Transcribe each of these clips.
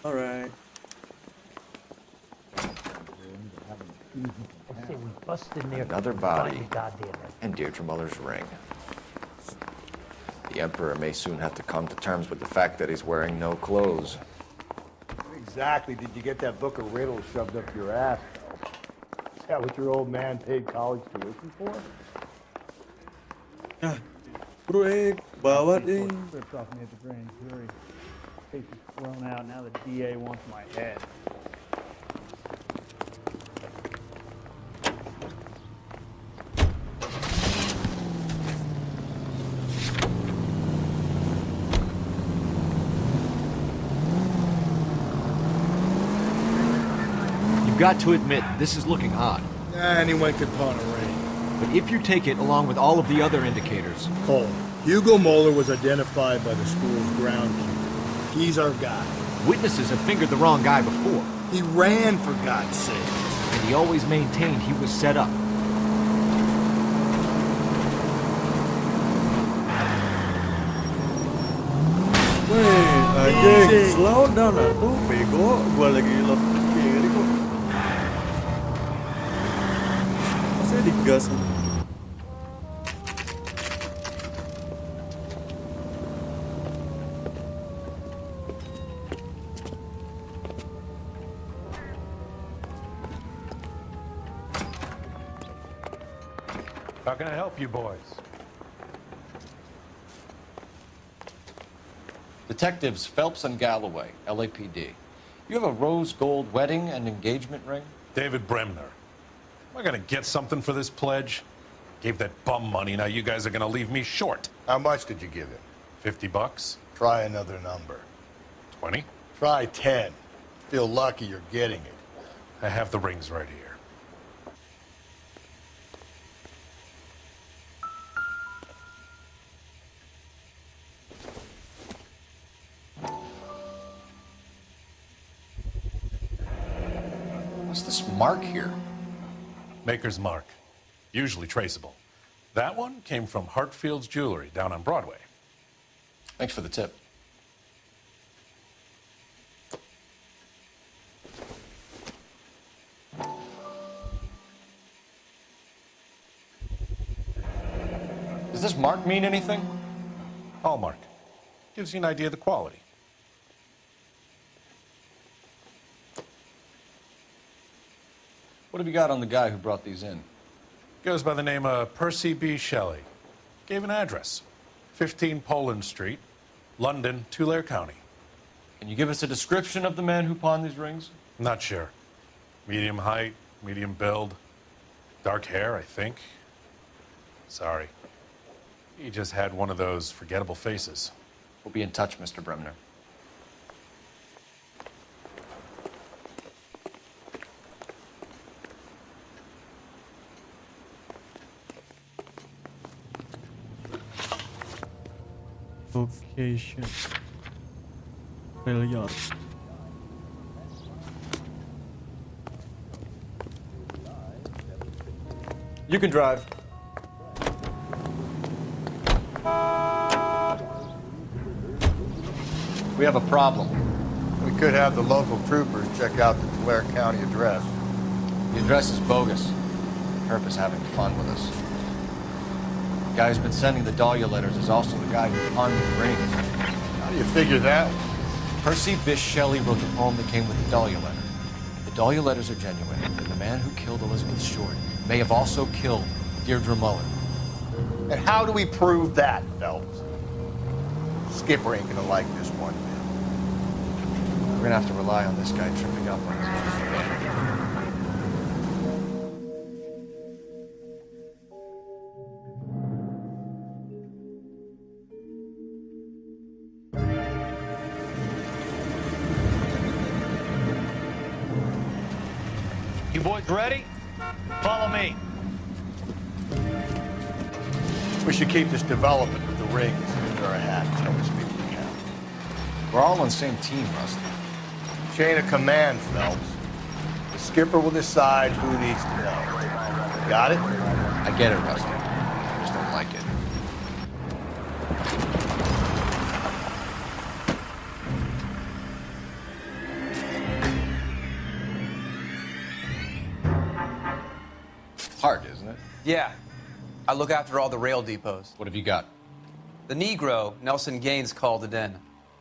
All right. I say we bust in there. Another and body. find the goddamn evidence. And Deirdre Muller's ring. The Emperor may soon have to come to terms with the fact that he's wearing no clothes. What exactly did you get that book of riddles shoved up your ass, though? Is that what your old man paid college tuition for? Ah, bro, bawa deh. Ripped off me at the grand jury. Case is thrown out. Now the DA wants my head. You've got to admit, this is looking odd. Anyone could pawn a ring. But if you take it along with all of the other indicators... Cole, Hugo Moeller was identified by the school's groundkeeper. He's our guy. Witnesses have fingered the wrong guy before. He ran, for God's sake. And he always maintained he was set up. Weh, anjing, slow down lah tuh, bego. Gua lagi lock kiri kok. Masa digas? How can I help you boys? Detectives Phelps and Galloway, LAPD. You have a rose gold wedding and engagement ring? David Bremner. Am I gonna get something for this pledge? Gave that bum money, now you guys are gonna leave me short. How much did you give him? $50? Try another number. 20? Try 10. Feel lucky you're getting it. I have the rings right here. What's this mark here? Maker's mark. Usually traceable. That one came from Hartfield's Jewelry down on Broadway. Thanks for the tip. Does this mark mean anything? Hallmark. Gives you an idea of the quality. What have you got on the guy who brought these in? Goes by the name of Percy B. Shelley. Gave an address. 15 Poland Street, London, Tulare County. Can you give us a description of the man who pawned these rings? Not sure. Medium height, medium build. Dark hair, I think. Sorry. He just had one of those forgettable faces. We'll be in touch, Mr. Bremner. Vocation. Failure. You can drive. We have a problem. We could have the local troopers check out the Tulare County address. The address is bogus. Herb is having fun with us. The guy who's been sending the Dahlia letters is also the guy who pawned the rings. How do you figure that? Percy Bysshe Shelley wrote the poem that came with the Dahlia letter. If the Dahlia letters are genuine, then the man who killed Elizabeth Short may have also killed Deirdre Muller. And how do we prove that, Phelps? Skipper ain't gonna like this one bit. We're gonna have to rely on this guy tripping up on his own. You boys ready? Follow me. We should keep this development with the rings under our hat until we speak we can. We're all on the same team, Rusty. Chain of command, Phelps. The skipper will decide who needs to know. Got it? I get it, Rusty. I just don't like it. Hard, isn't it? Yeah. I look after all the rail depots. What have you got? The Negro, Nelson Gaines, called it in.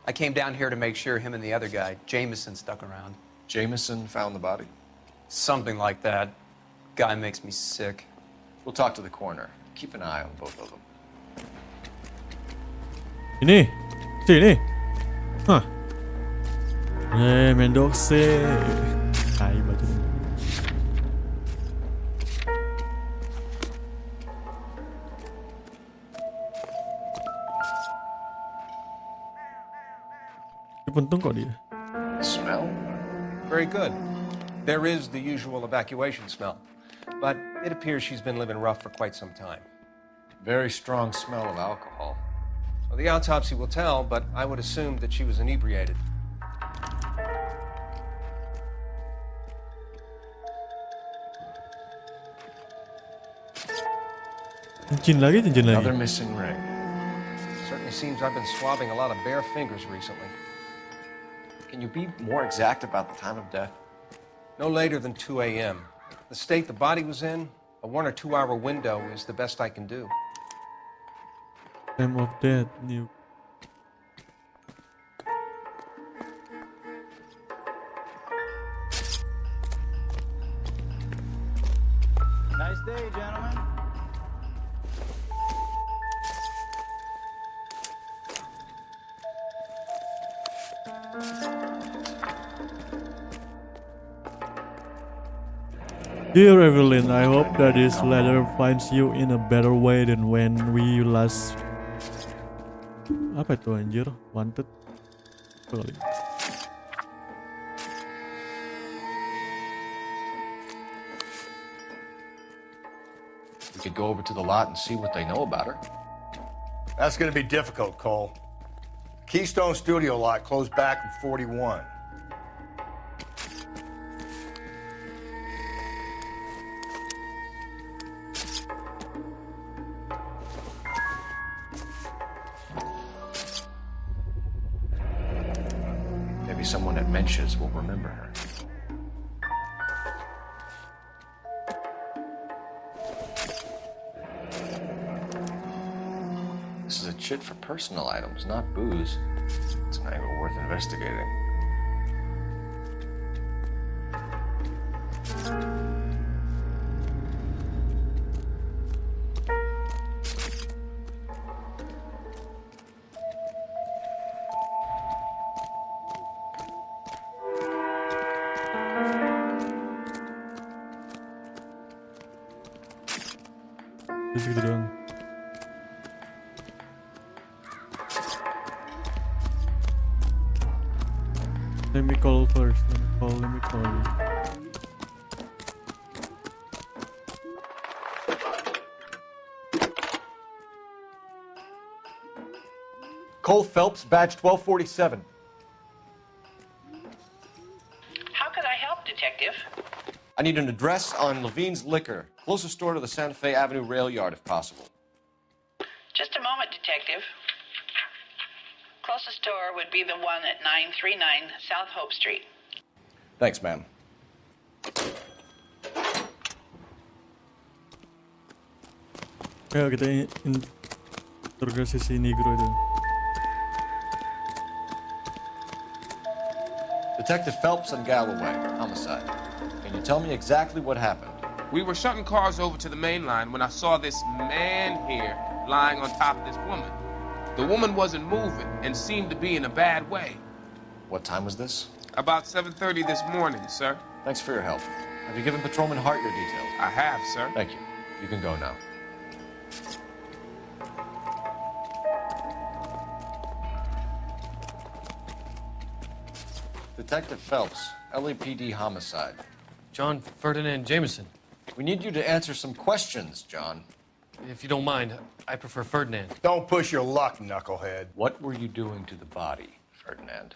I came down here to make sure him and the other guy, Jameson, stuck around. Jameson found the body? Something like that. Guy makes me sick. We'll talk to the coroner. Keep an eye on both of them. Ini, sini. Hah. Mendok sih. Tai batu. Dia pentung kok dia. Smell? Very good. There is the usual evacuation smell, but it appears she's been living rough for quite some time. Very strong smell of alcohol. Well, the autopsy will tell, but I would assume that she was inebriated. Cincin lagi. Another missing ring. Certainly seems I've been swabbing a lot of bare fingers recently. Can you be more exact about the time of death? No later than 2 a.m. The state the body was in, a 1 or 2 hour window is the best I can do. Time of death new. Nice day, gentlemen. Dear Evelyn, I hope that this letter finds you in a better way than when we last. Apa itu anjir? Wanted. Kali. We could go over to the lot and see what they know about her. That's gonna be difficult, Cole. Keystone Studio lot closed back in 41. Maybe someone at Mensch's will remember her. This is a chit for personal items, not booze. It's an angle worth investigating. Terus gitu doang. Let me call first. Let me call. Cole Phelps, badge 1247. How could I help, Detective? I need an address on Levine's Liquor, closest store to the Santa Fe Avenue rail yard if possible. Just a moment, Detective. Closest store would be the one at 939 South Hope Street. Thanks, ma'am. Ayo kita interogasi si Negro itu. Detective Phelps and Galloway, homicide. Can you tell me exactly what happened? We were shunting cars over to the main line when I saw this man here lying on top of this woman. The woman wasn't moving and seemed to be in a bad way. What time was this? About 7:30 this morning, sir. Thanks for your help. Have you given Patrolman Hart your details? I have, sir. Thank you. You can go now. Detective Phelps, LAPD homicide. John Ferdinand Jameson. We need you to answer some questions, John. If you don't mind, I prefer Ferdinand. Don't push your luck, knucklehead. What were you doing to the body, Ferdinand?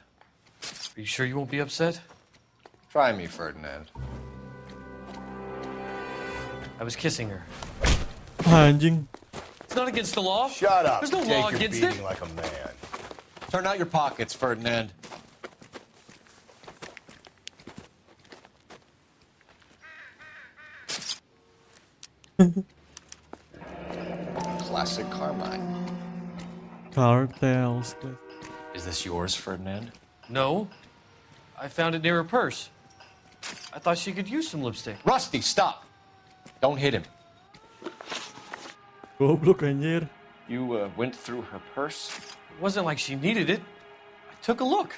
Are you sure you won't be upset? Try me, Ferdinand. I was kissing her. Anjing. It's not against the law. Shut up. There's no Take law your against beating it. like a man. Turn out your pockets, Ferdinand. Classic Carmine. Cartels. Is this yours, Ferdinand? No. I found it near her purse. I thought she could use some lipstick. Rusty, stop! Don't hit him. Goblok anjir. You went through her purse? It wasn't like she needed it. I took a look.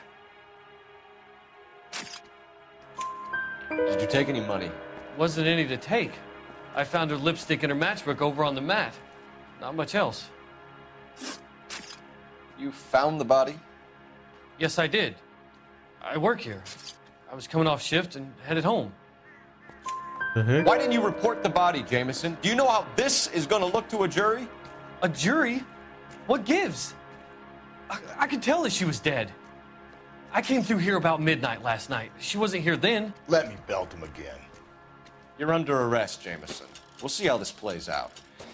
Did you take any money? Wasn't any to take. I found her lipstick and her matchbook over on the mat. Not much else. You found the body? Yes, I did. I work here. I was coming off shift and headed home. The heck? Why didn't you report the body, Jameson? Do you know how this is going to look to a jury? A jury? What gives? I could tell that she was dead. I came through here about midnight last night. She wasn't here then. Let me belt him again. You're under arrest, Jameson. We'll see how this plays out.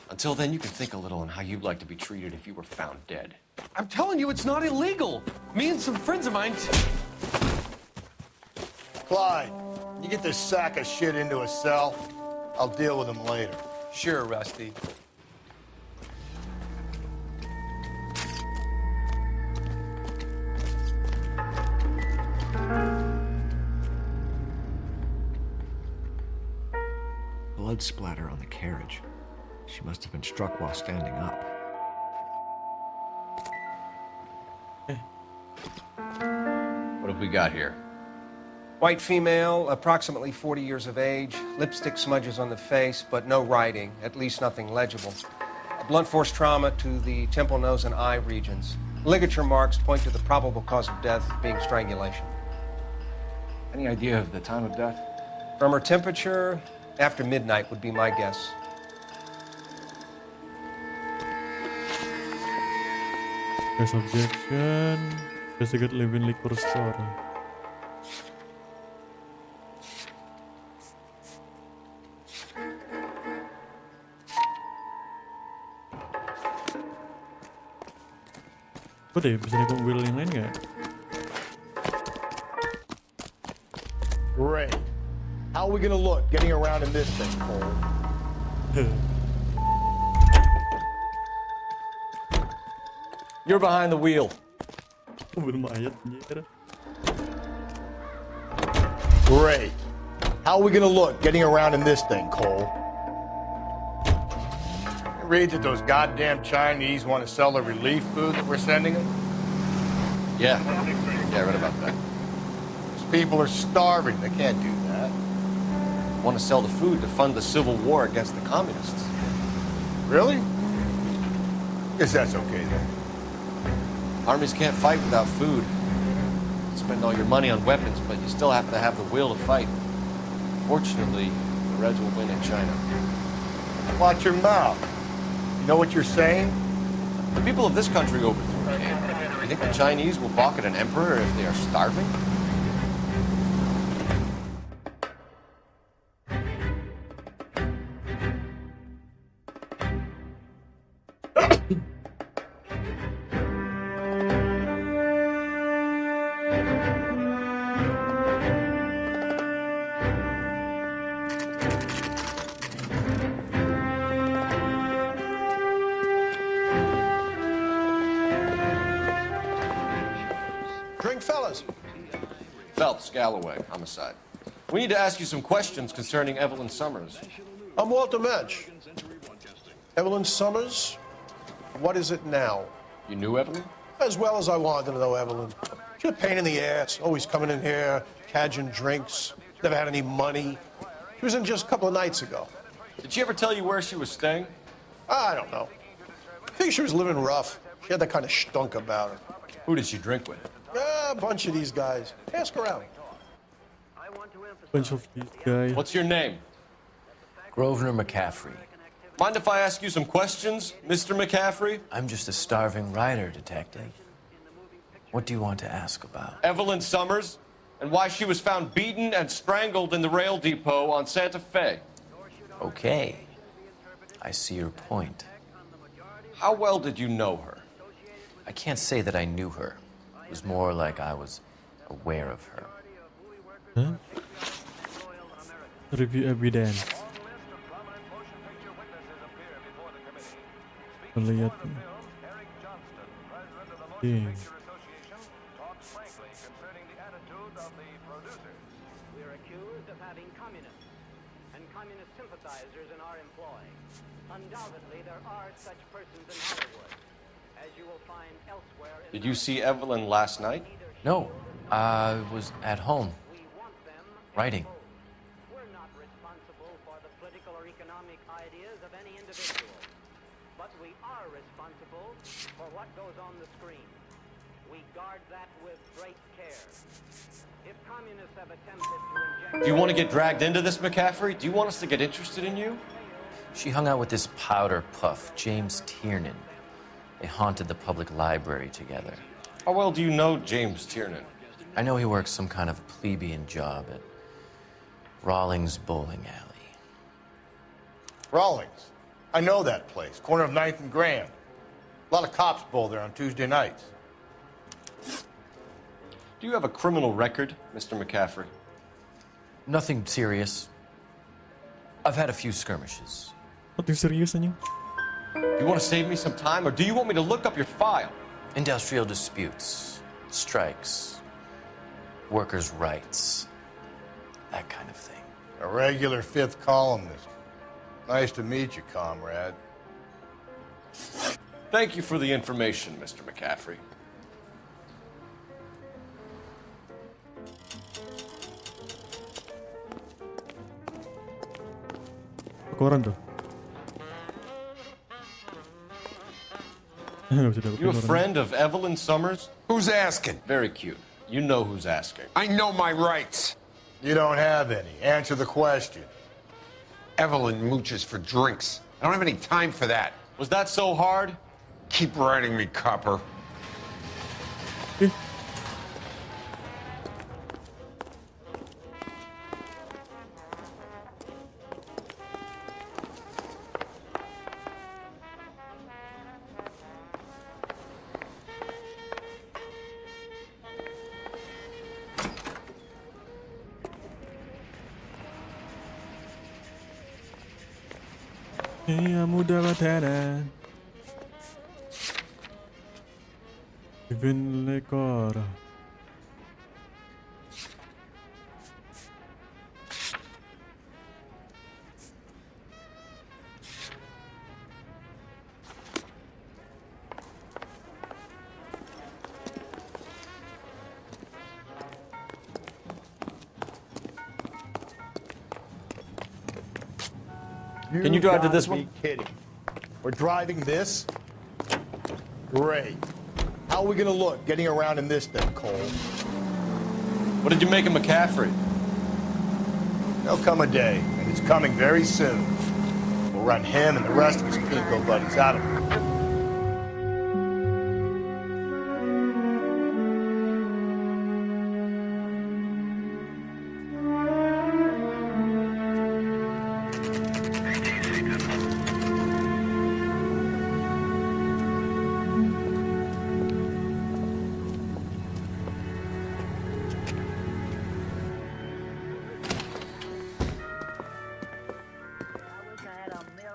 Until then, you can think a little on how you'd like to be treated if you were found dead. I'm telling you, it's not illegal. Me and some friends of mine... Clyde, you get this sack of shit into a cell. I'll deal with him later. Sure, Rusty. Blood splatter on the carriage. She must have been struck while standing up. What have we got here? White female, approximately 40 years of age, lipstick smudges on the face, but no writing, at least nothing legible. A blunt force trauma to the temple, nose, and eye regions. Ligature marks point to the probable cause of death being strangulation. Any idea of the time of death? From her temperature, after midnight would be my guess. Case objection. Investigate living liquor store. Apa deh, bisa nengok wheel yang lain nggak? Great. How are we gonna look getting around in this thing, Cole? You're behind the wheel. Bermayat anjir. Great. How are we gonna look getting around in this thing, Cole? Read that those goddamn Chinese want to sell the relief food that we're sending them? Yeah, I read about that. These people are starving. They can't do that. Want to sell the food to fund the civil war against the communists. Really? Guess that's okay then. Armies can't fight without food. Spend all your money on weapons, but you still have to have the will to fight. Fortunately, the Reds will win in China. Watch your mouth. You know what you're saying? The people of this country overthrew a king. You think the Chinese will balk at an emperor if they are starving? Drink, fellas. Phelps, Galloway, homicide. We need to ask you some questions concerning Evelyn Summers. I'm Walter Mensch. Evelyn Summers? What is it now? You knew Evelyn? As well as I wanted to know Evelyn. She's a pain in the ass, always coming in here, cadging drinks, never had any money. She was in just a couple of nights ago. Did she ever tell you where she was staying? I don't know. I think she was living rough. She had that kind of stunk about her. Who did she drink with? A bunch of these guys. Ask around. Bunch of these guys. What's your name? Grosvenor McCaffrey. Mind if I ask you some questions, Mr. McCaffrey? I'm just a starving writer, Detective. What do you want to ask about? Evelyn Summers, and why she was found beaten and strangled in the rail depot on Santa Fe. Okay. I see your point. How well did you know her? I can't say that I knew her. It was more like I was aware of her. Huh? Review evidence. Lihat. Ih. We're accused of having communists and communist sympathizers in our employ. Undoubtedly, there are such persons in Hollywood, as you will find elsewhere in Did you see Evelyn last night? No, I was at home, writing. We're not responsible for the political or economic ideas of any individual, but we are responsible for what goes on the screen. We guard that with great care. If communists have attempted to inject... Do you want to get dragged into this, McCaffrey? Do you want us to get interested in you? She hung out with this powder puff, James Tiernan. They haunted the public library together. How well do you know James Tiernan? I know he works some kind of plebeian job at Rawlings Bowling Alley. Rawlings. I know that place. Corner of 9th and Grand. A lot of cops bowl there on Tuesday nights. Do you have a criminal record, Mr. McCaffrey? Nothing serious. I've had a few skirmishes. Nothing serious anjing. You want to save me some time, or do you want me to look up your file? Industrial disputes, strikes, workers' rights, that kind of thing. A regular fifth columnist. Nice to meet you, comrade. Thank you for the information, Mr. McCaffrey. Koran tuh. You a friend of Evelyn Summers? Who's asking? Very cute. You know who's asking. I know my rights. You don't have any. Answer the question. Evelyn mooches for drinks. I don't have any time for that. Was that so hard? Keep writing me, copper. Iya muda batera. Even lekor. Can you drive to this gotta one? be kidding. We're driving this? Great. How are we gonna look getting around in this thing, Cole? What did you make of McCaffrey? There'll come a day, and it's coming very soon. We'll run him and the rest of his pinko buddies out of here.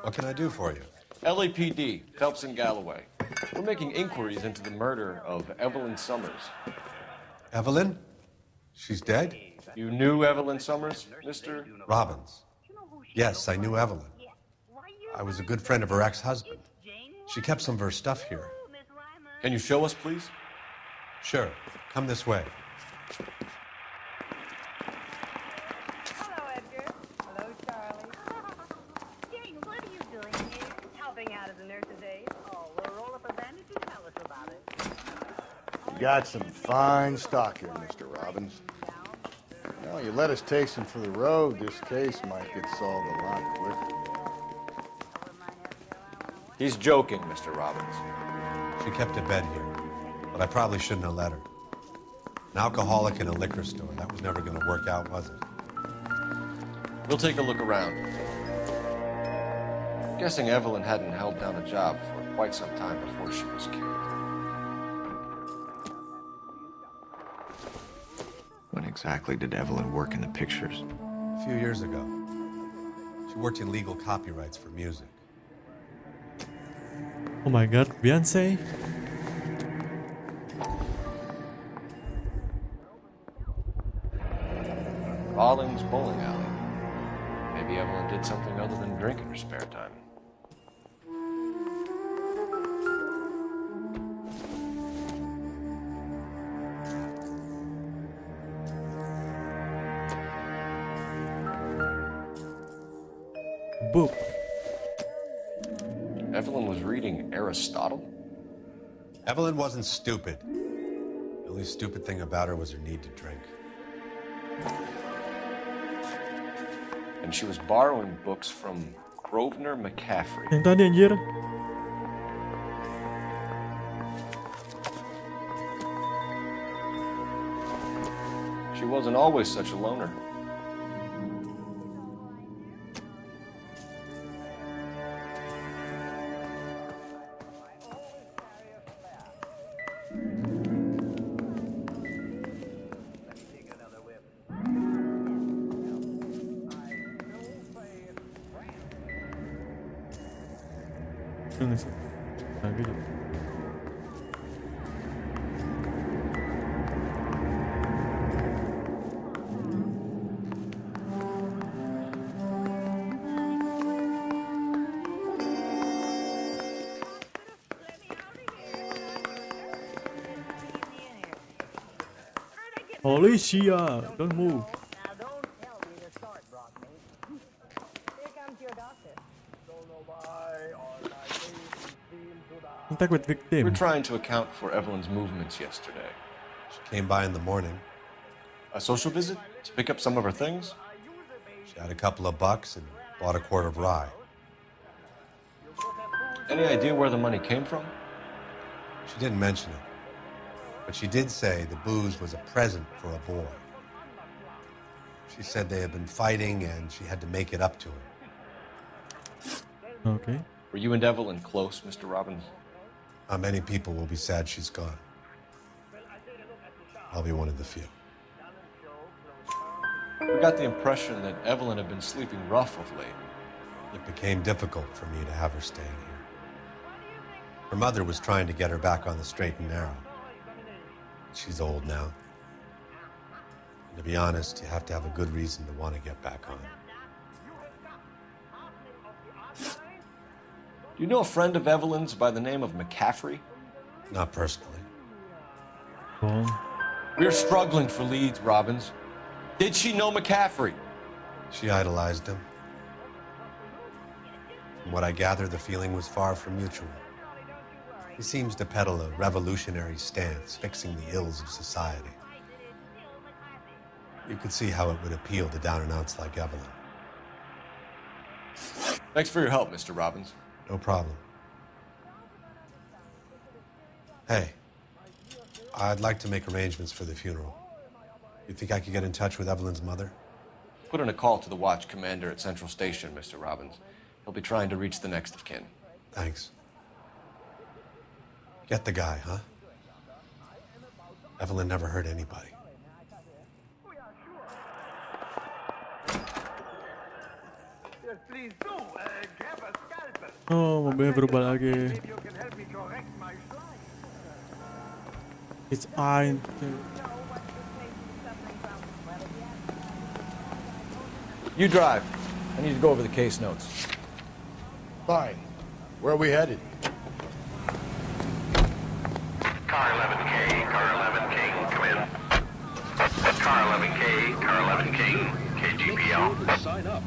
What can I do for you? LAPD, Phelps and Galloway. We're making inquiries into the murder of Evelyn Summers. Evelyn? She's dead? You knew Evelyn Summers, Mr. Robbins. Yes, I knew Evelyn. I was a good friend of her ex-husband. She kept some of her stuff here. Can you show us, please? Sure. Come this way. Hello, Edgar. Hello, Charlie. Jane, what are you doing here? Helping out as a nurse's aide. Oh, well, roll up a bandage and tell us about it. You got some fine stock here, Mr. Robbins. Well, you let us take some for the road, this case might get solved a lot quicker. He's joking, Mr. Robbins. She kept a bed here, but I probably shouldn't have let her. An alcoholic in a liquor store. That was never going to work out, was it? We'll take a look around. I'm guessing Evelyn hadn't held down a job for quite some time before she was killed. When exactly did Evelyn work in the pictures? A few years ago. She worked in legal copyrights for music. Oh my god, Beyonce. Rollins Bowling Alley. Maybe Evelyn did something other than drink in her spare time. Book. Evelyn was reading Aristotle? Evelyn wasn't stupid. The only stupid thing about her was her need to drink. And she was borrowing books from Grosvenor McCaffrey. Yang tadi anjir. She wasn't always such a loner. Alicia, don't move. Contact with victim. We're trying to account for Evelyn's movements yesterday. She came by in the morning. A social visit to pick up some of her things? She had a couple of bucks and bought a quart of rye. Any idea where the money came from? She didn't mention it, but she did say the booze was a present for a boy. She said they had been fighting and she had to make it up to him. Okay. Were you and Evelyn close, Mr. Robbins? Many people will be sad she's gone. I'll be one of the few. We got the impression that Evelyn had been sleeping rough of late. It became difficult for me to have her staying here. Her mother was trying to get her back on the straight and narrow. She's old now. And to be honest, you have to have a good reason to want to get back on. Do you know a friend of Evelyn's by the name of McCaffrey? Not personally. Well, We're struggling for leads, Robbins. Did she know McCaffrey? She idolized him. From what I gather, the feeling was far from mutual. He seems to peddle a revolutionary stance, fixing the ills of society. You could see how it would appeal to down-and-outs like Evelyn. Thanks for your help, Mr. Robbins. No problem. Hey, I'd like to make arrangements for the funeral. You think I could get in touch with Evelyn's mother? Put in a call to the watch commander at Central Station, Mr. Robbins. He'll be trying to reach the next of kin. Thanks. Get the guy, huh? Evelyn never hurt anybody. oh, mobilnya berubah lagi. It's I. You drive. I need to go over the case notes. Fine. Where are we headed? Car 11K, Car 11 King, come in. Car 11K, Car 11 King, KGPL.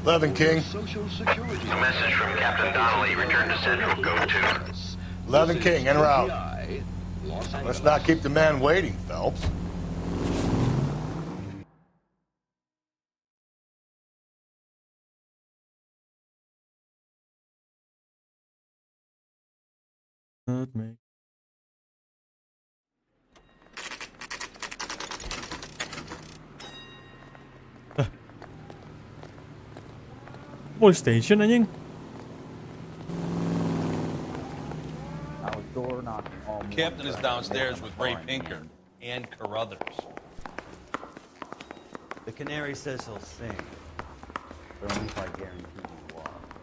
11 King. A message from Captain Donnelly, return to Central, go to. 11 King, en route. Let's not keep the man waiting, Phelps. Not me. Police station anjing. Door knocking all Captain is downstairs with Ray Pinker and Carruthers. The canary says he'll sing, but only if I guarantee you walk.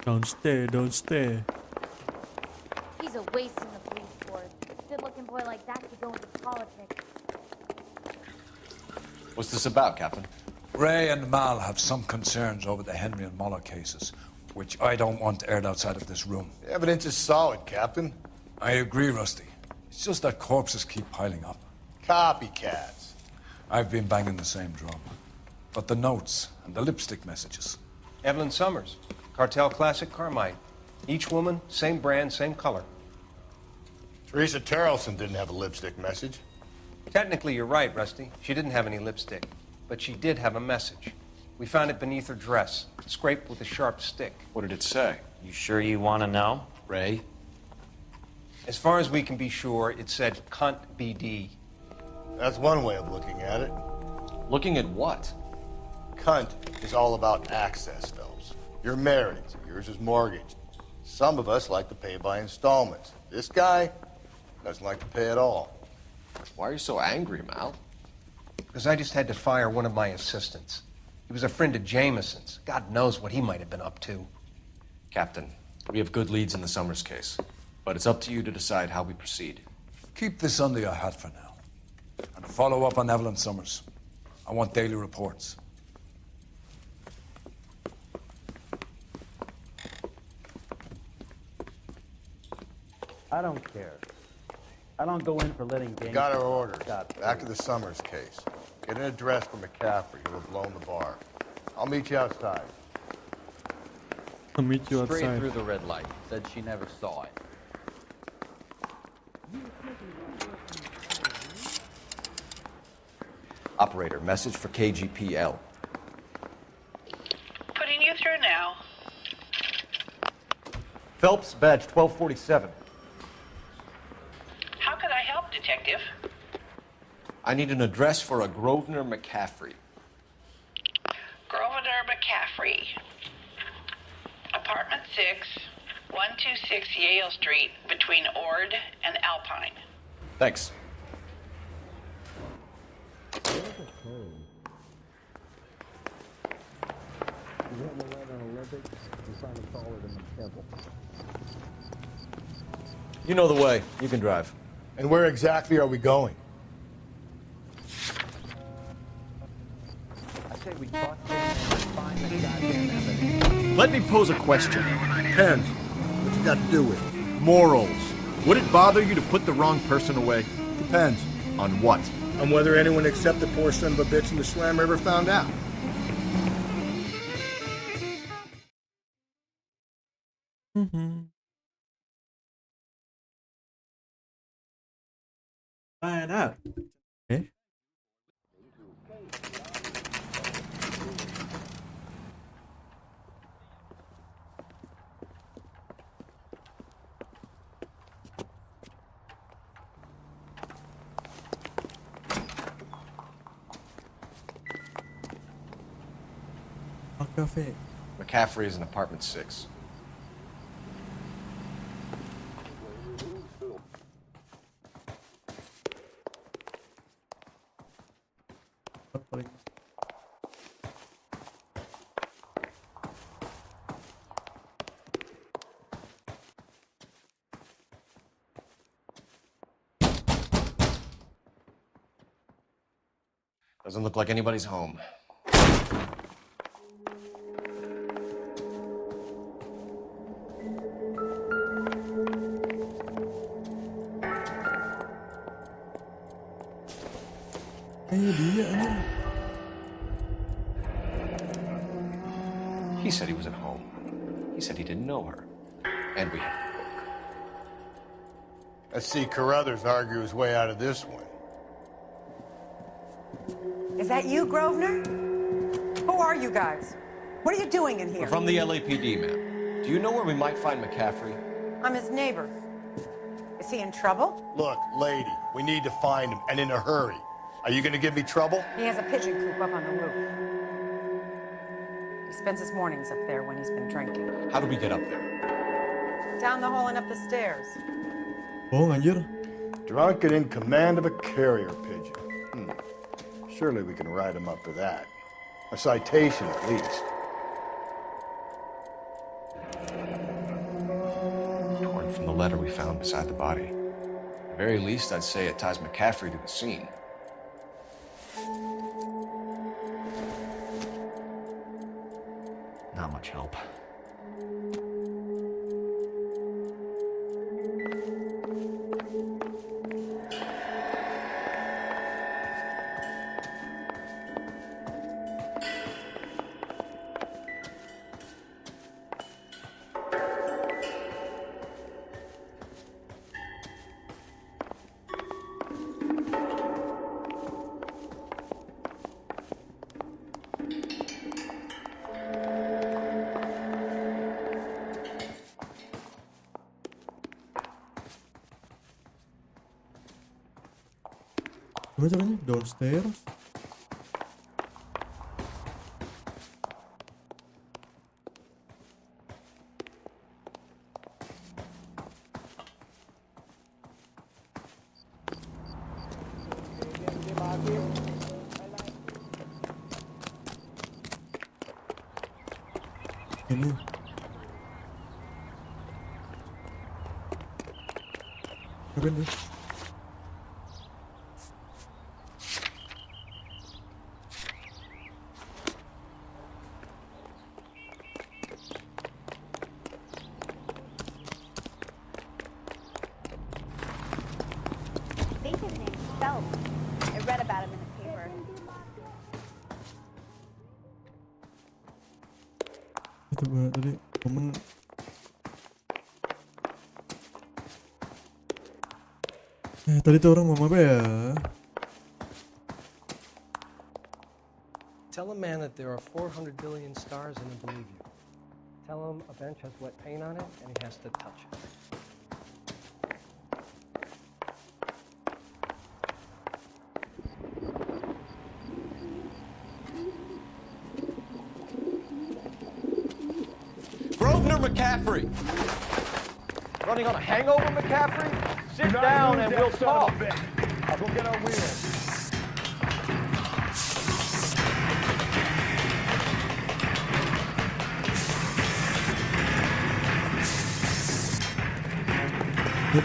Don't stay, don't stay. He He's a waste in the police force. A good-looking boy like that could go into politics. What's this about, Captain? Ray and Mal have some concerns over the Henry and Muller cases, which I don't want aired outside of this room. The evidence is solid, Captain. I agree, Rusty. It's just that corpses keep piling up. Copycats. I've been banging the same drum. But the notes and the lipstick messages. Evelyn Summers, Cartel Classic Carmine. Each woman, same brand, same color. Teresa Terrelson didn't have a lipstick message. Technically, you're right, Rusty. She didn't have any lipstick, but she did have a message. We found it beneath her dress, scraped with a sharp stick. What did it say? You sure you want to know? Ray? As far as we can be sure, it said cunt BD. That's one way of looking at it. Looking at what? Cunt is all about access, Phelps. You're married, so yours is mortgaged. Some of us like to pay by installments. This guy doesn't like to pay at all. Why are you so angry, Mal? Because I just had to fire one of my assistants. He was a friend of Jameson's. God knows what he might have been up to. Captain, we have good leads in the Summers case, but it's up to you to decide how we proceed. Keep this under your hat for now. And follow up on Evelyn Summers. I want daily reports. I don't care. I don't go in for letting James... Got our order. Back to the Summers case. Get an address for McCaffrey. He'll have blown the bar. I'll meet you outside. I'll meet you Straight outside. through the red light. Said she never saw it. Operator, message for KGPL. Putting you through now. Phelps, badge 1247. How could I help, Detective? I need an address for a Grosvenor McCaffrey. Grosvenor McCaffrey. Apartment 6, 126 Yale Street, between Ord and Alpine. Thanks. You know the way. You can drive. And where exactly are we going? I say we talk to him and find the goddamn evidence. Let me pose a question. Depends. What you got to do with it? Morals. Would it bother you to put the wrong person away? Depends. On what? On whether anyone except the poor son of a bitch in the Slammer ever found out. Find out. Okay. Cafe. McCaffrey is in apartment 6. Doesn't look like anybody's home. He said he was at home. He said he didn't know her. And we have the book. Let's see Carruthers argue his way out of this one. Is that you, Grosvenor? Who are you guys? What are you doing in here? We're from the LAPD, ma'am. Do you know where we might find McCaffrey? I'm his neighbor. Is he in trouble? Look, lady, we need to find him, and in a hurry. Are you going to give me trouble? He has a pigeon coop up on the roof. He spends his mornings up there when he's been drinking. How do we get up there? Down the hall and up the stairs. Oh, anjir. Drunk and in command of a carrier pigeon. Surely we can write him up for that. A citation, at least. Torn from the letter we found beside the body. At the very least, I'd say it ties McCaffrey to the scene. Not much help. Gimana caranya? Downstairs? Ini. Apa ini? I think his name's Phelps. I read about him in the paper. Itu tadi momen. Tadi tuh orang ngomong apa ya? Tell a man that there are 400 billion stars and he'll believe you. Tell him a bench has wet paint on it and he has to touch it. Grosvenor McCaffrey! Running on a hangover, McCaffrey? Sit down and we'll talk. I'll go get our wheels.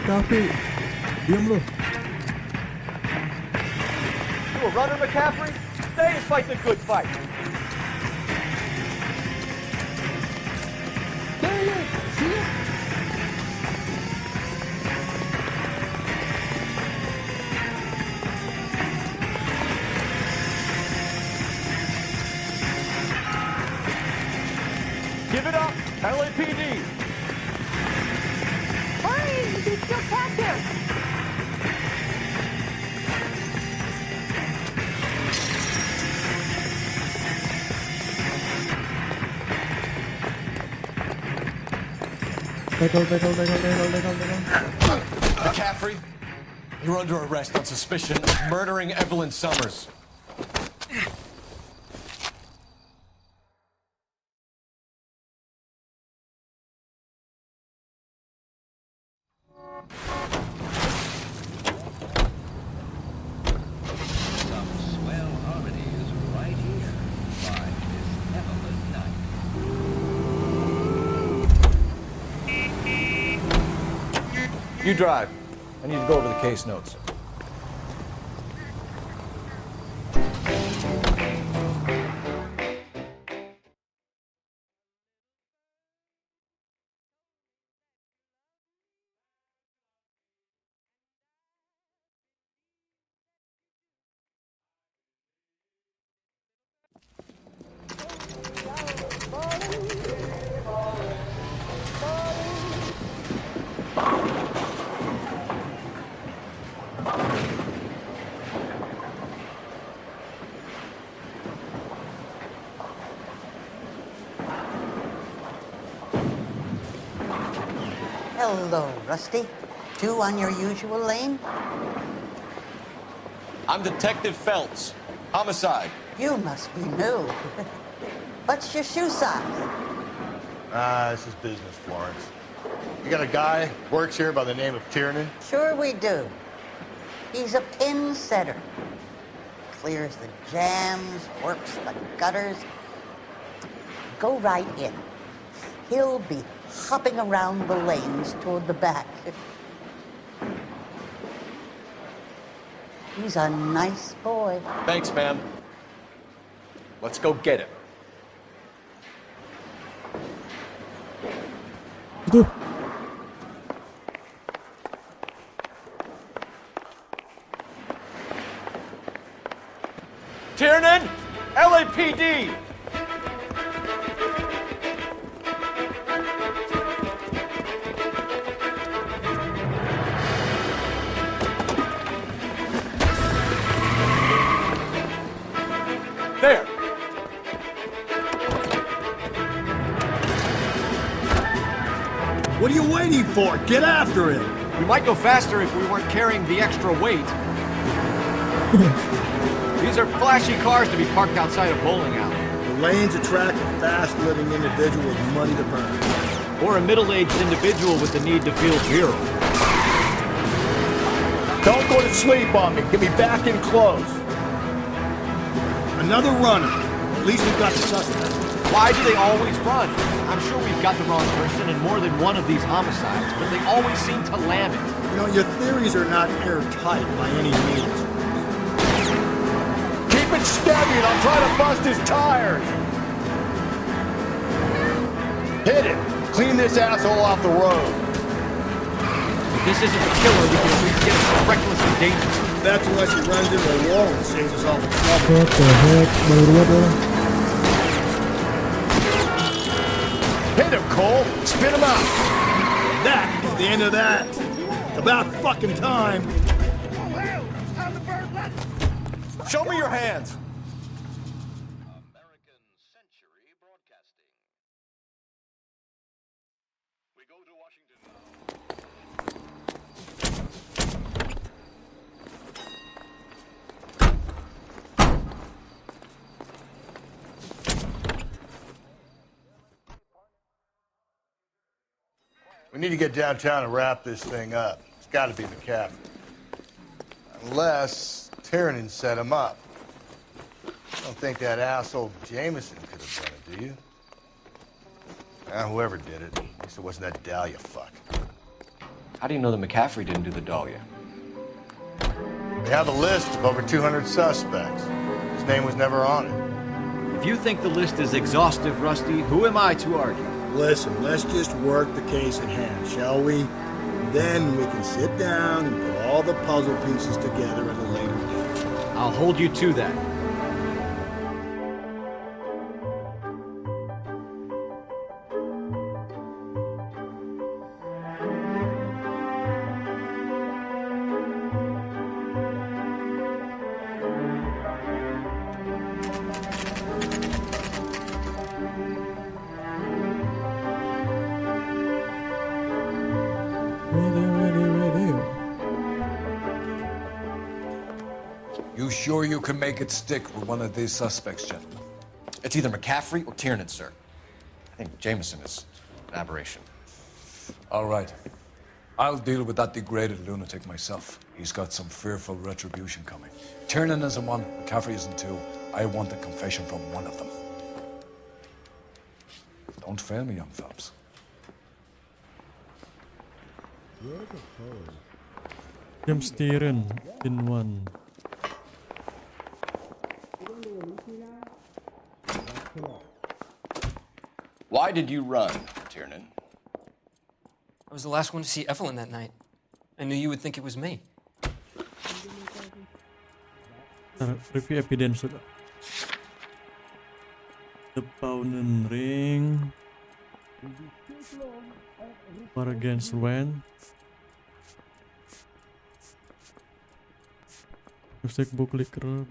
Tapi, diam lu. You a runner, McCaffrey? Stay and fight the good fight. Give it up, LAPD! Hurry! He's still captive! Tackle. McCaffrey, you're under arrest on suspicion of murdering Evelyn Summers. Some swell harmonies right here by Miss Evelyn Knight. You drive. I need to go over the case notes. Hello, Rusty. Two on your usual lane? I'm Detective Phelps. Homicide. You must be new. What's your shoe size? This is business, Florence. You got a guy who works here by the name of Tiernan? Sure we do. He's a pin setter. Clears the jams, works the gutters. Go right in. He'll be hopping around the lanes toward the back. He's a nice boy. Thanks, ma'am. Let's go get him. Tuh. Tiernan! LAPD! There! What are you waiting for? Get after him! We might go faster if we weren't carrying the extra weight. These are flashy cars to be parked outside a bowling alley. The lanes attract a fast-living individual with money to burn. Or a middle-aged individual with the need to feel virile. Don't go to sleep on me. Get me back in close. Another runner. At least we've got the suspect. Why do they always run? I'm sure we've got the wrong person in more than one of these homicides, but they always seem to lam it. You know, your theories are not airtight by any means. Keep it steady and I'll try to bust his tires. Hit it. Clean this asshole off the road. If this isn't a killer, we can at least get him recklessly dangerous. That's unless he runs into a wall and saves us all the trouble. What the heck? Baru apa? Hit him, Cole! Spin him out! And that is the end of that. It's about fucking time. Show me your hands! We need to get downtown and wrap this thing up. It's got to be McCaffrey. Unless Tiernan set him up. I don't think that asshole Jameson could have done it, do you? Whoever did it. At least it wasn't that Dahlia fuck. How do you know that McCaffrey didn't do the Dahlia? We have a list of over 200 suspects. His name was never on it. If you think the list is exhaustive, Rusty, who am I to argue? Listen, let's just work the case at hand, shall we? Then we can sit down and put all the puzzle pieces together at a later date. I'll hold you to that. You sure you can make it stick with one of these suspects, gentlemen? It's either McCaffrey or Tiernan, sir. I think Jameson is an aberration. All right. I'll deal with that degraded lunatic myself. He's got some fearful retribution coming. Tiernan isn't one, McCaffrey isn't two. I want a confession from one of them. Don't fail me, young Phelps. James Tiernan in one. Why did you run, Tiernan? I was the last one to see Evelyn that night. I knew you would think it was me. Review evidence sudah. The Pawn Ring. War against Wen. Music book liquor.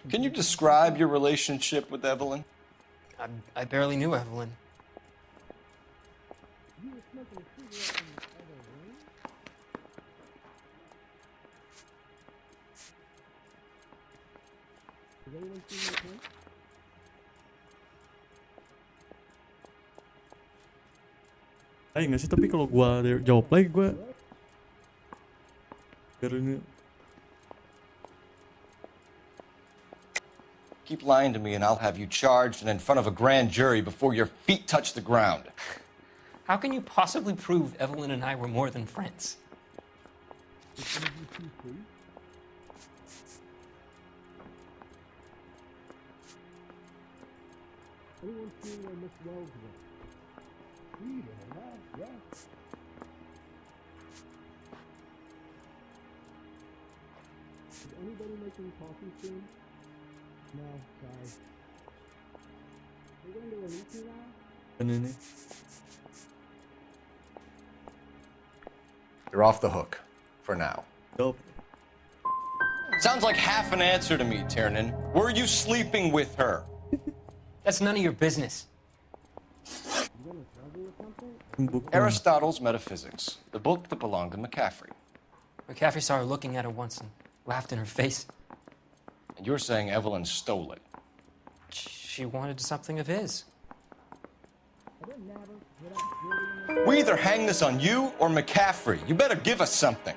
Can you describe your relationship with Evelyn? I barely knew Evelyn. Ayo nggak sih, tapi kalau gua jawab lagi gua biar ini Keep lying to me and I'll have you charged and in front of a grand jury before your feet touch the ground. How can you possibly prove Evelyn and I were more than friends? Anyone seen where Miss Wells went? Yeah. Is anybody making coffee soon? No, sorry. We're going to release me now? ini. You're off the hook. For now. Dope. Sounds like half an answer to me, Tiernan. Were you sleeping with her? That's none of your business. Aristotle's Metaphysics, the book that belonged to McCaffrey. McCaffrey saw her looking at her once and laughed in her face. And you're saying Evelyn stole it. She wanted something of his. We either hang this on you or McCaffrey. You better give us something.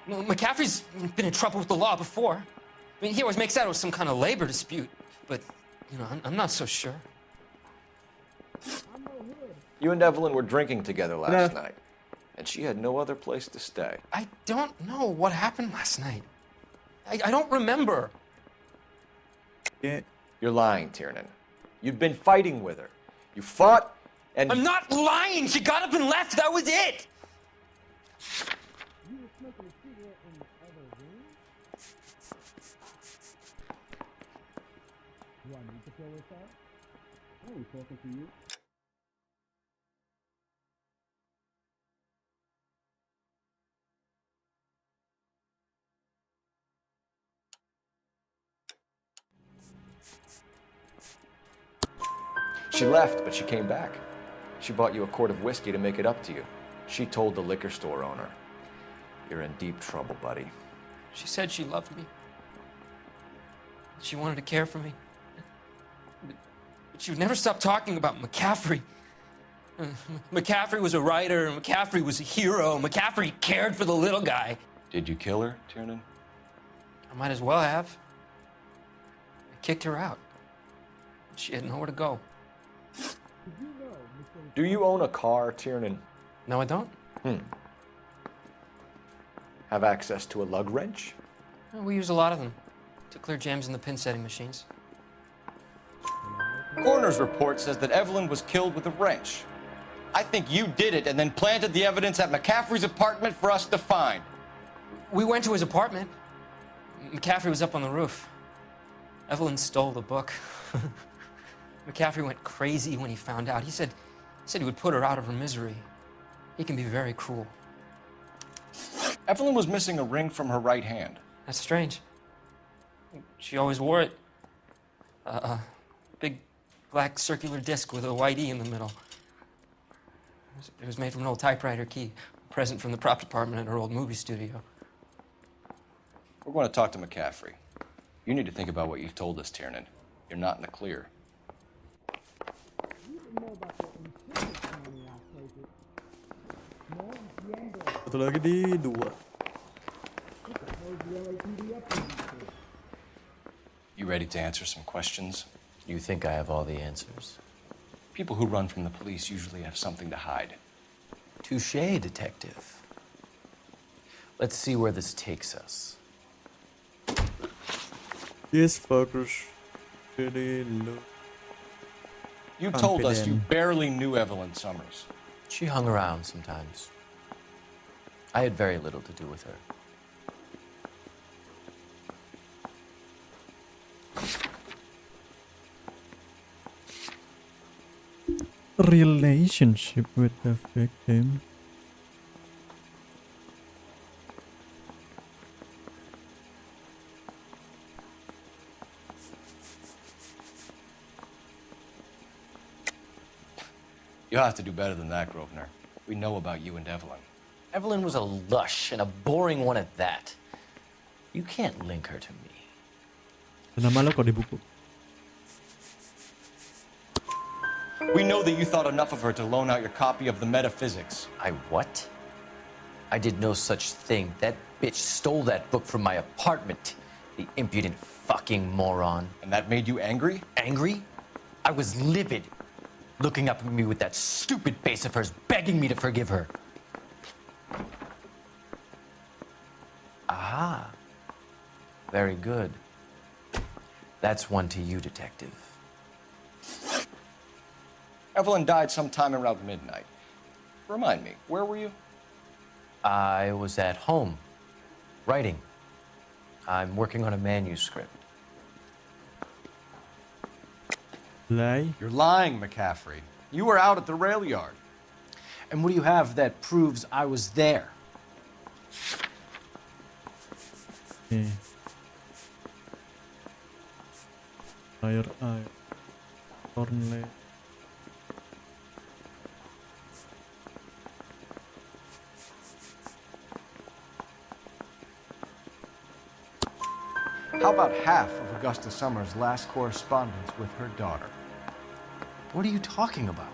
Well, McCaffrey's been in trouble with the law before. I mean, he always makes out it was some kind of labor dispute, but, you know, I'm not so sure. You and Evelyn were drinking together last night, and she had no other place to stay. I don't know what happened last night. I don't remember. Yeah. You're lying, Tiernan. You've been fighting with her. You fought, and... I'm not lying! She got up and left! That was it! You were smoking a cigarette in the other room? Do I need to fill this out? I ain't talking to you. She left, but she came back. She bought you a quart of whiskey to make it up to you. She told the liquor store owner. You're in deep trouble, buddy. She said she loved me. She wanted to care for me. But she would never stop talking about McCaffrey. McCaffrey was a writer, McCaffrey was a hero, McCaffrey cared for the little guy. Did you kill her, Tiernan? I might as well have. I kicked her out. She had nowhere to go. Do you own a car, Tiernan? No, I don't. Have access to a lug wrench? We use a lot of them to clear jams in the pin setting machines. Coroner's report says that Evelyn was killed with a wrench. I think you did it and then planted the evidence at McCaffrey's apartment for us to find. We went to his apartment. McCaffrey was up on the roof. Evelyn stole the book. McCaffrey went crazy when he found out. He said he would put her out of her misery. He can be very cruel. Evelyn was missing a ring from her right hand. That's strange. She always wore it. A big black circular disc with a white E in the middle. It was made from an old typewriter key, a present from the prop department at her old movie studio. We're going to talk to McCaffrey. You need to think about what you've told us, Tiernan. You're not in the clear. Satu lagi di 2. You ready to answer some questions? You think I have all the answers? People who run from the police usually have something to hide. Touché, detective. Let's see where this takes us. Yes, focus. Really low. You told us you barely knew Evelyn Summers. She hung around sometimes. I had very little to do with her. Relationship with the victim. You'll have to do better than that, Grosvenor. We know about you and Evelyn. Evelyn was a lush, and a boring one at that. You can't link her to me. Nama lo kok di buku? We know that you thought enough of her to loan out your copy of the Metaphysics. I what? I did no such thing. That bitch stole that book from my apartment. The impudent fucking moron. And that made you angry? Angry? I was livid. Looking up at me with that stupid face of hers, begging me to forgive her. Ah. Very good. That's one to you, Detective. Evelyn died sometime around midnight. Remind me, where were you? I was at home, writing. I'm working on a manuscript. Lie? You're lying, McCaffrey. You were out at the rail yard. And what do you have that proves I was there? Okay. Fire eye. Thornley. How about half of Augusta Summers' last correspondence with her daughter? What are you talking about?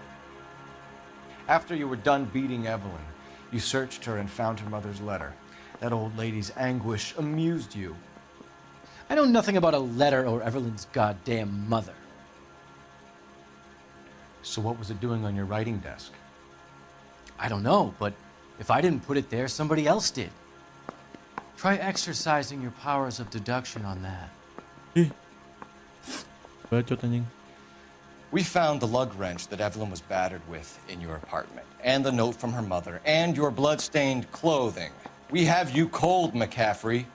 After you were done beating Evelyn, you searched her and found her mother's letter. That old lady's anguish amused you. I know nothing about a letter or Evelyn's goddamn mother. So what was it doing on your writing desk? I don't know, but if I didn't put it there, somebody else did. Try exercising your powers of deduction on that. Bacot anjing. We found the lug wrench that Evelyn was battered with in your apartment, and the note from her mother, and your blood-stained clothing. We have you cold, McCaffrey.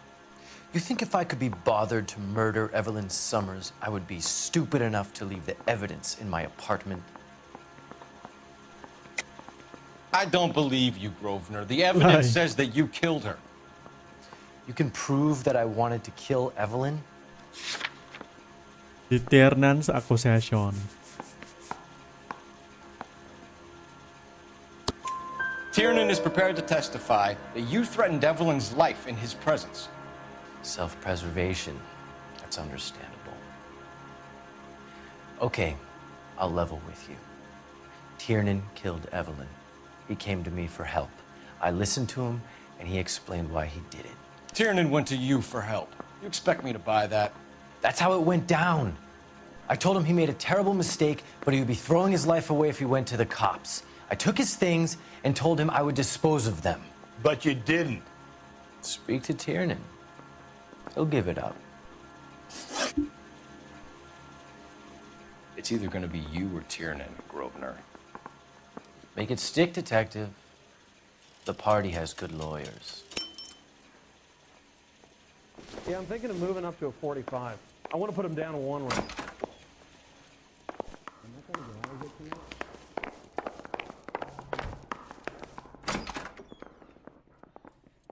You think if I could be bothered to murder Evelyn Summers, I would be stupid enough to leave the evidence in my apartment? I don't believe you, Grosvenor. The evidence says that you killed her. You can prove that I wanted to kill Evelyn? Deterrence accusation. Tiernan is prepared to testify that you threatened Evelyn's life in his presence. Self-preservation. That's understandable. Okay, I'll level with you. Tiernan killed Evelyn. He came to me for help. I listened to him, and he explained why he did it. Tiernan went to you for help. You expect me to buy that? That's how it went down. I told him he made a terrible mistake, but he would be throwing his life away if he went to the cops. I took his things and told him I would dispose of them. But you didn't. Speak to Tiernan. He'll give it up. It's either going to be you or Tiernan, Grosvenor. Make it stick, Detective. The party has good lawyers. Yeah, I'm thinking of moving up to a 45. I want to put him down to one round.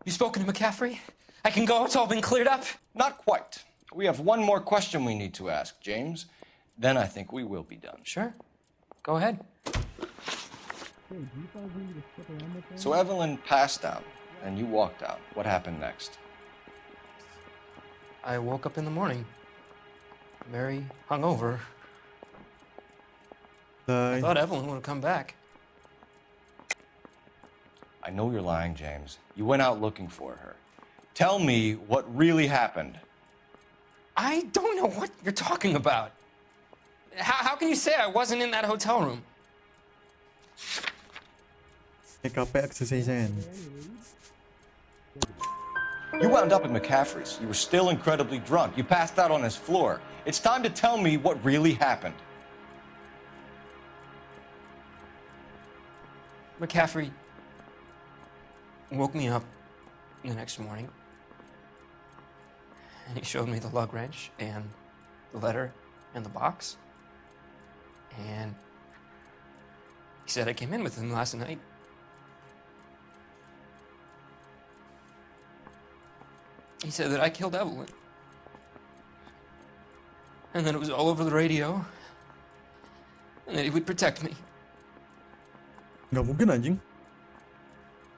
You spoken to McCaffrey? I can go? It's all been cleared up? Not quite. We have one more question we need to ask, James. Then I think we will be done. Sure. Go ahead. So Evelyn passed out, and you walked out. What happened next? I woke up in the morning, very hungover. I thought Evelyn would have come back. I know you're lying, James. You went out looking for her. Tell me what really happened. I don't know what you're talking about. How can you say I wasn't in that hotel room? TKP accusation. You wound up at McCaffrey's. You were still incredibly drunk. You passed out on his floor. It's time to tell me what really happened. McCaffrey woke me up the next morning, and he showed me the lug wrench and the letter and the box. And he said I came in with him last night. He said that I killed Evelyn. And that it was all over the radio. And that he would protect me. Nggak mungkin anjing.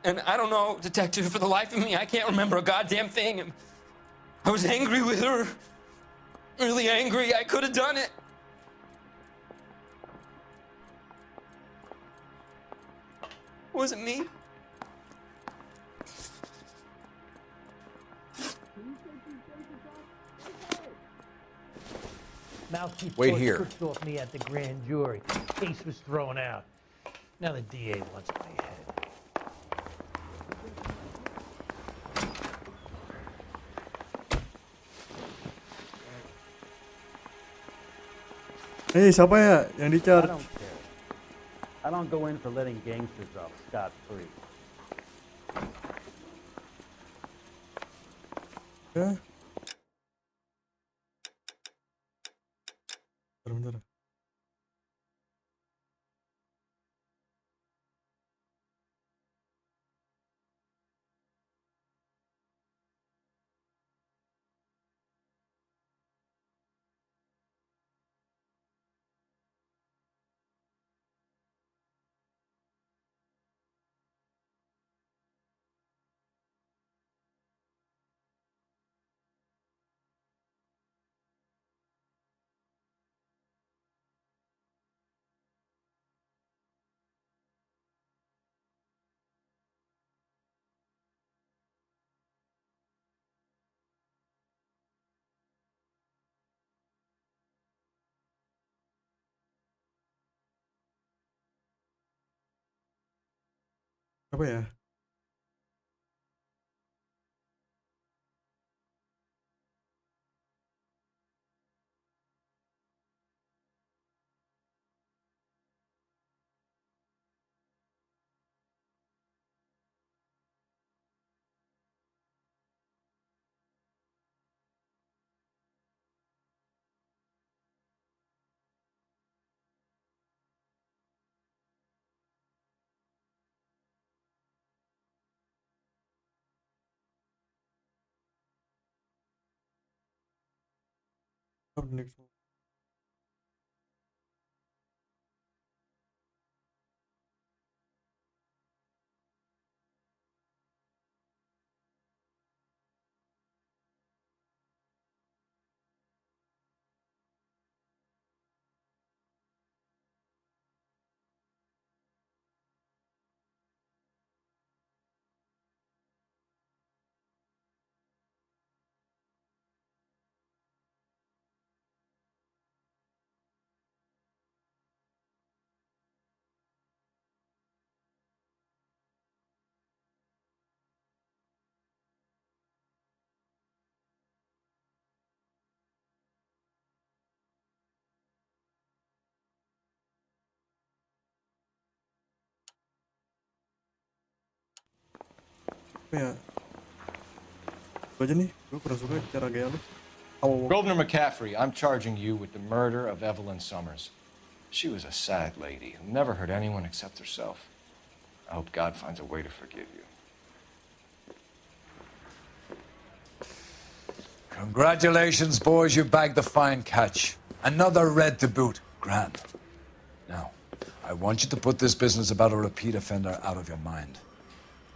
And I don't know, Detective, for the life of me, I can't remember a goddamn thing. And I was angry with her. Really angry. I could have done it. wasn't me. Mouthpiece Wait George here. switched off me at the grand jury. Case was thrown out. Now the DA wants my head. Hey, siapa ya yang I di-charge? don't care. I don't go in for letting gangsters off scot-free. Ya. Bentar. Apa ya? Next one. Apa ya? Itu aja nih, gue kurang suka cara gaya lu. Grosvenor McCaffrey, I'm charging you with the murder of Evelyn Summers. She was a sad lady who never hurt anyone except herself. I hope God finds a way to forgive you. Congratulations, boys, you bagged the fine catch. Another red to boot. Grand. Now, I want you to put this business about a repeat offender out of your mind.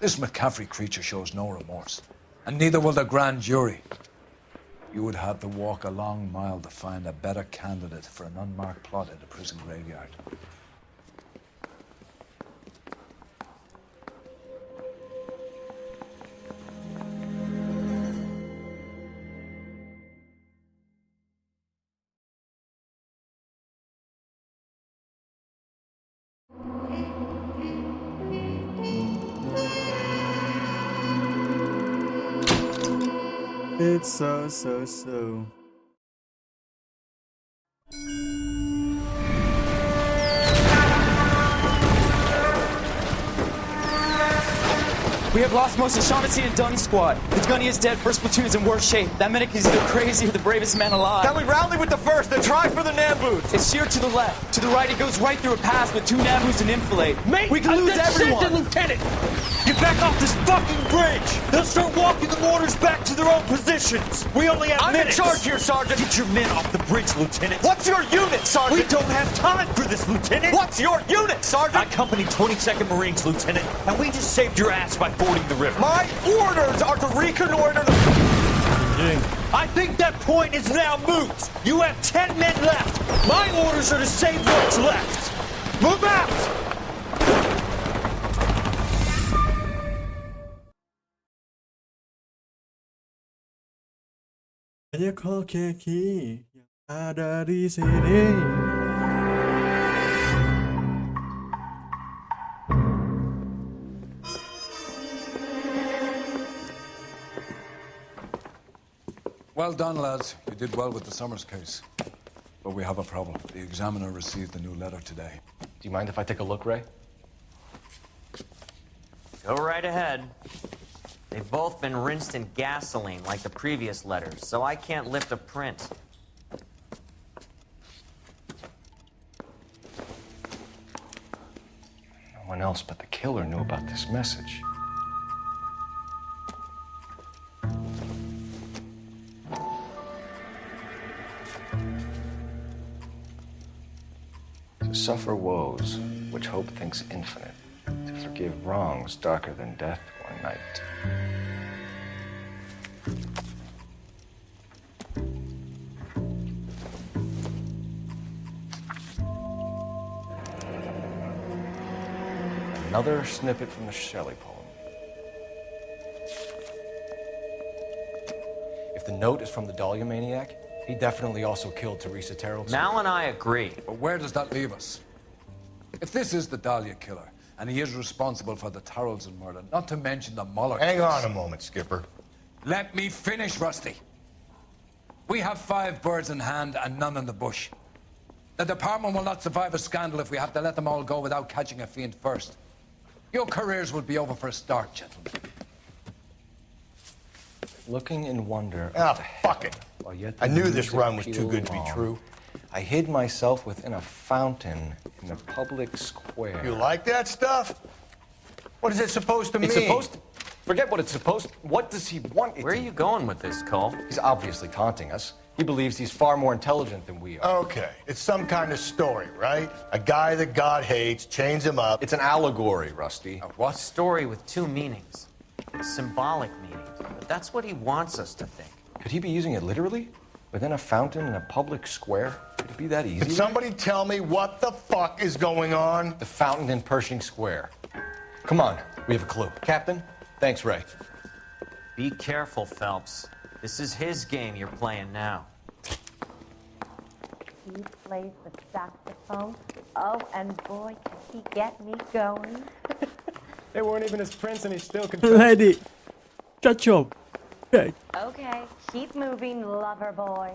This McCaffrey creature shows no remorse, and neither will the grand jury. You would have to walk a long mile to find a better candidate for an unmarked plot in the prison graveyard. It's so. We have lost most of Shaughnessy and Dunn's squad. The gunny is dead, first platoon is in worse shape. That medic is either crazy or the bravest man alive. Then we rally with the first and try for the Nambus. It's sheer to the left. To the right, it goes right through a pass with two Nambus and enfilade. Mate, we can lose everyone. Lieutenant, get back off this fucking bridge. They'll start walking the mortars back to their own positions. We only have minutes. I'm in charge here, Sergeant. Get your men off the bridge, Lieutenant. What's your unit, Sergeant? We don't have time for this, Lieutenant. What's your unit, Sergeant? I company 22nd Marines, Lieutenant, and we just saved your ass by fording the river. My orders are to reconnoiter the... I think that point is now moot. You have 10 men left. My orders are to save what's left. Move out! Hanya kau kaki yang ada di sini. Well done, lads. You did well with the Summers case. But we have a problem. The examiner received a new letter today. Do you mind if I take a look, Ray? Go right ahead. They've both been rinsed in gasoline like the previous letters, so I can't lift a print. No one else but the killer knew about this message. To suffer woes which hope thinks infinite, to forgive wrongs darker than death or night. Another snippet from the Shelley poem. If the note is from the Dahlia maniac, he definitely also killed Teresa Terrell. Mal and I agree. But where does that leave us? If this is the Dahlia killer, and he is responsible for the Tarrelson murder, not to mention the Muller Hang case. on a moment, Skipper. Let me finish, Rusty. We have 5 birds in hand and none in the bush. The department will not survive a scandal if we have to let them all go without catching a fiend first. Your careers will be over for a start, gentlemen. Looking in wonder. Ah, fuck it. I knew this run was too good to be true. I hid myself within a fountain in the public square. You like that stuff? What is it supposed to mean? It's supposed to... Forget what it's supposed to... What does he want it Where are you going with this, Cole? He's obviously taunting us. He believes he's far more intelligent than we are. Okay, it's some kind of story, right? A guy that God hates, chains him up. It's an allegory, Rusty. What? Story with 2 meanings. Symbolic meanings. But that's what he wants us to think. Could he be using it literally? Within a fountain in a public square? Could it be that easy? Can somebody tell me what the fuck is going on? The fountain in Pershing Square. Come on, we have a clue. Captain, thanks, Ray. Be careful, Phelps. This is his game you're playing now. He plays the saxophone. Oh, and boy, can he get me going. They weren't even his prints and he still confessed. Lady, shut up. Hey. Okay, keep moving, lover boy.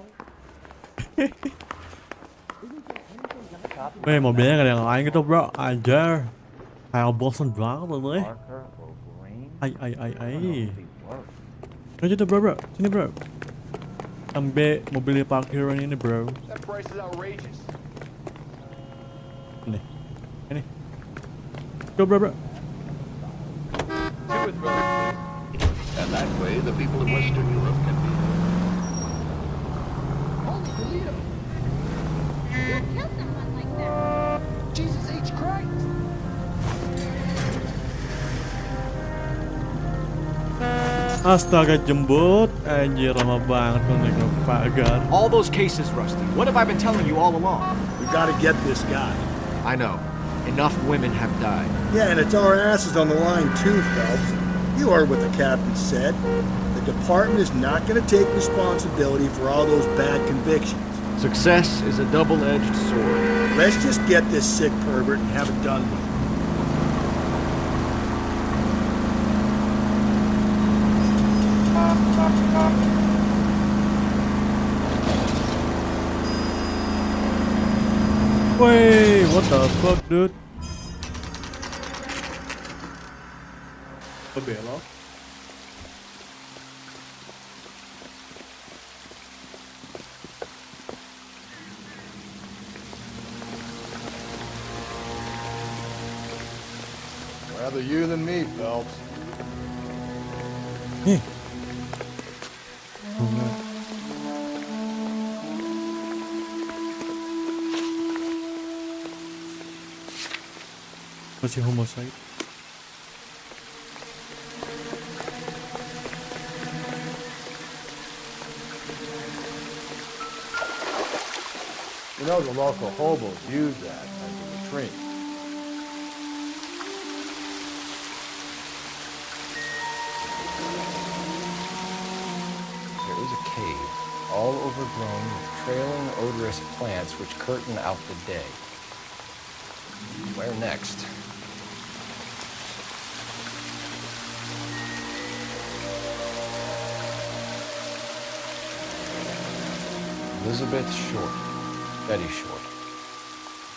Weh, mobilnya gak ada yang lain gitu bro. Anjir. Kayak bosen banget loh nih. Ai. Ayo tuh bro. Sini bro. Ambil mobil parkiran ini bro. That price is outrageous. Ini. Go bro. Do it, brother. And that way, the people of Western Europe can be... Holy Toledo! You killed someone like that. Jesus H. Christ! Astaga jembut. Anjir lama banget kalau naik pagar. All those cases, Rusty. What have I been telling you all along? We gotta get this guy. I know. Enough women have died. Yeah, and it's our asses on the line too, Phelps. You heard what the captain said. The department is not going to take responsibility for all those bad convictions. Success is a double-edged sword. Let's just get this sick pervert and have it done with. Wait, what the fuck, dude? Belok. Rather you than me, Phelps. Nih. Masih homicide. You know the local hobos use that as a retreat. There is a cave all overgrown with trailing, odorous plants which curtain out the day. Where next? Elizabeth Short, Betty Short,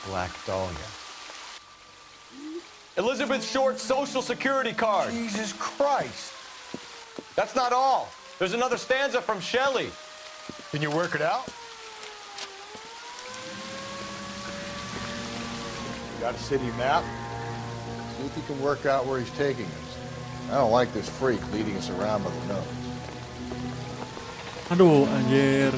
Black Dahlia. Elizabeth Short's social security card. Jesus Christ. That's not all. There's another stanza from Shelley. Can you work it out? You got a city map? See if you can work out where he's taking us. I don't like this freak leading us around by the nose. Aduh, anjir.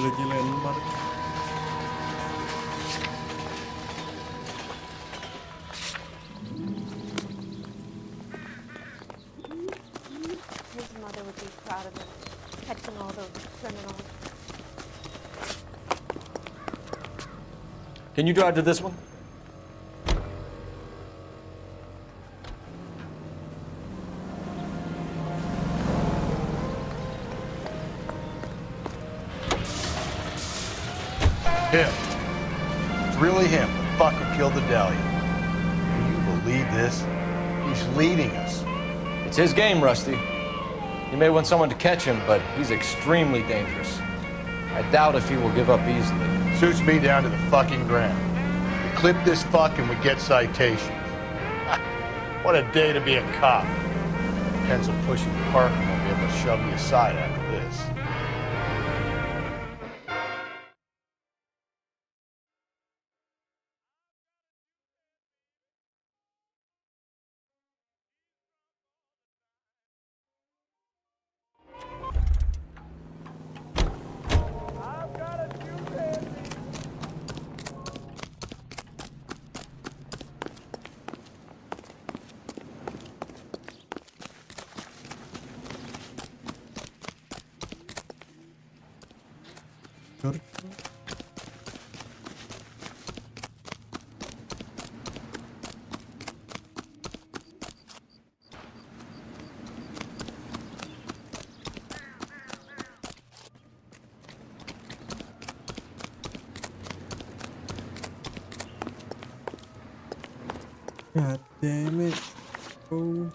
Lagi landmark. His mother would be proud of him, catching all those criminals. Can you drive to this one? Him. It's really him, the fuck who killed the Dahlia. Can you believe this? He's leading us. It's his game, Rusty. You may want someone to catch him, but he's extremely dangerous. I doubt if he will give up easily. Suits me down to the fucking ground. We clip this fuck and we get citations. What a day to be a cop. Pencil pushing Parker won't be able to shove me aside after this. God damn it. Oh.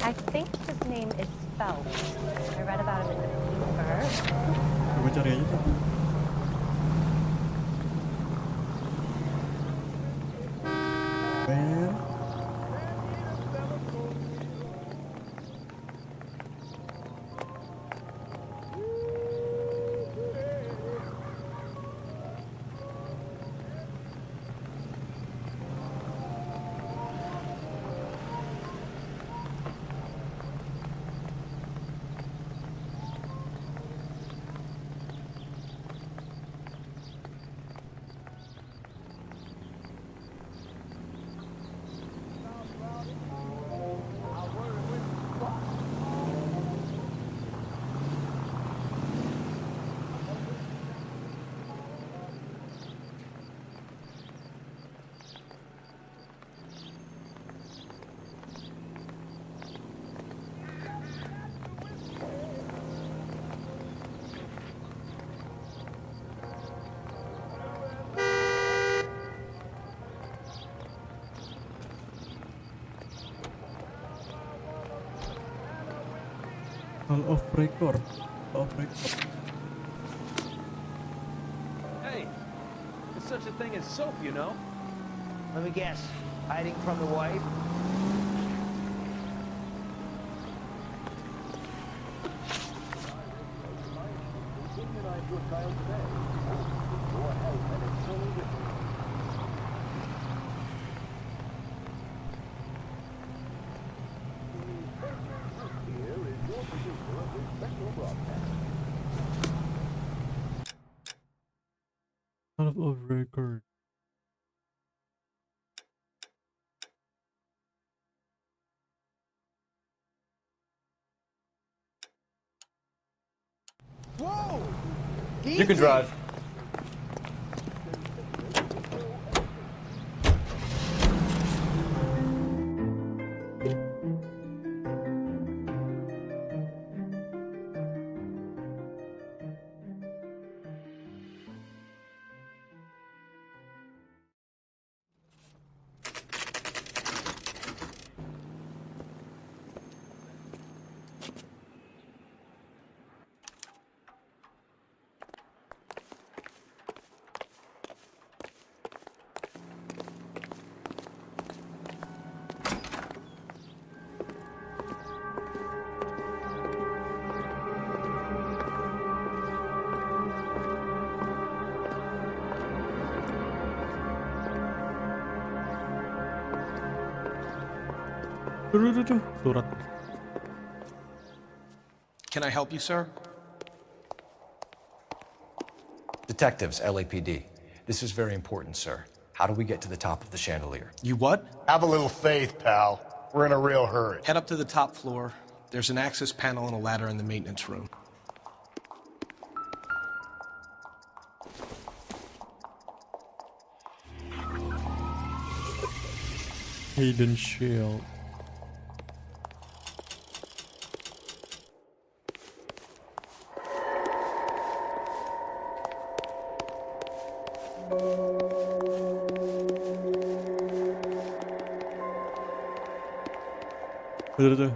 I think his name is Phelps. I read about him in the paper. Coba cari aja tuh. Where? All of record. All of record. Hey, there's such a thing as soap, you know? Let me guess. Hiding from the wife? All of record. Whoa! You can drive. Tuh, surat. Can I help you, sir? Detectives, LAPD. This is very important, sir. How do we get to the top of the chandelier? You what? Have a little faith, pal. We're in a real hurry. Head up to the top floor. There's an access panel and a ladder in the maintenance room. Hidden shield. Bener tuh.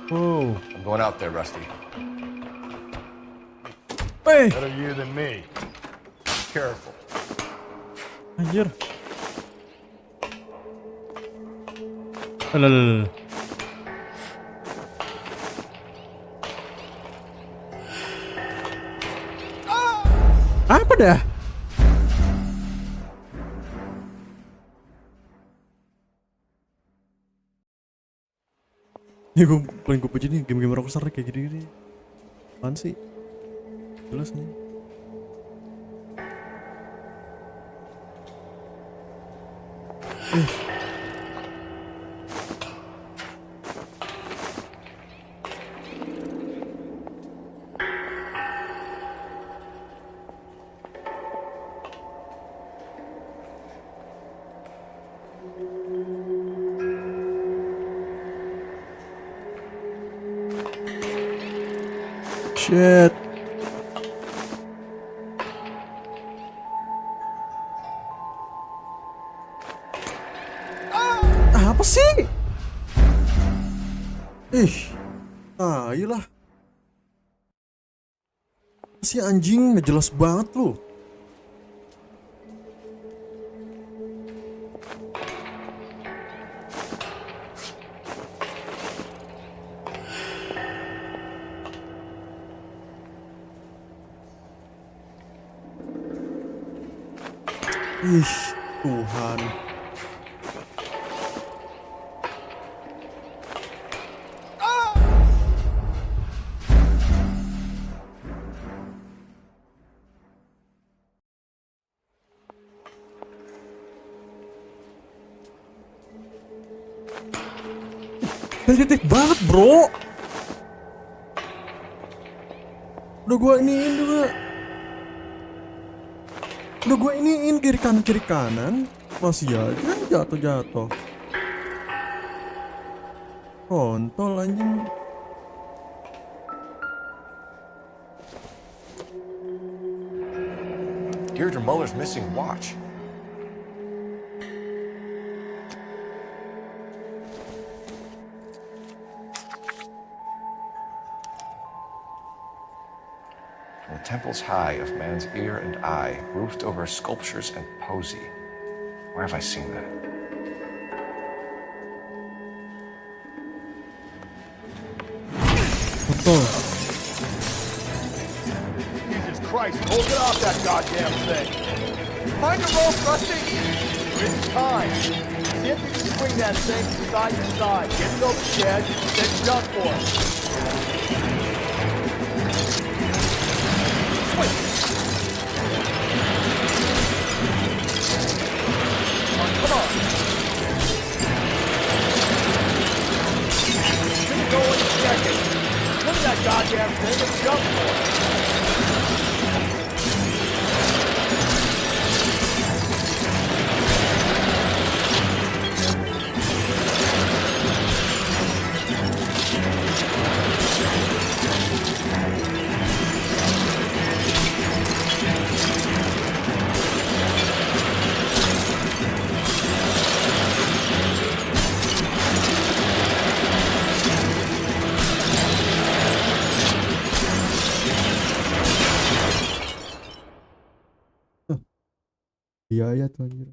Oh. I'm going out there, Rusty. Hey. Better you than me. Careful. Anjir. Alah. Apa dah? Ya gue paling gue puji nih game-game Rockstar kayak gini-gini. Apaan sih? Jelas nih. Shit. Apa sih? Iyalah. Si anjing nggak jelas banget lu. Ih, Tuhan. Sensitif banget, bro. Udah gua iniin juga. Udah gue iniin kiri kanan masih aja jatuh. Kontol anjing. Deirdre Muller's missing watch. From the temple's high of man's ear and eye, roofed over sculptures and poesy. Where have I seen that? Jesus Christ, hold it off that goddamn thing. Find a rope, Rusty. It's time. See if you can swing that thing from side to side. Get it over the edge, then jump for it. Wait. Come on. Shouldn't go in a second. Swing that goddamn thing and jump for it. Iya tuh anjir.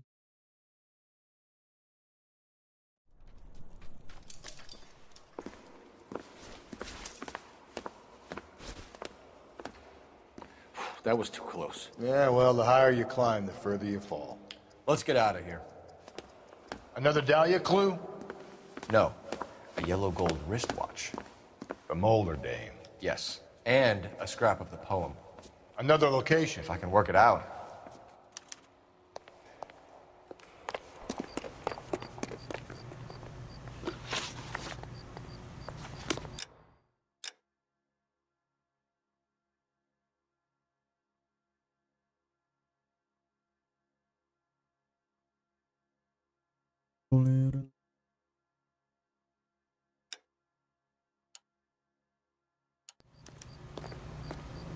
That was too close. Yeah, well, the higher you climb, the further you fall. Let's get out of here. Another Dahlia clue? No. A yellow gold wristwatch. A Mulder dame. Yes. And a scrap of the poem. Another location. If I can work it out.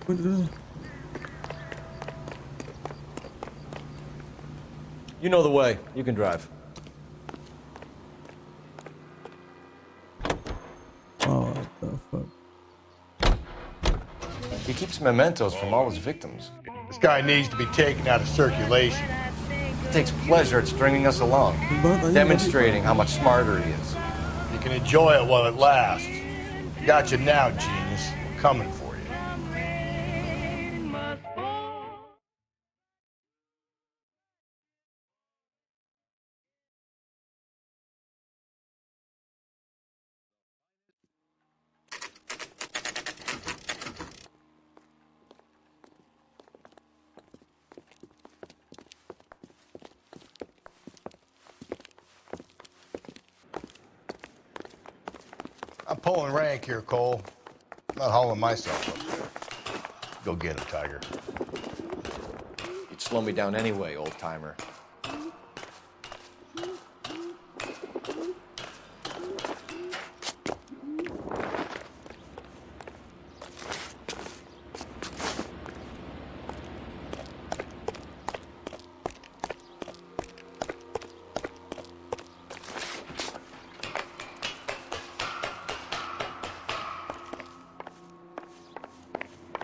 Toleran. You know the way. You can drive. Oh, what the fuck? He keeps mementos from all his victims. This guy needs to be taken out of circulation. He takes pleasure at stringing us along, demonstrating how much smarter he is. You can enjoy it while it lasts. Got you now, genius. I'm coming for you. I'm pulling rank here, Cole. I'm not hauling myself up there. Go get him, Tiger. You'd slow me down anyway, old-timer.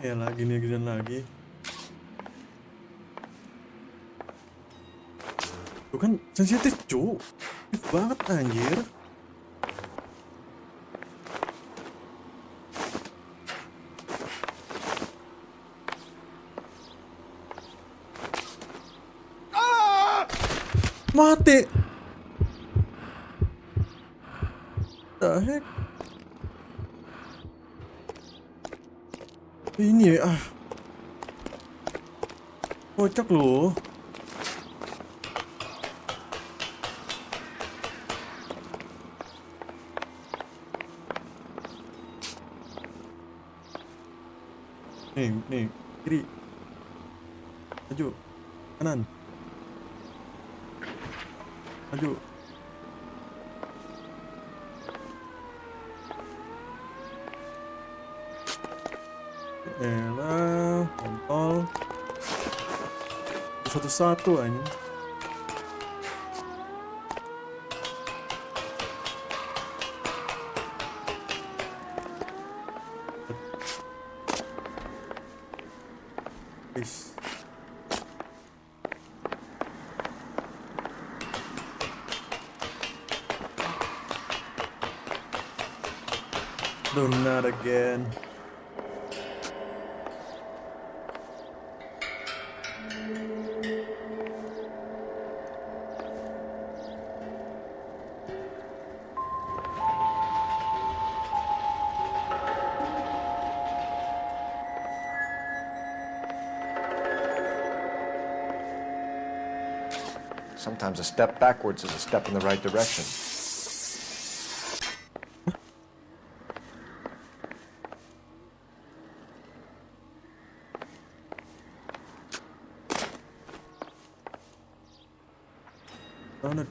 Ya lagi nih gedean lagi. Tuh kan sensitif cu. Sensitif banget anjir. Mati. The heck? Ini kocak loh. Nih, kiri. Maju. Kanan. Maju. Elah, kontol. Satu-satu anjing. Ish. No, not again. Sometimes a step backwards is a step in the right direction. Mana?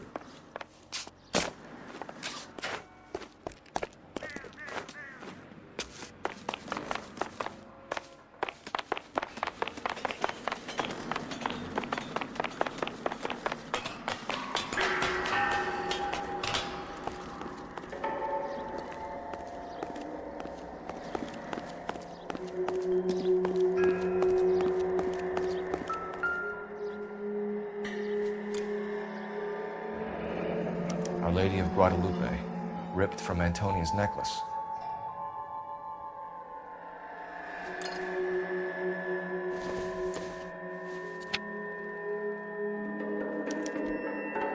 Our Lady of Guadalupe, ripped from Antonia's necklace.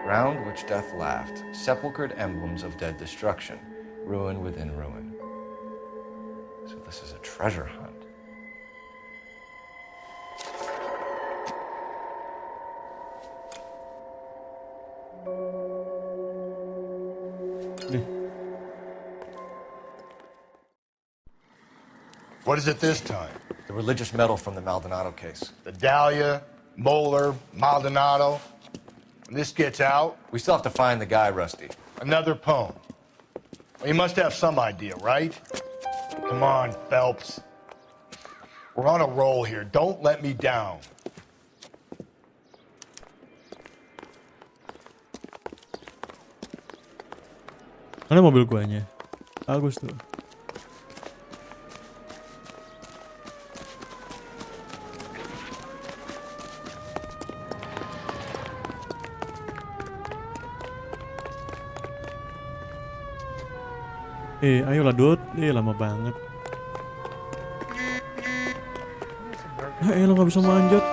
Round which death laughed, sepulchred emblems of dead destruction, ruin within ruin. So this is a treasure hunt. What is it this time? The religious medal from the Maldonado case. The Dahlia, Moeller, Maldonado. When this gets out... We still have to find the guy, Rusty. Another poem. Well, you must have some idea, right? Come on, Phelps. We're on a roll here. Don't let me down. Mana mobil guanya? Bagus tuh. Ayolah Dut. Lama banget. Lo nggak bisa manjat.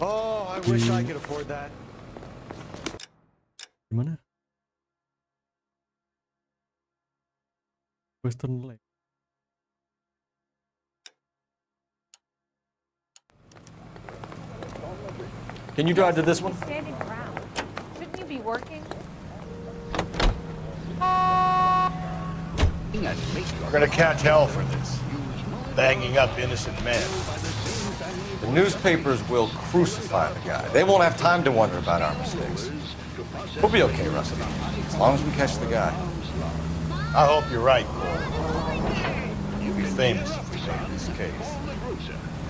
Oh, I wish I could afford that. Gimana? Western Lake. Can you drive to this one? Standing around. Shouldn't you be working? We're gonna catch hell for this. Banging up innocent men. The newspapers will crucify the guy. They won't have time to wonder about our mistakes. We'll be okay, Rusty, as long as we catch the guy. I hope you're right, Cole. You'll be famous if we solve this case.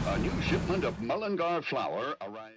A new shipment of Mullingar flour arrived.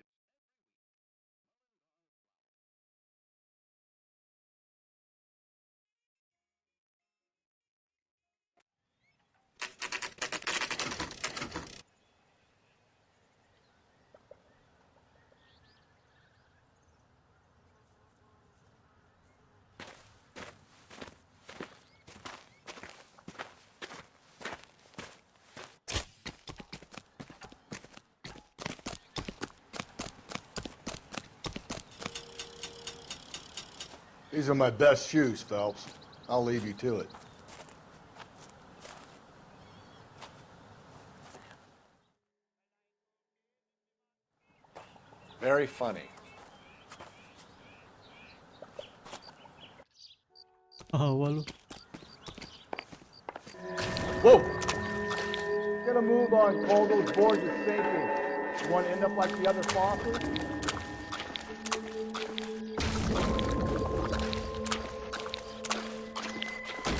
These are my best shoes, Phelps. I'll leave you to it. Very funny. Awal lu. Whoa! Get a move on, Cole. Those boards are sinking. You want to end up like the other faucets?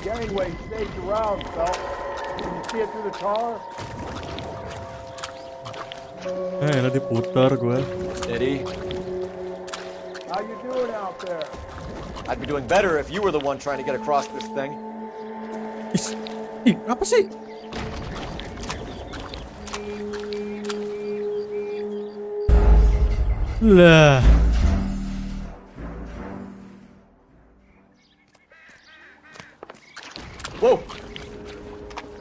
Gangway staked around, Phelps. Can you see it through the tar? Tadi diputar gue. Steady. How you doing out there? I'd be doing better if you were the one trying to get across this thing. Ih, apa sih? Lah. Whoa!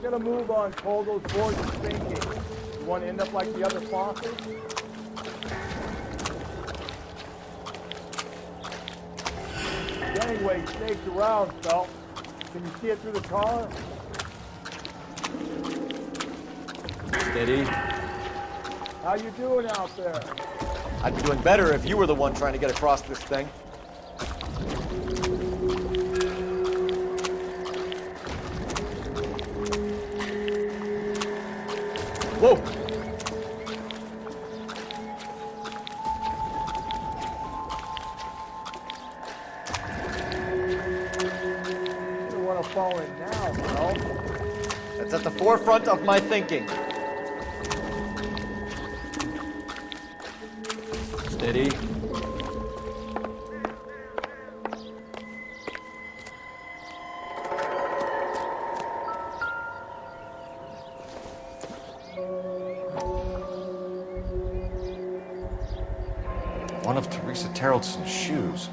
Get a move on, Cole. Those boards are sinking. You want to end up like the other faucets? Gangway staked around, Phelps. Can you see it through the tar? Steady. How you doing out there? I'd be doing better if you were the one trying to get across this thing. Whoa! You don't want to fall in now, Phelps. That's at the forefront of my thinking. Steady. One of Teresa Terreldson's shoes.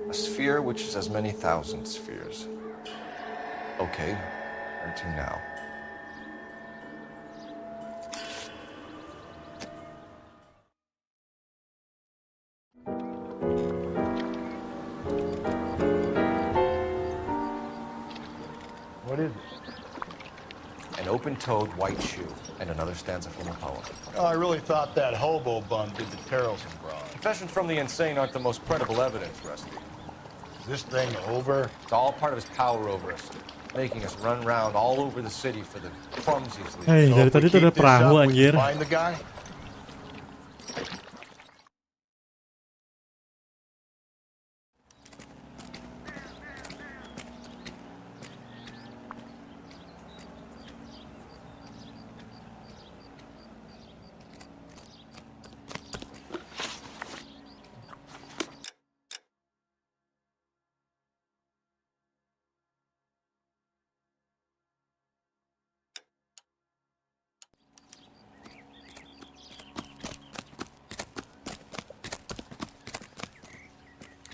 A sphere which is as many thousand spheres. Okay, where to now? What is it? An open-toed white shoe, and another stanza from a poem. Oh, I really thought that hobo bum did the Terrelson broad. Confessions from the insane aren't the most credible evidence, Rusty. Is this thing over? It's all part of his power over us, making us run around all over the city for the crumbs he's leaving. Hey, dari tadi tuh ada perahu anjir. Find the guy?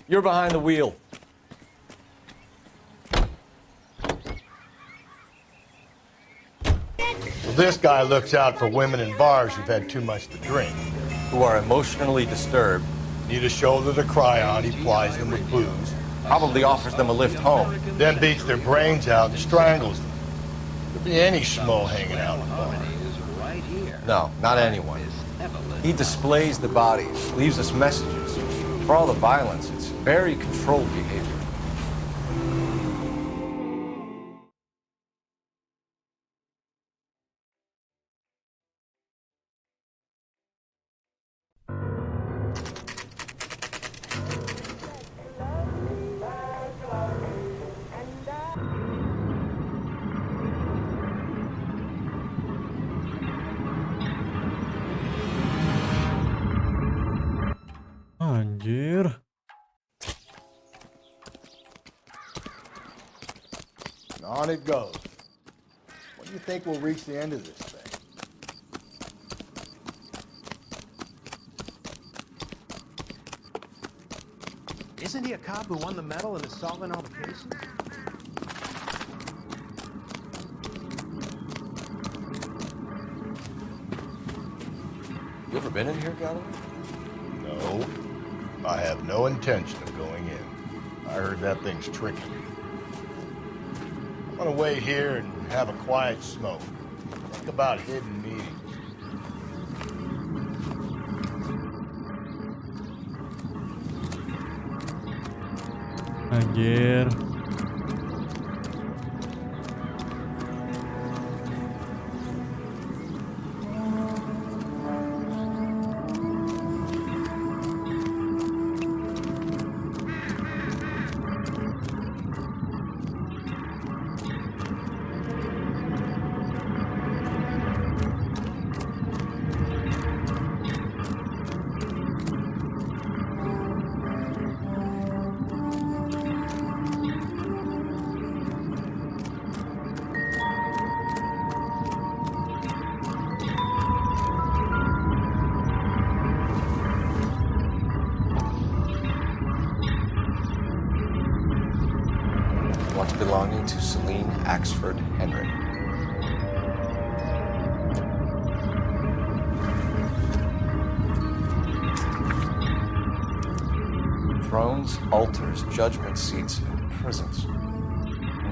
You're behind the wheel. Well, this guy looks out for women in bars who've had too much to drink. Who are emotionally disturbed. Need a shoulder to cry on, he plies them with booze. Probably offers them a lift home. Then beats their brains out and strangles them. Could be any schmo hanging out in the bar. No, not anyone. He displays the bodies, leaves us messages. For all the violence, it's very controlled behavior. Anjir. On it goes. When do you think we'll reach the end of this thing? Isn't he a cop who won the medal and is solving all the cases? You ever been in here, Galloway? No. I have no intention of going in. I heard that thing's tricky. I'm gonna wait here and have a quiet smoke. Think about hidden meetings. anjir. What's belonging to Celine Axford Henry. Thrones, altars, judgment seats, and prisons.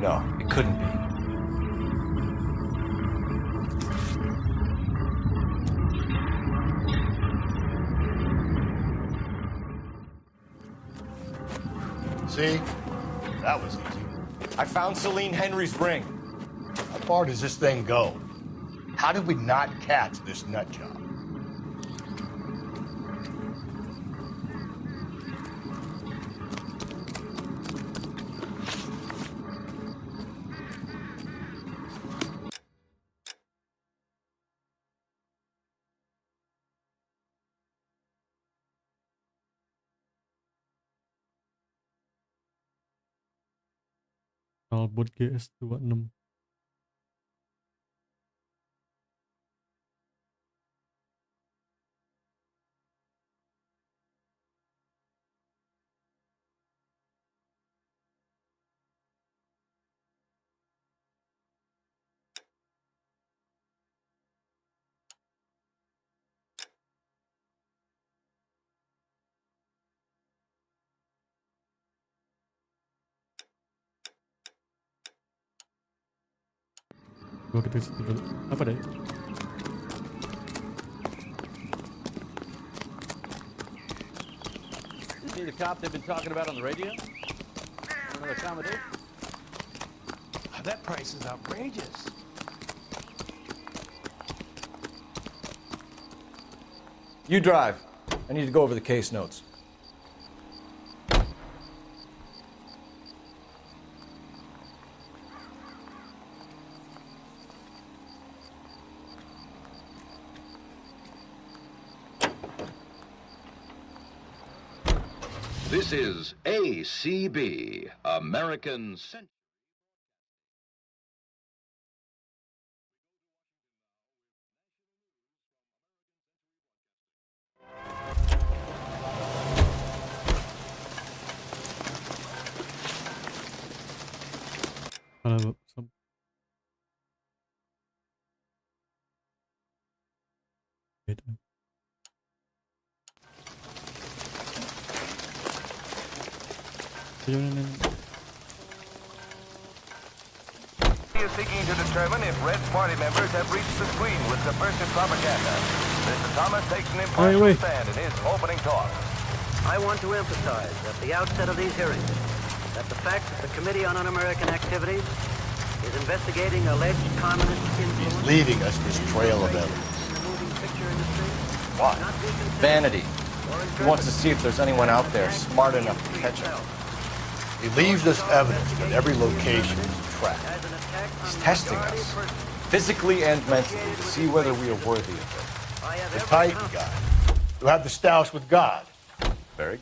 No, it couldn't be. See? That was easy. I found Celine Henry's ring. How far does this thing go? How did we not catch this nut job? Talbot GS26. Gua ke situ dulu. Apa deh? See the cop they've been talking about on the radio? Another accommodation? That price is outrageous. You drive. I need to go over the case notes. This is ACB, American Century. Kalau beda. He is seeking to determine if Red Party members have reached the screen with subversive propaganda. Mr. Thomas takes an impartial stand in his opening talk. I want to emphasize at the outset of these hearings that the fact that the Committee on Un-American Activities is investigating alleged communist influence... He's leaving us this trail of evidence. Why? Vanity. He wants to see if there's anyone out there smart enough to catch him. He leaves us evidence that every location is tracked. He's testing us, physically and mentally, to see whether we are worthy of it. The Titan guy. You have the stoush with God. Very.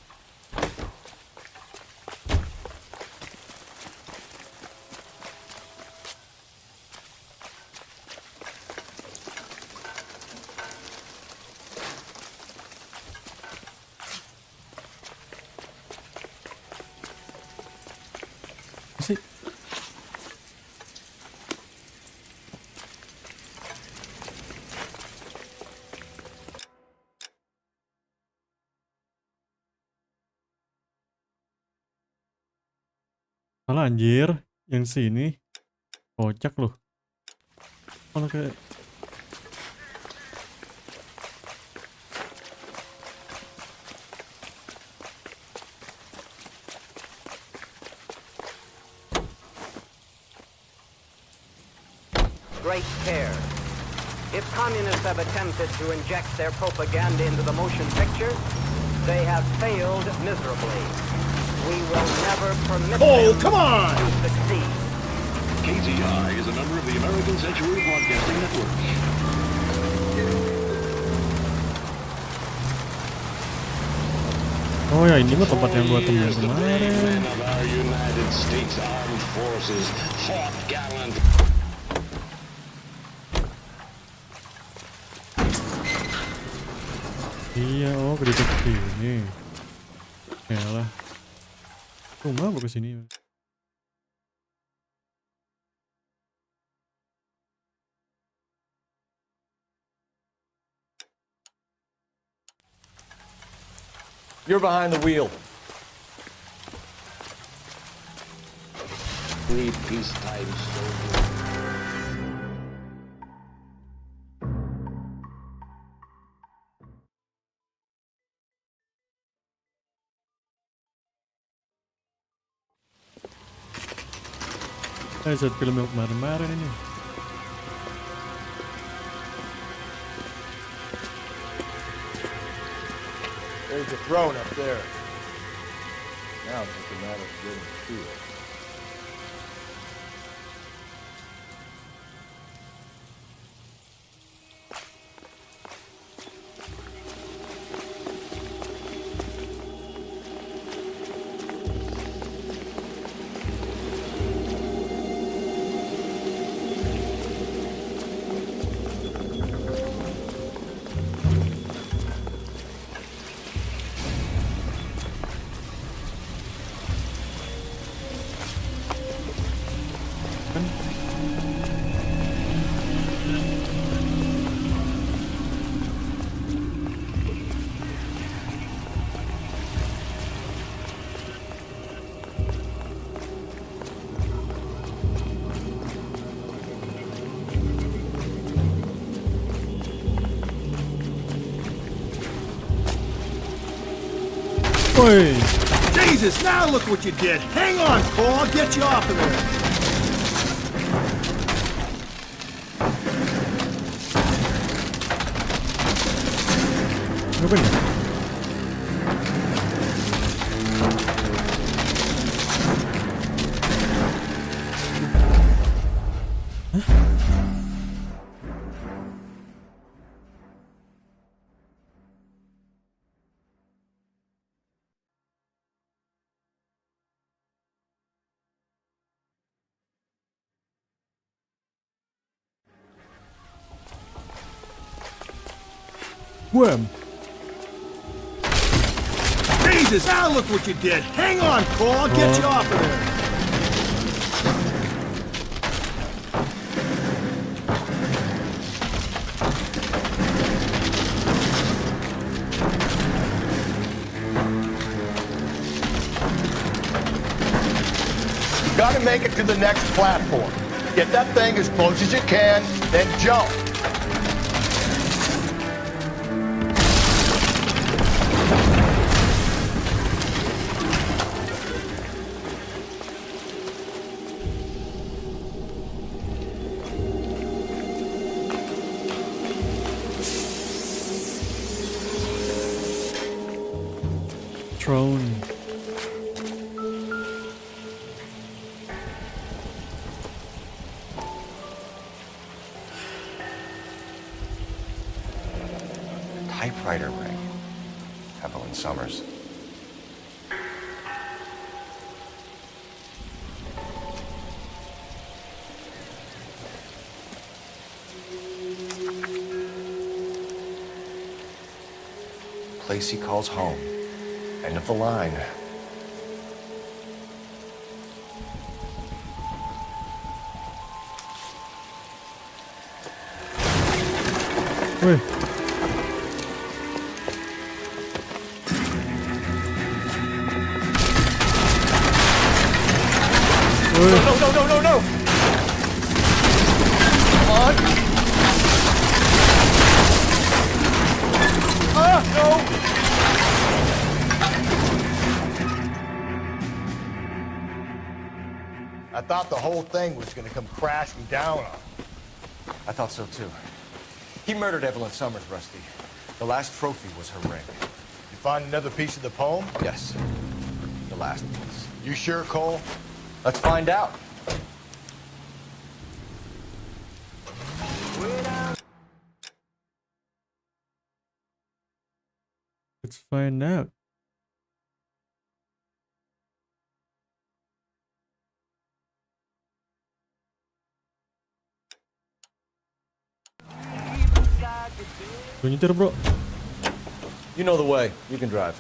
Salah anjir, yang sini kocak loh. Kalau kayak great care. If communists have attempted to inject their propaganda into the motion picture, they have failed miserably. We will never permit them come on! to succeed. KTI is a member of the American Century Broadcasting Network. Oh ya, ini mah tempat yang gua temuin kemarin. Our United States Armed Forces fought gallant. Iya, oh ke detektif ini. Yalah. Rumah apa kesini? You're behind the wheel. Free peacetime soldiers. Set film yang kemarin-kemarin ini. There's a throne up there. Now it's just a matter of getting to it. Oi! Jesus, now look what you did. Hang on, Cole. I'll get you off of there. Ngapain? Wham! Jesus, now look what you did. Hang on, Cole. I'll get you off of there. You gotta make it to the next platform. Get that thing as close as you can, then jump. Throne. Typewriter ring. Evelyn Summers. Place he calls home. End of the line. Wait. No! Come on! No! I thought the whole thing was gonna come crashing down on me. thought so too. He murdered Evelyn Summers, Rusty. The last trophy was her ring. You find another piece of the poem? Yes. The last piece. You sure, Cole? Let's find out. Let's find out. Lu nyetir, bro. You know the way. You can drive.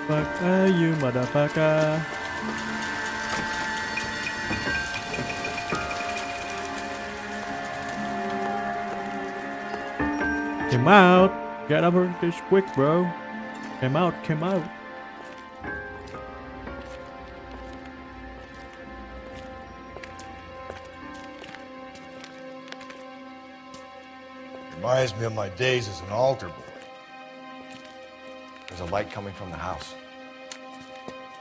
Fuck you, motherfucker. Came out. Get over this quick, bro. Came out, came out. Reminds me of my days as an altar boy. There's a light coming from the house.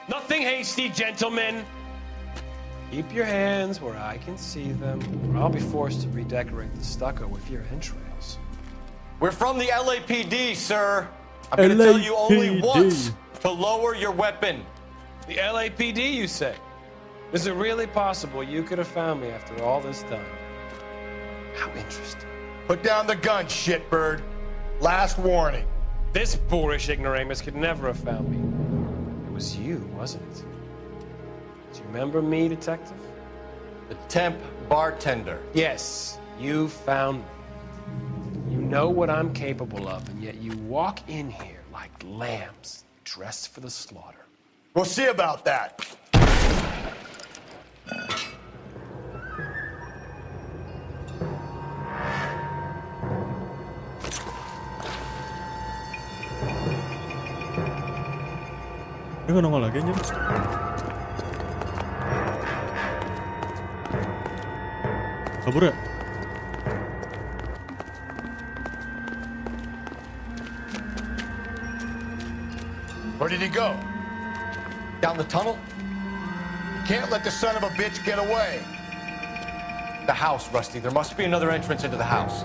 Nothing hasty, gentlemen. Keep your hands where I can see them, or I'll be forced to redecorate the stucco with your entrails. We're from the LAPD, sir. I'm gonna tell you only once to lower your weapon. The LAPD, you say? Is it really possible you could have found me after all this time? How interesting. Put down the gun, shitbird. Last warning. This boorish ignoramus could never have found me. It was you, wasn't it? Do you remember me, Detective? The temp bartender. Yes, you found me. You know what I'm capable of, and yet you walk in here like lambs dressed for the slaughter. We'll see about that. Dia nggak nongol lagi anjir. Kabur ya? Where did he go? Down the tunnel? Can't let the son of a bitch get away. The house, Rusty. There must be another entrance into the house.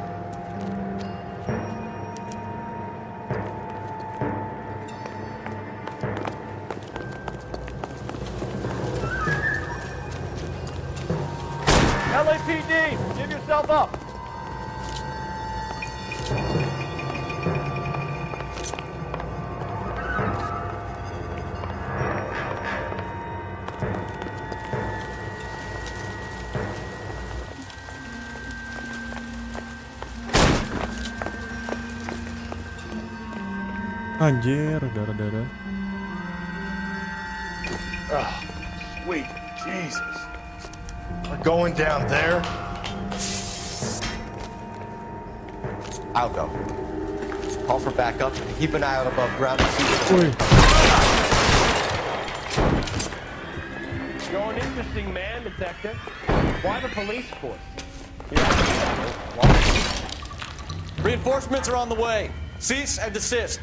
LAPD, give yourself up. Anjir, darah-darah. Oh, sweet Jesus. We're going down there? I'll go. Call for backup and keep an eye out above ground to see Oi. You're an interesting man, Detective. Why the police force? Reinforcements are on the way. Cease and desist.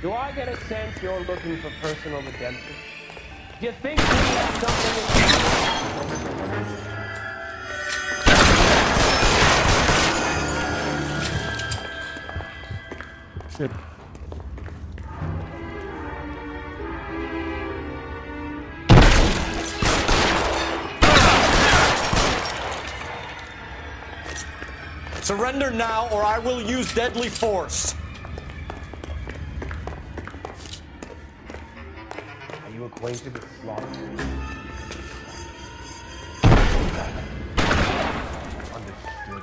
Do I get a sense you're looking for personal redemption? Do you think we have something in common? Shit. Surrender now or I will use deadly force. you acquainted with Slaughter? Understood.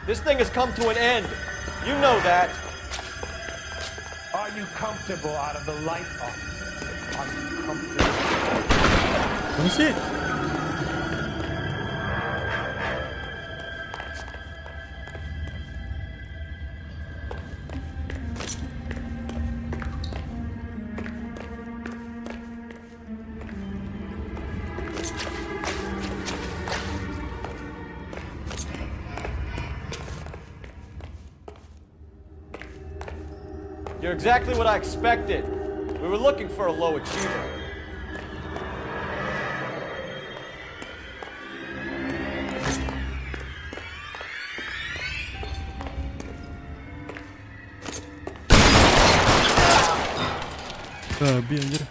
This thing has come to an end. You know that. Are you comfortable out of the light, officer? Are you comfortable? What is it? You're exactly what I expected. We were looking for a low achiever. Babi anjir.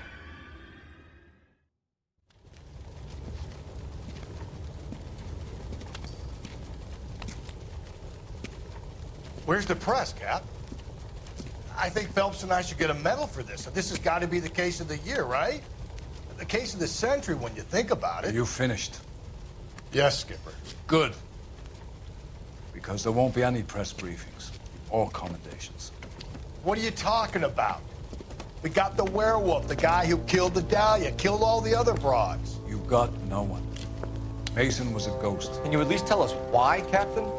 Where's the press, Cap? I think Phelps and I should get a medal for this. This has got to be the case of the year, right? The case of the century when you think about it. You finished? Yes, Skipper. Good. Because there won't be any press briefings or commendations. What are you talking about? We got the werewolf, the guy who killed the Dahlia, killed all the other broads. You got no one. Mason was a ghost. Can you at least tell us why, Captain?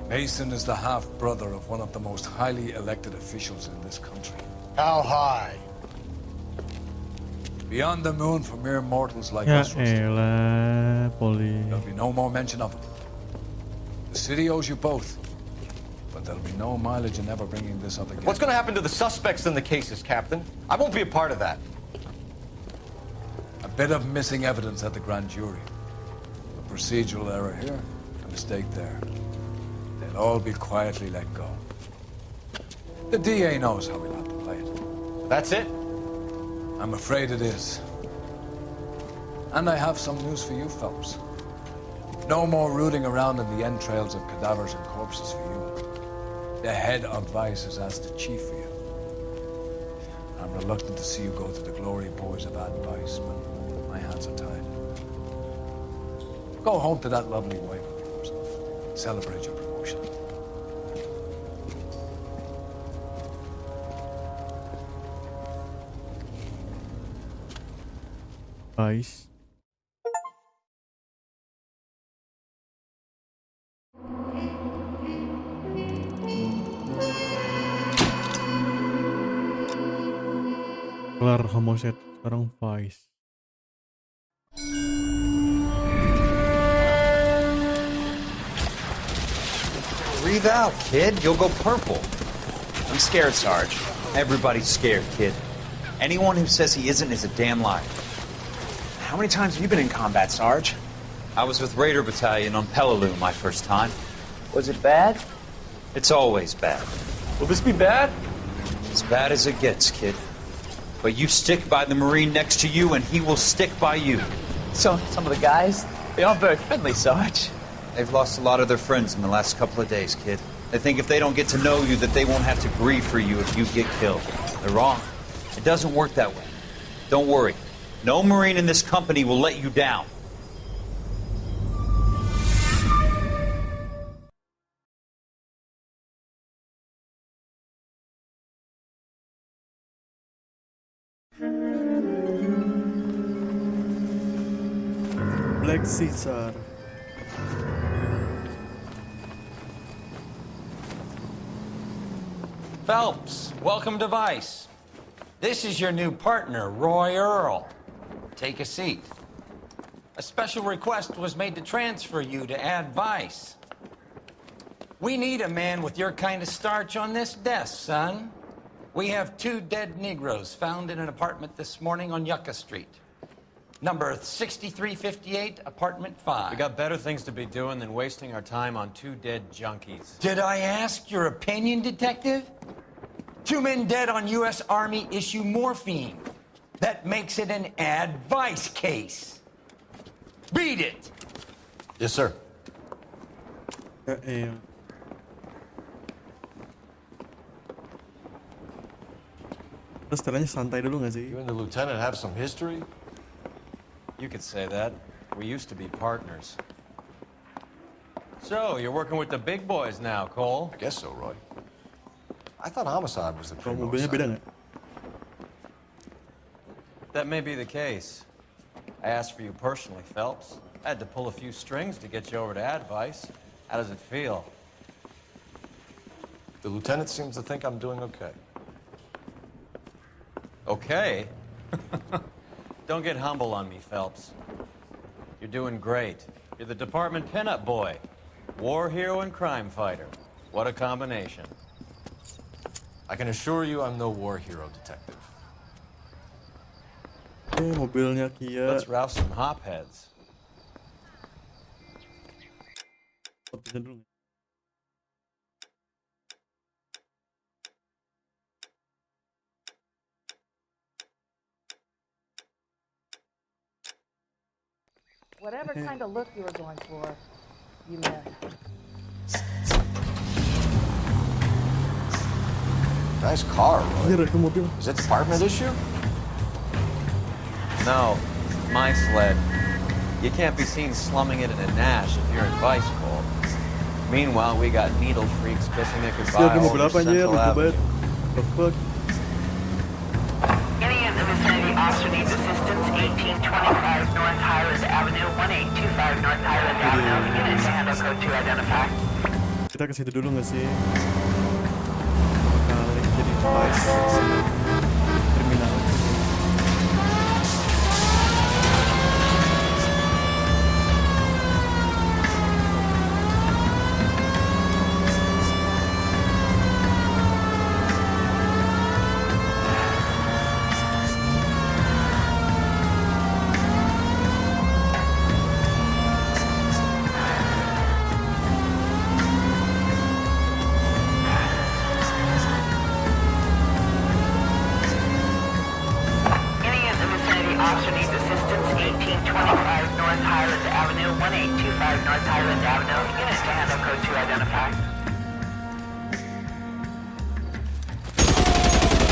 Mason is the half-brother of one of the most highly elected officials in this country. How high? Beyond the moon for mere mortals like Ya us. Rusty. elah, Poli. There'll be no more mention of him. The city owes you both. But there'll be no mileage in ever bringing this up again. What's going to happen to the suspects in the cases, Captain? I won't be a part of that. A bit of missing evidence at the grand jury. A procedural error here, a mistake there. They'll all be quietly let go. The DA knows how we'll have to play it. That's it? I'm afraid it is. And I have some news for you, Phelps. No more rooting around in the entrails of cadavers and corpses for you. The head of Vice has asked the chief for you. I'm reluctant to see you go to the glory boys of advice, but my hands are tied. Go home to that lovely wife of yours. Celebrate your promotion. Guys. Kelar Homicide, sekarang Vice. Breathe out, kid. You'll go purple. I'm scared, Sarge. Everybody's scared, kid. Anyone who says he isn't is a damn liar. How many times have you been in combat, Sarge? I was with Raider Battalion on Peleliu my first time. Was it bad? It's always bad. Will this be bad? As bad as it gets, kid. But you stick by the Marine next to you, and he will stick by you. So, some of the guys, they aren't very friendly, Sarge. They've lost a lot of their friends in the last couple of days, kid. They think if they don't get to know you, that they won't have to grieve for you if you get killed. They're wrong. It doesn't work that way. Don't worry. No Marine in this company will let you down. Black Caesar. Phelps, welcome to Vice. This is your new partner, Roy Earl. Take a seat. A special request was made to transfer you to Ad Vice. We need a man with your kind of starch on this desk, son. We have 2 dead Negroes found in an apartment this morning on Yucca Street. Number 6358, apartment 5. We got better things to be doing than wasting our time on 2 dead junkies. Did I ask your opinion, Detective? 2 men dead on U.S. Army issue morphine. That makes it an advice case. Beat it! Yes, sir. Ya elah. Terus setelahnya santai dulu nggak sih? You and the lieutenant have some history? You could say that. We used to be partners. So, you're working with the big boys now, Cole? I guess so, Roy. I thought homicide was the Kalau criminal mobilnya beda side. nggak? That may be the case. I asked for you personally, Phelps. I had to pull a few strings to get you over to Advice. How does it feel? The lieutenant seems to think I'm doing okay. Okay? Don't get humble on me, Phelps. You're doing great. You're the department pinup boy. War hero and crime fighter. What a combination. I can assure you I'm no war hero, Detective. Mobilnya Kia. Let's rouse some hopheads. Mobilnya dulu. Whatever kind of look you were going for, you missed. Nice car, Roy. Ini rekam mobil. Is it department issue? No, my sled. You can't be seen slumming it in a Nash if you're in Vice, Cole. Meanwhile, we got needle freaks kissing it goodbye Siapa mobil over apa anjir? Central Lucu Avenue. banget. The fuck? Any in the vicinity officer needs assistance, 1825 North Highland Avenue, 1825 North Highland Avenue. Unit to handle code 2 identify. Kita ke situ dulu nggak sih? Kali jadi Vice kriminal.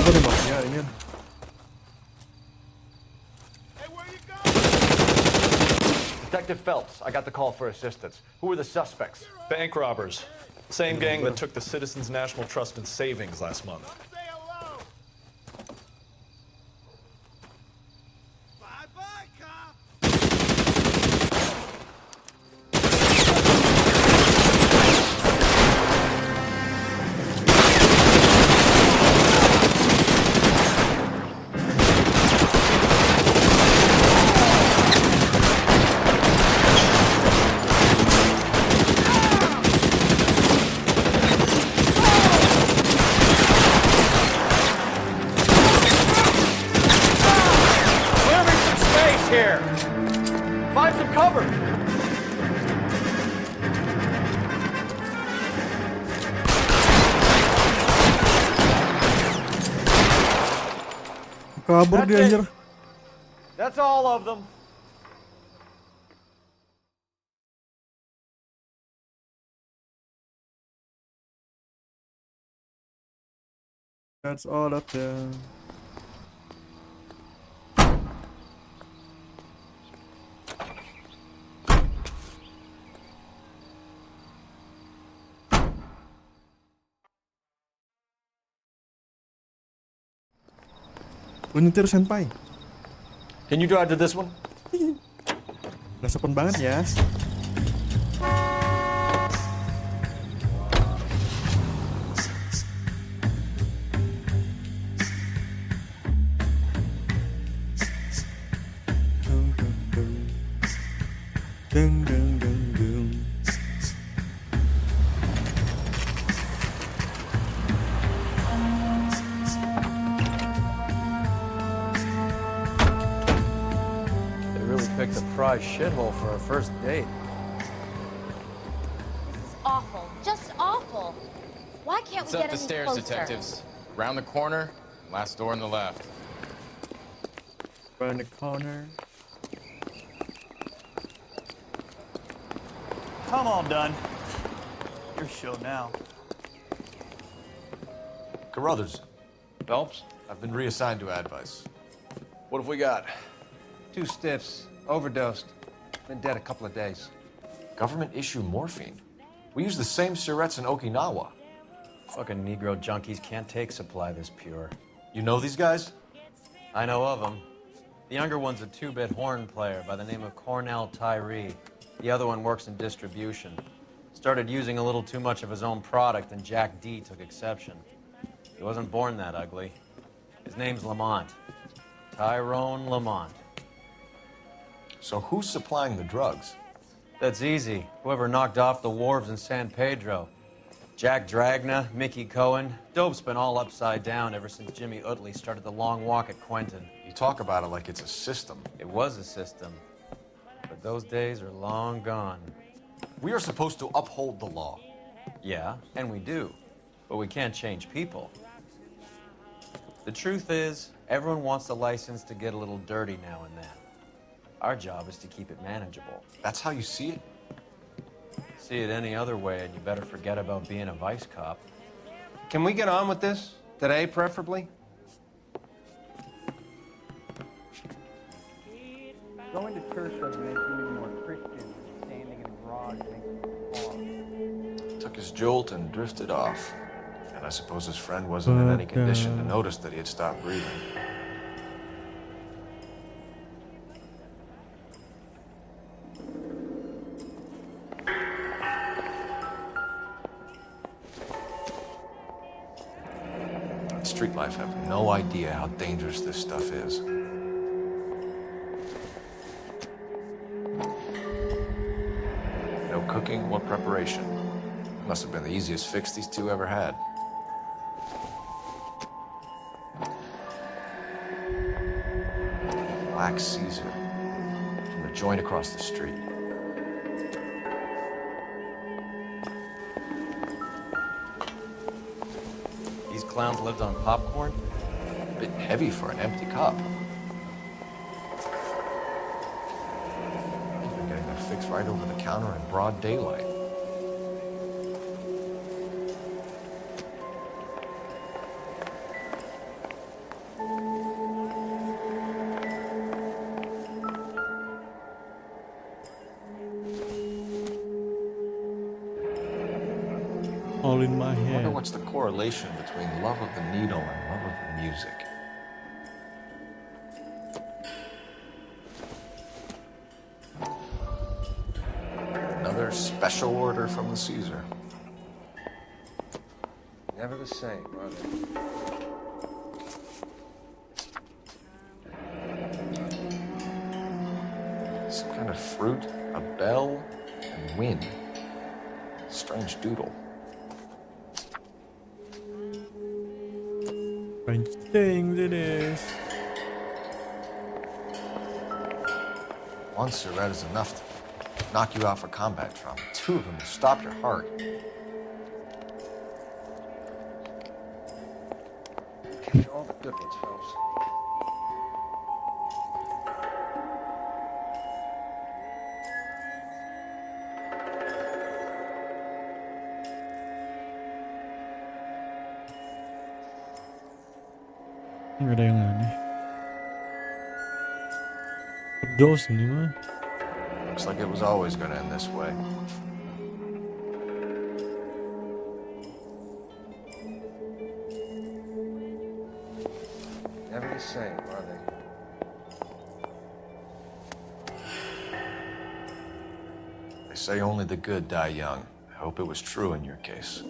Apa nih maksudnya ini? Detective Phelps, I got the call for assistance. Who are the suspects? Bank robbers. Same gang that took the Citizens National Trust and Savings last month. Find some cover! Kabur dia anjir. That's all of them. That's all of them. Menyetir senpai. Can you drive to this one? Udah sopan banget ya. Deng deng deng deng. Picked a prize shithole for our first date. This is awful. Just awful. Why can't It's we up get the any stairs, closer? detectives. Round the corner, last door on the left. Around the corner. I'm all done. Your show now. Carruthers. Phelps, I've been reassigned to Advice. What have we got? 2 stiffs, overdosed. Been dead a couple of days. Government issue morphine. We use the same syrettes in Okinawa. Fucking Negro junkies can't take supply this pure. You know these guys? I know of them. The younger one's a 2-bit horn player by the name of Cornell Tyree. The other one works in distribution. Started using a little too much of his own product, and Jack D took exception. He wasn't born that ugly. His name's Lamont. Tyrone Lamont. So who's supplying the drugs? That's easy. Whoever knocked off the wharves in San Pedro. Jack Dragna, Mickey Cohen. Dope's been all upside down ever since Jimmy Utley started the long walk at Quentin. You talk about it like it's a system. It was a system. But those days are long gone. We are supposed to uphold the law. Yeah, and we do. But we can't change people. The truth is, everyone wants the license to get a little dirty now and then. Our job is to keep it manageable. That's how you see it? See it any other way, and you better forget about being a vice cop. Can we get on with this? Today, preferably? Going to church doesn't make you any more Christian than standing in a garage making a car. Took his jolt and drifted off. And I suppose his friend wasn't in any condition to notice that he had stopped breathing. Street life have no idea how dangerous this stuff is. No cooking or preparation. Must have been the easiest fix these two ever had. Black Caesar from the joint across the street. These clowns lived on popcorn? A bit heavy for an empty cup. They're getting their fix right over the counter in broad daylight. All in my I wonder head. what's the correlation between love of the needle and love of the music. Another special order from the Caesar. Never the same, are they? Some kind of fruit, a bell, and wind. Strange doodle. Strange things it is. One cigarette is enough to knock you out for combat trauma. 2 of them will stop your heart. Catch all the good ones, Phelps. Nggak ada yang aneh. Dos nih mah. Looks like it was always going to end this way. Never the same, are they? They say only the good die young. I hope it was true in your case.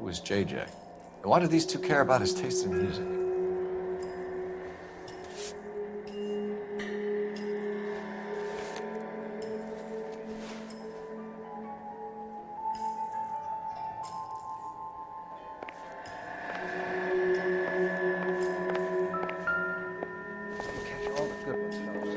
Who is JJ? And why do these two care about his taste in music? Catch all the good ones, Phelps.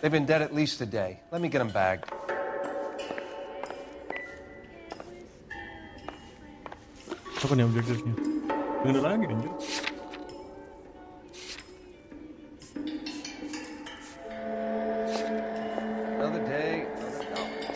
They've been dead at least a day. Let me get them bagged. Apa nih objektifnya? Bener lagi anjir. Another day, another dollar.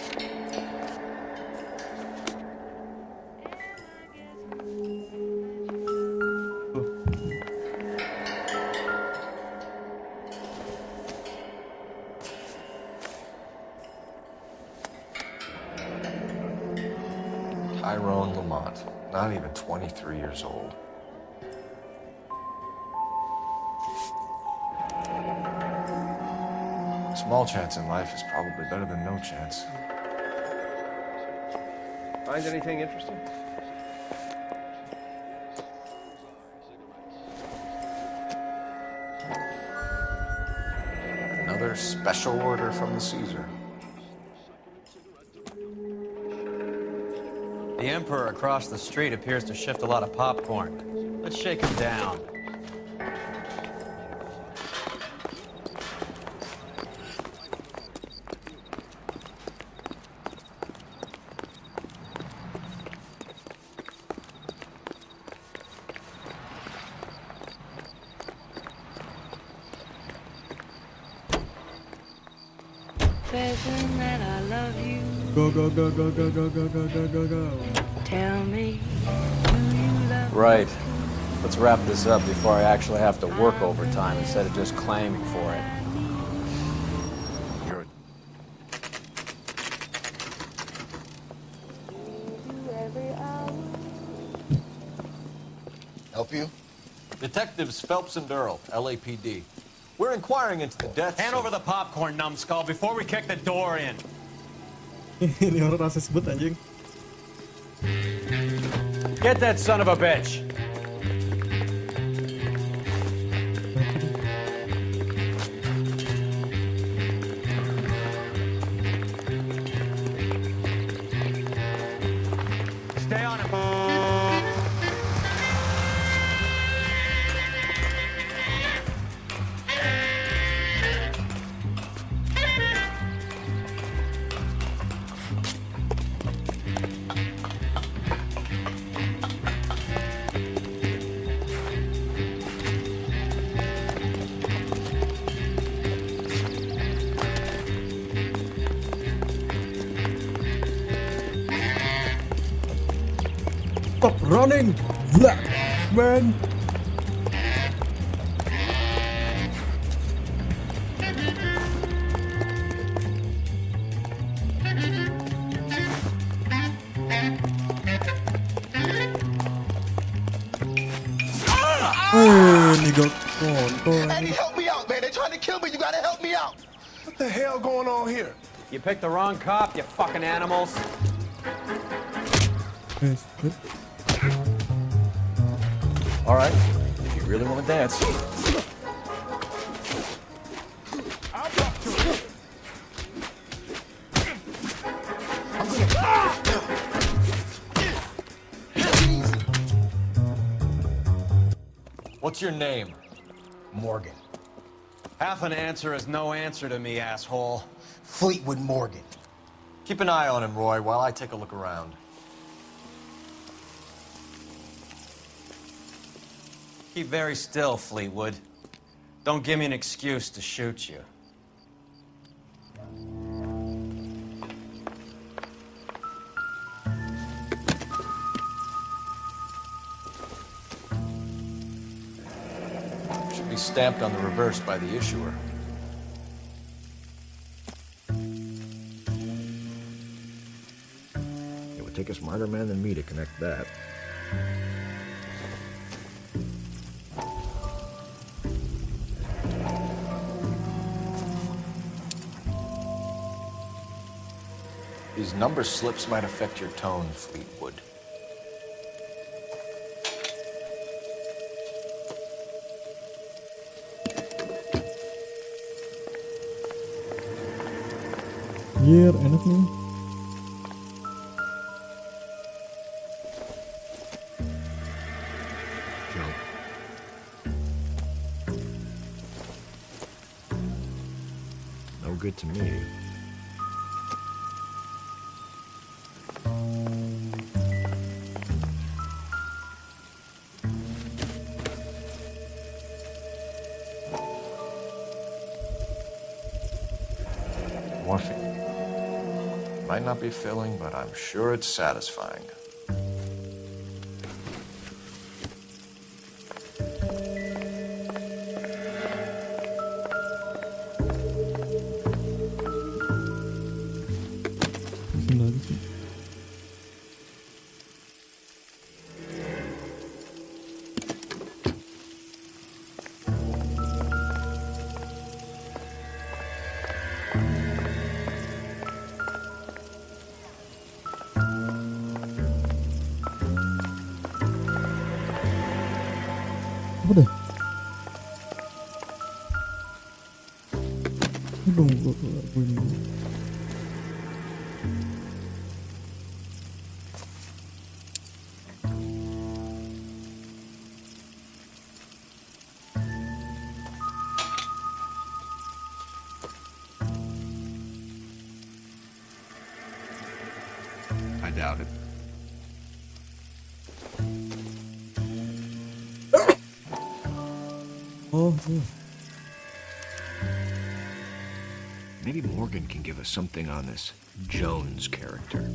Tyrone Lamont, not even 23 years old. Small chance in life is probably better than no chance. Find anything interesting? Another special order from the Caesar. The Emperor across the street appears to shift a lot of popcorn. Let's shake him down. That I love you. Go go go go go go go go go go go. Tell me, do you love Right. Let's wrap this up before I actually have to work overtime instead of just claiming for it. You're Help you? Detectives Phelps and Earl, LAPD. We're inquiring into the deaths. Hand over the popcorn, numbskull, before we kick the door in. Ini orang rasa sebut anjing. Get that son of a bitch. Stay on him. Stop running, black man. Nigga, Eddie, help me out, man. They're trying to kill me. You gotta help me out. What the hell going on here? You picked the wrong cop, you fucking animals. all right. If you really want to dance. What's your name? Morgan. Half an answer is no answer to me, asshole. Fleetwood Morgan. Keep an eye on him, Roy, while I take a look around. Keep very still, Fleetwood. Don't give me an excuse to shoot you. Should be stamped on the reverse by the issuer. It would take a smarter man than me to connect that. These number slips might affect your tone, Fleetwood. Anjir, enak nih. No good it to me. Morphine. Might not be filling, but I'm sure it's satisfying. Apa dah? Ini belum gua ini. I doubt it. Oh, yeah. Maybe Morgan can give us something on this Jones character.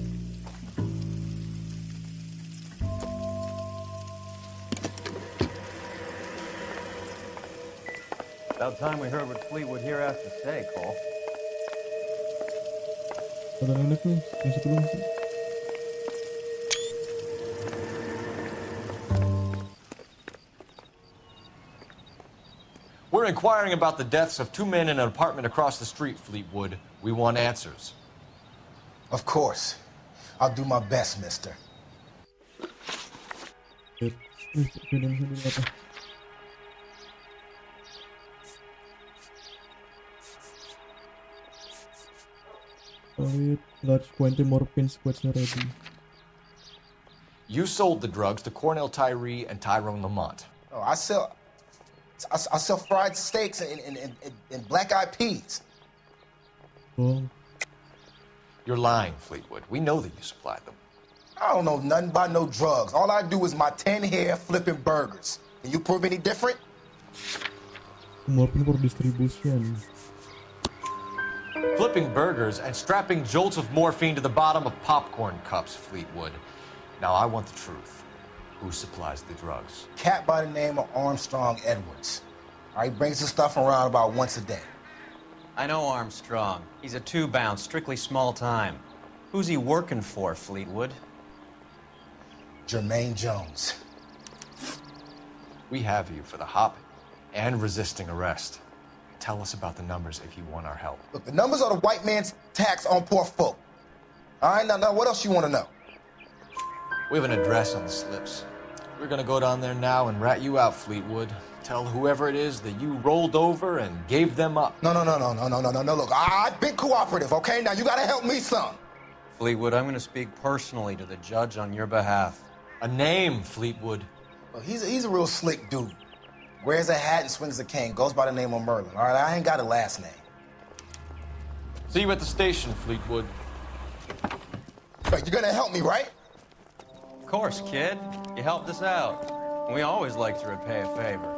About time we heard what Fleetwood here has to say, Cole. Ada anak nih, yang sebelum sih. We're inquiring about the deaths of 2 men in an apartment across the street, Fleetwood. We want answers. Of course. I'll do my best, mister. Solid, large quantity morphine squads are ready. You sold the drugs to Cornell Tyree and Tyrone Lamont. Oh, I sell fried steaks and black-eyed peas. Oh. You're lying, Fleetwood. We know that you supplied them. I don't know nothing about no drugs. All I do is my 10 hair flipping burgers. Can you prove any different? Morphine for distribution. Flipping burgers and strapping jolts of morphine to the bottom of popcorn cups, Fleetwood. Now I want the truth. Who supplies the drugs? Cat by the name of Armstrong Edwards. He brings the stuff around about once a day. I know Armstrong. He's a two-bound, strictly small time. Who's he working for, Fleetwood? Jermaine Jones. We have you for the hopping and resisting arrest. Tell us about the numbers if you want our help. Look, the numbers are the white man's tax on poor folk. All right, now what else you want to know? We have an address on the slips. We're gonna go down there now and rat you out, Fleetwood. Tell whoever it is that you rolled over and gave them up. No. Look, I've been cooperative, okay? Now you gotta help me some. Fleetwood, I'm gonna speak personally to the judge on your behalf. A name, Fleetwood. Well, he's a real slick dude. Wears a hat and swings a cane. Goes by the name of Merlin. All right, I ain't got a last name. See you at the station, Fleetwood. But you're gonna help me, right? Of course, kid. You helped us out. We always like to repay a favor.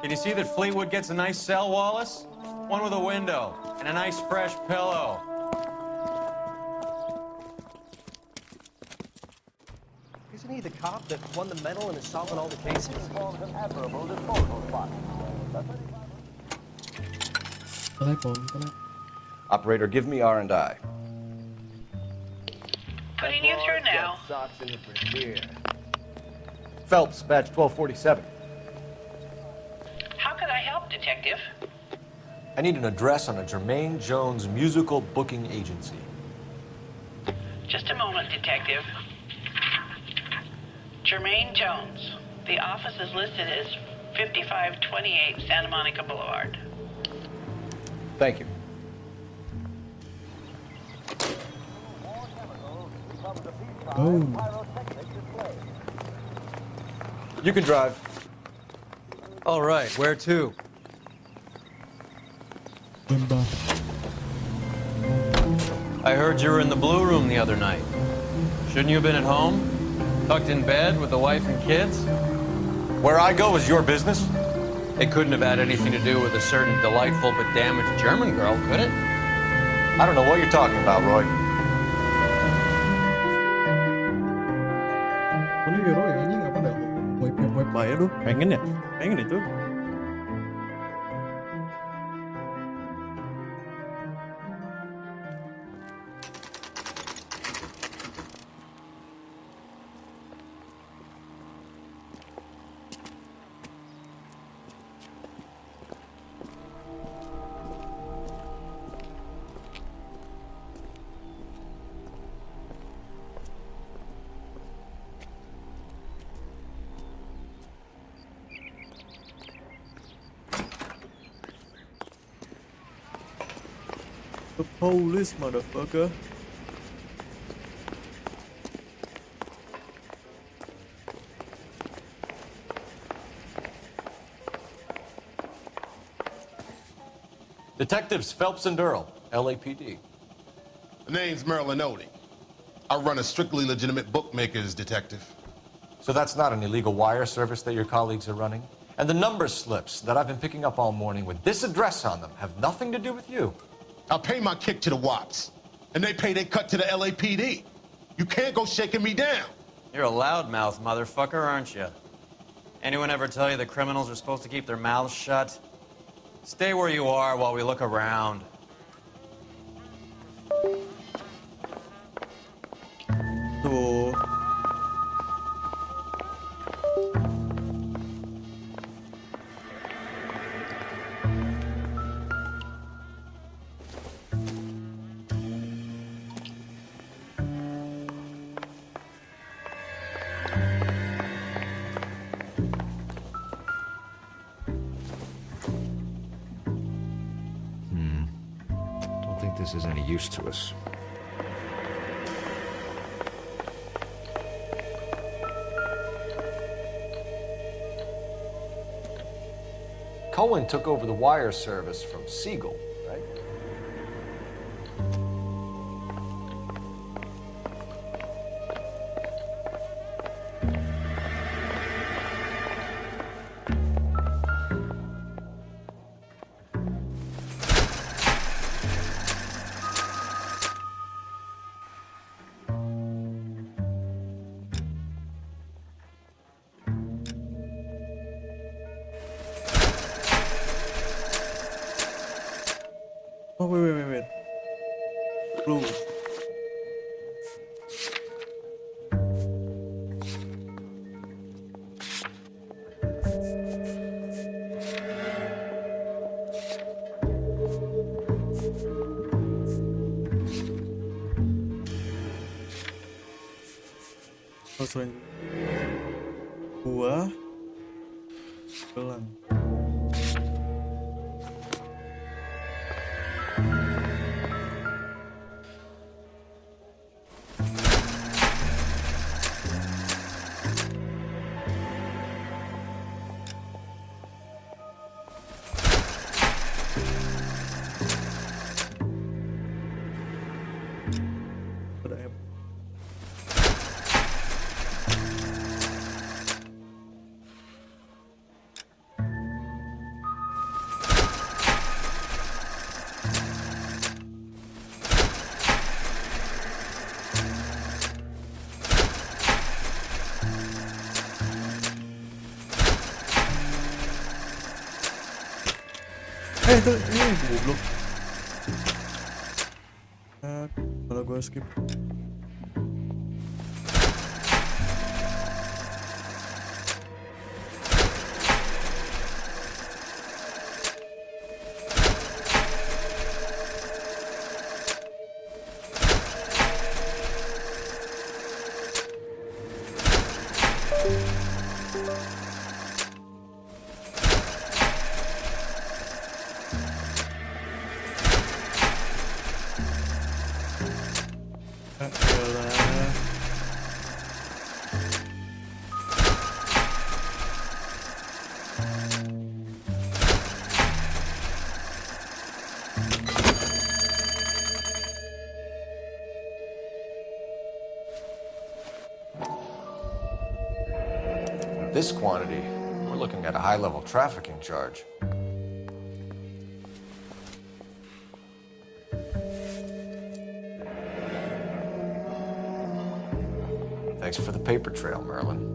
Can you see that Fleetwood gets a nice cell, Wallace? One with a window and a nice fresh pillow. Isn't he the cop that won the medal and is solving all the cases? Operator, give me R&I. Putting you through now. Socks in the brassiere. Phelps, badge 1247. How could I help, Detective? I need an address on a Jermaine Jones musical booking agency. Just a moment, Detective. Jermaine Jones. The office is listed as 5528 Santa Monica Boulevard. Thank you. Oh. You can drive. All right, where to? I heard you were in the Blue Room the other night. Shouldn't you have been at home? Tucked in bed with the wife and kids? Where I go is your business? It couldn't have had anything to do with a certain delightful but damaged German girl, could it? I don't know what you're talking about, Roy. Ini hero ini apa dah? Wipe bayar tuh, pengen ya? Pengen itu. The police, motherfucker. Detectives Phelps and Earl, LAPD. The name's Merlin Odie. I run a strictly legitimate bookmaker's detective. So that's not an illegal wire service that your colleagues are running? And the number slips that I've been picking up all morning with this address on them have nothing to do with you. I pay my kick to the Wops, and they pay their cut to the LAPD. You can't go shaking me down. You're a loudmouth motherfucker, aren't you? Anyone ever tell you that criminals are supposed to keep their mouths shut? Stay where you are while we look around. Tuh. Don't think this is any use to us. Cohen took over the wire service from Siegel, right? Oh, wait. Blue. Oh, selain gua gelang. Itu ini goblok. Kalau gue skip. This quantity, we're looking at a high-level trafficking charge. Thanks for the paper trail, Merlin.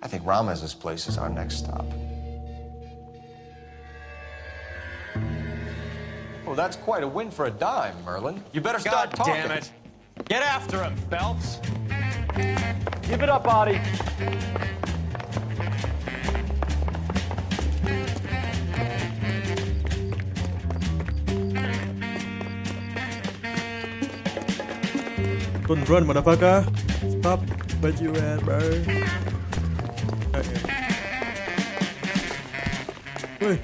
I think Ramez's place is our next stop. Oh, that's quite a win for a dime, Merlin. You better start talking. Damn it. Get after him, Phelps. Give it up, Audie. Don't run, motherfucker. Stop where you at, bro. Wait.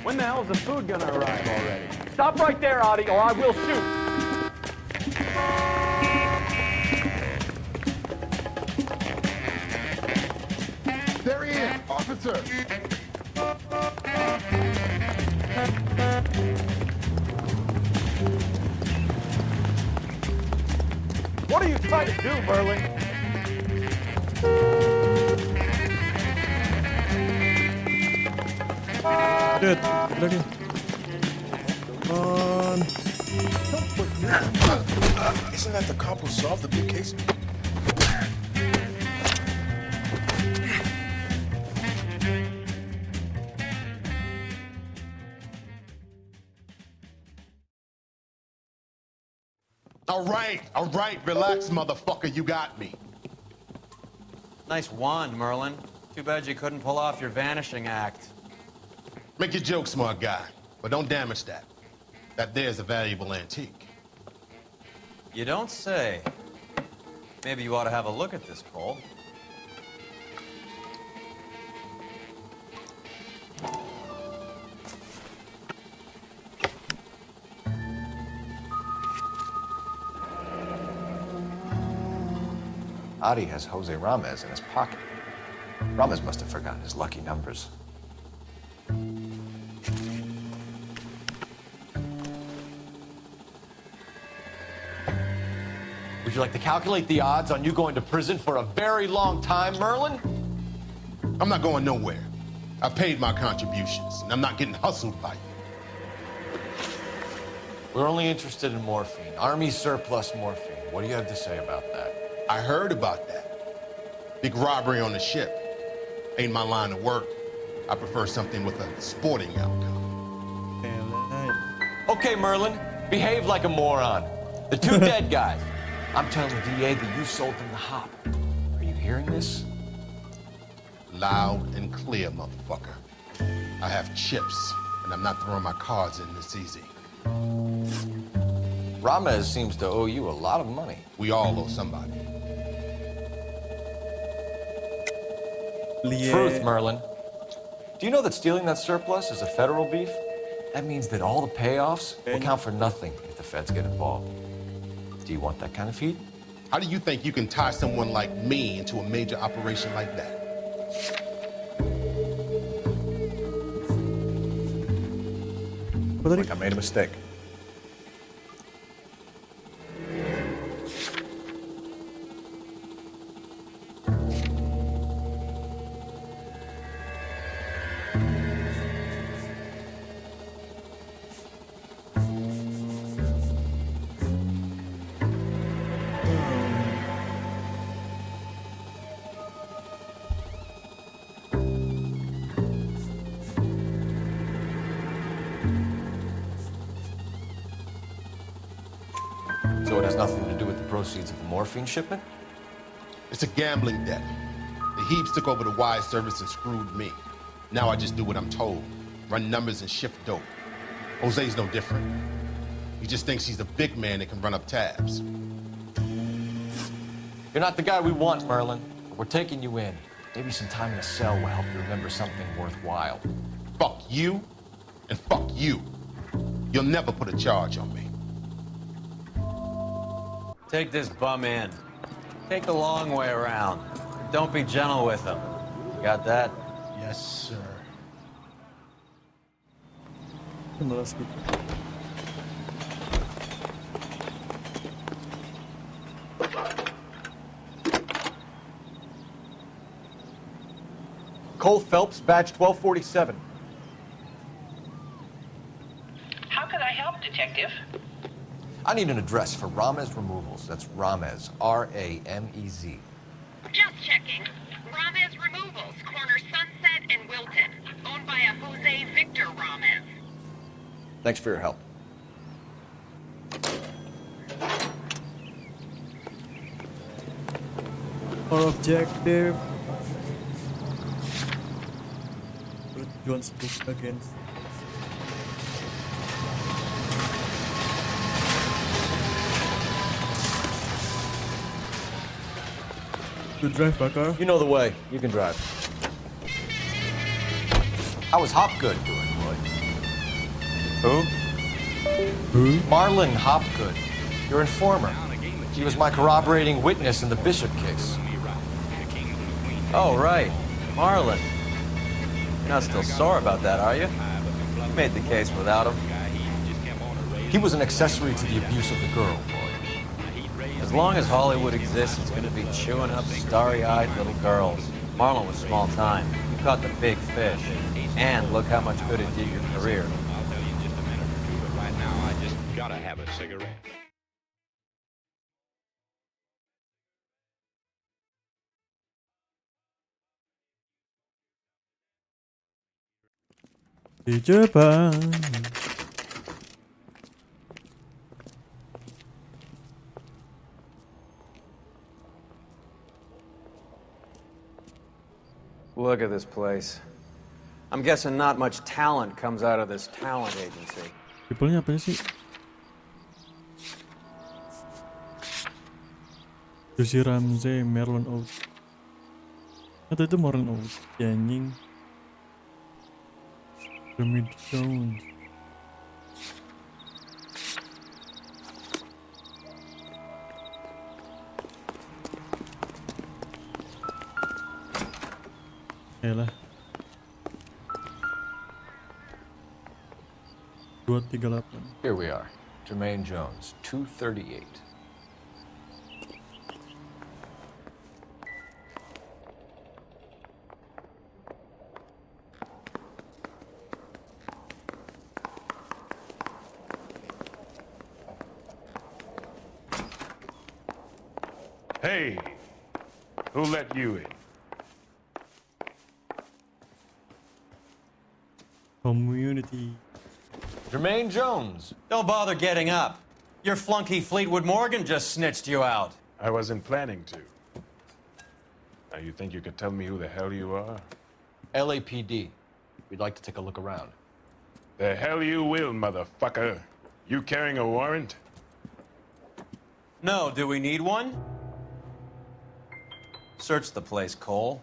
When the hell's the food gonna arrive already? Stop right there, Audie, or I will shoot. There he is, officer. What are you trying to do, Merlin? Dude, look at. On. Isn't that the cop who solved the big case? All right, relax, motherfucker, you got me. Nice wand, Merlin. Too bad you couldn't pull off your vanishing act. Make your joke, smart guy, but don't damage that. That there's a valuable antique. You don't say. Maybe you ought to have a look at this, Cole. Adi has Jose Ramez in his pocket. Ramez must have forgotten his lucky numbers. Would you like to calculate the odds on you going to prison for a very long time, Merlin? I'm not going nowhere. I've paid my contributions, and I'm not getting hustled by you. We're only interested in morphine. Army surplus morphine. What do you have to say about that? I heard about that. Big robbery on the ship. Ain't my line of work. I prefer something with a sporting outcome. Okay, Merlin, behave like a moron. The two dead guys. I'm telling the DA that you sold them the hop. Are you hearing this? Loud and clear, motherfucker. I have chips, and I'm not throwing my cards in this easy. Ramez seems to owe you a lot of money. We all owe somebody. Truth, Merlin. Do you know that stealing that surplus is a federal beef? That means that all the payoffs will count for nothing if the feds get involved. Do you want that kind of heat? How do you think you can tie someone like me into a major operation like that? I think I made a mistake. So it has nothing to do with the proceeds of the morphine shipment? It's a gambling debt. The Heaps took over the wire service and screwed me. Now I just do what I'm told. Run numbers and shift dope. Jose's no different. He just thinks he's a big man that can run up tabs. You're not the guy we want, Merlin. But we're taking you in. Maybe some time in a cell will help you remember something worthwhile. Fuck you, and fuck you. You'll never put a charge on me. Take this bum in. Take the long way around. Don't be gentle with him. Got that? Yes, sir. Cole Phelps, badge 1247. How can I help, Detective? I need an address for Ramez Removals. That's Ramez, R-A-M-E-Z. Just checking. Ramez Removals, corner Sunset and Wilton. Owned by a Jose Victor Ramez. Thanks for your help. Our objective. Put John's book against. To drive my car? You know the way. You can drive. How was Hopgood doing, Roy? Who? Marlon Hopgood, your informer. He was my corroborating witness in the Bishop case. Oh, right. Marlon. You're not still sore about that, are you? You made the case without him. He was an accessory to the abuse of the girl, Roy. As long as Hollywood exists, it's going to be chewing up starry-eyed little girls. Marlon was small time. You caught the big fish. And look how much good it did your career. Right now, I just gotta have a cigarette. Di Jepang. Look at this place. I'm guessing not much talent comes out of this talent agency. People-nya apa sih? Josie Ramsey, Marlon Oates. Atau itu Marlon Oates, anjing. Demi Jones. Yalah. 238. Here we are. Jermaine Jones, 238. Hey, who let you in? Community. Jermaine Jones. Don't bother getting up. Your flunky Fleetwood Morgan just snitched you out. I wasn't planning to. Now you think you could tell me who the hell you are? LAPD. We'd like to take a look around. The hell you will, motherfucker. You carrying a warrant? No, do we need one? Search the place, Cole.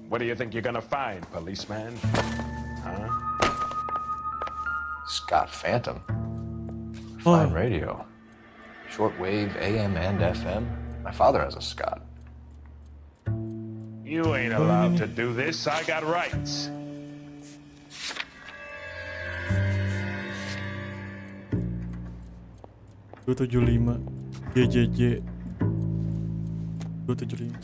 What do you think you're gonna find, policeman? Huh? Scott Phantom. Fine radio. Shortwave, AM and FM. My father has a Scott. You ain't allowed to do this. I got rights. .275 JJJ 275.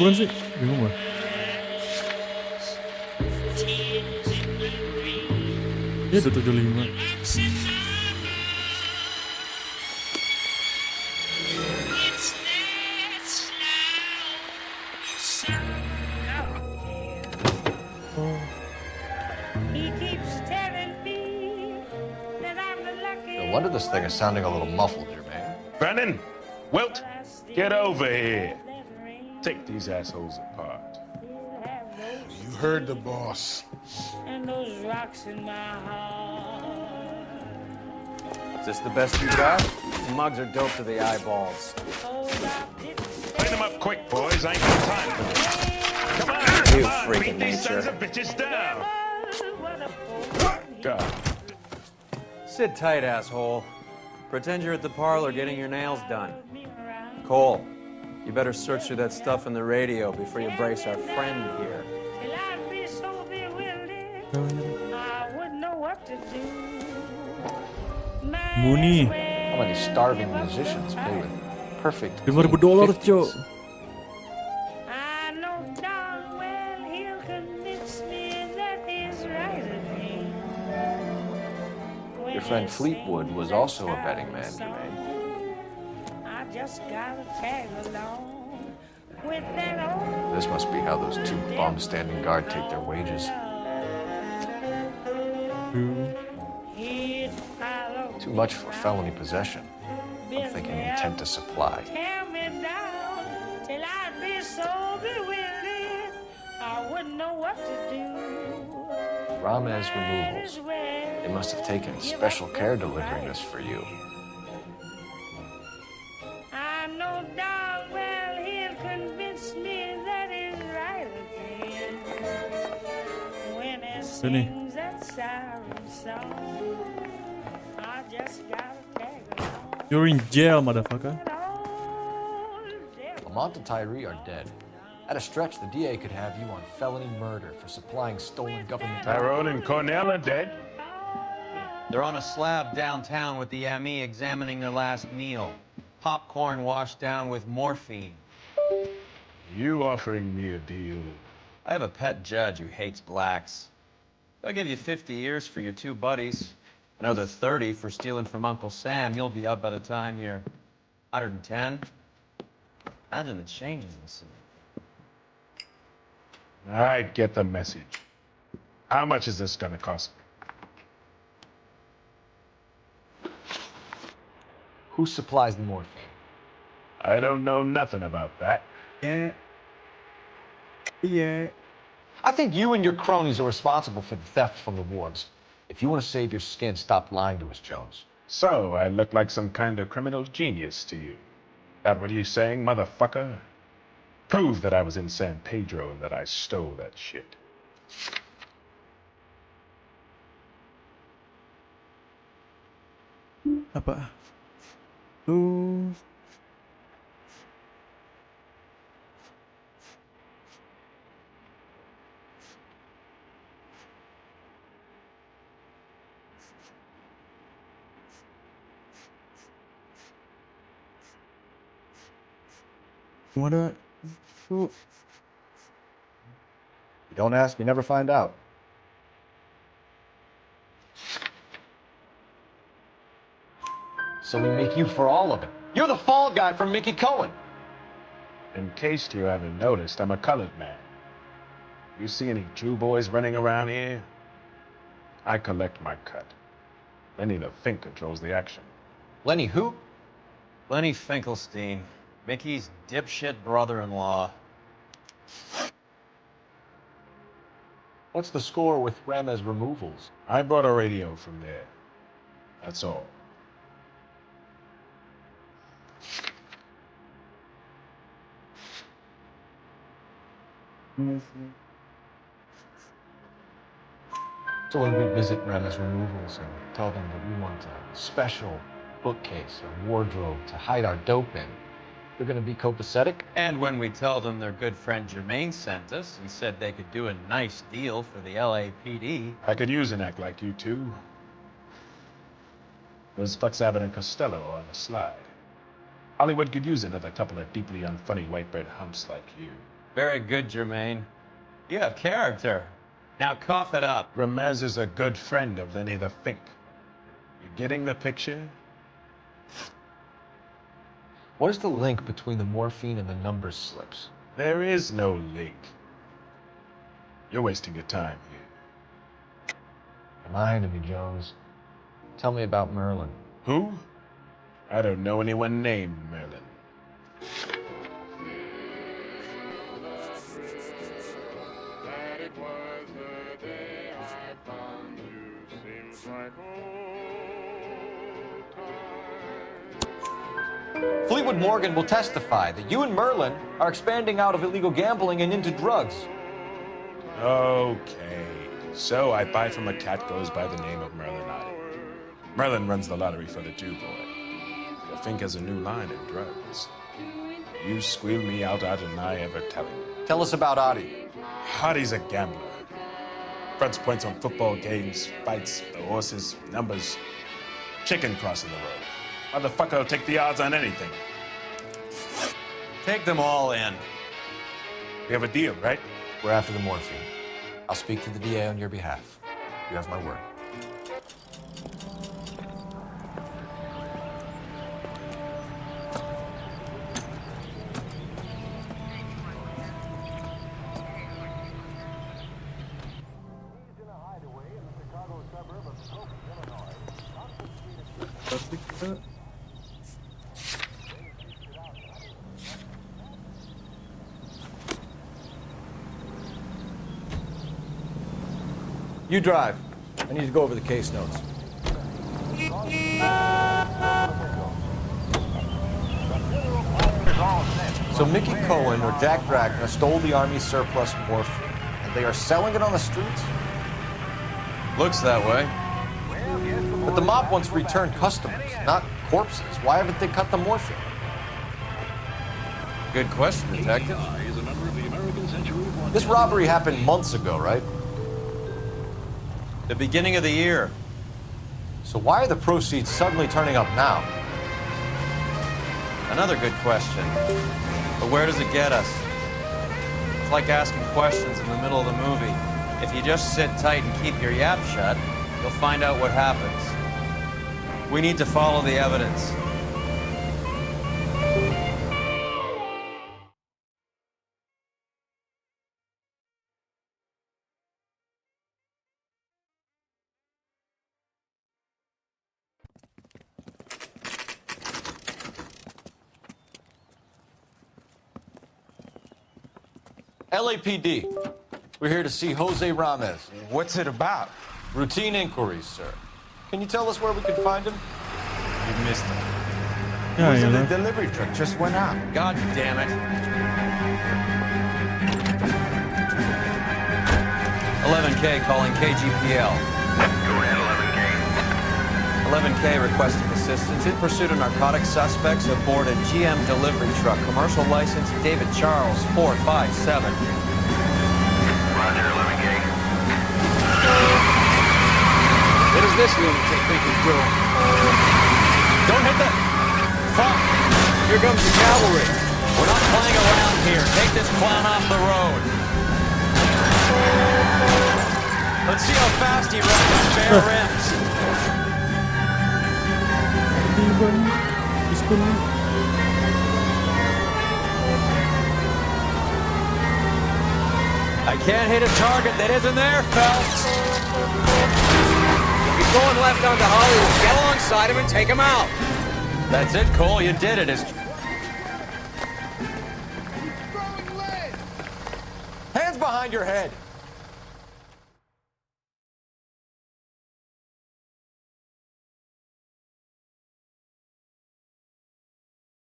Bukan sih, bingung gua. Iya 275. He keeps telling me wonder this thing is sounding a little muffled, Jermaine. Brennan, Wilt, get over here. Take these assholes apart. You heard the boss. And those rocks in my heart. Is this the best you got? The mugs are dope to the eyeballs. Clean them up quick, boys. I ain't got time for this. Come on, You come on. freaking Beat these sons nature. of bitches down. God. Sit tight, asshole. Pretend you're at the parlor getting your nails done. Cole, you better search through that stuff in the radio before you brace our friend here. Till I'd be so bewildered, I wouldn't know what to do. Mooney. How many starving musicians play with perfect $5,000 cok. I know darn well he'll convince me that he's right again. Your friend Fleetwood was also a betting man, Jermaine. I just gotta tag along with that old. This must be how those two bums standing guard take their wages. Too much for felony possession. I'm thinking intent to supply. Tear me down till I'd be so bewildered, I wouldn't know what to do. Ramez Removals. They must have taken special care delivering this for you. I know darn well he'll convince me that he's right again. When he sings that siren song, I just gotta tag along. You're in jail, motherfucker. Lamont and Tyree are dead. At a stretch, the DA could have you on felony murder for supplying stolen government. Tyrone and Cornell are dead. They're on a slab downtown with the ME examining their last meal. Popcorn washed down with morphine. You offering me a deal? I have a pet judge who hates blacks. I'll give you 50 years for your two buddies. Another 30 for stealing from Uncle Sam. You'll be up by the time you're 110. Imagine the changes in the city. I get the message. How much is this gonna cost me? Who supplies the morphine? I don't know nothing about that. Yeah. I think you and your cronies are responsible for the theft from the wards. If you want to save your skin, stop lying to us, Jones. So, I look like some kind of criminal genius to you. That what you saying, motherfucker? Prove that I was in San Pedro and that I stole that shit. Apa? Tuh. What? You don't ask, you never find out. So we make you for all of it. You're the fall guy from Mickey Cohen. In case you haven't noticed, I'm a colored man. You see any Jew boys running around here? I collect my cut. Lenny the Fink controls the action. Lenny who? Lenny Finkelstein, Mickey's dipshit brother-in-law. What's the score with Ramez Removals? I bought a radio from there. That's all. So when we visit Ramez Removals and tell them that we want a special bookcase or wardrobe to hide our dope in, they're going to be copacetic? And when we tell them their good friend Jermaine sent us and said they could do a nice deal for the LAPD. I could use an act like you two. Those fucks Abbott and Costello are on the slide. Hollywood could use another couple of deeply unfunny white bread humps like you. Very good, Jermaine. You have character. Now cough it up. Ramez is a good friend of Lenny the Fink. You getting the picture? What is the link between the morphine and the number slips? There is no link. You're wasting your time here. You're lying to me, Jones. Tell me about Merlin. Who? I don't know anyone named Merlin. Fleetwood Morgan will testify that you and Merlin are expanding out of illegal gambling and into drugs. Okay. So I buy from a cat goes by the name of Merlin Otti. Merlin runs the lottery for the Jew boy. I think has a new line in drugs. You squeal me out, and I ever tell him. Tell us about Otti. Otti's a gambler. Fronts points on football games, fights, the horses, numbers. Chicken crossing the road. Motherfucker will take the odds on anything. Take them all in. We have a deal, right? We're after the morphine. I'll speak to the DA on your behalf. You have my word. You drive. I need to go over the case notes. So Mickey Cohen or Jack Dragna stole the Army's surplus morphine, and they are selling it on the streets? Looks that way. But the mob wants returned customers, not corpses. Why haven't they cut the morphine? Good question, Detective. This robbery happened months ago, right? The beginning of the year. So why are the proceeds suddenly turning up now? Another good question. But where does it get us? It's like asking questions in the middle of the movie. If you just sit tight and keep your yap shut, you'll find out what happens. We need to follow the evidence. LAPD. We're here to see Jose Ramez. What's it about? Routine inquiries, sir. Can you tell us where we can find him? You missed him. Yeah, Who's you in know. the delivery truck? Just went out. God damn it. 11K calling KGPL. Go ahead, 11K. 11K requesting assistance in pursuit of narcotic suspects aboard a GM delivery truck. Commercial license David Charles 457. Roger, 11K. What does this lunatic think he's doing? Don't hit the... Fuck! Here comes the cavalry. We're not playing around here. Take this clown off the road. Let's see how fast he runs on bare rims. I can't hit a target that isn't there, Phelps. If he's going left onto Hollywood, get alongside him and take him out. That's it, Cole. You did it. Hands behind your head.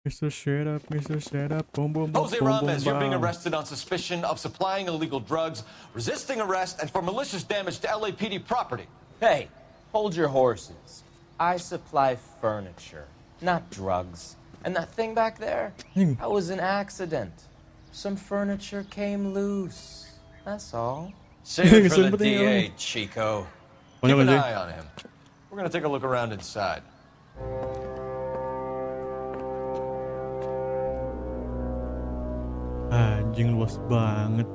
Mr. Shut Up, Mr. Shut Up, boom, boom, boom, Jose boom, boom, Ramez, you're being bam. arrested on suspicion of supplying illegal drugs, resisting arrest, and for malicious damage to LAPD property. Hey, hold your horses. I supply furniture, not drugs. And that thing back there, that was an accident. Some furniture came loose. That's all. Save it for the DA, Chico. Keep an eye on him. We're gonna take a look around inside. Anjing luas banget.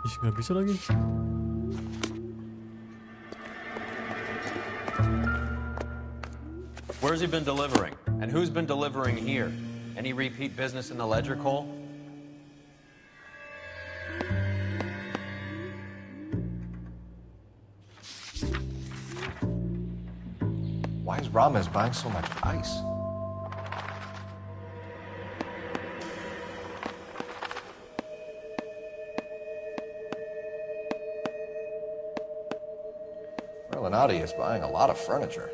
Ih, nggak bisa lagi. Where's he been delivering? And who's been delivering here? Any repeat business in the ledger, Cole? Rama is buying so much ice? Merlinati is buying a lot of furniture.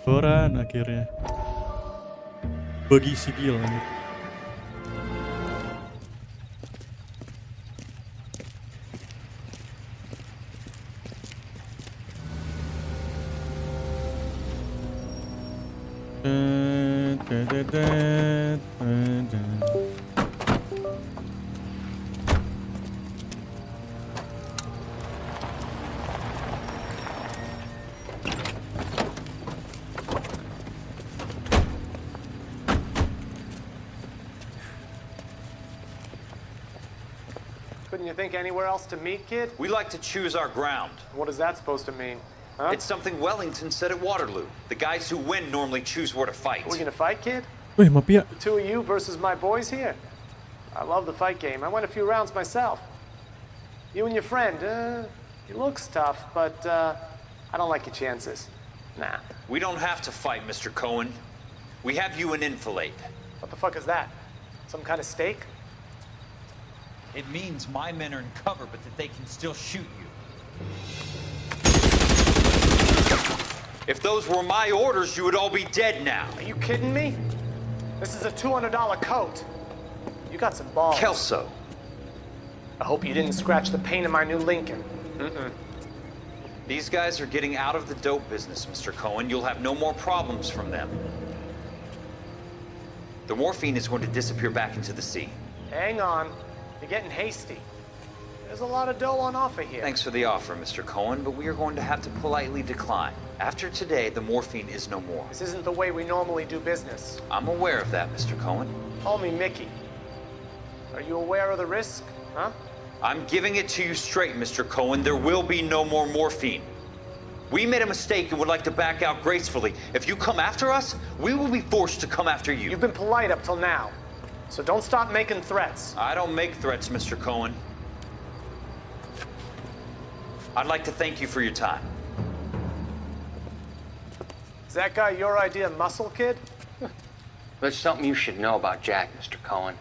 Koran akhirnya. Bagi sigil anjir. Couldn't you think anywhere else to meet, kid? We like to choose our ground. What is that supposed to mean? Huh? It's something Wellington said at Waterloo. The guys who win normally choose where to fight. Are we gonna fight, kid? Wih, mafia. The two of you versus my boys here. I love the fight game. I went a few rounds myself. You and your friend, he looks tough, but I don't like your chances. Nah. We don't have to fight, Mr. Cohen. We have you an enfilade. What the fuck is that? Some kind of steak? It means my men are in cover, but that they can still shoot you. If those were my orders, you would all be dead now. Are you kidding me? This is a $200 coat. You got some balls. Kelso. I hope you didn't scratch the paint of my new Lincoln. These guys are getting out of the dope business, Mr. Cohen. You'll have no more problems from them. The morphine is going to disappear back into the sea. Hang on. You're getting hasty. There's a lot of dough on offer here. Thanks for the offer, Mr. Cohen, but we are going to have to politely decline. After today, the morphine is no more. This isn't the way we normally do business. I'm aware of that, Mr. Cohen. Call me Mickey. Are you aware of the risk, huh? I'm giving it to you straight, Mr. Cohen. There will be no more morphine. We made a mistake and would like to back out gracefully. If you come after us, we will be forced to come after you. You've been polite up till now, so don't stop making threats. I don't make threats, Mr. Cohen. I'd like to thank you for your time. Is that guy your idea of muscle, kid? There's something you should know about Jack, Mr. Cohen.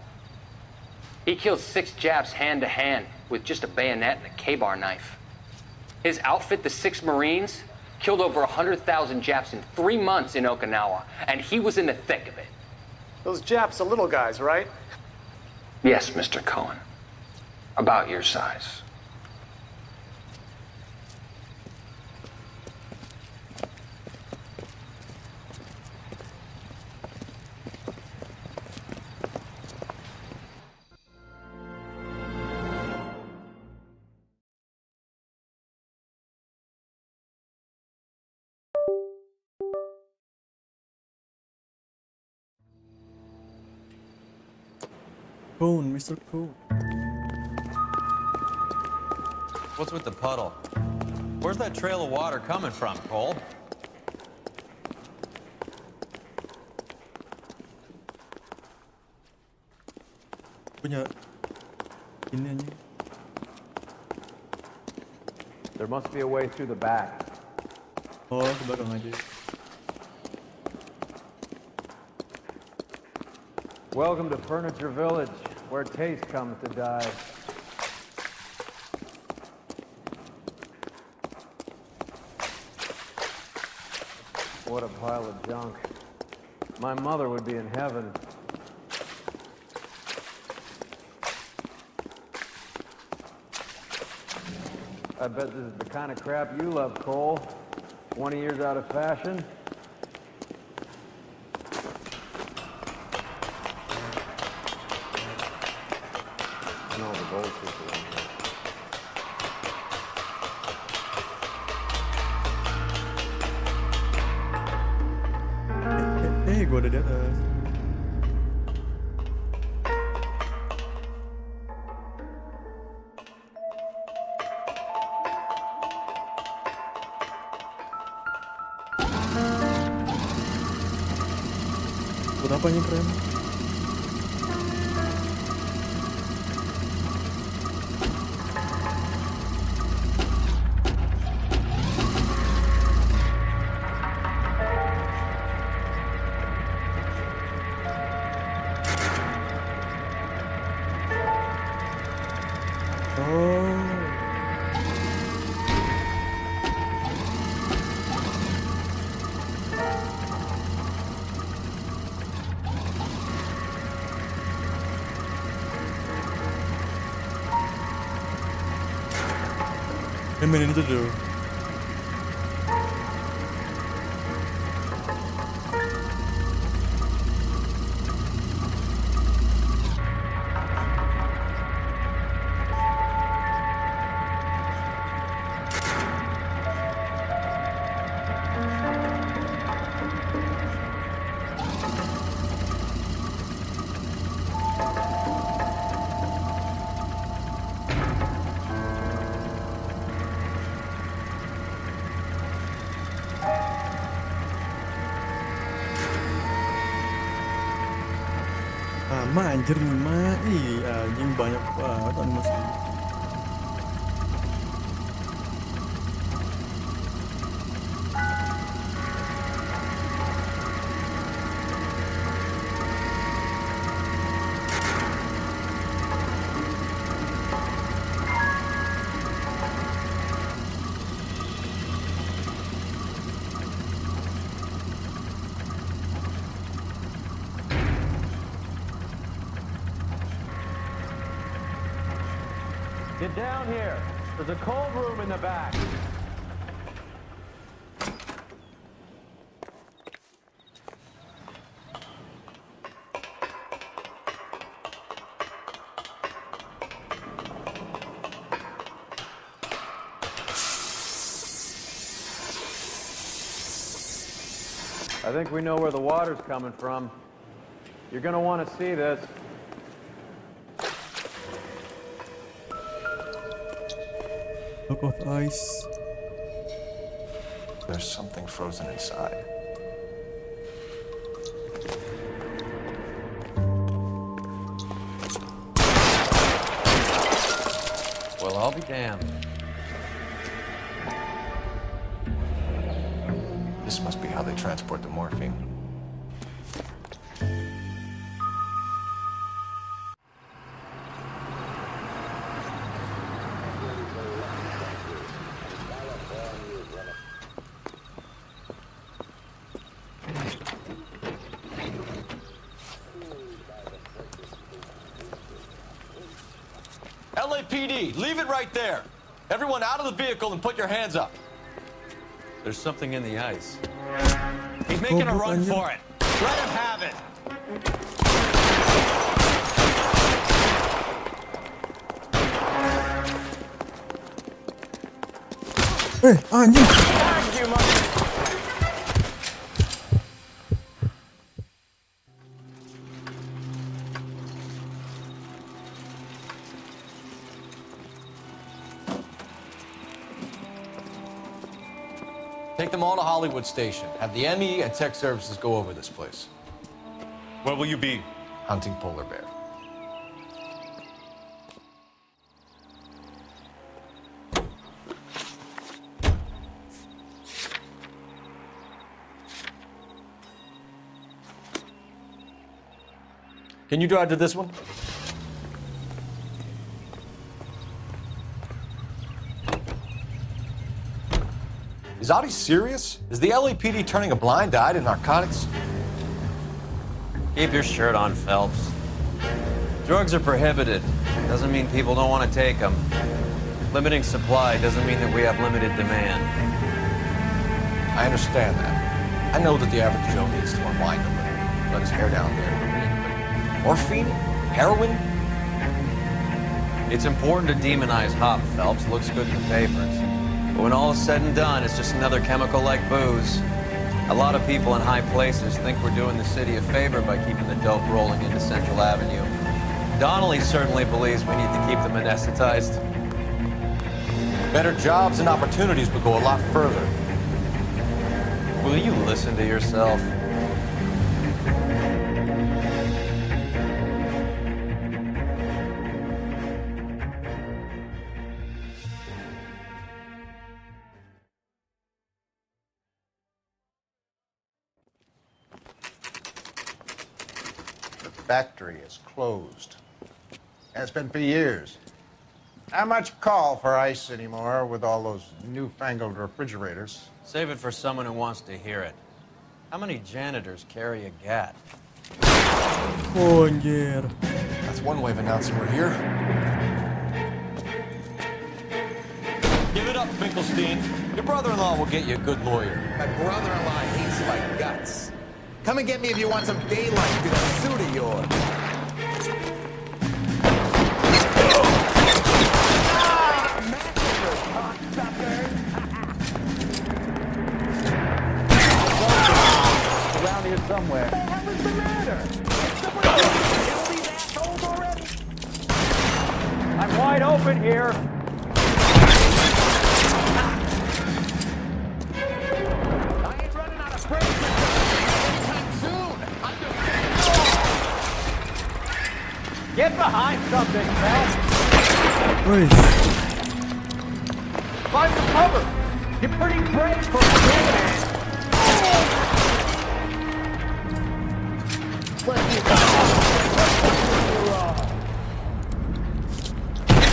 He killed 6 Japs hand-to-hand with just a bayonet and a K-bar knife. His outfit, the 6 Marines, killed over 100,000 Japs in 3 months in Okinawa, and he was in the thick of it. Those Japs are little guys, right? Yes, Mr. Cohen. About your size. Cone, Mr. Cone. What's with the puddle? Where's that trail of water coming from, Cole? Punya ini aja. There must be a way through the back. Oh, ke belakang aja. Welcome to Furniture Village, where taste comes to die. What a pile of junk. My mother would be in heaven. I bet this is the kind of crap you love, Cole. 20 years out of fashion. And all the gold people in here. Gua ada di atas. Buat apa ini keren? meaning to do. Lama anjir 5. Iya anjing banyak banget animasi. Get down here. There's a cold room in the back. I think we know where the water's coming from. You're gonna want to see this. Block of ice. There's something frozen inside. Well, I'll be damned. This must be how they transport the morphine. LAPD, leave it right there. Everyone out of the vehicle and put your hands up. There's something in the ice. He's making a run for it. Let him have it. Anjing. Thank you, Mike. Take them all to Hollywood Station. Have the ME and tech services go over this place. Where will you be? Hunting polar bear. Can you drive to this one? Is Audie serious? Is the LAPD turning a blind eye to narcotics? Keep your shirt on, Phelps. Drugs are prohibited. Doesn't mean people don't want to take them. Limiting supply doesn't mean that we have limited demand. I understand that. I know that the average Joe needs to unwind a little, let his hair down there. But morphine? Heroin? It's important to demonize hop, Phelps. Looks good in the papers. But when all is said and done, it's just another chemical like booze. A lot of people in high places think we're doing the city a favor by keeping the dope rolling into Central Avenue. Donnelly certainly believes we need to keep them anesthetized. Better jobs and opportunities would go a lot further. Will you listen to yourself? Factory is closed. Has been for years. Not much call for ice anymore with all those newfangled refrigerators. Save it for someone who wants to hear it. How many janitors carry a gat? Oh, anjir. That's one way of announcing we're here. Give it up, Finkelstein. Your brother-in-law will get you a good lawyer. My brother-in-law hates my guts. Come and get me if you want some daylight to that suit of yours. Around here somewhere. What the hell is the matter? Someone kill these assholes already? I'm wide open here. I ain't running out of brakes anytime soon. Get behind something, pal. Find some cover. You're pretty brave for a man.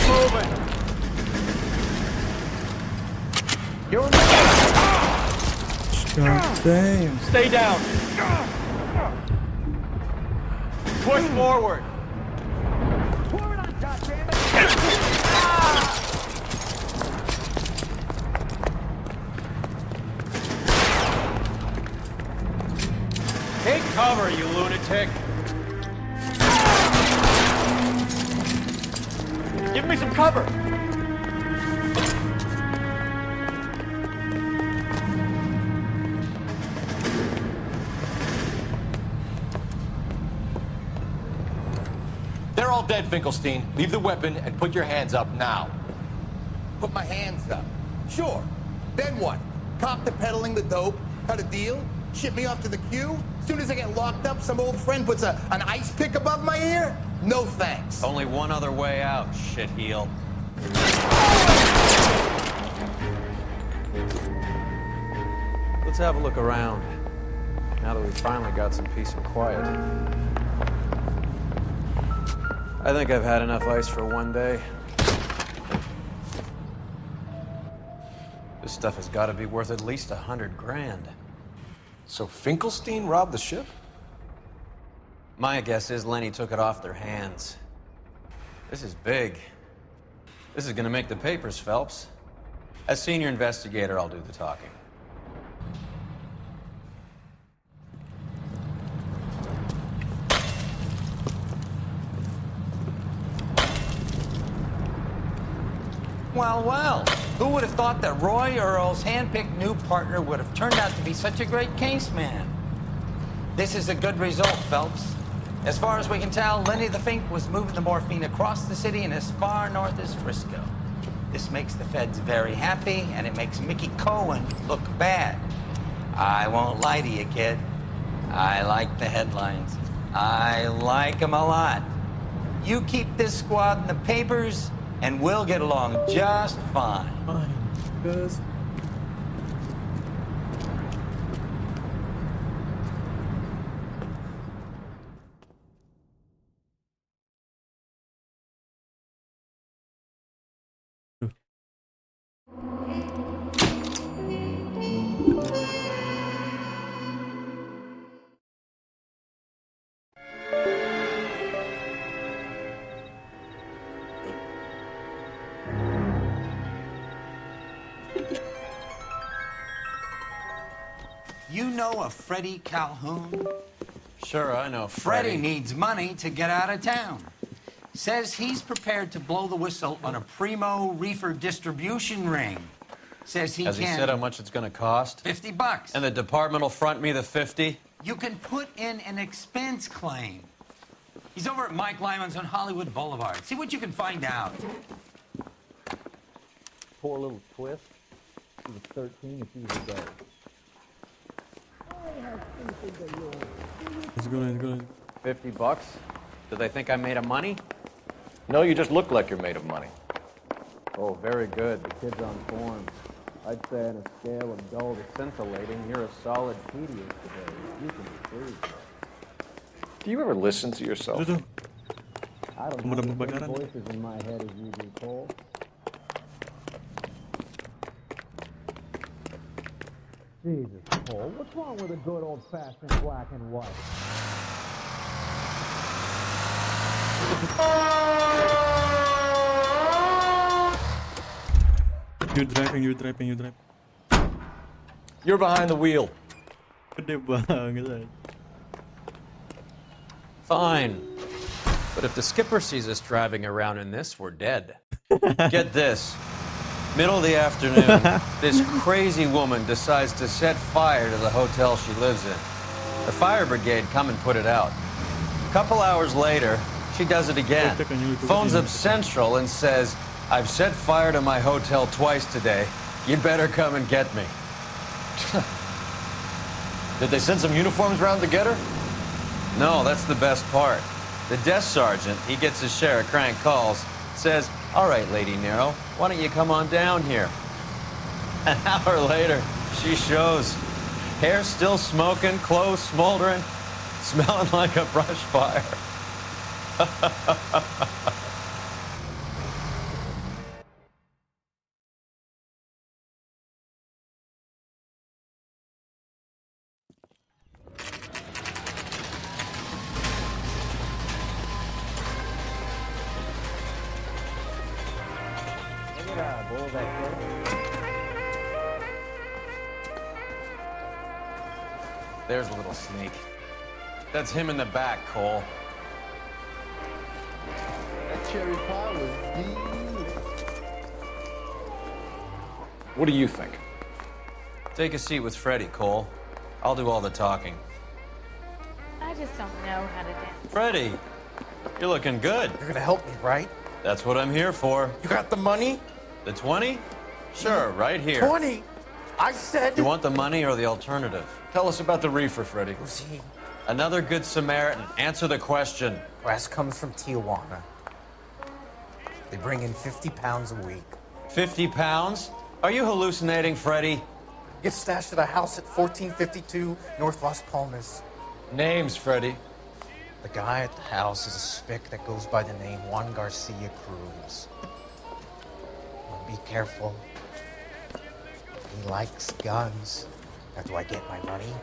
Moving. You're in the God damn. Stay down. Push forward. Forward on top, damn it. Take cover, you lunatic. Give me some cover. They're all dead, Finkelstein. Leave the weapon and put your hands up now. Put my hands up. Sure. Then what? Cop to peddling the dope? Cut a deal? Ship me off to the queue? Soon as I get locked up, some old friend puts an ice pick above my ear? No thanks. Only one other way out, shitheel. Let's have a look around. Now that we've finally got some peace and quiet. I think I've had enough ice for one day. This stuff has got to be worth at least 100 grand. So Finkelstein robbed the ship? My guess is Lenny took it off their hands. This is big. This is gonna make the papers, Phelps. As senior investigator, I'll do the talking. Well, well, who would have thought that Roy Earl's handpicked new partner would have turned out to be such a great case man? This is a good result, Phelps. As far as we can tell, Lenny the Fink was moving the morphine across the city and as far north as Frisco. This makes the feds very happy, and it makes Mickey Cohen look bad. I won't lie to you, kid. I like the headlines. I like them a lot. You keep this squad in the papers, and we'll get along just fine. Just You know a Freddie Calhoun? Sure, I know Freddie needs money to get out of town. Says he's prepared to blow the whistle on a primo reefer distribution ring. Says he Has can... he said how much it's gonna cost? $50. And the department will front me the 50? You can put in an expense claim. He's over at Mike Lyman's on Hollywood Boulevard. See what you can find out. Poor little twist. He was 13 if he was a go. Let's go, let's go. $50? Do they think I'm made of money? No, you just look like you're made of money. Oh, very good. The kid's on form. I'd say on a scale of dull to scintillating, you're a solid tedious today. You can improve. Do you ever listen to yourself? I don't know how many voices in my head as you do, Cole. Jesus, Cole, what's wrong with a good old-fashioned black and white? You driving, you driving, you driving. You're behind the wheel. Gede banget. Fine. But if the skipper sees us driving around in this, we're dead. Get this. Middle of the afternoon, this crazy woman decides to set fire to the hotel she lives in. The fire brigade come and put it out. A couple hours later, she does it again. Phones up Central and says, "I've set fire to my hotel twice today. You'd better come and get me." Did they send some uniforms round to get her? No, that's the best part. The desk sergeant, he gets his share of crank calls, says, "All right, Lady Nero, why don't you come on down here?" An hour later, she shows. Hair still smoking, clothes smoldering, smelling like a brush fire. There's a little sneak. That's him in the back, Cole. That cherry pie was delicious. What do you think? Take a seat with Freddie, Cole. I'll do all the talking. I just don't know how to dance. Freddie, you're looking good. You're gonna help me, right? That's what I'm here for. You got the money? The 20? Sure, right here. 20? I said... You want the money or the alternative? Tell us about the reefer, Freddie. Who's he? Another good Samaritan. Answer the question. Brass comes from Tijuana. They bring in 50 pounds a week. 50 pounds? Are you hallucinating, Freddie? Gets stashed at a house at 1452 North Las Palmas. Names, Freddie. The guy at the house is a spick that goes by the name Juan Garcia Cruz. Well, be careful. He likes guns. Now, do I get my money?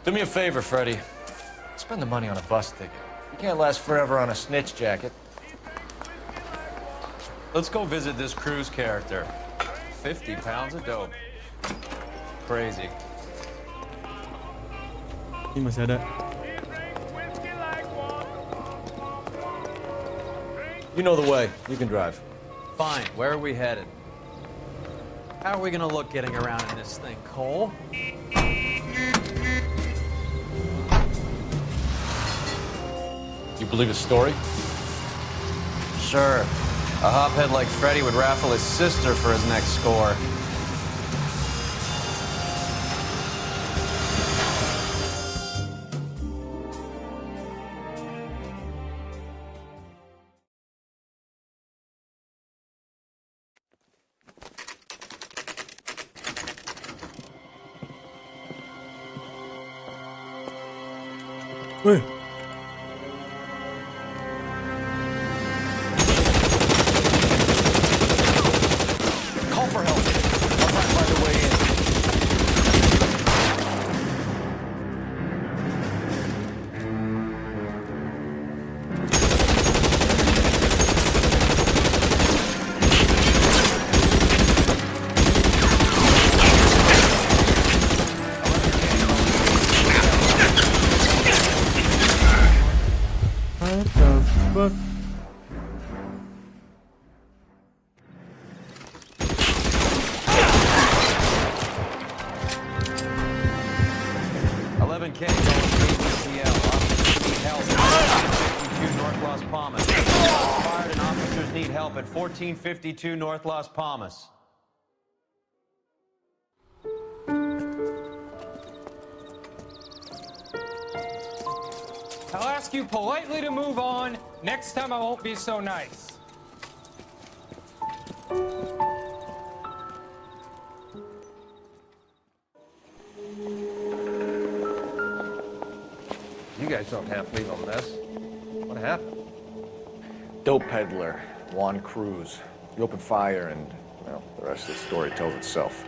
Do me a favor, Freddie. Spend the money on a bus ticket. You can't last forever on a snitch jacket. Let's go visit this Cruz character. 50 pounds of dope. Crazy. Ini masih ada. You know the way. You can drive. Fine. Where are we headed? How are we gonna look getting around in this thing, Cole? You believe his story? Sure. A hophead like Freddie would raffle his sister for his next score. Wih. Call for help. I'll try to find a way in. What the fuck? K going to ATL. Officers need help at 1452 North Las Palmas. Fired and officers need help at 1452 North Las Palmas. I'll ask you politely to move on. Next time I won't be so nice. You guys don't have to leave a mess. What happened? Dope peddler, Juan Cruz. You opened fire and, well, the rest of the story tells itself.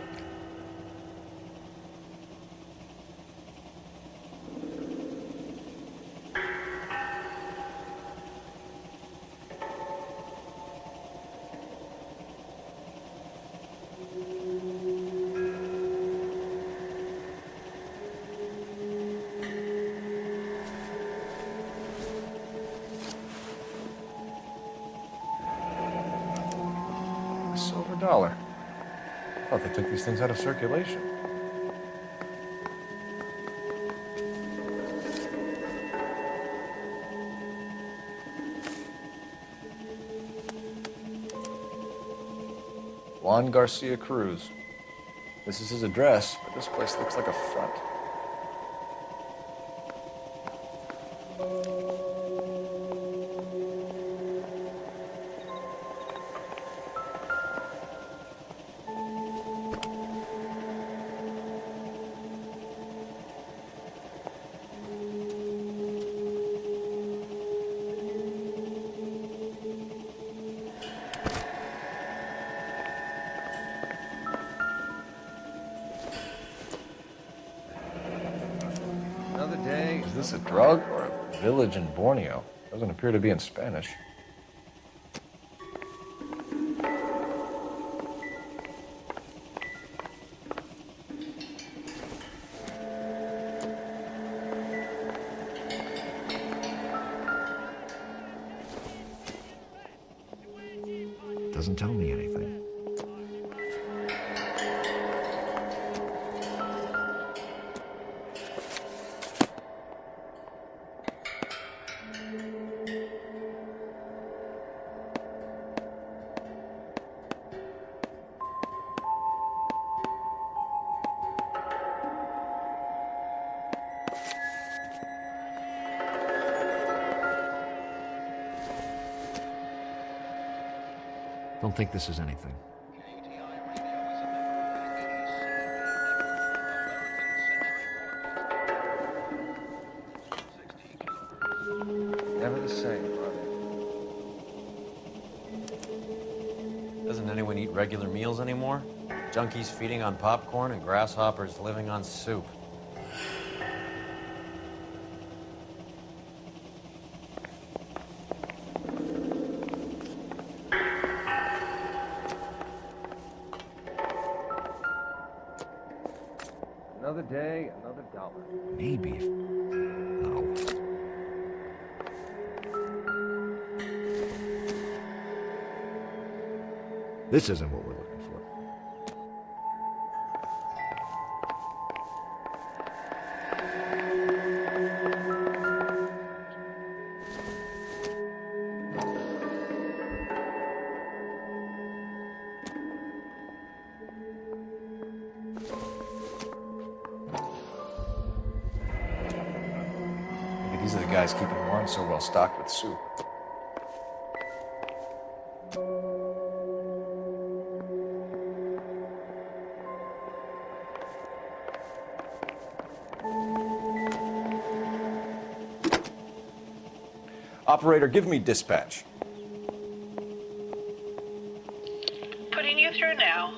$1. I thought they took these things out of circulation. Juan Garcia Cruz. This is his address, but this place looks like a front. Another day. Is this a drug or a village in Borneo? Doesn't appear to be in Spanish. Doesn't tell me anything. Don't think this is anything. Never the same, are they? Doesn't anyone eat regular meals anymore? Junkies feeding on popcorn and grasshoppers living on soup. Another day, another dollar. Maybe. No. This isn't what we're looking for. Maybe these are the guys keeping Juan so well stocked with soup. Operator, give me dispatch. Putting you through now.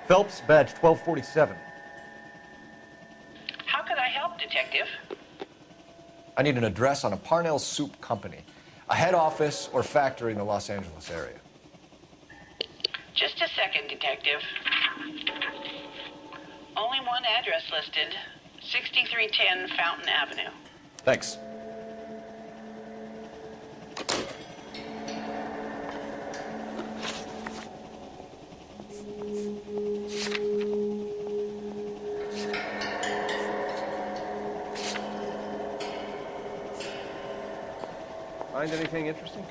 Phelps, badge 1247. How can I help, Detective? I need an address on a Parnell Soup Company, a head office or factory in the Los Angeles area. Just a second, Detective. Only one address listed, 6310 Fountain Avenue. Thanks. Find anything interesting?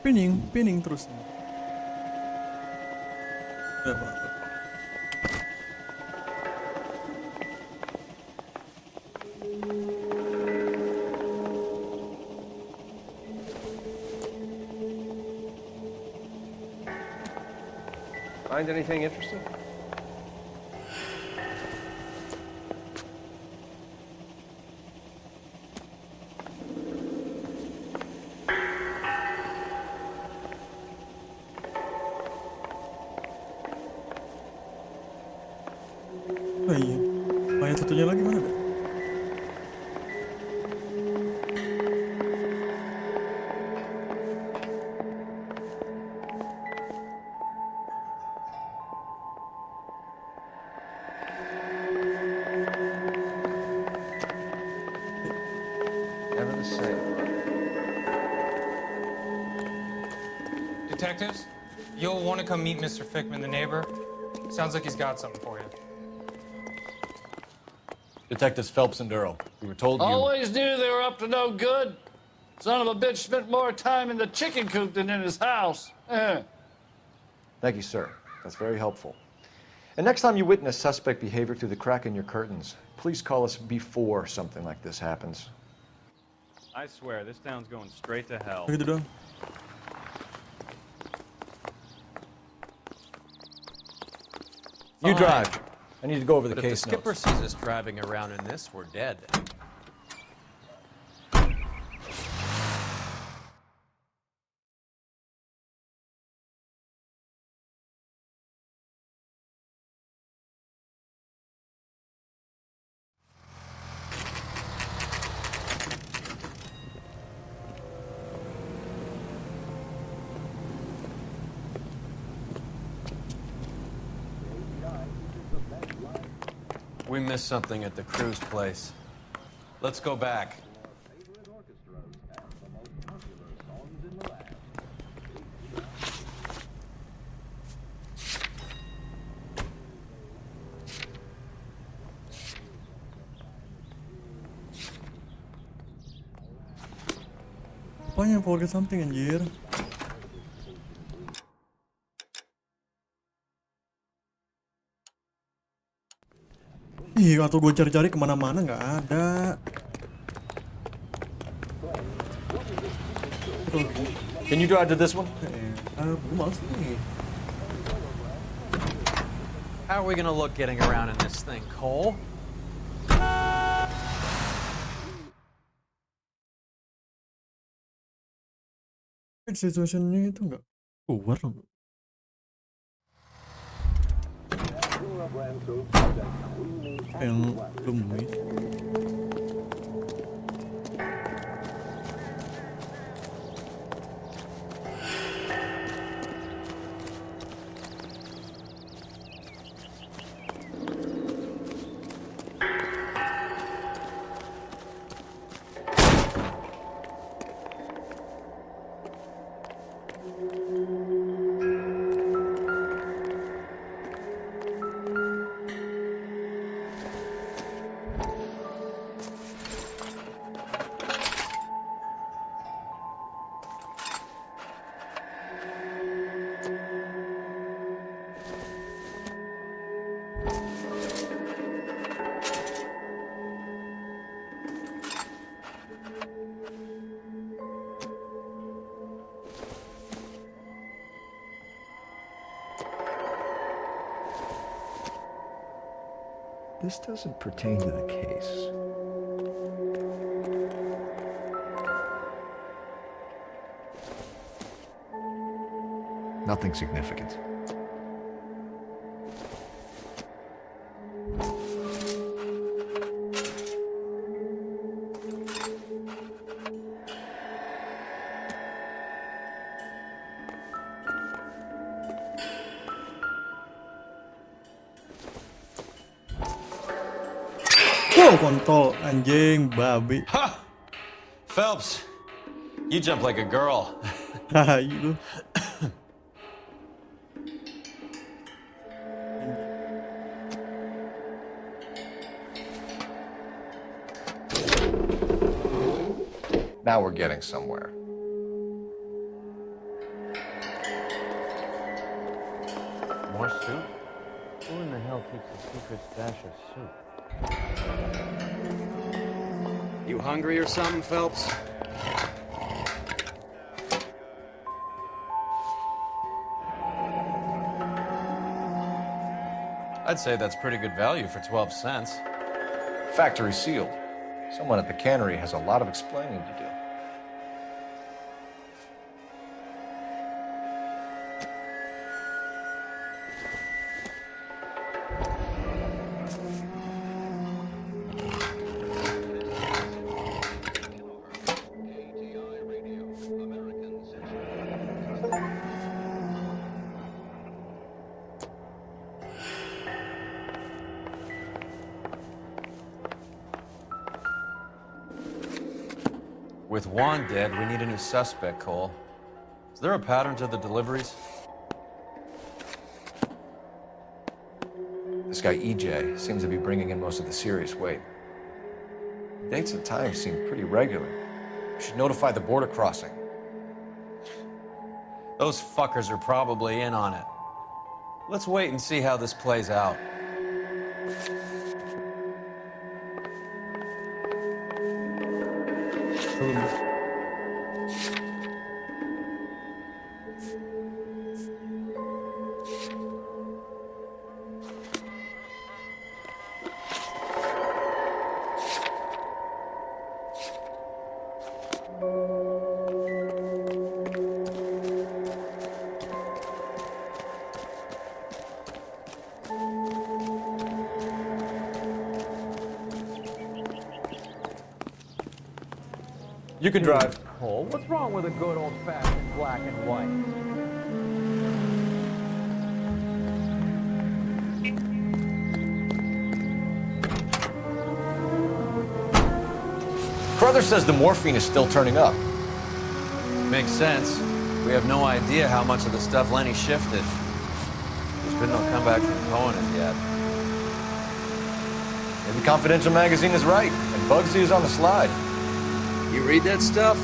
Pining terus. Berapa? Find anything interesting? Oh iya, mayat satunya lagi mana dah? Detectives, you'll want to come meet Mr. Fickman, the neighbor. Sounds like he's got something for you. Detectives Phelps and Durrell. We were told you... Always knew they were up to no good. Son of a bitch spent more time in the chicken coop than in his house. Thank you, sir. That's very helpful. And next time you witness suspect behavior through the crack in your curtains, please call us before something like this happens. I swear, this town's going straight to hell. Gitu dong. You drive. I need to go over the But case if the skipper notes. sees us driving around in this, we're dead. We missed something at the cruise place. Let's go back. Apanya forget something anjir. Ih, atau gue cari-cari kemana-mana nggak ada. Can you drive to this one? Gue males nih. How are we gonna look getting around in this thing, Cole? Situationnya itu nggak keluar loh. Yang belum nih. This doesn't pertain to the case. Nothing significant. Wow, kontol anjing babi. Ha! Phelps, you jump like a girl. Haha, itu. Now we're getting somewhere. More soup? Who in the hell keeps a secret stash of soup? You hungry or something, Phelps? I'd say that's pretty good value for 12 cents. Factory sealed. Someone at the cannery has a lot of explaining to do. With Juan dead, we need a new suspect, Cole. Is there a pattern to the deliveries? This guy EJ seems to be bringing in most of the serious weight. Dates and times seem pretty regular. We should notify the border crossing. Those fuckers are probably in on it. Let's wait and see how this plays out. You can drive. Cole, what's wrong with a good old-fashioned black and white? Carruthers says the morphine is still turning up. Makes sense. We have no idea how much of the stuff Lenny shifted. There's been no comeback from Cohen as yet. Maybe Confidential magazine is right, and Bugsy is on the slide. You read that stuff?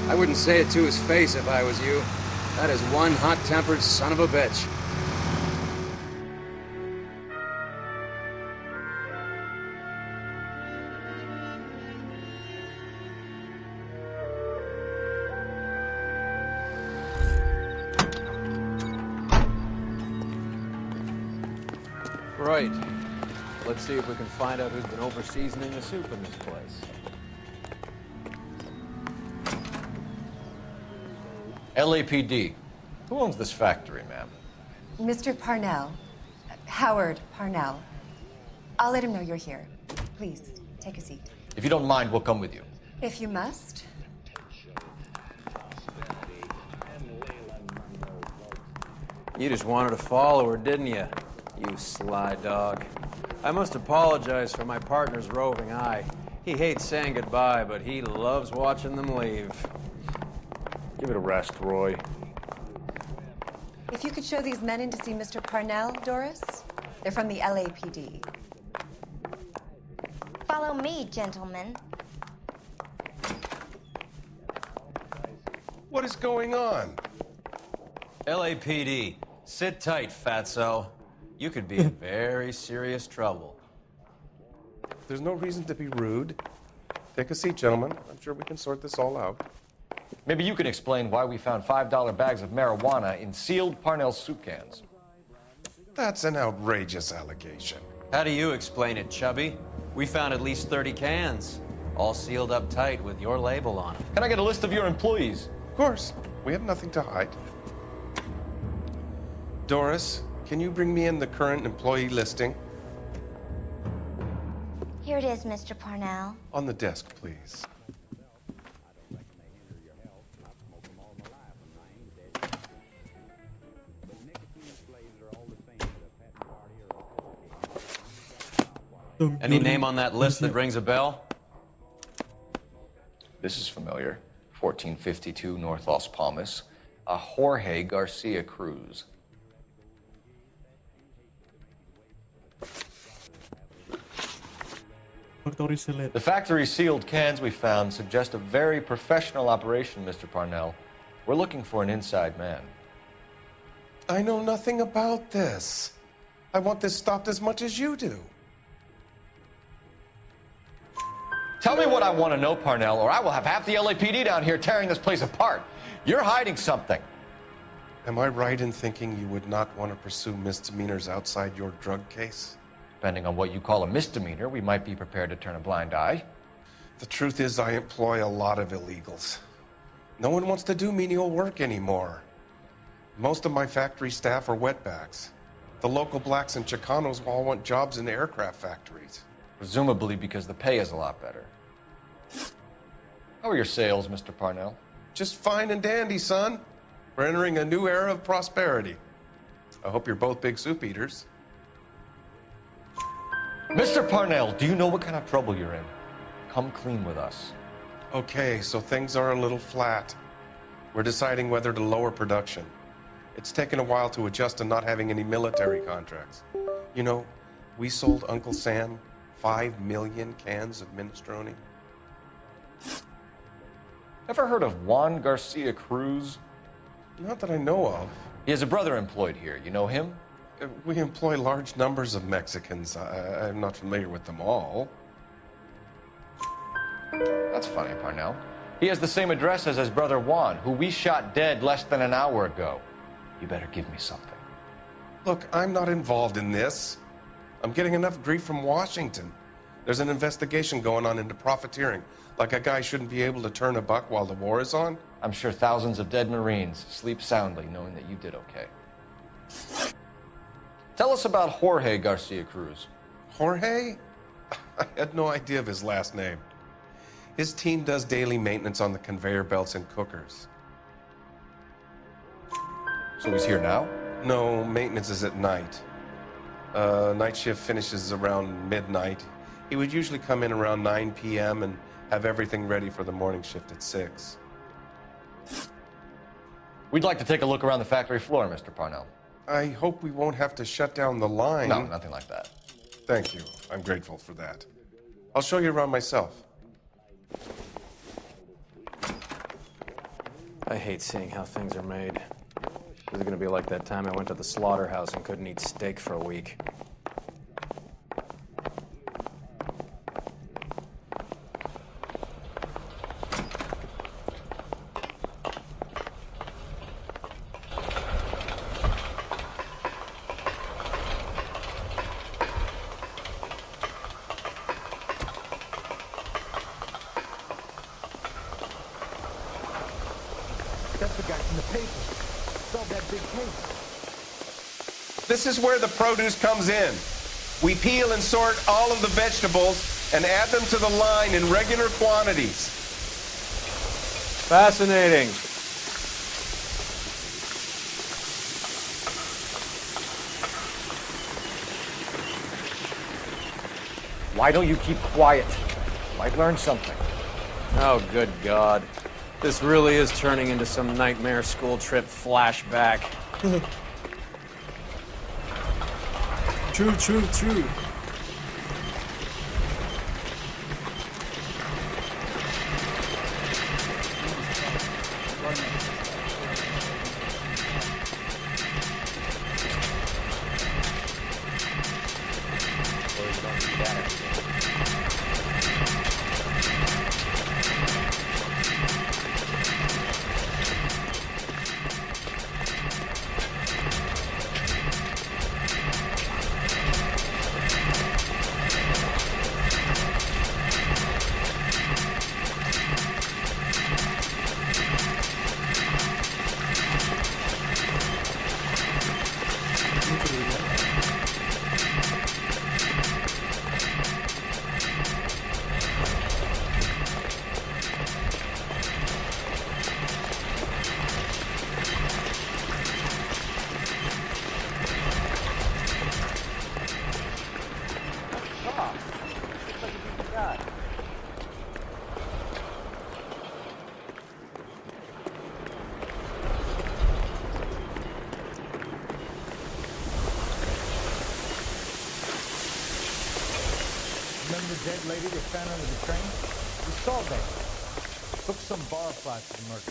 I wouldn't say it to his face if I was you. That is one hot-tempered son of a bitch. Right. Let's see if we can find out who's been over-seasoning the soup in this place. LAPD. Who owns this factory, ma'am? Mr. Parnell. Howard Parnell. I'll let him know you're here. Please, take a seat. If you don't mind, we'll come with you. If you must. You just wanted to follow her, didn't you? You sly dog. I must apologize for my partner's roving eye. He hates saying goodbye, but he loves watching them leave. Give it a rest, Roy. If you could show these men in to see Mr. Parnell, Doris. They're from the LAPD. Follow me, gentlemen. What is going on? LAPD, sit tight, fatso. You could be in very serious trouble. There's no reason to be rude. Take a seat, gentlemen. I'm sure we can sort this all out. Maybe you can explain why we found $5 bags of marijuana in sealed Parnell soup cans. That's an outrageous allegation. How do you explain it, Chubby? We found at least 30 cans, all sealed up tight with your label on them. Can I get a list of your employees? Of course. We have nothing to hide. Doris, can you bring me in the current employee listing? Here it is, Mr. Parnell. On the desk, please. Any name on that list that rings a bell? This is familiar. 1452 North Las Palmas. A Jorge Garcia Cruz. The factory sealed cans we found suggest a very professional operation, Mr. Parnell. We're looking for an inside man. I know nothing about this. I want this stopped as much as you do. Tell me what I want to know, Parnell, or I will have half the LAPD down here tearing this place apart. You're hiding something. Am I right in thinking you would not want to pursue misdemeanors outside your drug case? Depending on what you call a misdemeanor, we might be prepared to turn a blind eye. The truth is, I employ a lot of illegals. No one wants to do menial work anymore. Most of my factory staff are wetbacks. The local blacks and Chicanos all want jobs in the aircraft factories. Presumably because the pay is a lot better. How are your sales, Mr. Parnell? Just fine and dandy, son. We're entering a new era of prosperity. I hope you're both big soup eaters. Mr. Parnell, do you know what kind of trouble you're in? Come clean with us. Okay, so things are a little flat. We're deciding whether to lower production. It's taken a while to adjust to not having any military contracts. You know, we sold Uncle Sam 5 million cans of minestrone. Ever heard of Juan Garcia Cruz? Not that I know of. He has a brother employed here. You know him? We employ large numbers of Mexicans. I'm not familiar with them all. That's funny, Parnell. He has the same address as his brother Juan, who we shot dead less than an hour ago. You better give me something. Look, I'm not involved in this. I'm getting enough grief from Washington. There's an investigation going on into profiteering. Like a guy shouldn't be able to turn a buck while the war is on. I'm sure thousands of dead Marines sleep soundly knowing that you did okay. Tell us about Jorge Garcia Cruz. Jorge? I had no idea of his last name. His team does daily maintenance on the conveyor belts and cookers. So he's here now? No, maintenance is at night. Night shift finishes around midnight. He would usually come in around 9 p.m. and have everything ready for the morning shift at 6. We'd like to take a look around the factory floor, Mr. Parnell. I hope we won't have to shut down the line. No, nothing like that. Thank you. I'm grateful for that. I'll show you around myself. I hate seeing how things are made. This is gonna be like that time I went to the slaughterhouse and couldn't eat steak for a week. That's the guy from the paper. Solved that big case. This is where the produce comes in. We peel and sort all of the vegetables and add them to the line in regular quantities. Fascinating. Why don't you keep quiet? Might learn something. Oh, good God. This really is turning into some nightmare school trip flashback. True. Remember the dead lady they found under the train? We solved that. Took some bar fight for the murder.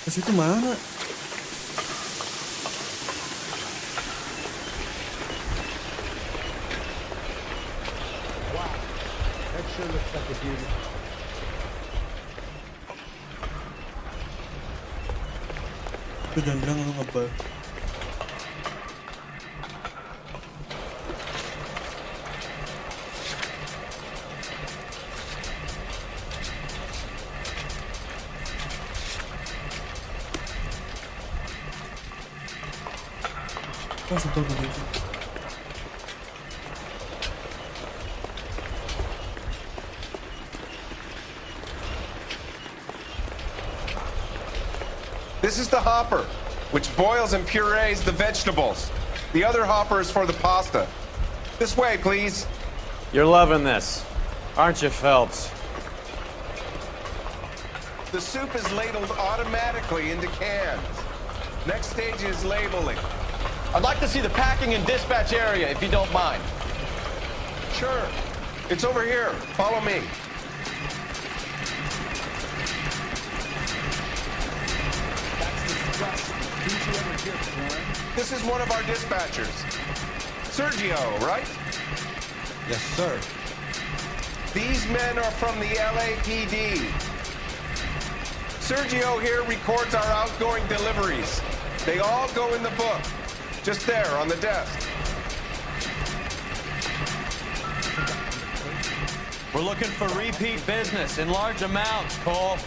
Ke situ mana? Wow. That sure looks like a beauty. Itu jangan lu ngebal. Langsung tahu gitu. This is the hopper, which boils and purees the vegetables. The other hopper is for the pasta. This way, please. You're loving this, aren't you, Phelps? The soup is ladled automatically into cans. Next stage is labeling. I'd like to see the packing and dispatch area, if you don't mind. Sure. It's over here. Follow me. This is one of our dispatchers. Sergio, right? Yes, sir. These men are from the LAPD. Sergio here records our outgoing deliveries. They all go in the book. Just there on the desk. We're looking for repeat business in large amounts, Cole.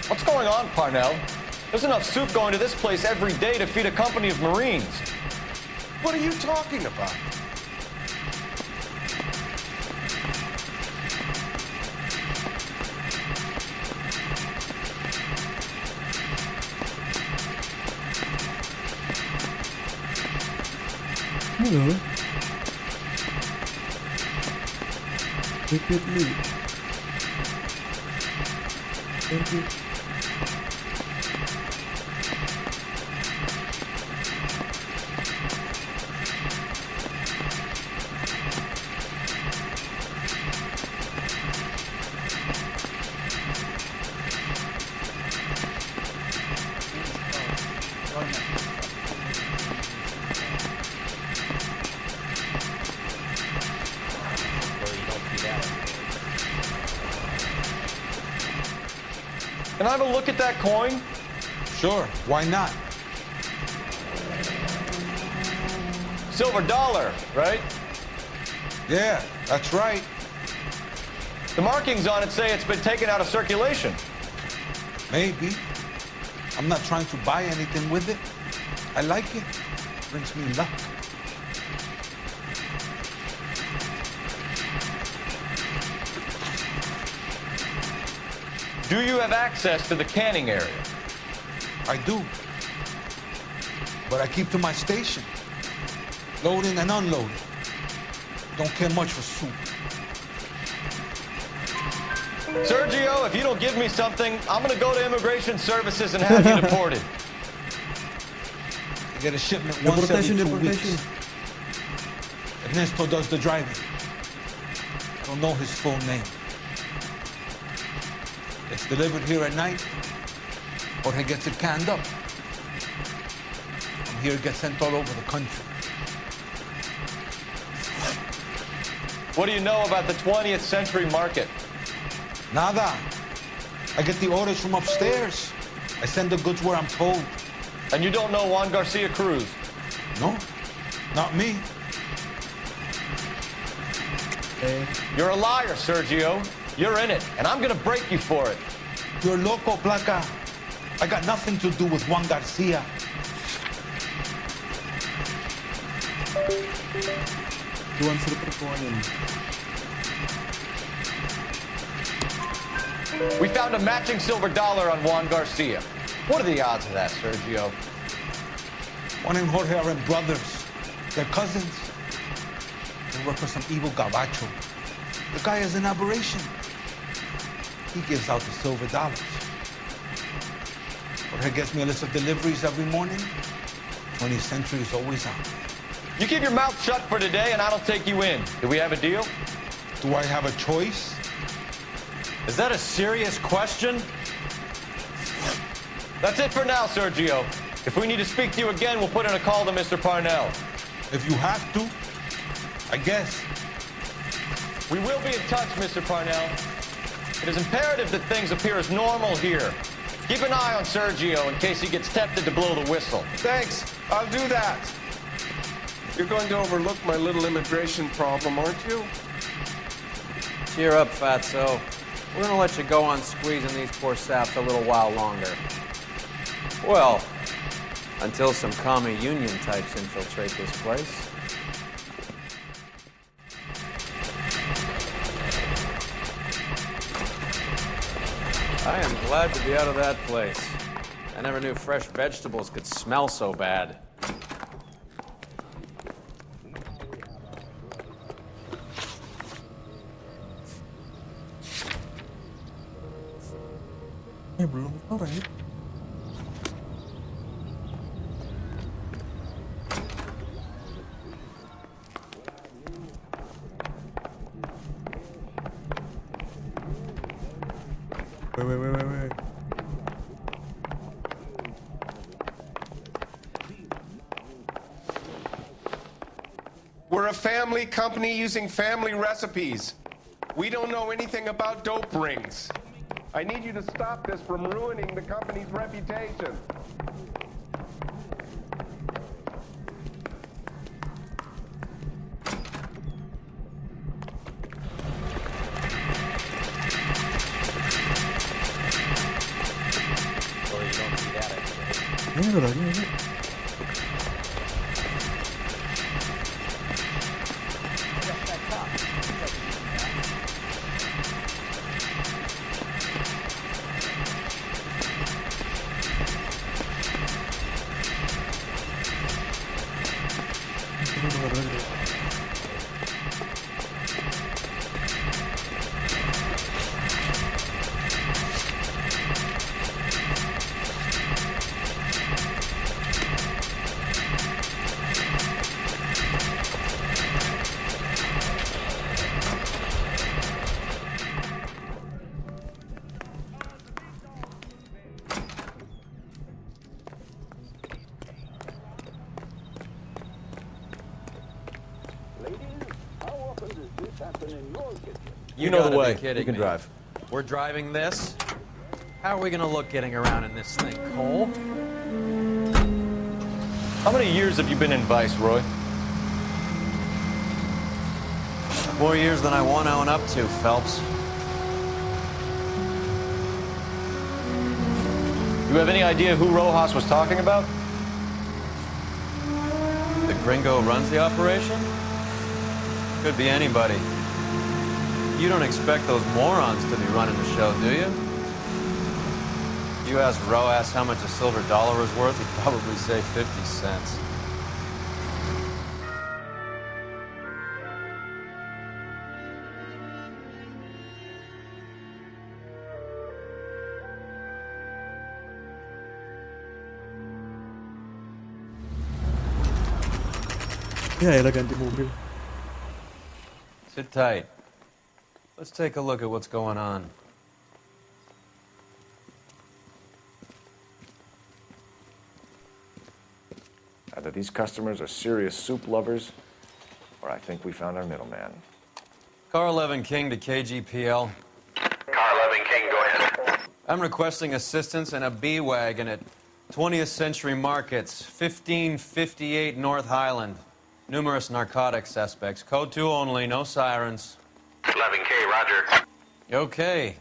What's going on, Parnell? There's enough soup going to this place every day to feed a company of Marines. What are you talking about? Hello. Repeatedly. Thank you. Can I have a look at that coin? Sure, why not? Silver dollar, right? Yeah, that's right. The markings on it say it's been taken out of circulation. Maybe. I'm not trying to buy anything with it. I like it. Brings me luck. Do you have access to the canning area? I do. But I keep to my station. Loading and unloading. Don't care much for soup. Sergio, if you don't give me something, I'm gonna go to Immigration Services and have you deported. I get a shipment once every 2 weeks. Ernesto does the driving. I don't know his full name. It's delivered here at night, or he gets it canned up. From here it gets sent all over the country. What do you know about the 20th century market? Nada. I get the orders from upstairs. I send the goods where I'm told. And you don't know Juan Garcia Cruz? No, not me. You're a liar, Sergio. You're in it, and I'm gonna break you for it. You're loco, Placa. I got nothing to do with Juan Garcia. Juan Sergio. We found a matching silver dollar on Juan Garcia. What are the odds of that, Sergio? Juan and Jorge are brothers. They're cousins. They work for some evil gabacho. The guy is an aberration. He gives out the silver dollars. Jorge gets me a list of deliveries every morning. 20th century is always out. You keep your mouth shut for today, and I don't take you in. Do we have a deal? Do I have a choice? Is that a serious question? That's it for now, Sergio. If we need to speak to you again, we'll put in a call to Mr. Parnell. If you have to, I guess. We will be in touch, Mr. Parnell. It is imperative that things appear as normal here. Keep an eye on Sergio in case he gets tempted to blow the whistle. Thanks. I'll do that. You're going to overlook my little immigration problem, aren't you? Cheer up, Fatso. We're gonna let you go on squeezing these poor saps a little while longer. Well, until some commie union types infiltrate this place. I am glad to be out of that place. I never knew fresh vegetables could smell so bad. Belum sore. Wait. We're a family company using family recipes. We don't know anything about dope rings. I need you to stop this from ruining the company's reputation. Well, you don't see that every day. Ini udah lagi. You know the gotta way. be kidding You can me. drive. We're driving this? How are we gonna look getting around in this thing, Cole? How many years have you been in Vice, Roy? More years than I want to own up to, Phelps. You have any idea who Rojas was talking about? The gringo runs the operation? Could be anybody. You don't expect those morons to be running the show, do you? If you asked Rojas how much a silver dollar was worth, he'd probably say 50 cents. Ya elah ganti mobil. Sit tight. Let's take a look at what's going on. Either these customers are serious soup lovers, or I think we found our middleman. Car 11 King to KGPL. Car 11 King, go ahead. I'm requesting assistance in a B-Wagon at 20th Century Markets, 1558 North Highland. Numerous narcotic suspects. Code 2 only, no sirens. 11K, roger. Okay.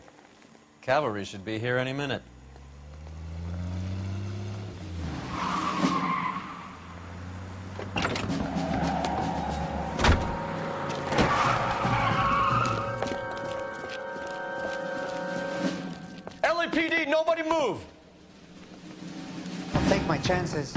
Cavalry should be here any minute. LAPD, nobody move! I'll take my chances.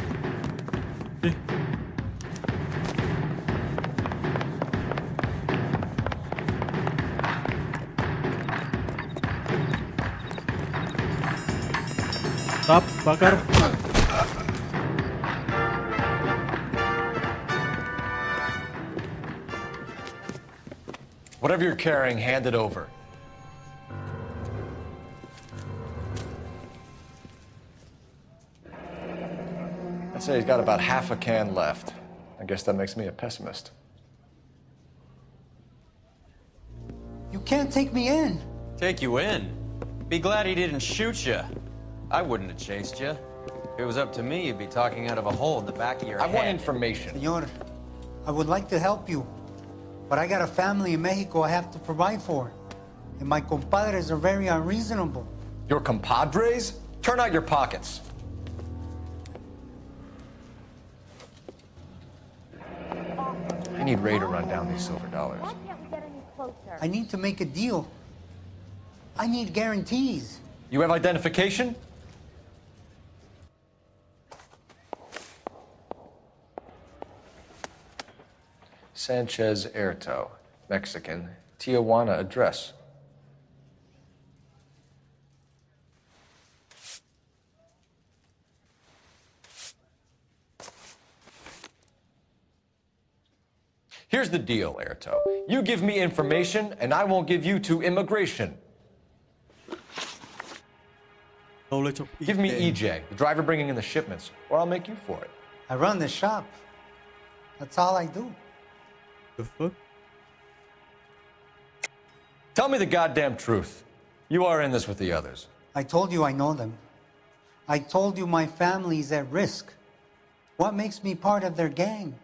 Stop, bakar. Whatever you're carrying, hand it over. I'd say he's got about half a can left. I guess that makes me a pessimist. You can't take me in. Take you in? Be glad he didn't shoot you. I wouldn't have chased you. If it was up to me, you'd be talking out of a hole in the back of your head. I want information. Senor, I would like to help you, but I got a family in Mexico I have to provide for. And my compadres are very unreasonable. Your compadres? Turn out your pockets. I need Ray to run down these silver dollars. I need to make a deal. I need guarantees. You have identification? Sanchez Erto, Mexican, Tijuana address. Here's the deal, Erto. You give me information, and I won't give you to immigration. Knowledge of Give me EJ, the driver bringing in the shipments, or I'll make you for it. I run the shop. That's all I do. The fuck? Tell me the goddamn truth. You are in this with the others. I told you I know them. I told you my family's at risk. What makes me part of their gang?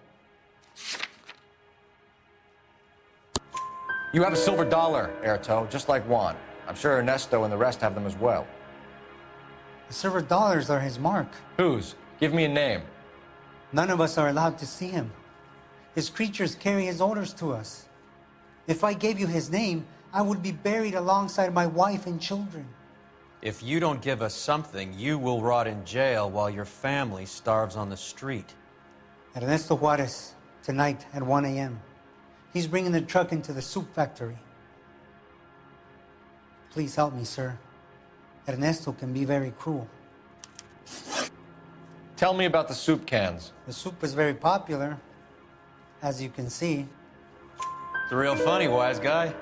You have a silver dollar, Erto, just like Juan. I'm sure Ernesto and the rest have them as well. The silver dollars are his mark. Whose? Give me a name. None of us are allowed to see him. His creatures carry his orders to us. If I gave you his name, I would be buried alongside my wife and children. If you don't give us something, you will rot in jail while your family starves on the street. Ernesto Juarez, tonight at 1 a.m. He's bringing the truck into the soup factory. Please help me, sir. Ernesto can be very cruel. Tell me about the soup cans. The soup is very popular, as you can see. It's real funny, wise guy.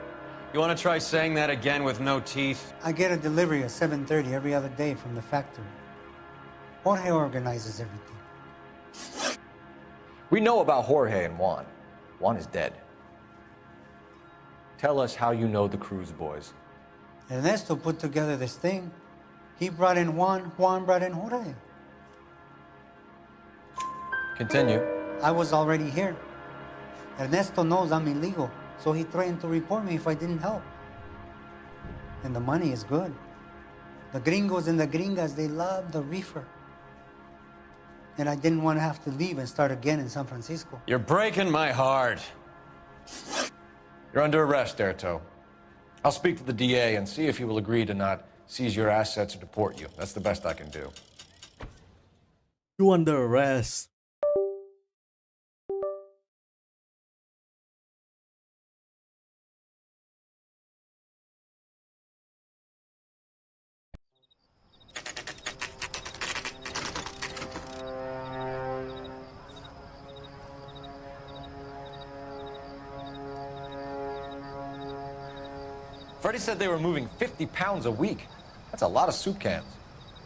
You want to try saying that again with no teeth? I get a delivery at 7:30 every other day from the factory. Jorge organizes everything. We know about Jorge and Juan. Juan is dead. Tell us how you know the Cruz boys. Ernesto put together this thing. He brought in Juan, Juan brought in Jorge. Continue. I was already here. Ernesto knows I'm illegal, so he threatened to report me if I didn't help. And the money is good. The gringos and the gringas, they love the reefer. And I didn't want to have to leave and start again in San Francisco. You're breaking my heart. You're under arrest, Erto. I'll speak to the DA and see if he will agree to not seize your assets or deport you. That's the best I can do. You under arrest. Freddie said they were moving 50 pounds a week. That's a lot of soup cans.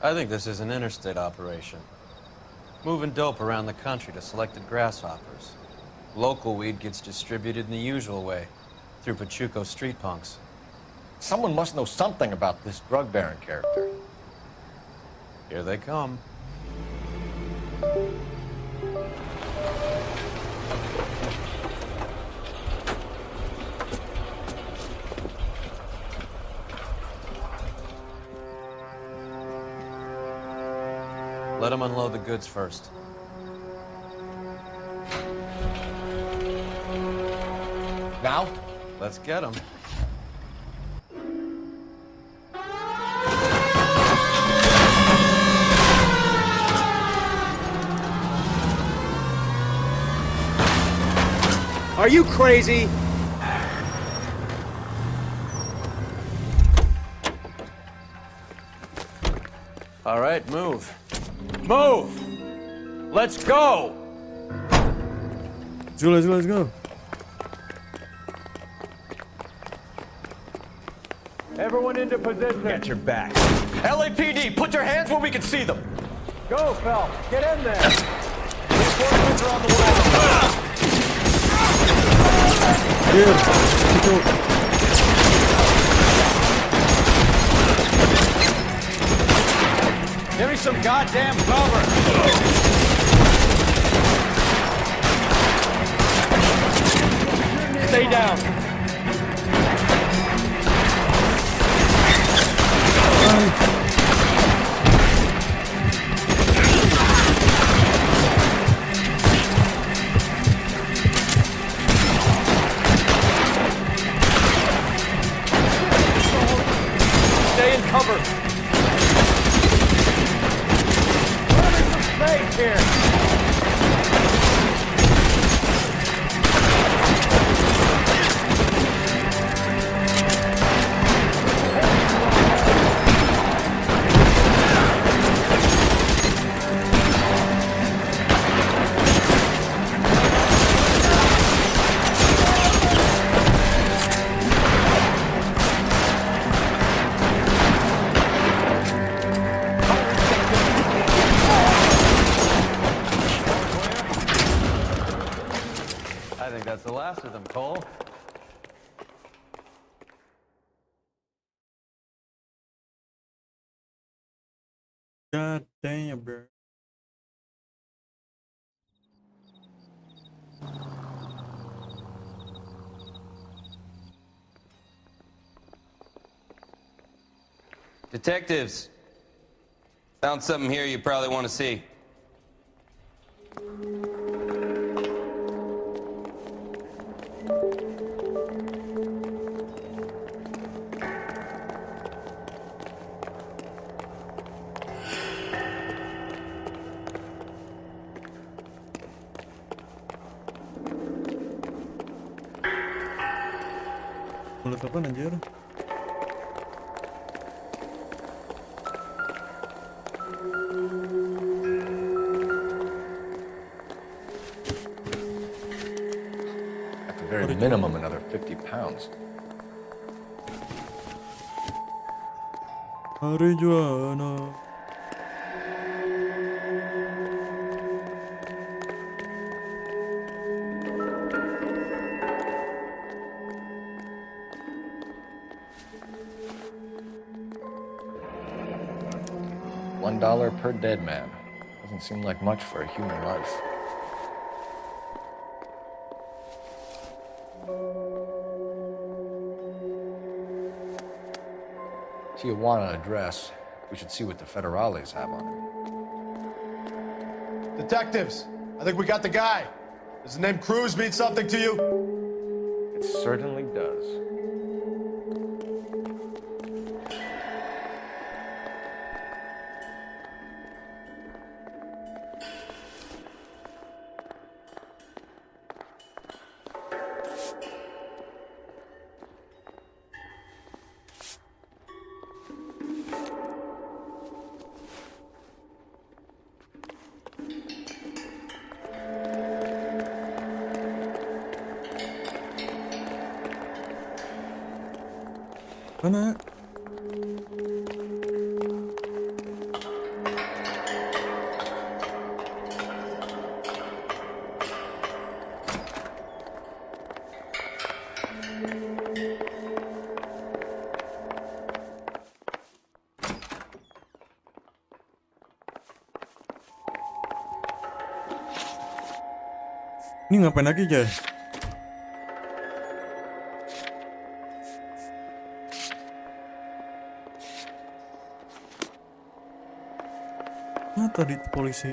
I think this is an interstate operation. Moving dope around the country to selected grasshoppers. Local weed gets distributed in the usual way, through Pachuco street punks. Someone must know something about this drug baron character. Here they come. Let them unload the goods first. Now? Let's get them. Are you crazy? All right, move. Move! Let's go! Let's go. Everyone into position. Get your back. LAPD, put your hands where we can see them. Go, Phelps. Get in there. Reinforcements are on the way. Give me some goddamn cover. Stay down. Stay in cover. safe here. I think that's the last of them, Cole. God damn, bro. Detectives, found something here you probably want to see. Mulut apa anjir? At the very minimum, another 50 pounds. Marijuana. $1 per dead man. Doesn't seem like much for a human life. Tijuana address. We should see what the federales have on him. Detectives, I think we got the guy. Does the name Cruz mean something to you? It certainly does. Mana? Ini ngapain lagi, Jay? Nah, tadi polisi.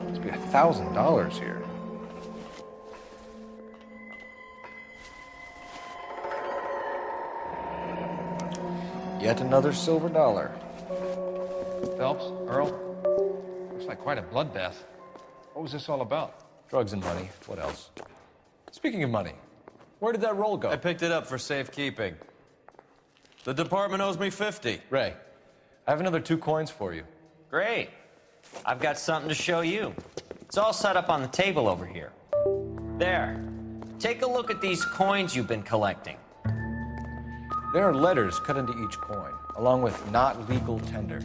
Must be $1,000 here. Yet another silver dollar. Phelps, Earl, looks like quite a bloodbath. What was this all about? Drugs and money. What else? Speaking of money, where did that roll go? I picked it up for safekeeping. The department owes me 50. Ray, I have another 2 coins for you. Great. I've got something to show you. It's all set up on the table over here. There. Take a look at these coins you've been collecting. There are letters cut into each coin, along with not legal tender.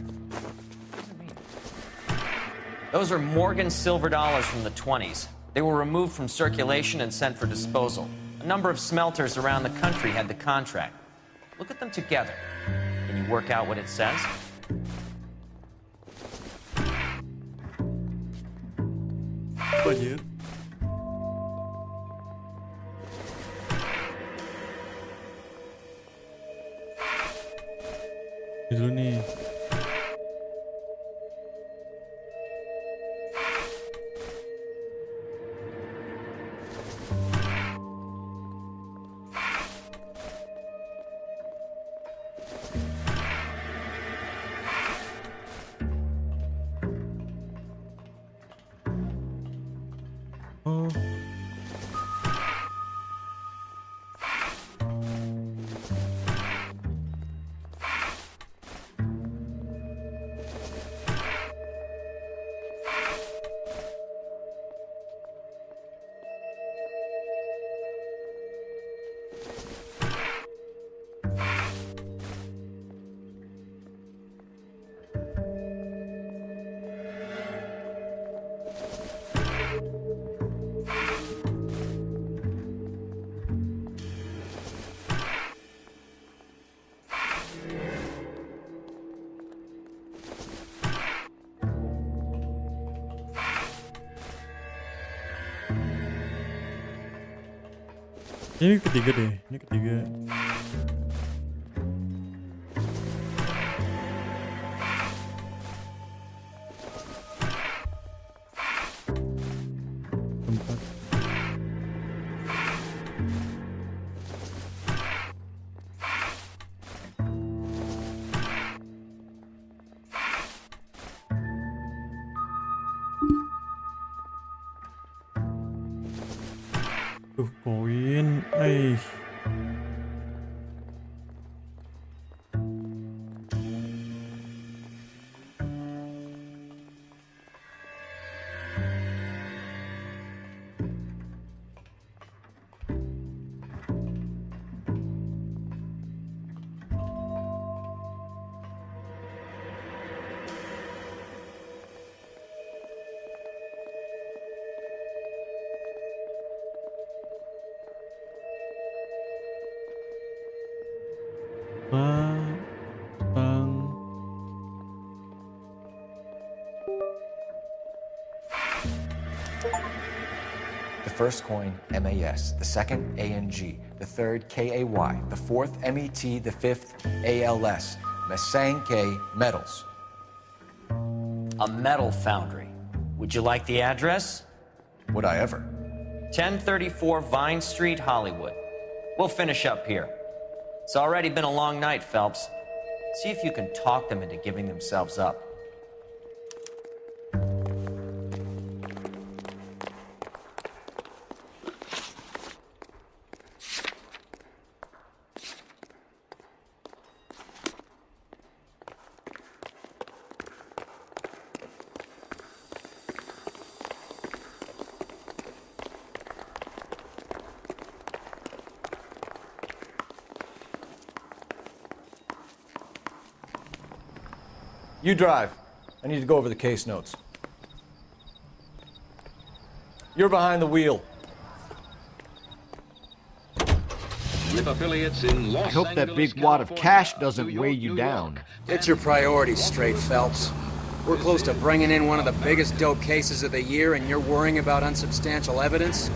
Those are Morgan silver dollars from the 20s. They were removed from circulation and sent for disposal. A number of smelters around the country had the contract. Look at them together. Can you work out what it says? Apa anjir? Itu nih. Oh. Ini ketiga deh, ini ketiga. Keempat. Tuh koin, The first coin, MAS. The second, ANG. The third, KAY. The fourth, MET. The fifth, ALS. Masanke Metals. A metal foundry. Would you like the address? Would I ever? 1034 Vine Street, Hollywood. We'll finish up here. It's already been a long night, Phelps. See if you can talk them into giving themselves up. You drive. I need to go over the case notes. You're behind the wheel. With affiliates in Los I hope that big wad of cash doesn't weigh you down. Get your priorities straight, Phelps. We're close to bringing in one of the biggest dope cases of the year, and you're worrying about unsubstantial evidence?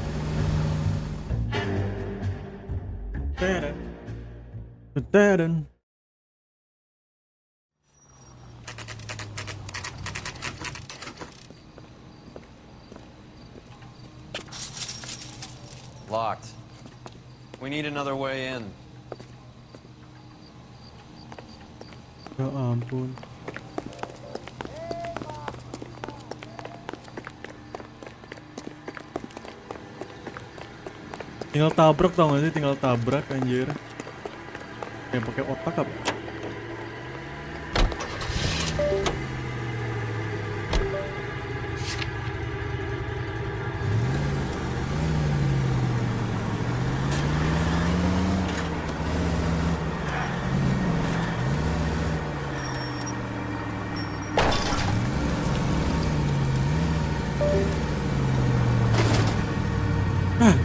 Locked. We need another way in. Ya ampun. Tinggal tabrak tau gak sih? Tinggal tabrak anjir. Yang pakai otak apa?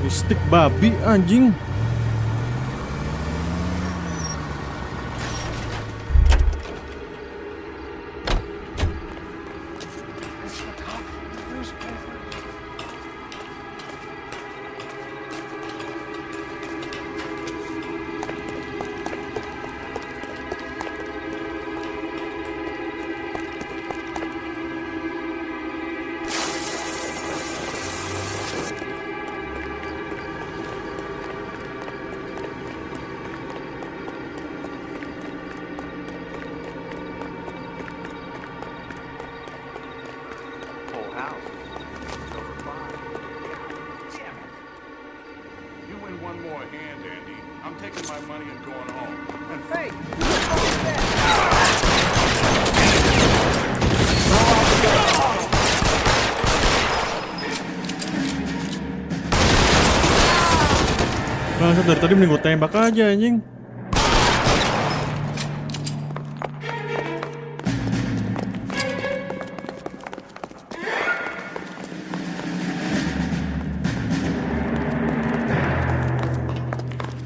Stick babi anjing. Masa dari tadi mending gue tembak aja anjing.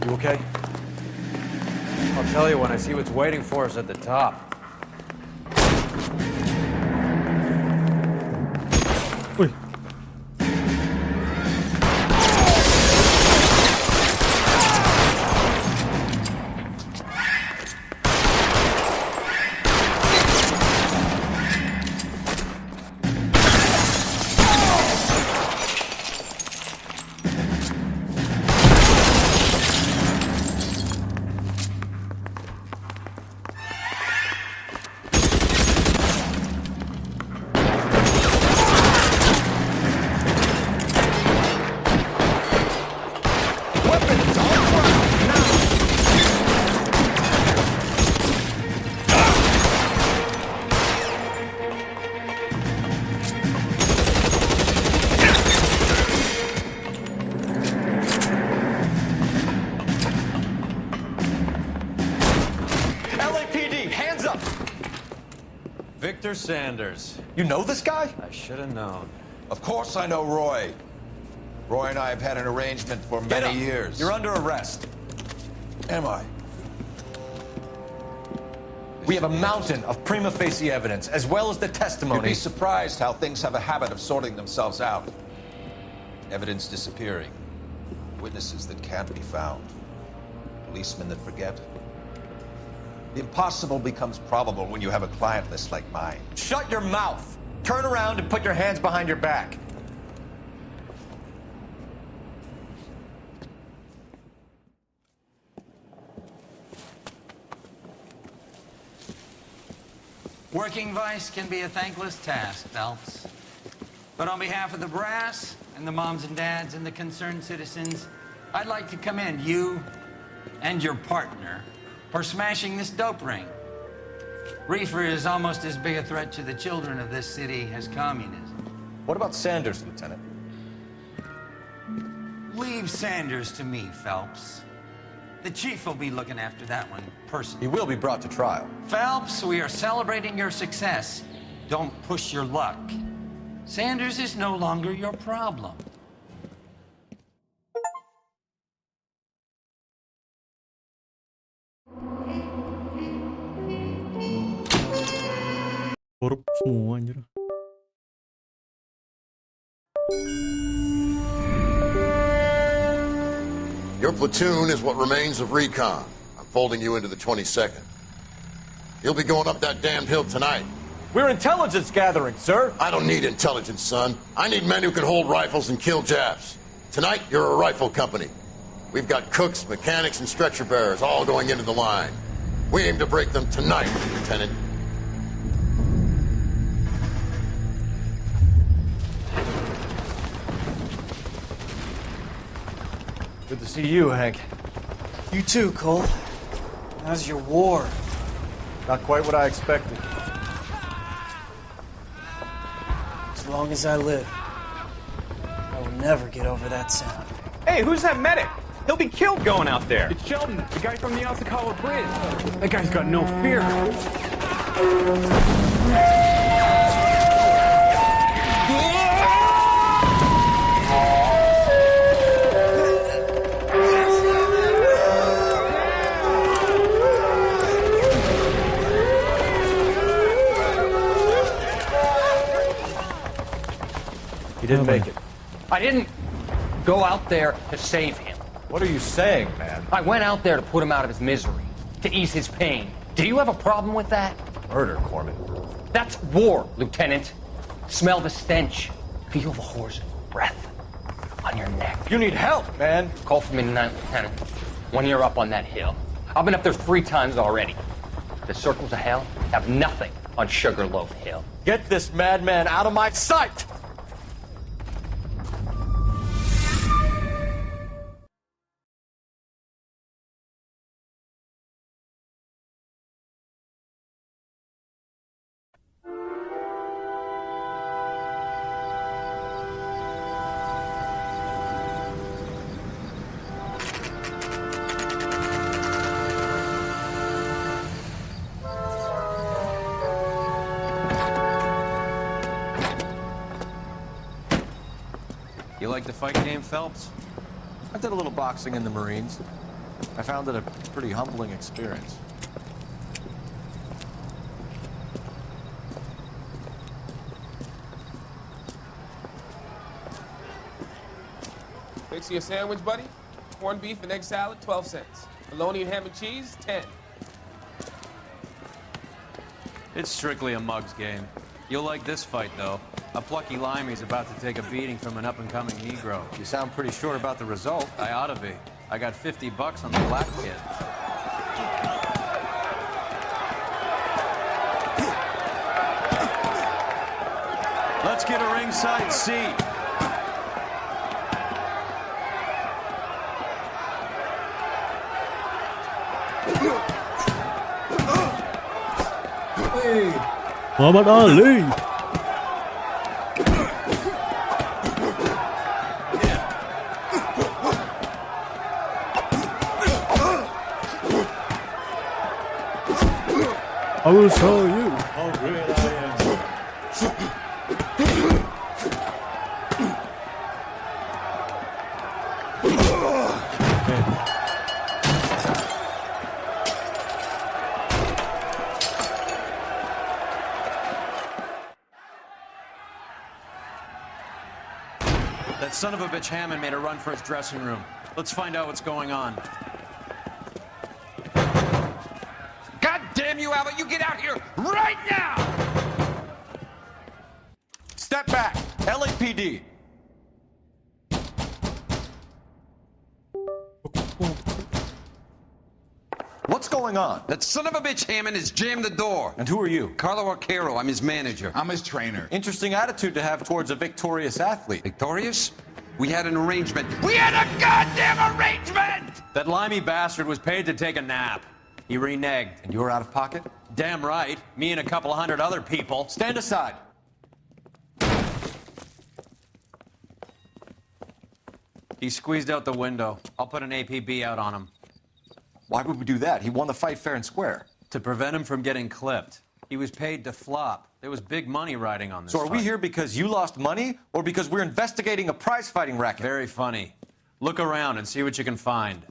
You okay? I'll tell you when I see what's waiting for us at the top. Wih. Victor Sanders. You know this guy? I should have known. Of course I know Roy. Roy and I have had an arrangement for many years. You're under arrest. Am I? We have a mountain of prima facie evidence, as well as the testimony. You'd be surprised how things have a habit of sorting themselves out. Evidence disappearing. Witnesses that can't be found. Policemen that forget. The impossible becomes probable when you have a client list like mine. Shut your mouth! Turn around and put your hands behind your back. Working vice can be a thankless task, Phelps. But on behalf of the brass and the moms and dads and the concerned citizens, I'd like to commend you and your partner for smashing this dope ring. Reefer is almost as big a threat to the children of this city as communism. What about Sanders, Lieutenant? Leave Sanders to me, Phelps. The chief will be looking after that one personally. He will be brought to trial. Phelps, we are celebrating your success. Don't push your luck. Sanders is no longer your problem. Korup semua anjir. Your platoon is what remains of recon. I'm folding you into the 22nd. You'll be going up that damned hill tonight. We're intelligence gathering, sir. I don't need intelligence, son. I need men who can hold rifles and kill Japs. Tonight, you're a rifle company. We've got cooks, mechanics, and stretcher bearers all going into the line. We aim to break them tonight, Lieutenant. Good to see you, Hank. You too, Cole. How's your war? Not quite what I expected. As long as I live, I will never get over that sound. Hey, who's that medic? He'll be killed going out there. It's Sheldon, the guy from the Osakawa Bridge. That guy's got no fear. didn't make it. I didn't go out there to save him. What are you saying, man? I went out there to put him out of his misery, to ease his pain. Do you have a problem with that? Murder, Corman. That's war, Lieutenant. Smell the stench. Feel the horse's breath on your neck. You need help, man. Call for me tonight, Lieutenant. When you're up on that hill. I've been up there 3 times already. The circles of hell have nothing on Sugarloaf Hill. Get this madman out of my sight! You like the fight game, Phelps? I did a little boxing in the Marines. I found it a pretty humbling experience. Fix you a sandwich, buddy? Corned beef and egg salad, 12 cents. Bologna and ham and cheese, 10. It's strictly a mug's game. You'll like this fight, though. A plucky limey's about to take a beating from an up-and-coming Negro. You sound pretty sure about the result. I ought to be. I got $50 on the black kid. Let's get a ringside seat. Muhammad Ali. I will show you how great I am. That son of a bitch Hammond made a run for his dressing room. Let's find out what's going on. God damn you, Albert! You get out here right now! Step back! LAPD! What's going on? That son of a bitch Hammond has jammed the door. And who are you? Carlo Arcaro, I'm his manager. I'm his trainer. Interesting attitude to have towards a victorious athlete. Victorious? We had an arrangement. We had a goddamn arrangement! That limey bastard was paid to take a nap. He reneged. And you were out of pocket? Damn right. Me and a couple hundred other people. Stand aside. He squeezed out the window. I'll put an APB out on him. Why would we do that? He won the fight fair and square. To prevent him from getting clipped. He was paid to flop. There was big money riding on this So are we fight. here because you lost money or because we're investigating a prize-fighting racket? Very funny. Look around and see what you can find.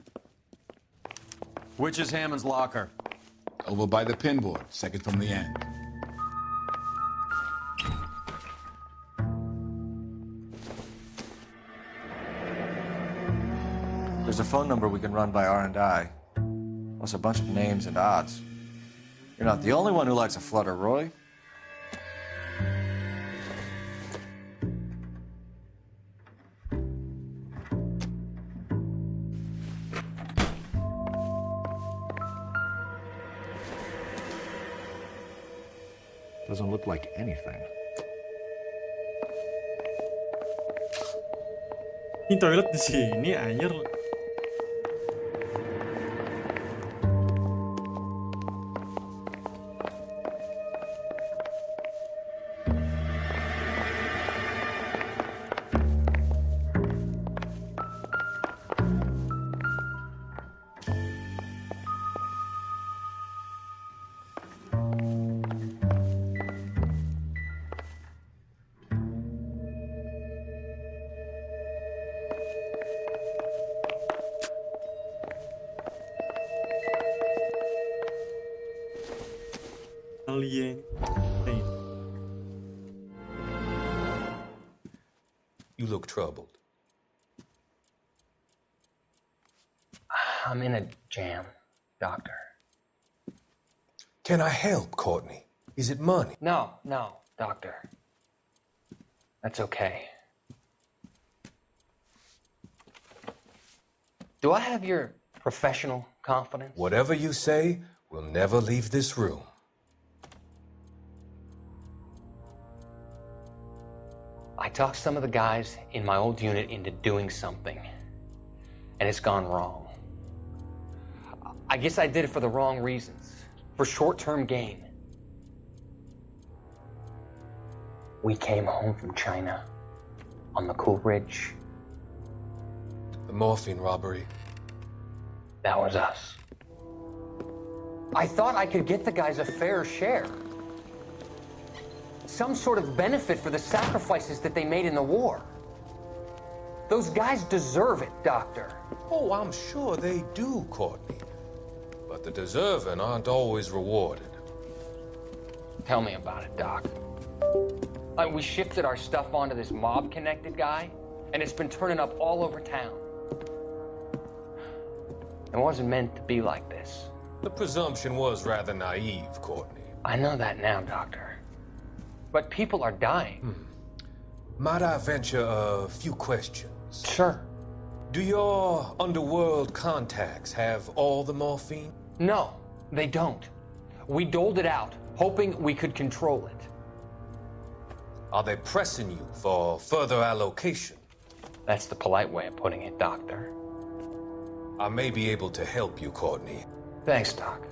Which is Hammond's locker? Over by the pinboard, second from the end. There's a phone number we can run by R&I. Plus a bunch of names and odds. You're not the only one who likes a flutter, Roy. Doesn't look like anything. Ini toilet di sini anjir. look troubled. I'm in a jam, Doctor. Can I help, Courtney? Is it money? No, Doctor. That's okay. Do I have your professional confidence? Whatever you say, we'll never leave this room. I talked some of the guys in my old unit into doing something, and it's gone wrong. I guess I did it for the wrong reasons, for short-term gain. We came home from China on the Cool Ridge. The morphine robbery. That was us. I thought I could get the guys a fair share. Some sort of benefit for the sacrifices that they made in the war. Those guys deserve it, Doctor. Oh, I'm sure they do, Courtney. But the deserving aren't always rewarded. Tell me about it, Doc. We shifted our stuff onto this mob-connected guy, and it's been turning up all over town. It wasn't meant to be like this. The presumption was rather naive, Courtney. I know that now, Doctor. But people are dying. Might I venture a few questions? Sure. Do your underworld contacts have all the morphine? No, they don't. We doled it out, hoping we could control it. Are they pressing you for further allocation? That's the polite way of putting it, Doctor. I may be able to help you, Courtney. Thanks, Doc.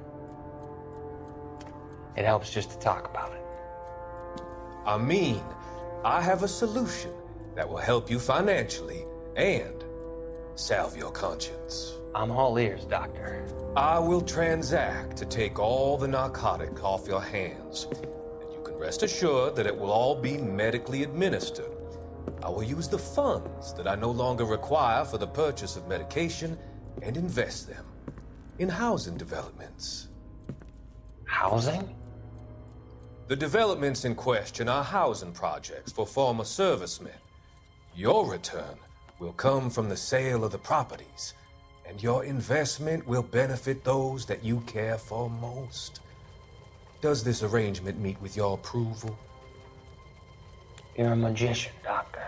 It helps just to talk about it. I mean, I have a solution that will help you financially and salve your conscience. I'm all ears, Doctor. I will transact to take all the narcotic off your hands. And you can rest assured that it will all be medically administered. I will use the funds that I no longer require for the purchase of medication and invest them in housing developments. Housing? The developments in question are housing projects for former servicemen. Your return will come from the sale of the properties, and your investment will benefit those that you care for most. Does this arrangement meet with your approval? You're a magician, Doctor.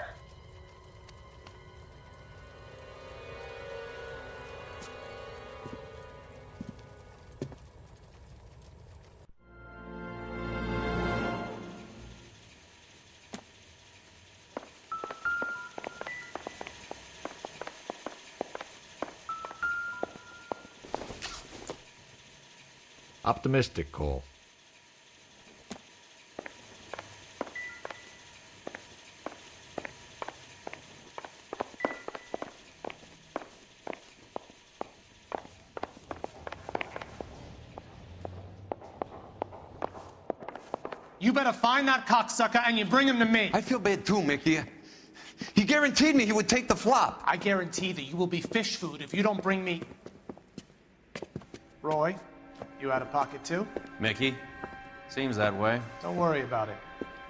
Optimistic, Cole. You better find that cocksucker and you bring him to me. I feel bad too, Mickey. He guaranteed me he would take the flop. I guarantee that you will be fish food if you don't bring me... Roy, you out of pocket too? Mickey? Seems that way. Don't worry about it.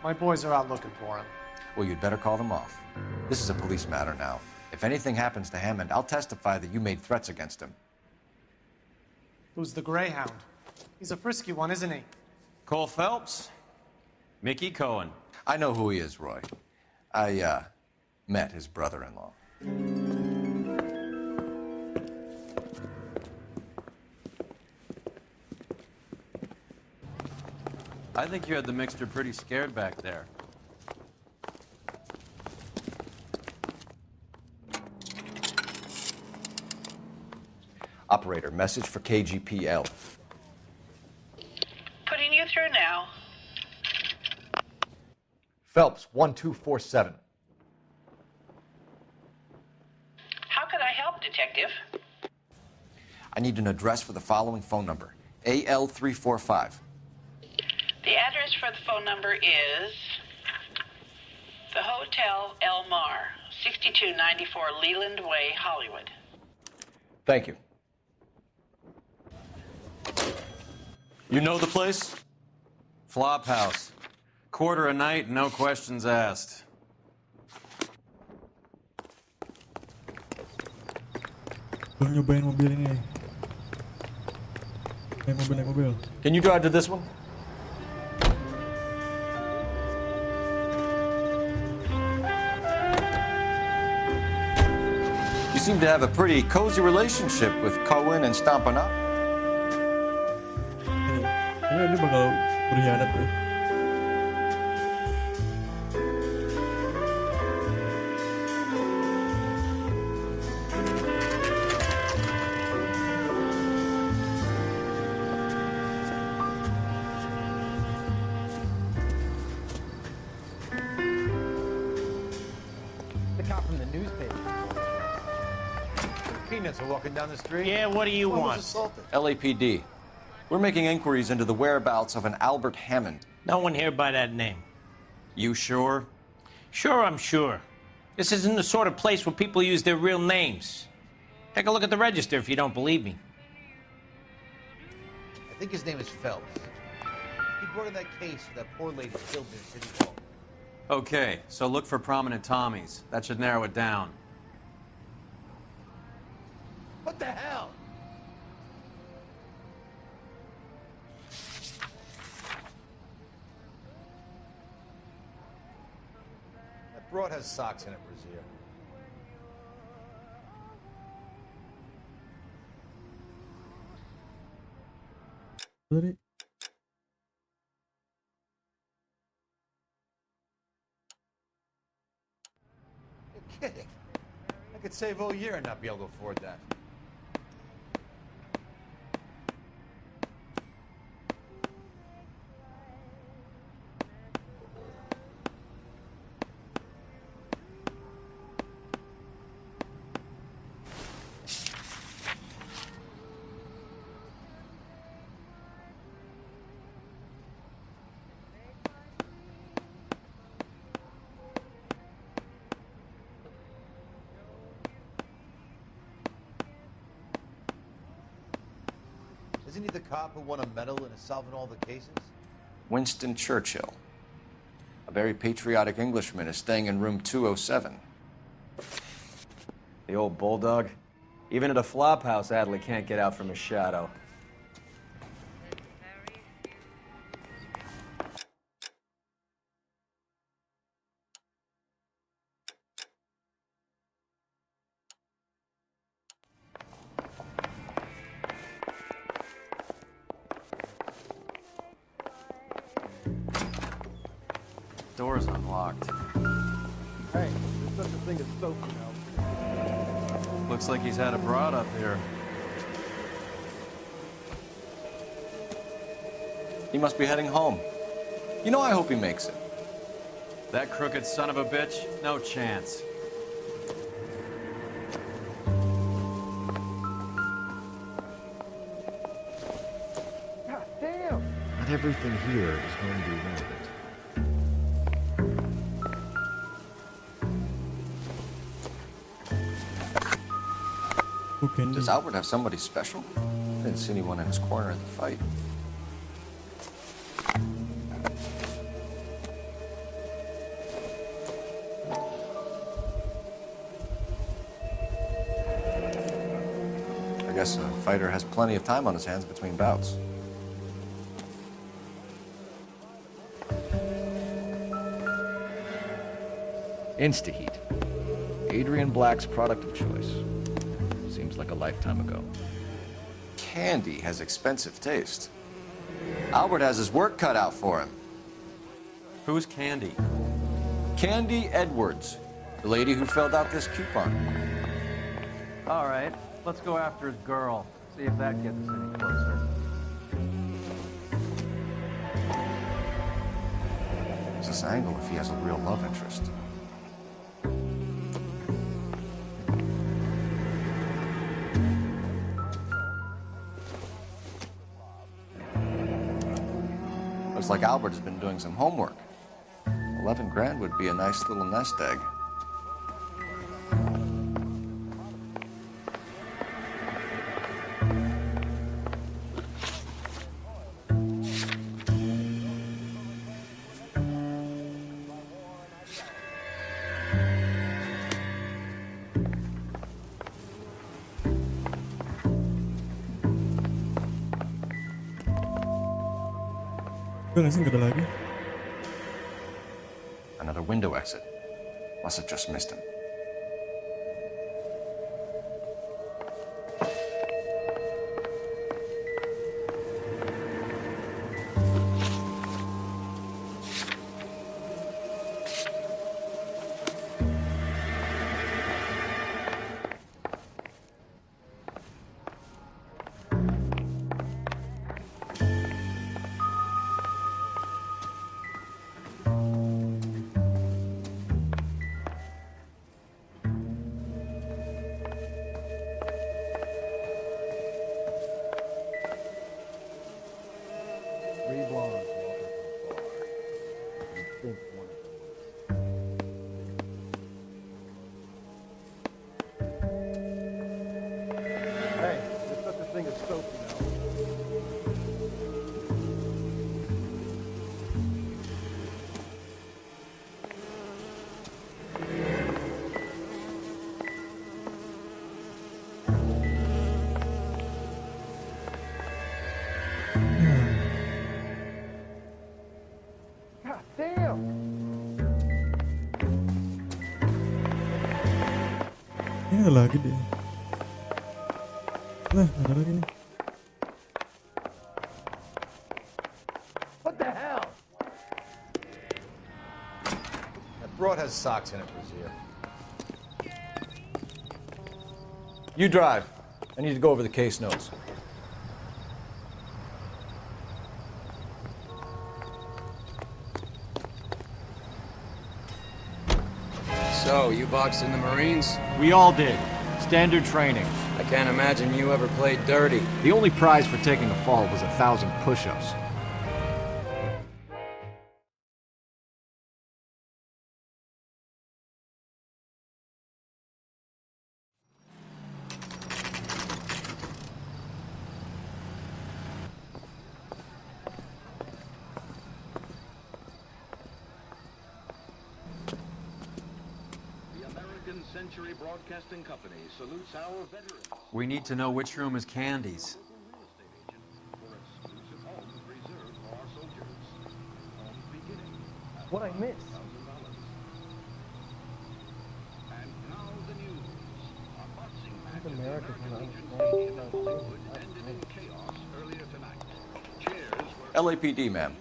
My boys are out looking for him. Well, you'd better call them off. This is a police matter now. If anything happens to Hammond, I'll testify that you made threats against him. Who's the Greyhound? He's a frisky one, isn't he? Cole Phelps? Mickey Cohen. I know who he is, Roy. I, met his brother-in-law. I think you had the mixture pretty scared back there. Operator, message for KGPL. Putting you through now. Phelps, 1247. How could I help, Detective? I need an address for the following phone number. AL345. The address for the phone number is the Hotel El Mar, 6294 Leland Way, Hollywood. Thank you. You know the place? Flop House. Quarter a night, no questions asked. Belum nyobain mobil ini. Naik mobil. Can you drive to this one? You seem to have a pretty cozy relationship with Cohen and Stompana. Ini bakal berkhianat tuh. The cop from the newspaper. Peanuts are walking down the street. Yeah, what do you One want? was assaulted. LAPD. We're making inquiries into the whereabouts of an Albert Hammond. No one here by that name. You sure? Sure, I'm sure. This isn't the sort of place where people use their real names. Take a look at the register if you don't believe me. I think his name is Phelps. He brought in that case for that poor lady killed near City Hall. Okay, so look for prominent Tommies. That should narrow it down. What the hell? That broad has socks in it, Brazier. Tadi You're kidding. I could save a whole year and not be able to afford that. Isn't he the cop who won a medal in solving all the cases? Winston Churchill. A very patriotic Englishman is staying in room 207. The old bulldog. Even at a flop house, Adley can't get out from his shadow. Door's unlocked. Hey, there's such a thing as soap, you know. Looks like he's had a broad up here. He must be heading home. You know, I hope he makes it. That crooked son of a bitch? No chance. God damn! Not everything here is going to be relevant. Does Albert have somebody special? I didn't see anyone in his corner in the fight. I guess a fighter has plenty of time on his hands between bouts. Instaheat. Adrian Black's product of choice. Seems like a lifetime ago. Candy has expensive taste. Albert has his work cut out for him. Who's Candy? Candy Edwards, the lady who filled out this coupon. All right, let's go after his girl. See if that gets us any closer. There's this angle if he has a real love interest. Looks like Albert has been doing some homework. 11 grand would be a nice little nest egg. Udah nggak sih, nggak ada lagi. Another window exit. Must have just missed him. Ini ada lagi deh. Lah, ada lagi nih. What the hell? That broad has socks in it, Brazier. You drive. I need to go over the case notes. So, you boxed in the Marines? We all did. Standard training. I can't imagine you ever played dirty. The only prize for taking a fall was 1,000 push-ups. Century Broadcasting Company salutes our veterans. We need to know which room is Candy's. What I missed? And now the news. A boxing match America in Hollywood ended in chaos earlier tonight. Cheers were... LAPD, ma'am.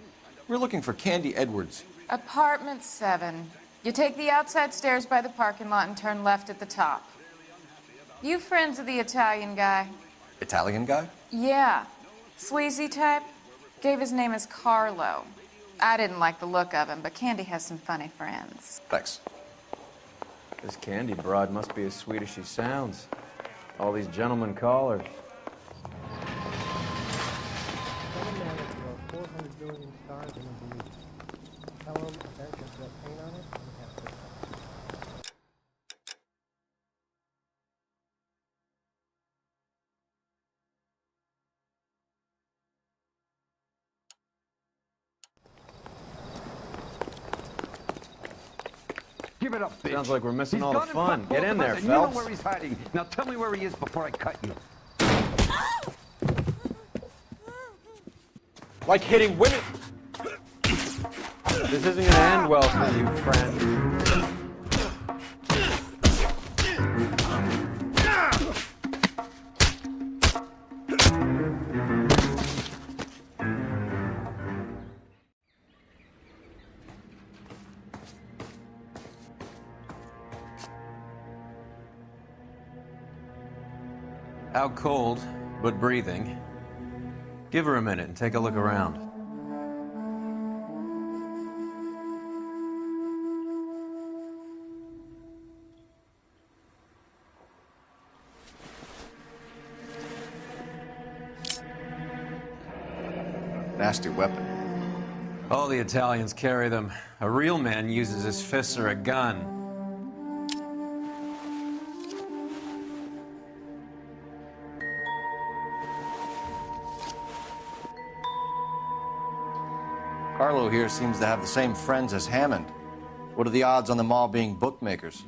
We're looking for Candy Edwards. Apartment 7. You take the outside stairs by the parking lot and turn left at the top. You friends of the Italian guy? Italian guy? Yeah. Sleazy type. Gave his name as Carlo. I didn't like the look of him, but Candy has some funny friends. Thanks. This Candy broad must be as sweet as she sounds. All these gentlemen callers. Give it up, bitch. Sounds like we're missing He's all the gone and fun. fucked Get both in of us, there, and you know Phelps. where he's hiding. Now tell me where he is before I cut you. Like hitting women. This isn't gonna end well for you, friend. Out cold, but breathing. Give her a minute and take a look around. Nasty weapon. All the Italians carry them. A real man uses his fists or a gun. Carlo here seems to have the same friends as Hammond. What are the odds on them all being bookmakers?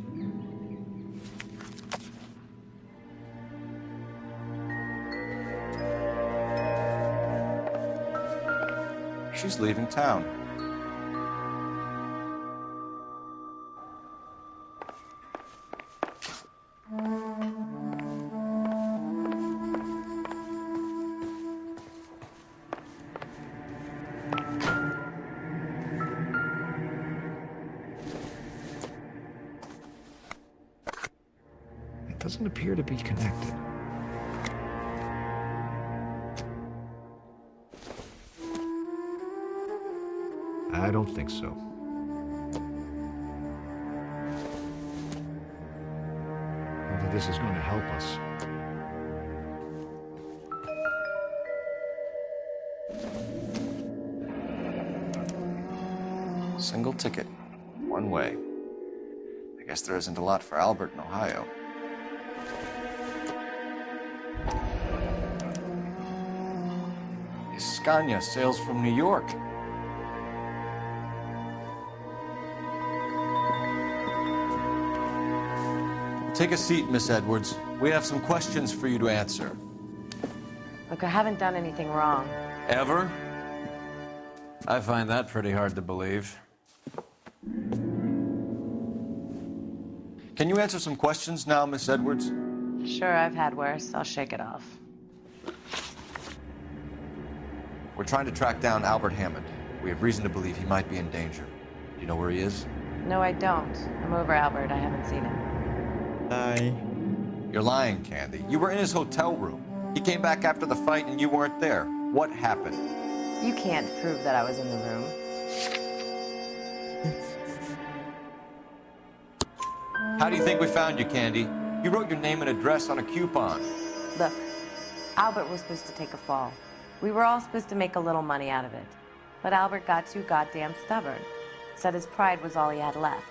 She's leaving town. It doesn't appear to be connected. I don't think so. Whether this is going to help us. Single ticket, one way. I guess there isn't a lot for Albert in Ohio. Scania sails from New York. Take a seat, Miss Edwards. We have some questions for you to answer. Look, I haven't done anything wrong. Ever? I find that pretty hard to believe. Can you answer some questions now, Miss Edwards? Sure, I've had worse. I'll shake it off. We're trying to track down Albert Hammond. We have reason to believe he might be in danger. Do you know where he is? No, I don't. I'm over Albert. I haven't seen him. You're lying, Candy. You were in his hotel room. He came back after the fight and you weren't there. What happened? You can't prove that I was in the room. How do you think we found you, Candy? You wrote your name and address on a coupon. Look, Albert was supposed to take a fall. We were all supposed to make a little money out of it. But Albert got too goddamn stubborn. Said his pride was all he had left.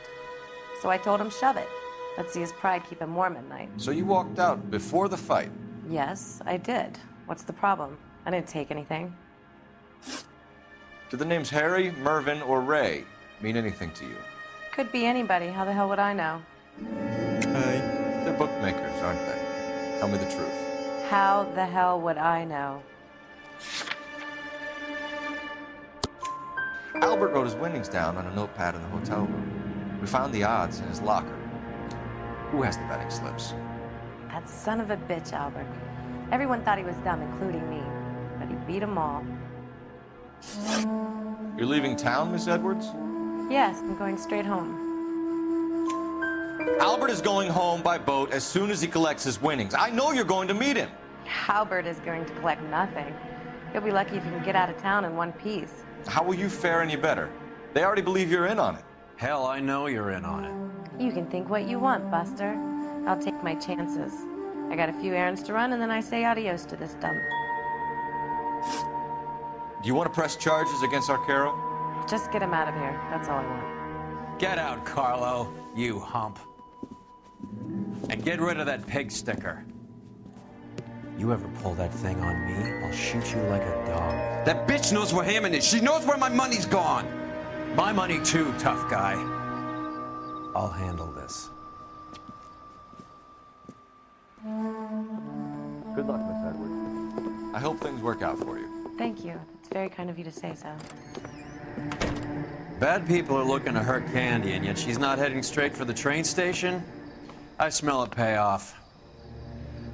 So I told him, shove it. Let's see his pride keep him warm at night. So you walked out before the fight? Yes, I did. What's the problem? I didn't take anything. Do the names Harry, Mervyn, or Ray mean anything to you? Could be anybody. How the hell would I know? They're bookmakers, aren't they? Tell me the truth. How the hell would I know? Albert wrote his winnings down on a notepad in the hotel room. We found the odds in his locker. Who has the betting slips? That son of a bitch, Albert. Everyone thought he was dumb, including me. But he beat them all. You're leaving town, Miss Edwards? Yes, I'm going straight home. Albert is going home by boat as soon as he collects his winnings. I know you're going to meet him. Albert is going to collect nothing. He'll be lucky if he can get out of town in one piece. How will you fare any better? They already believe you're in on it. Hell, I know you're in on it. You can think what you want, Buster. I'll take my chances. I got a few errands to run, and then I say adios to this dump. Do you want to press charges against Arcaro? Just get him out of here. That's all I want. Get out, Carlo, you hump. And get rid of that pig sticker. You ever pull that thing on me, I'll shoot you like a dog. That bitch knows where Hammond is. She knows where my money's gone. My money too, tough guy. I'll handle this. Good luck, Miss Edwards. I hope things work out for you. Thank you. It's very kind of you to say so. Bad people are looking to hurt Candy, and yet she's not heading straight for the train station? I smell a payoff.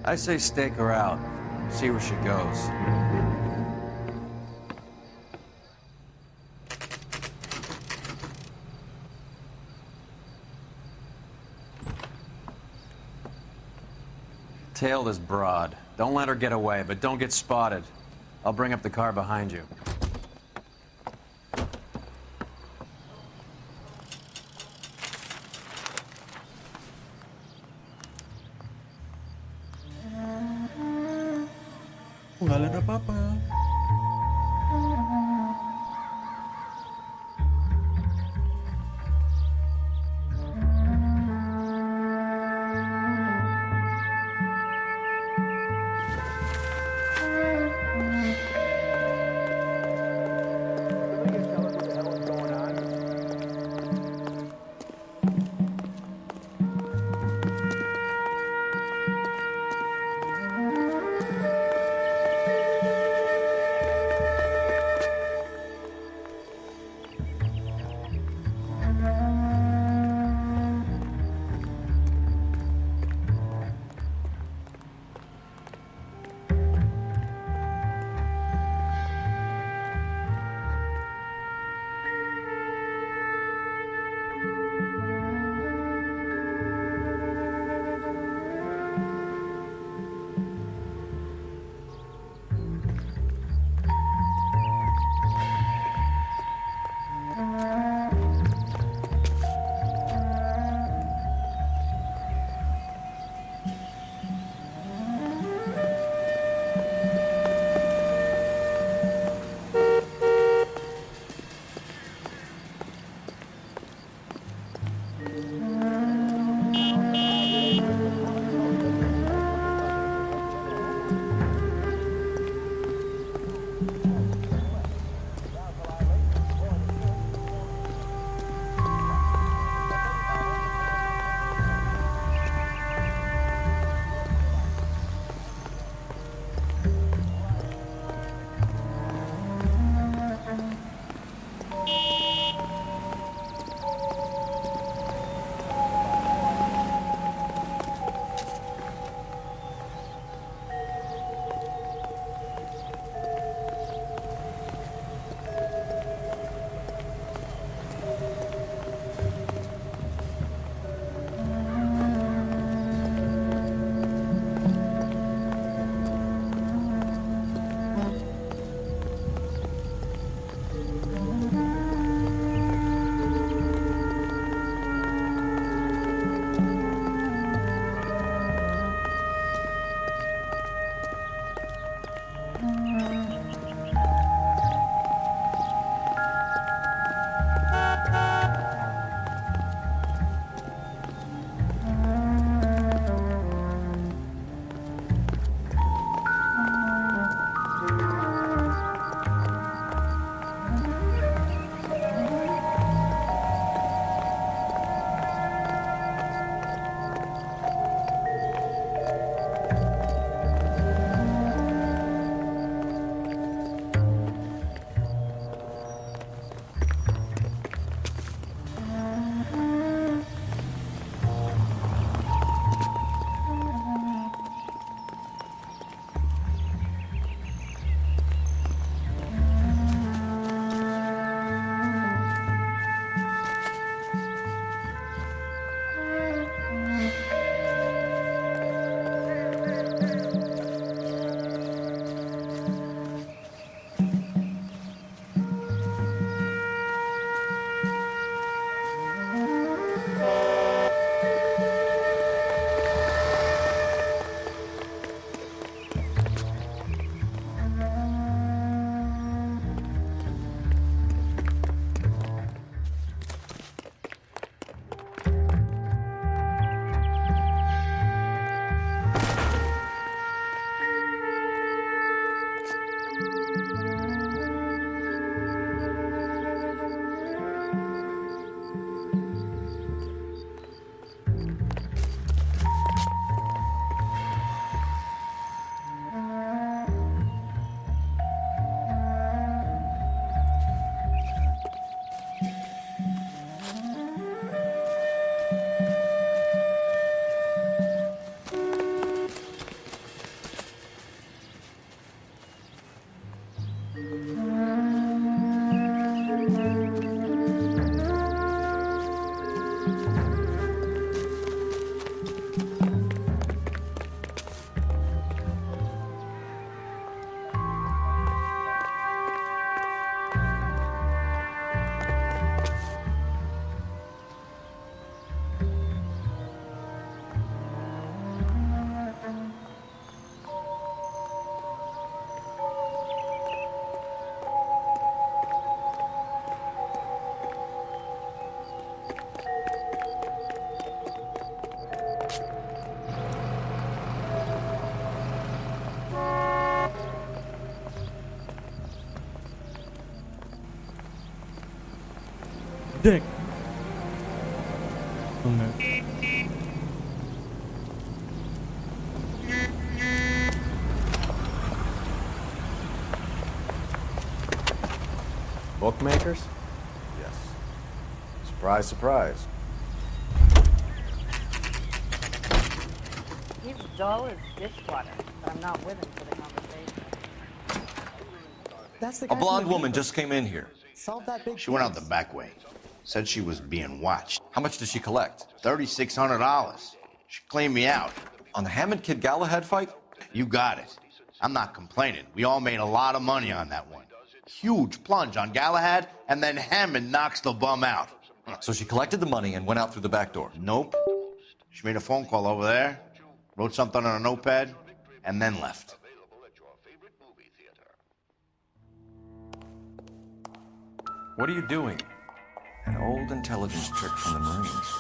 I say stake her out. See where she goes. Tail this broad. Don't let her get away, but don't get spotted. I'll bring up the car behind you. Nggak lihat apa-apa. deck. Oh, no. Bookmakers? Yes. Surprise, surprise. He's dull as dishwater, but I'm not with him for the conversation. That's the A guy blonde from the woman paper. just came in here. Solve that big She went out case. the back way. Said she was being watched. How much did she collect? $3,600. She cleaned me out. On the Hammond Kid Galahad fight? You got it. I'm not complaining. We all made a lot of money on that one. Huge plunge on Galahad, and then Hammond knocks the bum out. So she collected the money and went out through the back door? Nope. She made a phone call over there, wrote something on a notepad, and then left. What are you doing? An old intelligence trick from the Marines.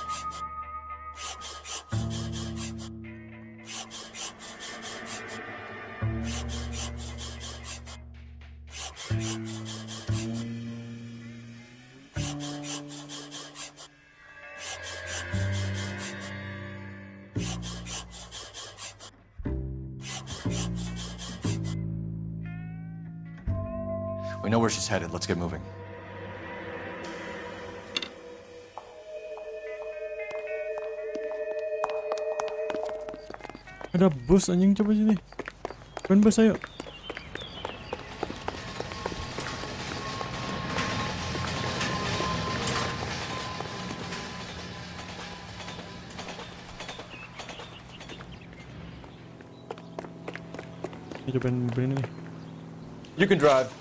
We know where she's headed. Let's get moving. Ada bus anjing, coba sini. Main bus ayo. Kita pengen begini nih. You can drive.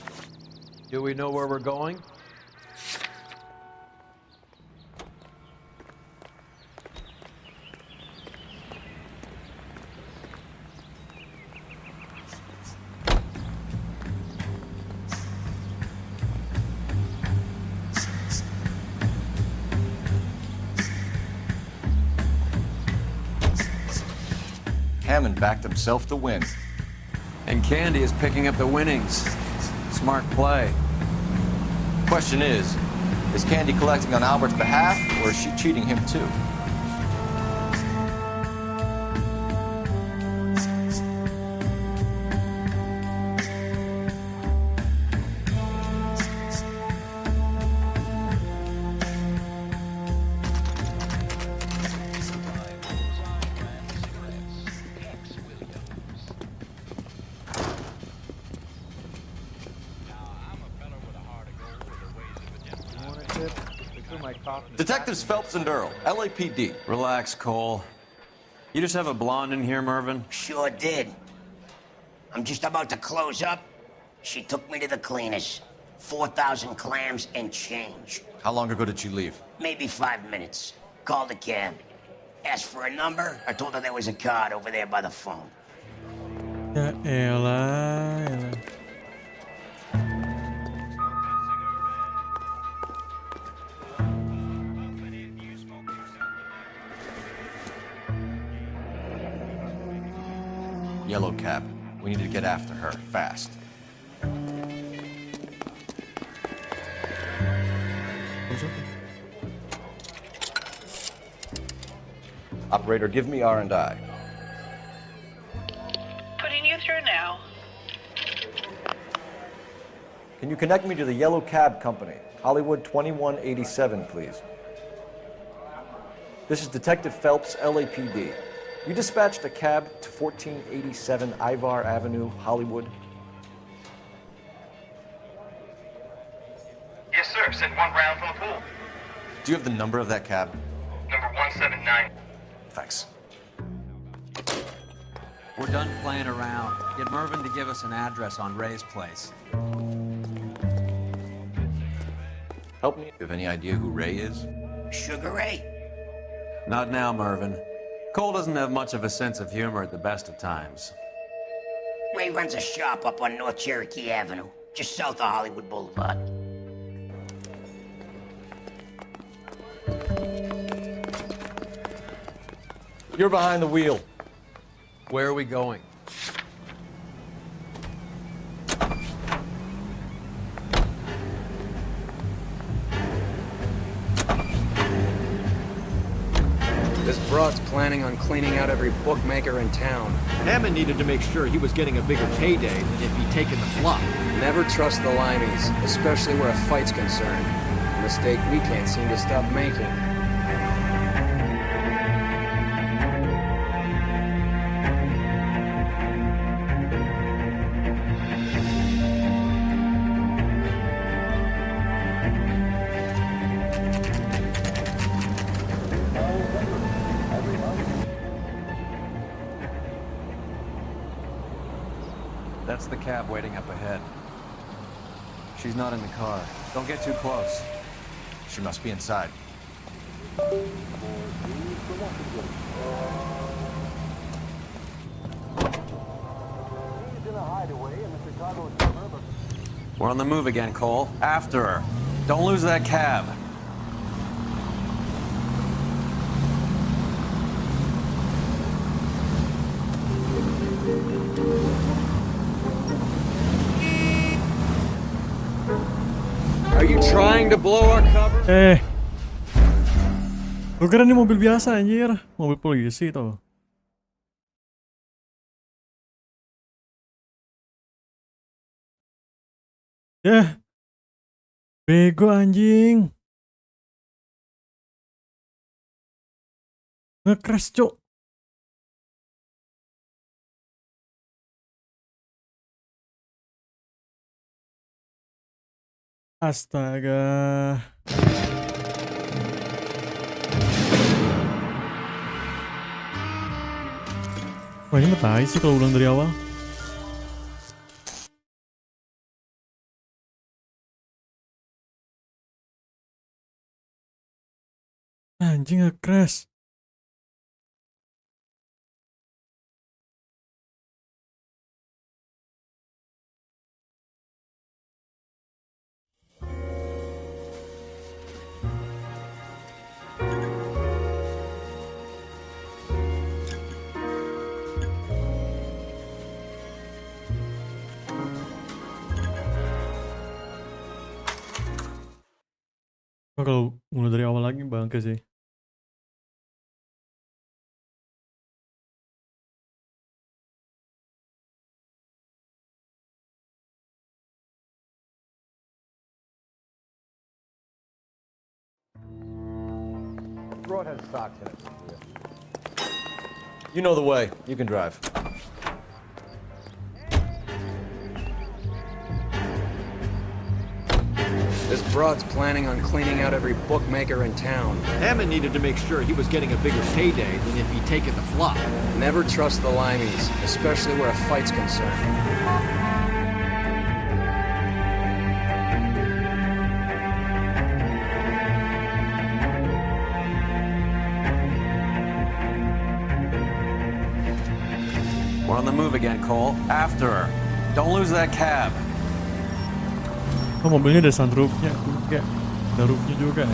Do we know where we're going? Hammond backed himself to win. And Candy is picking up the winnings. Smart play. Question is Candy collecting on Albert's behalf, or is she cheating him too? Detectives Phelps and Earl, LAPD. Relax, Cole. You just have a blonde in here, Mervyn? Sure did. I'm just about to close up. She took me to the cleaners. 4,000 clams and change. How long ago did she leave? Maybe 5 minutes. Called a cab. Asked for a number. I told her there was a card over there by the phone. Ya elah, elah. Yellow cab. We need to get after her, fast. Operator, give me R&I. Putting you through now. Can you connect me to the Yellow Cab Company? Hollywood 2187, please. This is Detective Phelps, LAPD. You dispatched a cab to 1487 Ivar Avenue, Hollywood. Yes, sir. Sent one round from the pool. Do you have the number of that cab? Number 179. Thanks. We're done playing around. Get Mervyn to give us an address on Ray's place. Help me. You have any idea who Ray is? Sugar Ray? Not now, Mervyn. Cole doesn't have much of a sense of humor at the best of times. Ray runs a shop up on North Cherokee Avenue, just south of Hollywood Boulevard. You're behind the wheel. Where are we going? This broad's planning on cleaning out every bookmaker in town. Hammond needed to make sure he was getting a bigger payday than if he'd taken the flop. Never trust the limeys, especially where a fight's concerned. A mistake we can't seem to stop making. That's the cab waiting up ahead. She's not in the car. Don't get too close. She must be inside. We're on the move again, Cole. After her. Don't lose that cab. Are you trying to blow our cover? Gue kira ini mobil biasa anjir, mobil polisi tuh. Bego anjing. Nge-crash, Cok. Astaga. Wah, ini tai sih kalau ulang dari awal. Anjing nge-crash. Kalau mulai dari awal lagi bangke sih. Broad has socks in it. You know the way. You can drive. This broad's planning on cleaning out every bookmaker in town. Hammond needed to make sure he was getting a bigger payday than if he'd taken the flop. Never trust the limeys, especially where a fight's concerned. We're on the move again, Cole. After her. Don't lose that cab. Oh, mobilnya ada sunroofnya juga. Ada roofnya juga.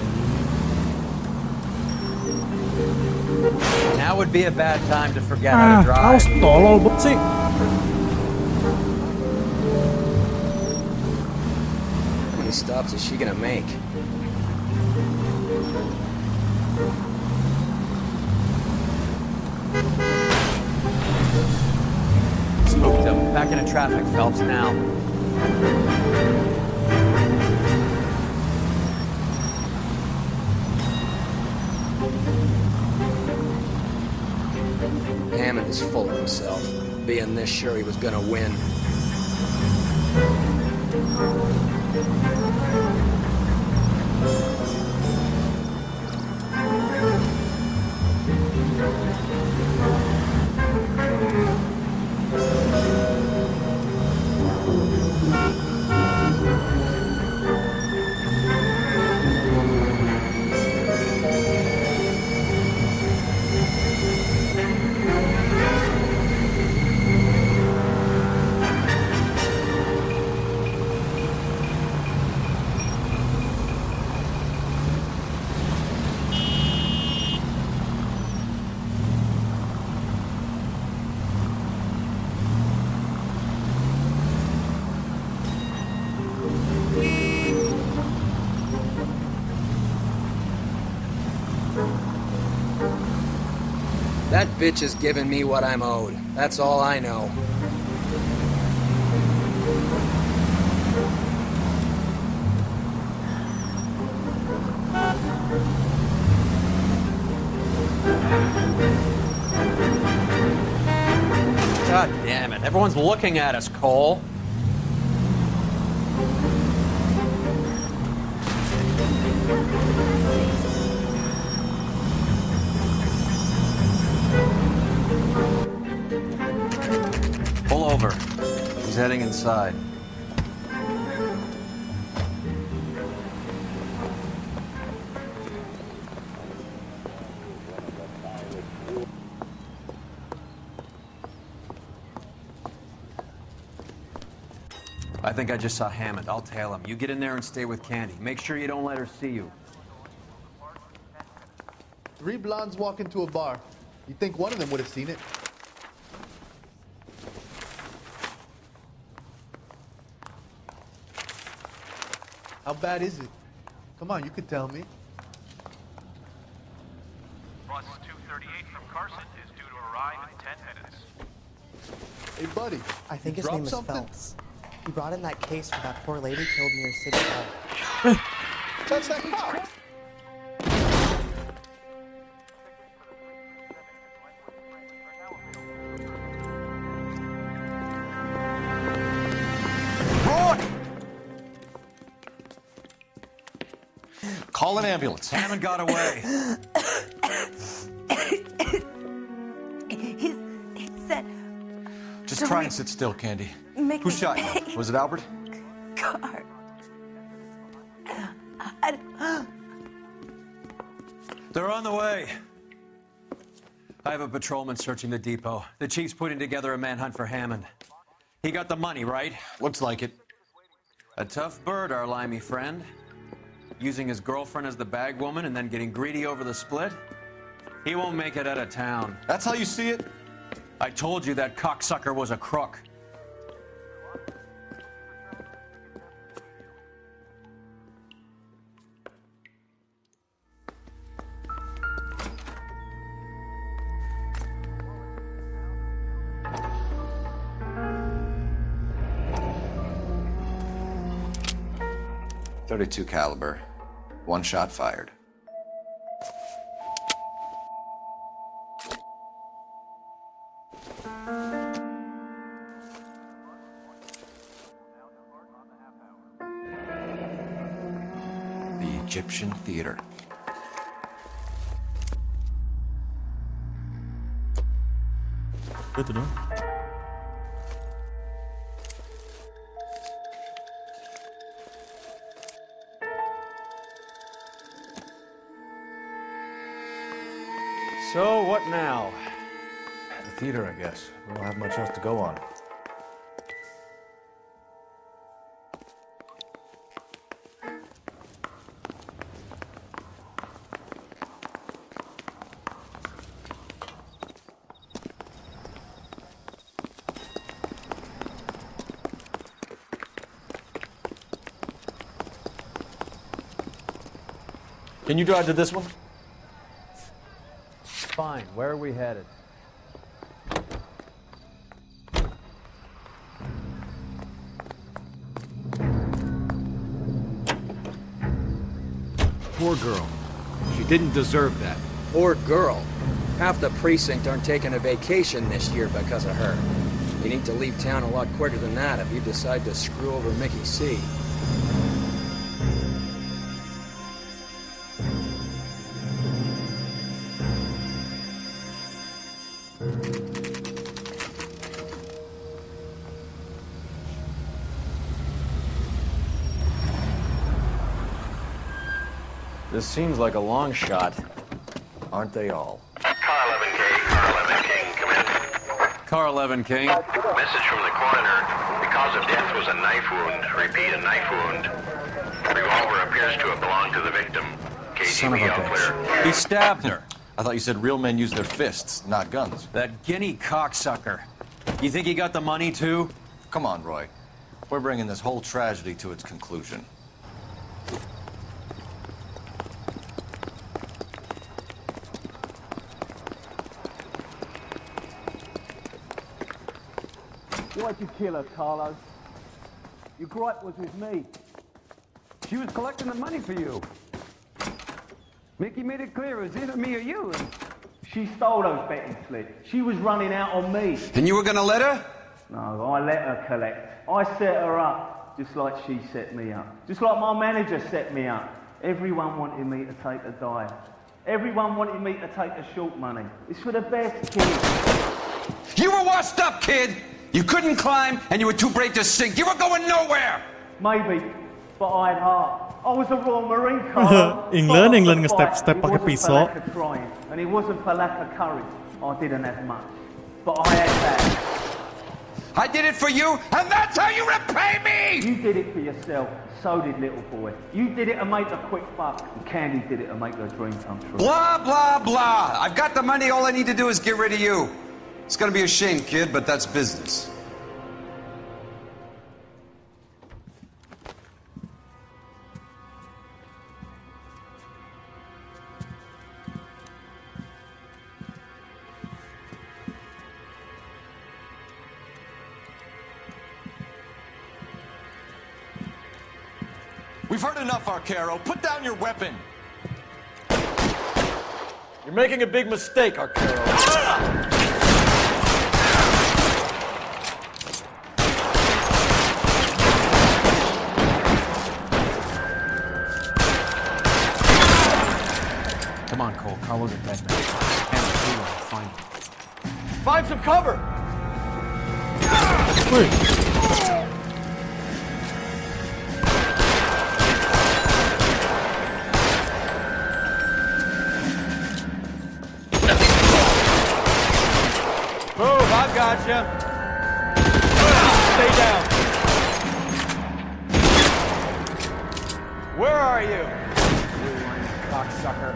Now would be a bad time to forget how to drive. Awas tolol banget sih. How many stops is she gonna make? Spooked him. Back into traffic, Phelps, now. Hammond is full of himself, being this sure he was gonna win. bitch is giving me what I'm owed. That's all I know. God damn it. Everyone's looking at us, Cole. Pull over. He's heading inside. I think I just saw Hammond. I'll tail him. You get in there and stay with Candy. Make sure you don't let her see you. 3 blondes walk into a bar. You'd think one of them would have seen it. How bad is it? Come on, you could tell me. Bus 238 from Carson is due to arrive in 10 minutes. Hey, buddy. I think you his name dropped is something? Phelps. He brought in that case for that poor lady killed near City Hall. Touch that car! Call an ambulance. Hammond got away. He said... Just try and sit still, Candy. Make Who me shot pay. you? Was it Albert? Car. They're on the way. I have a patrolman searching the depot. The chief's putting together a manhunt for Hammond. He got the money, right? Looks like it. A tough bird, our limey friend. Using his girlfriend as the bag woman and then getting greedy over the split. He won't make it out of town. That's how you see it? I told you that cocksucker was a crook. .32 caliber. 1 shot fired. The Egyptian Theater. Good to know. So, what now? The theater, I guess. We don't have much else to go on. Can you drive to this one? Fine. Where are we headed? Poor girl. She didn't deserve that. Poor girl. Half the precinct aren't taking a vacation this year because of her. You need to leave town a lot quicker than that if you decide to screw over Mickey C. This seems like a long shot. Aren't they all? Car 11K, Car 11 King, come in. Car 11 King. Message from the coroner. The cause of death was a knife wound. Repeat, a knife wound. Revolver appears to have belonged to the victim. Son of a KGB all bitch. clear. He stabbed her. I thought you said real men use their fists, not guns. That guinea cocksucker. You think he got the money too? Come on, Roy. We're bringing this whole tragedy to its conclusion. Why'd you kill her, Carlo? Your gripe was with me. She was collecting the money for you. Mickey made it clear it was either me or you. She stole those betting slips. She was running out on me. And you were gonna let her? No, I let her collect. I set her up, just like she set me up. Just like my manager set me up. Everyone wanted me to take a dive. Everyone wanted me to take the short money. It's for the best, kid. You were washed up, kid! You couldn't climb, and you were too brave to sink. You were going nowhere! Maybe, but I had heart. I was a Royal Marine, Carl. England nge-step pakai pisau. And it wasn't for lack of courage. I didn't have much, but I had that. I did it for you, and that's how you repay me! You did it for yourself. So did little boy. You did it to make a quick buck. And Candy did it to make her dream come true. Blah, blah, blah. I've got the money. All I need to do is get rid of you. It's gonna be a shame, kid, but that's business. We've heard enough, Arcaro. Put down your weapon. You're making a big mistake, Arcaro. Come on, Cole. Carlo's a dead man. Find him. Find some cover! Wait. Move, I've got you. Stay down. Where are you? You cocksucker.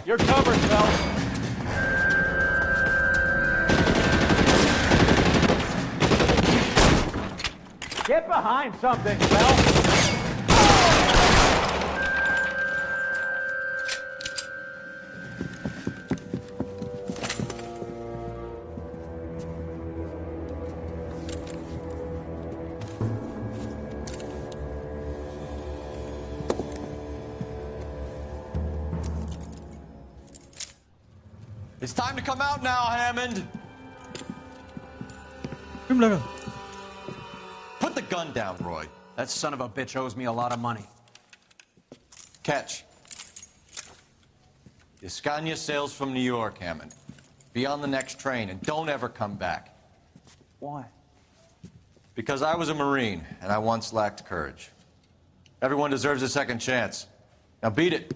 You're covered, Phelps. Get behind something, Phelps. It's time to come out now, Hammond. Put the gun down, Roy. That son of a bitch owes me a lot of money. Catch. Escania sails from New York, Hammond. Be on the next train and don't ever come back. Why? Because I was a Marine and I once lacked courage. Everyone deserves a second chance. Now beat it.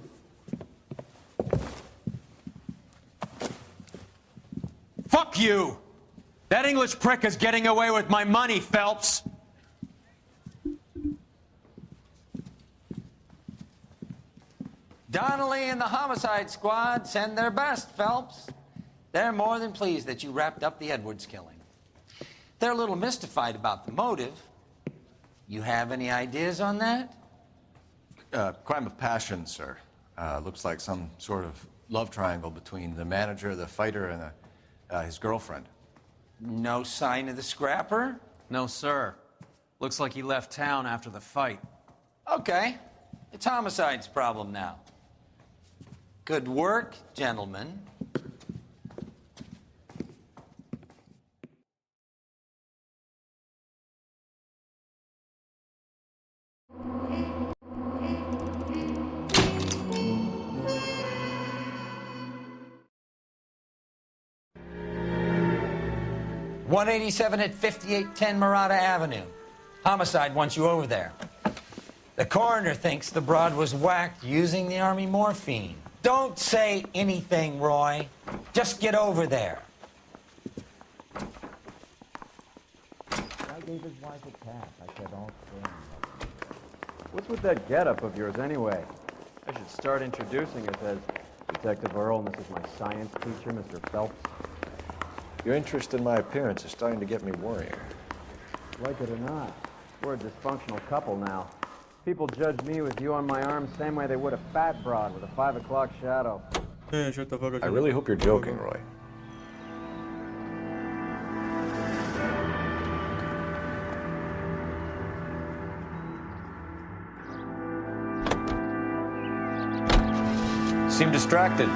Fuck you! That English prick is getting away with my money, Phelps! Donnelly and the homicide squad send their best, Phelps. They're more than pleased that you wrapped up the Edwards killing. They're a little mystified about the motive. You have any ideas on that? Crime of passion, sir. Looks like some sort of love triangle between the manager, the fighter, and his girlfriend. No sign of the scrapper? No, sir. Looks like he left town after the fight. Okay. It's homicide's problem now. Good work, gentlemen. .187 at 5810 Murata Avenue. Homicide wants you over there. The coroner thinks the broad was whacked using the Army morphine. Don't say anything, Roy. Just get over there. I gave his wife a tap. I said, don't say anything. What's with that getup of yours anyway? I should start introducing us as Detective Earl, and this is my science teacher, Mr. Phelps. Your interest in my appearance is starting to get me worried. Like it or not, we're a dysfunctional couple now. People judge me with you on my arm same way they would a fat broad with a 5 o'clock shadow. Hey, shut the fuck up. I really hope you're joking, Roy. Seem distracted.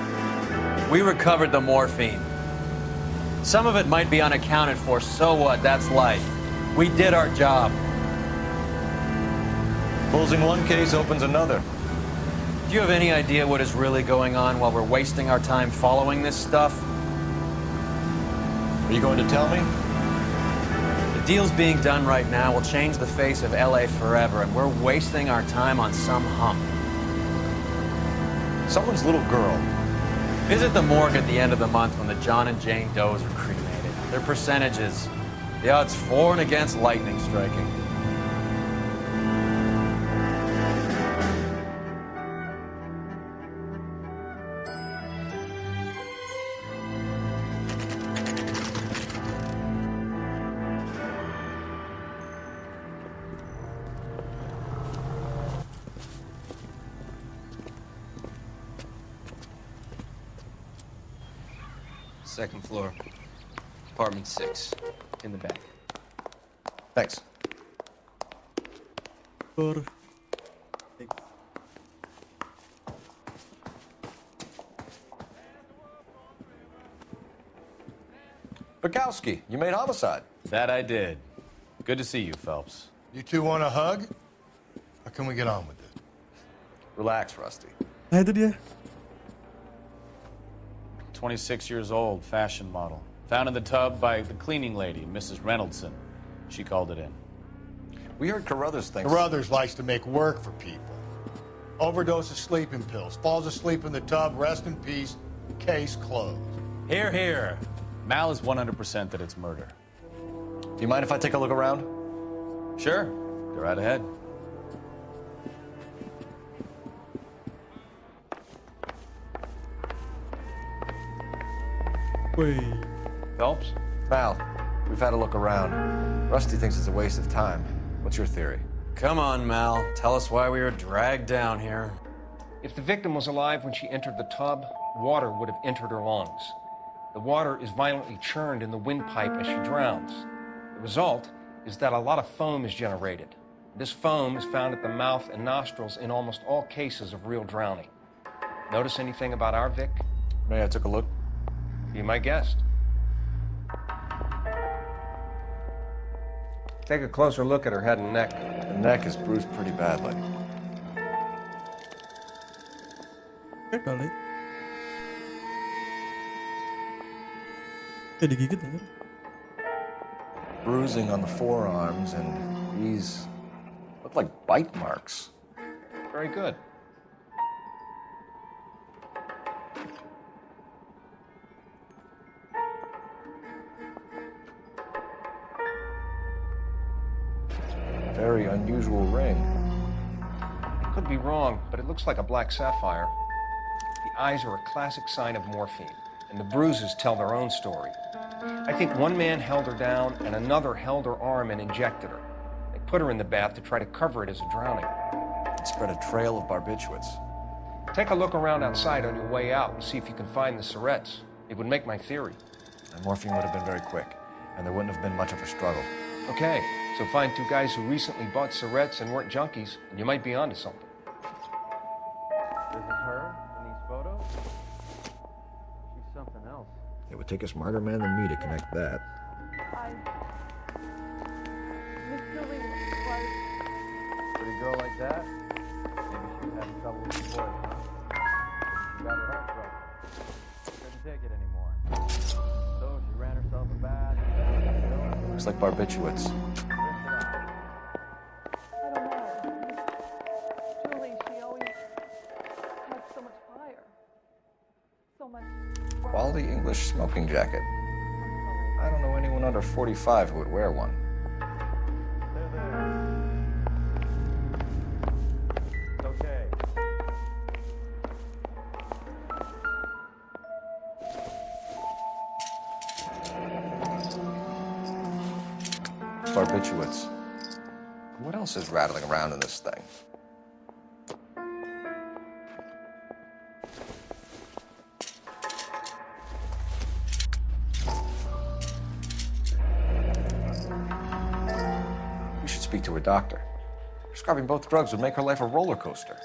We recovered the morphine. Some of it might be unaccounted for, so what? That's life. We did our job. Closing one case opens another. Do you have any idea what is really going on while we're wasting our time following this stuff? Are you going to tell me? The deals being done right now will change the face of LA forever, and we're wasting our time on some hump. Someone's little girl. Visit the morgue at the end of the month when the John and Jane Does are cremated. Their percentages, the odds for and against lightning striking. Second floor. Apartment 6. In the back. Thanks. Bukowski, you made homicide. That I did. Good to see you, Phelps. You two want a hug? Or can we get on with it? Relax, Rusty. Nah, itu dia. 26 years old, fashion model. Found in the tub by the cleaning lady, Mrs. Reynoldson. She called it in. We heard Carruthers thinks... Carruthers likes to make work for people. Overdose of sleeping pills. Falls asleep in the tub. Rest in peace. Case closed. Here, here. Mal is 100% that it's murder. Do you mind if I take a look around? Sure. Go right ahead. Wait. Phelps? Mal, we've had a look around. Rusty thinks it's a waste of time. What's your theory? Come on, Mal. Tell us why we were dragged down here. If the victim was alive when she entered the tub, water would have entered her lungs. The water is violently churned in the windpipe as she drowns. The result is that a lot of foam is generated. This foam is found at the mouth and nostrils in almost all cases of real drowning. Notice anything about our Vic? May I take a look? Be my guest. Take a closer look at her head and neck. The neck is bruised pretty badly. Kayak kali. Kayak digigit ya kan? Bruising on the forearms, and these look like bite marks. Very good. Very unusual ring. Could be wrong, but it looks like a black sapphire. The eyes are a classic sign of morphine, and the bruises tell their own story. I think one man held her down and another held her arm and injected her. They put her in the bath to try to cover it as a drowning. It spread a trail of barbiturates. Take a look around outside on your way out and see if you can find the syrettes. It would make my theory. The morphine would have been very quick, and there wouldn't have been much of a struggle. Okay, so find two guys who recently bought syrettes and weren't junkies, and you might be onto something. This is her in these photos? She's something else. It would take a smarter man than me to connect that. Miss Julie was... Pretty girl like that? Maybe she was having trouble with the boys, huh? She got her heart broken. Couldn't take it anymore. So she ran herself a bath. Looks like barbiturates. Julie, she always had so much fire. So much... Quality English smoking jacket. I don't know anyone under 45 who would wear one. barbiturates. What else is rattling around in this thing? We should speak to a doctor. Prescribing both drugs would make her life a roller coaster.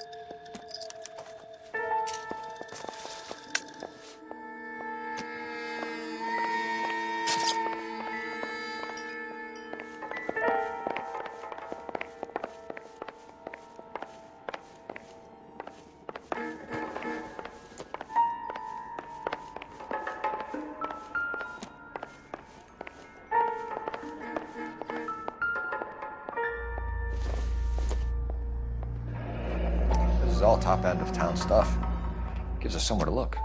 This is all top end of town stuff. Gives us somewhere to look.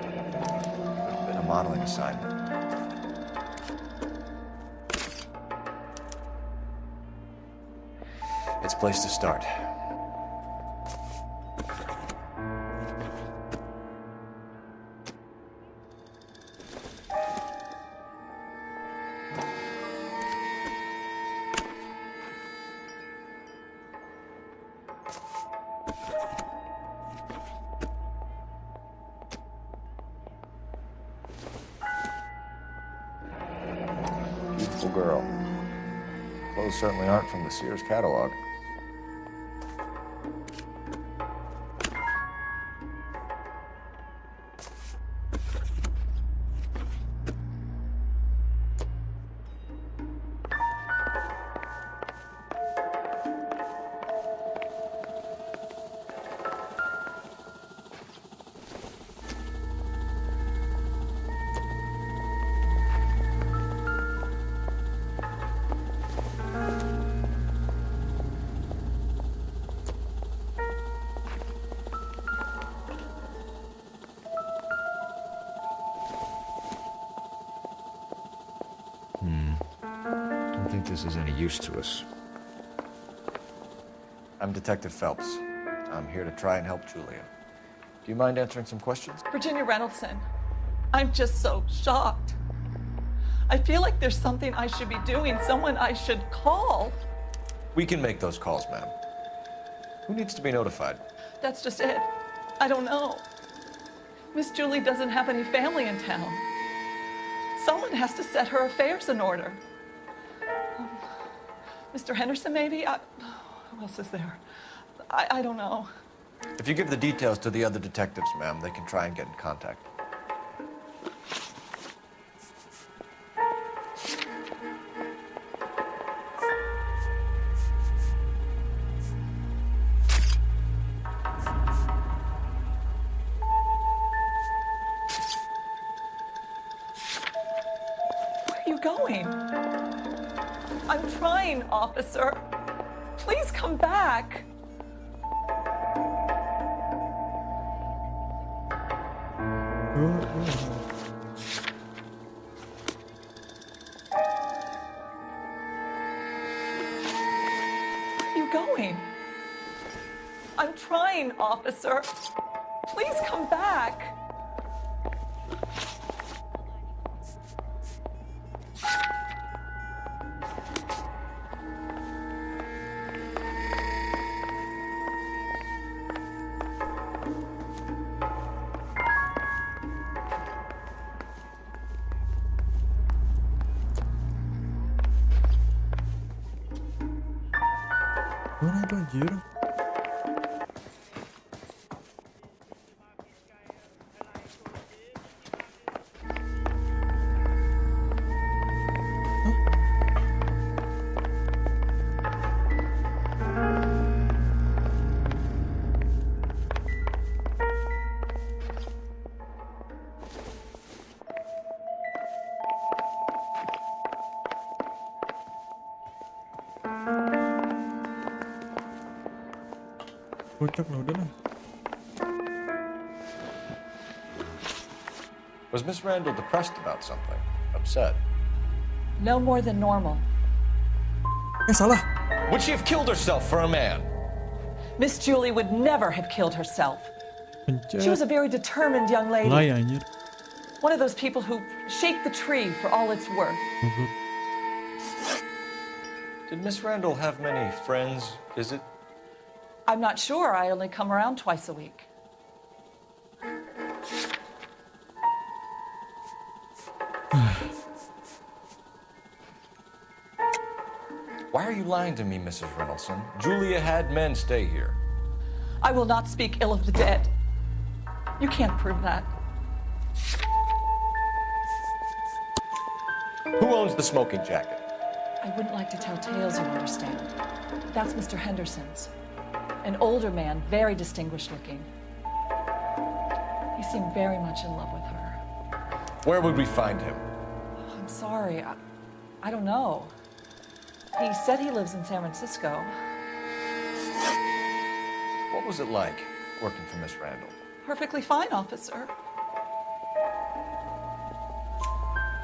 There's been a modeling assignment. It's a place to start. Beautiful girl. Clothes certainly aren't from the Sears catalog. Don't think this is any use to us. I'm Detective Phelps. I'm here to try and help Julia. Do you mind answering some questions? Virginia Reynoldson, I'm just so shocked. I feel like there's something I should be doing, someone I should call. We can make those calls, ma'am. Who needs to be notified? That's just it. I don't know. Miss Julie doesn't have any family in town. Someone has to set her affairs in order. Mr. Henderson, maybe? Who else is there? I don't know. If you give the details to the other detectives, ma'am, they can try and get in contact. Where are you going? I'm trying, officer. Please come back. Where are you going? I'm trying, officer. Please come back. Mana itu anjir? Kocak lah, udah lah. Was Miss Randall depressed about something? Upset? No more than normal. Salah. Would she have killed herself for a man? Miss Julie would never have killed herself. She was a very determined young lady. Lay anjir. One of those people who shake the tree for all it's worth. Did Miss Randall have many friends visit? I'm not sure. I only come around twice a week. Why are you lying to me, Mrs. Reynoldson? Julia had men stay here. I will not speak ill of the dead. You can't prove that. Who owns the smoking jacket? I wouldn't like to tell tales, you understand. That's Mr. Henderson's. An older man, very distinguished looking. He seemed very much in love with her. Where would we find him? I'm sorry. I don't know. He said he lives in San Francisco. What was it like working for Miss Randall? Perfectly fine, officer.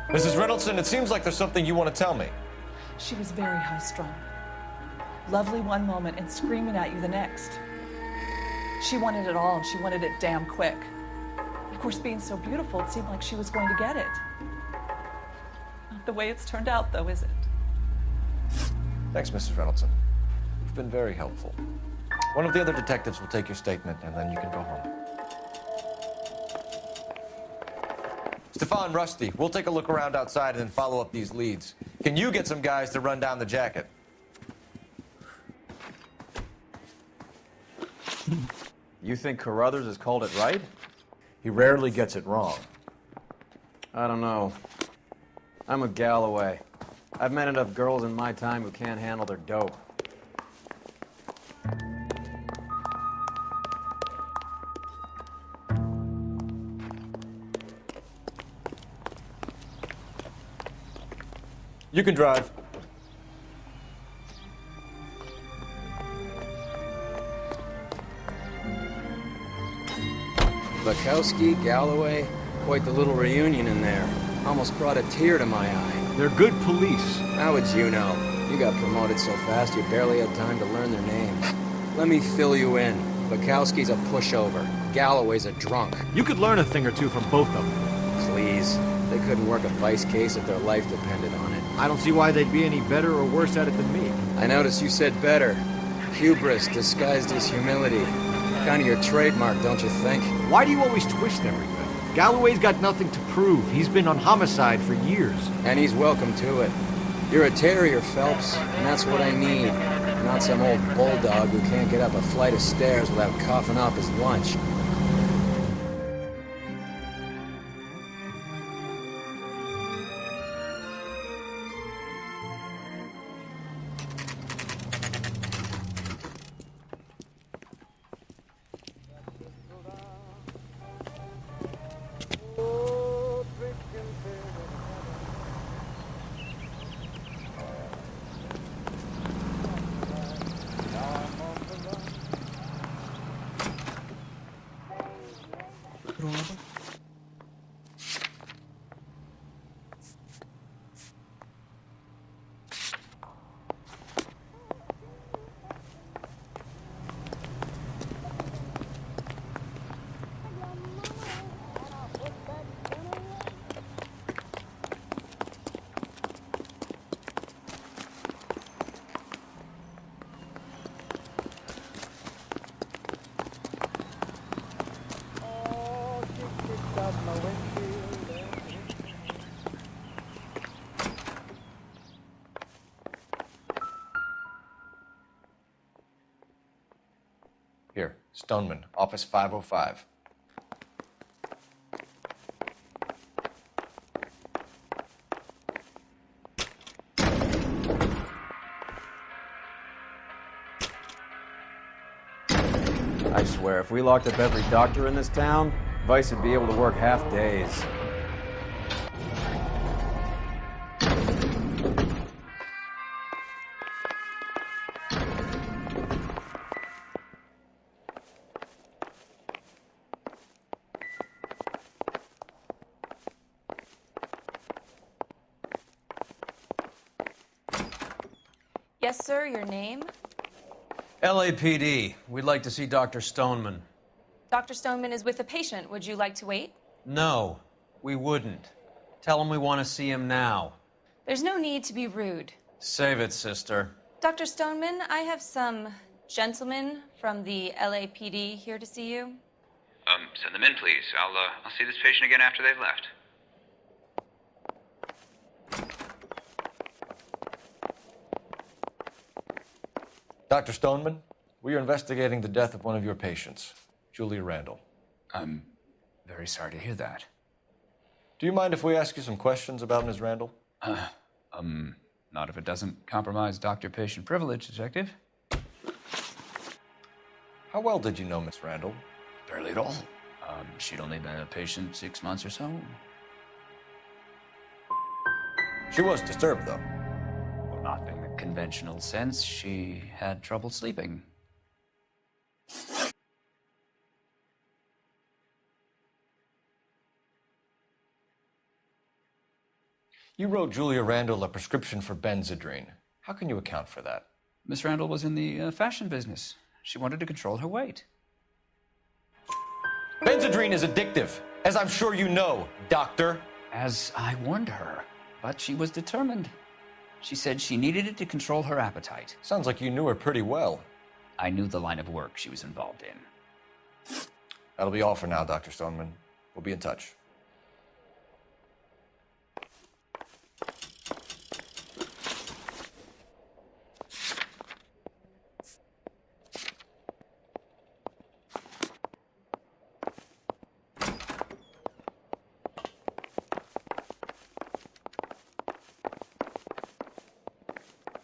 Mrs. Reynoldson, it seems like there's something you want to tell me. She was very high-strung. Lovely one moment and screaming at you the next. She wanted it all, and she wanted it damn quick. Of course, being so beautiful, it seemed like she was going to get it. Not the way it's turned out, though, is it? Thanks, Mrs. Reynoldson. You've been very helpful. One of the other detectives will take your statement, and then you can go home. Stefan, Rusty, we'll take a look around outside and then follow up these leads. Can you get some guys to run down the jacket? You think Carruthers has called it right? He rarely gets it wrong. I don't know. I'm with Galloway. I've met enough girls in my time who can't handle their dope. You can drive. Bukowski, Galloway, quite the little reunion in there. Almost brought a tear to my eye. They're good police. How would you know? You got promoted so fast you barely had time to learn their names. Let me fill you in. Bukowski's a pushover. Galloway's a drunk. You could learn a thing or two from both of them. Please. They couldn't work a vice case if their life depended on it. I don't see why they'd be any better or worse at it than me. I noticed you said better. Hubris disguised as humility. Kind of your trademark, don't you think? Why do you always twist everything? Galloway's got nothing to prove. He's been on homicide for years. And he's welcome to it. You're a terrier, Phelps, and that's what I need. Not some old bulldog who can't get up a flight of stairs without coughing up his lunch. Here, Stoneman, office 505. I swear, if we locked up every doctor in this town, Vice would be able to work half days. Yes, sir, your name? LAPD. We'd like to see Dr. Stoneman. Dr. Stoneman is with a patient. Would you like to wait? No. We wouldn't. Tell him we want to see him now. There's no need to be rude. Save it, sister. Dr. Stoneman, I have some gentlemen from the LAPD here to see you. Send them in, please. I'll see this patient again after they've left. Dr. Stoneman, we are investigating the death of one of your patients, Julia Randall. I'm very sorry to hear that. Do you mind if we ask you some questions about Ms. Randall? Not if it doesn't compromise doctor-patient privilege, Detective. How well did you know Miss Randall? Barely at all. She'd only been a patient 6 months or so. She was disturbed, though. Well, not in the conventional sense. She had trouble sleeping. You wrote Julia Randall a prescription for Benzedrine. How can you account for that? Miss Randall was in the fashion business. She wanted to control her weight. Benzedrine is addictive, as I'm sure you know, doctor. As I warned her, but she was determined. She said she needed it to control her appetite. Sounds like you knew her pretty well. I knew the line of work she was involved in. That'll be all for now, Dr. Stoneman. We'll be in touch.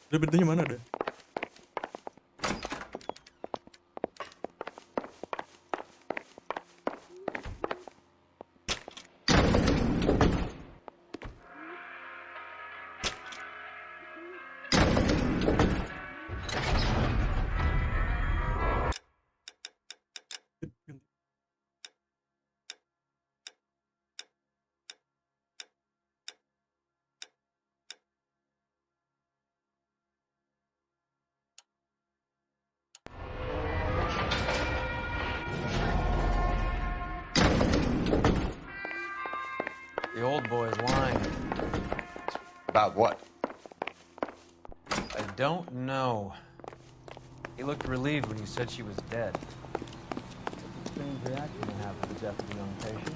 Dia berhentinya mana deh? The old boy's lying. About what? I don't know. He looked relieved when you said she was dead. It's a strange reaction to have to the death of a young patient.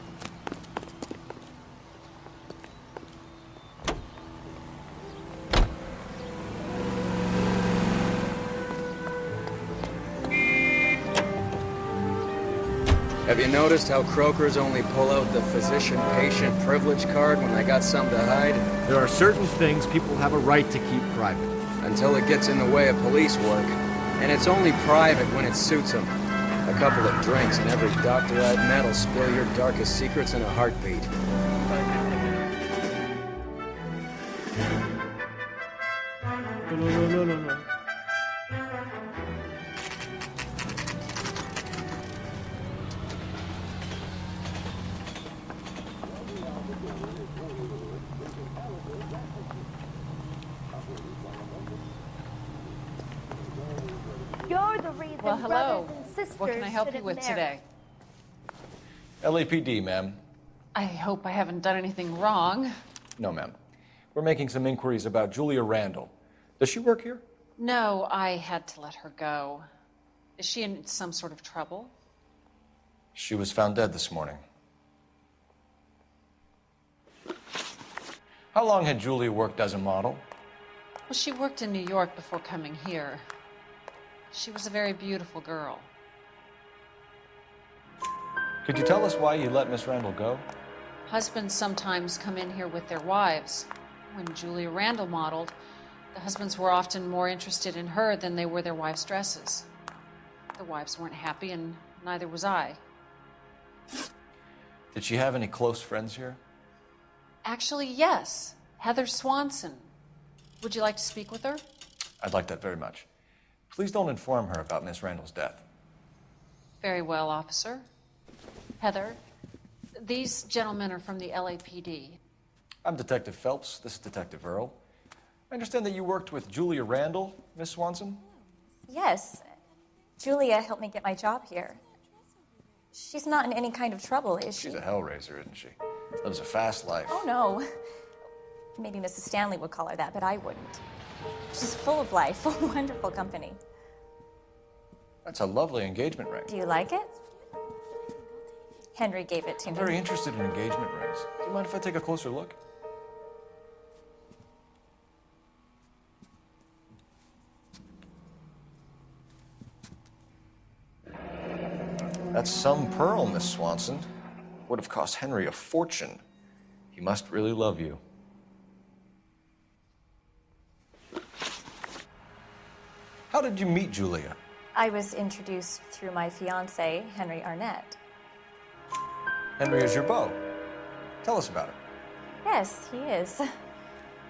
Have you noticed how Crokers only pull out the physician-patient privilege card when they got something to hide? There are certain things people have a right to keep private. Until it gets in the way of police work. And it's only private when it suits them. A couple of drinks and every doctor I've met will spill your darkest secrets in a heartbeat. You're the reason Well, hello. brothers and sisters What can I help you shouldn't with marry. today? LAPD, ma'am. I hope I haven't done anything wrong. No, ma'am. We're making some inquiries about Julia Randall. Does she work here? No, I had to let her go. Is she in some sort of trouble? She was found dead this morning. How long had Julia worked as a model? Well, she worked in New York before coming here. She was a very beautiful girl. Could you tell us why you let Miss Randall go? Husbands sometimes come in here with their wives. When Julia Randall modeled, the husbands were often more interested in her than they were their wives' dresses. The wives weren't happy, and neither was I. Did she have any close friends here? Actually, yes. Heather Swanson. Would you like to speak with her? I'd like that very much. Please don't inform her about Miss Randall's death. Very well, officer. Heather, these gentlemen are from the LAPD. I'm Detective Phelps. This is Detective Earl. I understand that you worked with Julia Randall, Miss Swanson? Yes. Julia helped me get my job here. She's not in any kind of trouble, is she? She's a hellraiser, isn't she? Lives a fast life. Oh, no. Maybe Mrs. Stanley would call her that, but I wouldn't. She's full of life, wonderful company. That's a lovely engagement ring. Do you like it? Henry gave it to I'm me. very interested in engagement rings. Do you mind if I take a closer look? That's some pearl, Miss Swanson. Would have cost Henry a fortune. He must really love you. How did you meet Julia? I was introduced through my fiancé, Henry Arnett. Henry is your beau. Tell us about it. Yes, he is.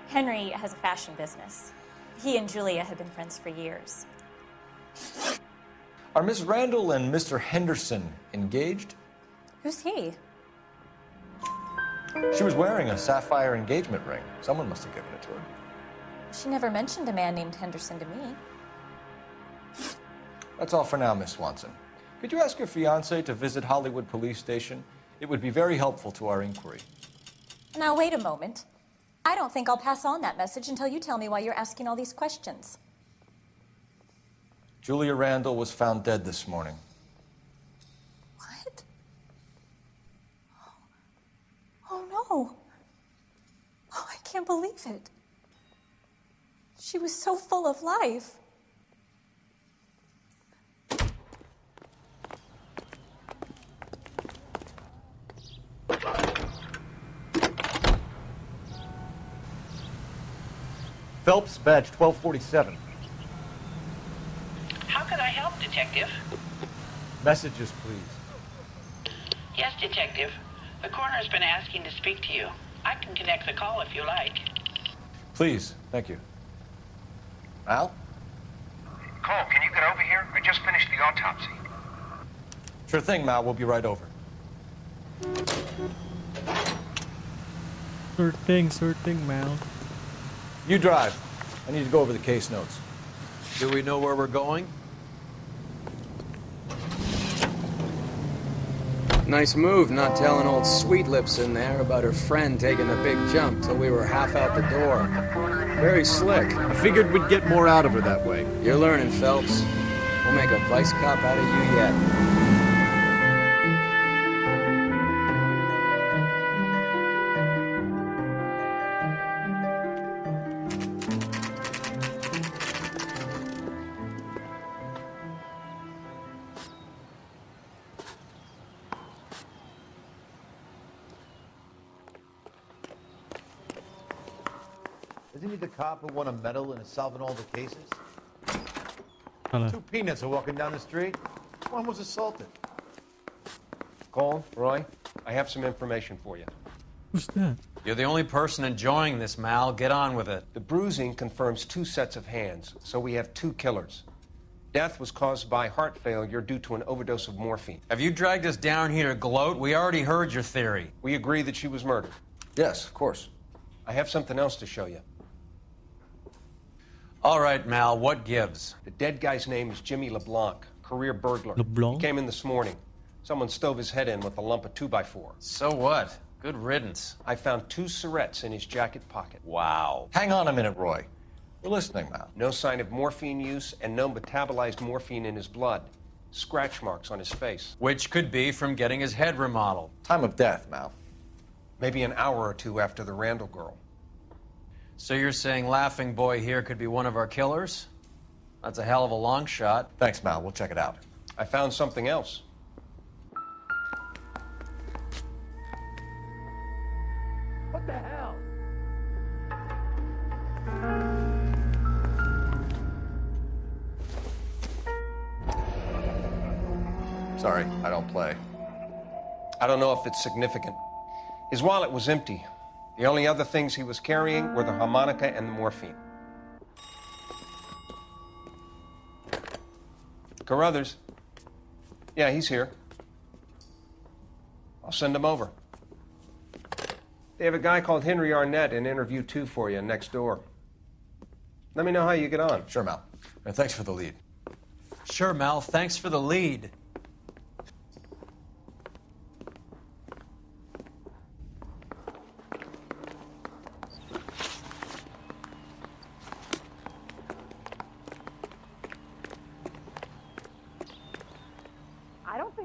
Henry has a fashion business. He and Julia have been friends for years. Are Miss Randall and Mr. Henderson engaged? Who's he? She was wearing a sapphire engagement ring. Someone must have given it to her. She never mentioned a man named Henderson to me. That's all for now, Miss Swanson. Could you ask your fiancé to visit Hollywood Police Station? It would be very helpful to our inquiry. Now, wait a moment. I don't think I'll pass on that message until you tell me why you're asking all these questions. Julia Randall was found dead this morning. What? Oh, no. Oh, I can't believe it. She was so full of life. Phelps, badge 1247. How can I help, Detective? Messages, please. Yes, Detective. The coroner's been asking to speak to you. I can connect the call if you like. Please, thank you. Al? Cole, can you get over here? I just finished the autopsy. Sure thing, Mal. We'll be right over. Sure thing, Mal. You drive. I need to go over the case notes. Do we know where we're going? Nice move not telling old Sweet Lips in there about her friend taking a big jump till we were half out the door. Very slick. I figured we'd get more out of her that way. You're learning, Phelps. We'll make a vice cop out of you yet. Isn't he the cop who won a medal and is solving all the cases? Hello. Two peanuts are walking down the street. One was assaulted. Cole, Roy, I have some information for you. Who's that? You're the only person enjoying this, Mal. Get on with it. The bruising confirms 2 sets of hands, so we have 2 killers. Death was caused by heart failure due to an overdose of morphine. Have you dragged us down here to gloat? We already heard your theory. We agree that she was murdered. Yes, of course. I have something else to show you. All right, Mal, what gives? The dead guy's name is Jimmy LeBlanc, career burglar. LeBlanc? He came in this morning. Someone stove his head in with a lump of 2x4. So what? Good riddance. I found 2 cigarettes in his jacket pocket. Wow. Hang on a minute, Roy. We're listening, Mal. No sign of morphine use and no metabolized morphine in his blood. Scratch marks on his face. Which could be from getting his head remodeled. Time of death, Mal. Maybe an hour or 2 after the Randall girl. So you're saying Laughing Boy here could be one of our killers? That's a hell of a long shot. Thanks, Mal. We'll check it out. I found something else. What the hell? Sorry, I don't play. I don't know if it's significant. His wallet was empty. The only other things he was carrying were the harmonica and the morphine. Carruthers. Yeah, he's here. I'll send him over. They have a guy called Henry Arnett in interview 2 for you next door. Let me know how you get on. Sure, Mal. And thanks for the lead. Sure, Mal. Thanks for the lead.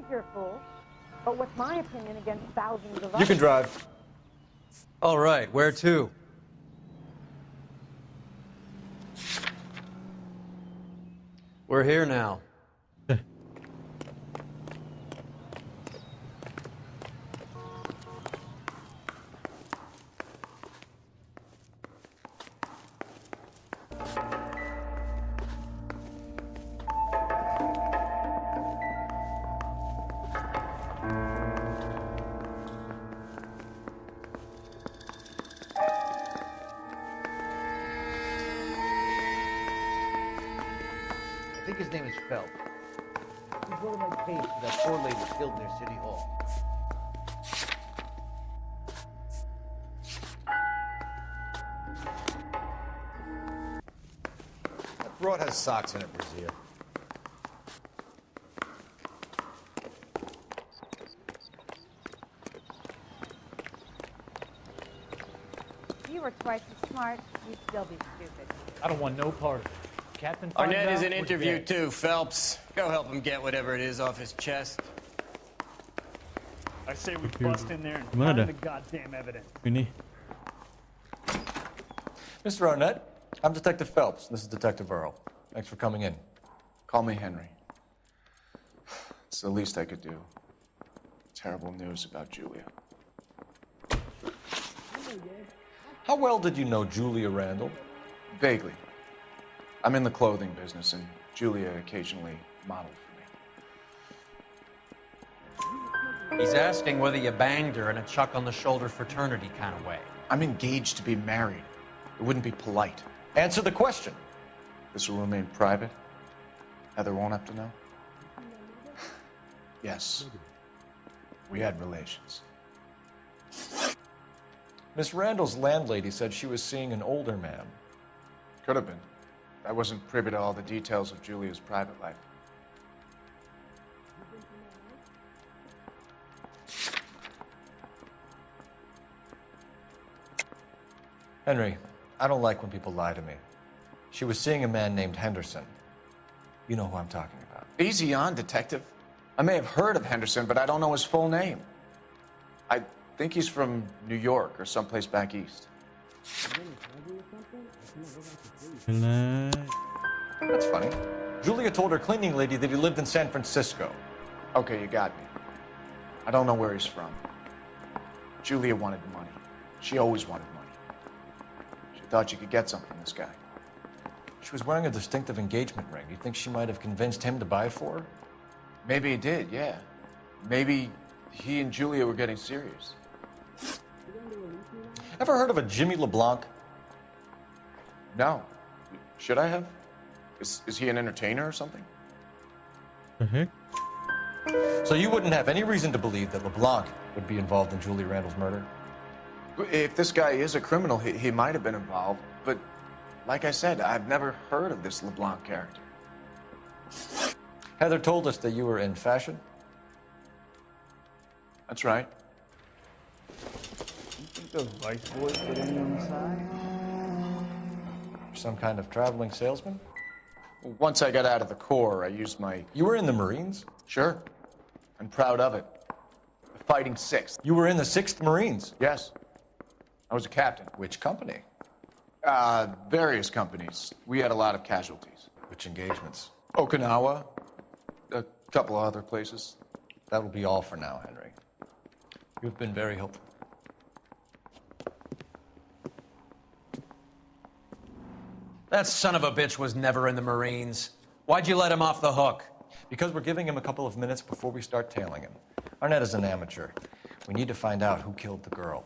you're a fool. But what's my opinion against thousands of You others? can drive. All right, where to? We're here now. I think his name is Phelps. He's one of my case for that poor lady killed near City Hall. That broad has socks in it, Brazier. If you were twice as smart, you'd still be stupid. I don't want no part of it. Captain Arnett finds is out, in we're interview dead. too, Phelps. Go help him get whatever it is off his chest. I say we Oke, bust in there and gimana find dah? the goddamn evidence. Ini. Mr. Arnett, I'm Detective Phelps. This is Detective Earl. Thanks for coming in. Call me Henry. It's the least I could do. Terrible news about Julia. How well did you know Julia Randall? Vaguely. I'm in the clothing business, and Julia occasionally modeled for me. He's asking whether you banged her in a chuck-on-the-shoulder fraternity kind of way. I'm engaged to be married. It wouldn't be polite. Answer the question. This will remain private? Heather won't have to know? Yes. We had relations. Miss Randall's landlady said she was seeing an older man. Could have been. I wasn't privy to all the details of Julia's private life. Henry, I don't like when people lie to me. She was seeing a man named Henderson. You know who I'm talking about. Easy on, Detective. I may have heard of Henderson, but I don't know his full name. I think he's from New York or someplace back east. That's funny. Julia told her cleaning lady that he lived in San Francisco. Okay, you got me. I don't know where he's from. Julia wanted money. She always wanted money. She thought she could get something from this guy. She was wearing a distinctive engagement ring. Do you think she might have convinced him to buy it for her? Maybe he did, yeah. Maybe he and Julia were getting serious. Ever heard of a Jimmy LeBlanc? No. Should I have? Is he an entertainer or something? The heck? So you wouldn't have any reason to believe that LeBlanc would be involved in Julia Randall's murder? If this guy is a criminal, he might have been involved. But like I said, I've never heard of this LeBlanc character. Heather told us that you were in fashion. That's right. You think those Vice boys get any on the side? Some kind of traveling salesman? Once I got out of the Corps, I used my... You were in the Marines? Sure. I'm proud of it. The Fighting Sixth. You were in the 6th Marines? Yes. I was a captain. Which company? Various companies. We had a lot of casualties. Which engagements? Okinawa. A couple of other places. That will be all for now, Henry. You've been very helpful. That son of a bitch was never in the Marines. Why'd you let him off the hook? Because we're giving him a couple of minutes before we start tailing him. Arnett is an amateur. We need to find out who killed the girl.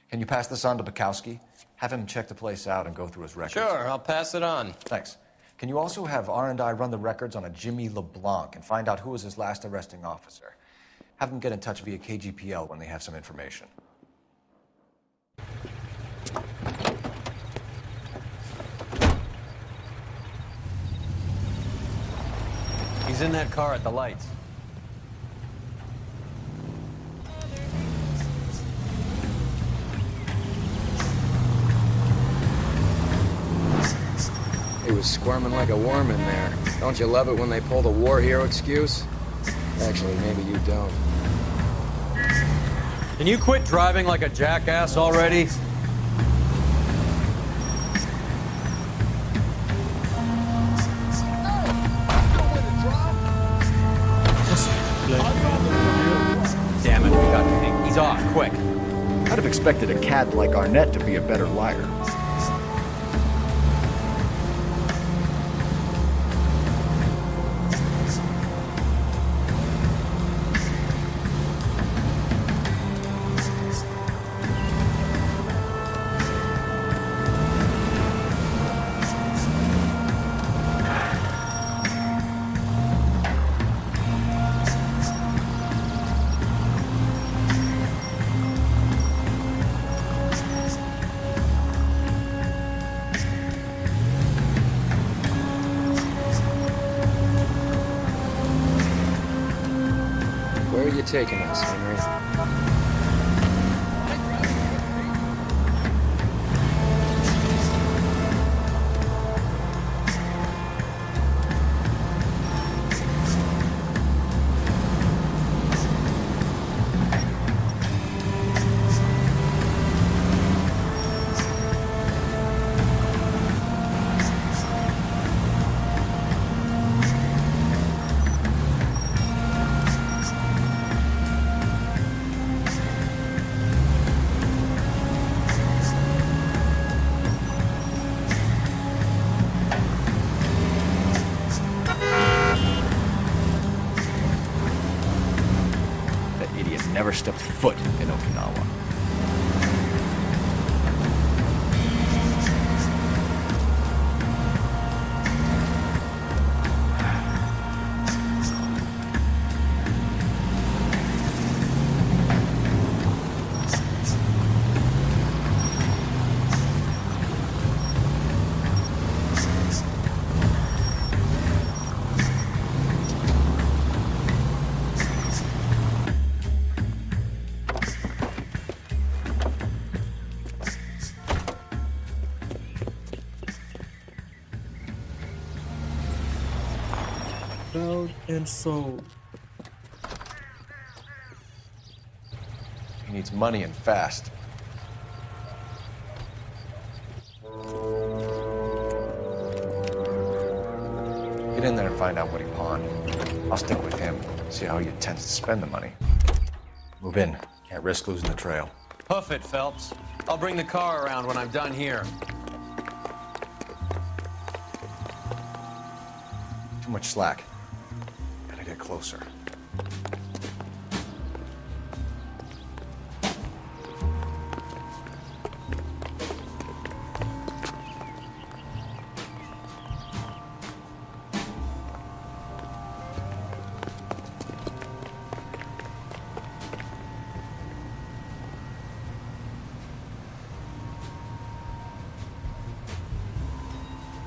Can you pass this on to Bukowski? Have him check the place out and go through his records. Sure, I'll pass it on. Thanks. Can you also have R&I run the records on a Jimmy LeBlanc and find out who was his last arresting officer? Have them get in touch via KGPL when they have some information. He's in that car at the lights. He was squirming like a worm in there. Don't you love it when they pull the war hero excuse? Actually, maybe you don't. Can you quit driving like a jackass already? Damn it, we got Pink. He's off, quick. I'd have expected a cat like Arnett to be a better liar. Where are you taking us, Henry? That idiot never stepped foot in Okinawa. Belt and soul. He needs money and fast. Get in there and find out what he pawned. I'll stick with him, see how he intends to spend the money. Move in. Can't risk losing the trail. Hoof it, Phelps. I'll bring the car around when I'm done here. Too much slack. Gotta get closer.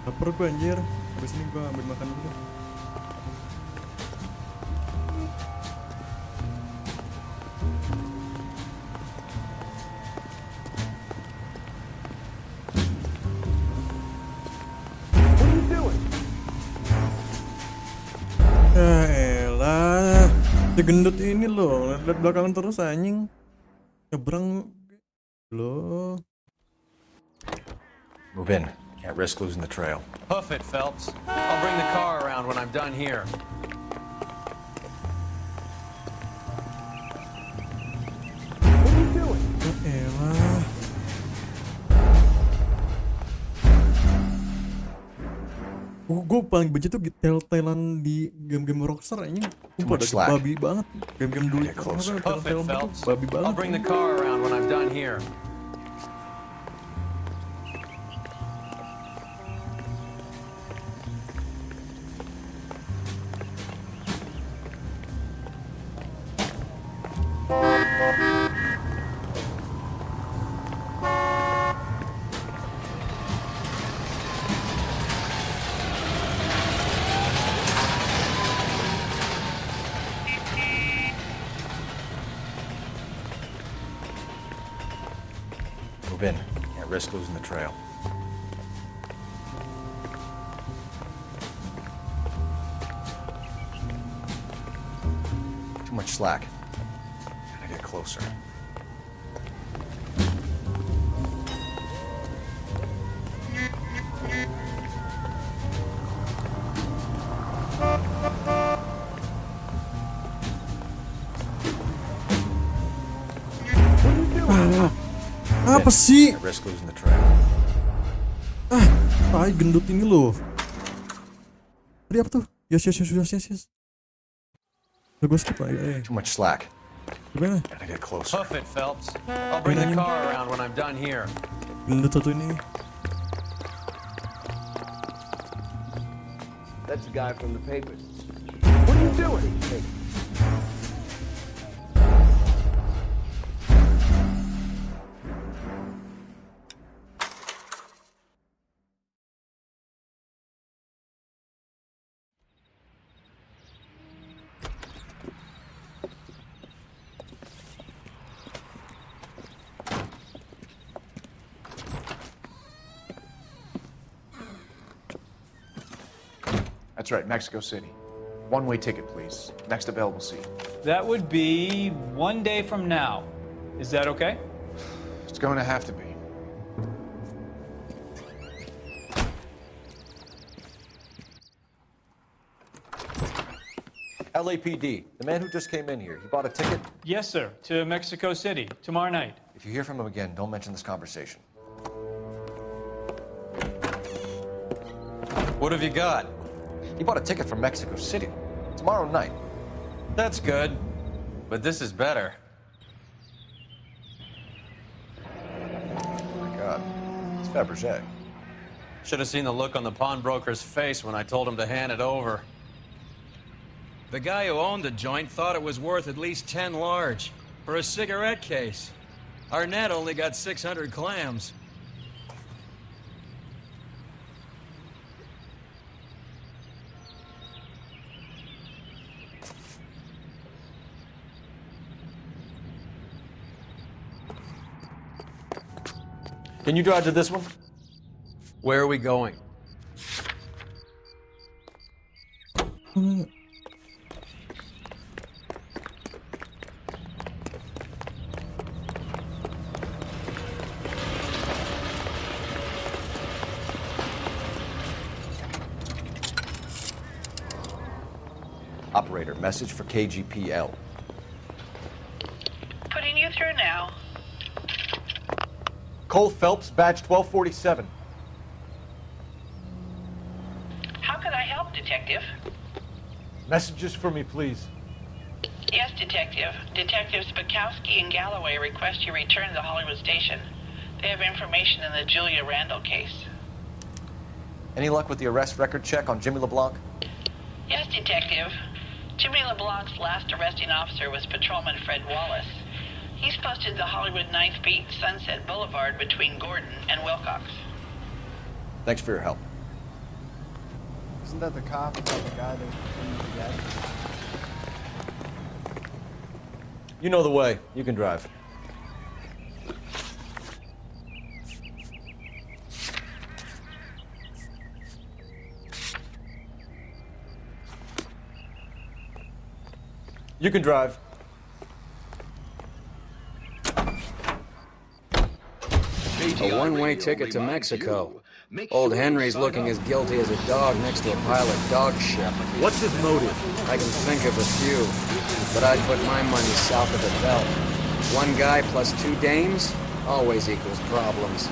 Lapar gue anjir. Habis ini gue ambil makan dulu. Ya elah, si gendut ini loh, lihat belakang terus anjing. Nyebrang loh. Move in. Can't risk losing the trail. Hoof it, Phelps. I'll bring the car around when I'm done here. Ya elah. Gue paling benci tuh telltalean di game-game Rockstar anjing. Sumpah udah slack. babi banget. Game-game dulu itu Hoof it, Phelps. babi banget. I'll bring the car around when I'm done here. Move in. Can't risk losing the trail. much slack. Gotta get closer. Apa sih? Can't risk losing the trail. Tai gendut ini loh. Tadi apa tuh? Yes. Udah gue skip aja. Too much slack. Gimana? Gotta get closer. Hoof it, Phelps. I'll bring the car around when I'm done here. Gendut satu ini. That's the guy from the papers. What are you doing? Hey. That's right, Mexico City. One-way ticket, please. Next available seat. That would be 1 day from now. Is that okay? It's going to have to be. LAPD, the man who just came in here, he bought a ticket? Yes, sir. To Mexico City, tomorrow night. If you hear from him again, don't mention this conversation. What have you got? He bought a ticket from Mexico City. Tomorrow night. That's good. But this is better. Oh my God. It's Fabergé. Should have seen the look on the pawnbroker's face when I told him to hand it over. The guy who owned the joint thought it was worth at least 10 large for a cigarette case. Arnett only got 600 clams. Can you drive to this one? Where are we going? Operator, message for KGPL. Putting you through now. Cole Phelps, badge 1247. How can I help, Detective? Messages for me, please. Yes, Detective. Detectives Bukowski and Galloway request you return to the Hollywood station. They have information in the Julia Randall case. Any luck with the arrest record check on Jimmy LeBlanc? Yes, Detective. Jimmy LeBlanc's last arresting officer was Patrolman Fred Wallace. He's posted the Hollywood 9th Beat Sunset Boulevard between Gordon and Wilcox. Thanks for your help. Isn't that the cop about the guy that was dead? You know the way. You can drive. You can drive. A one-way ticket to Mexico. Old Henry's looking as guilty as a dog next to a pile of dog shit. What's his motive? I can think of a few, but I'd put my money south of the belt. One guy plus 2 dames always equals problems.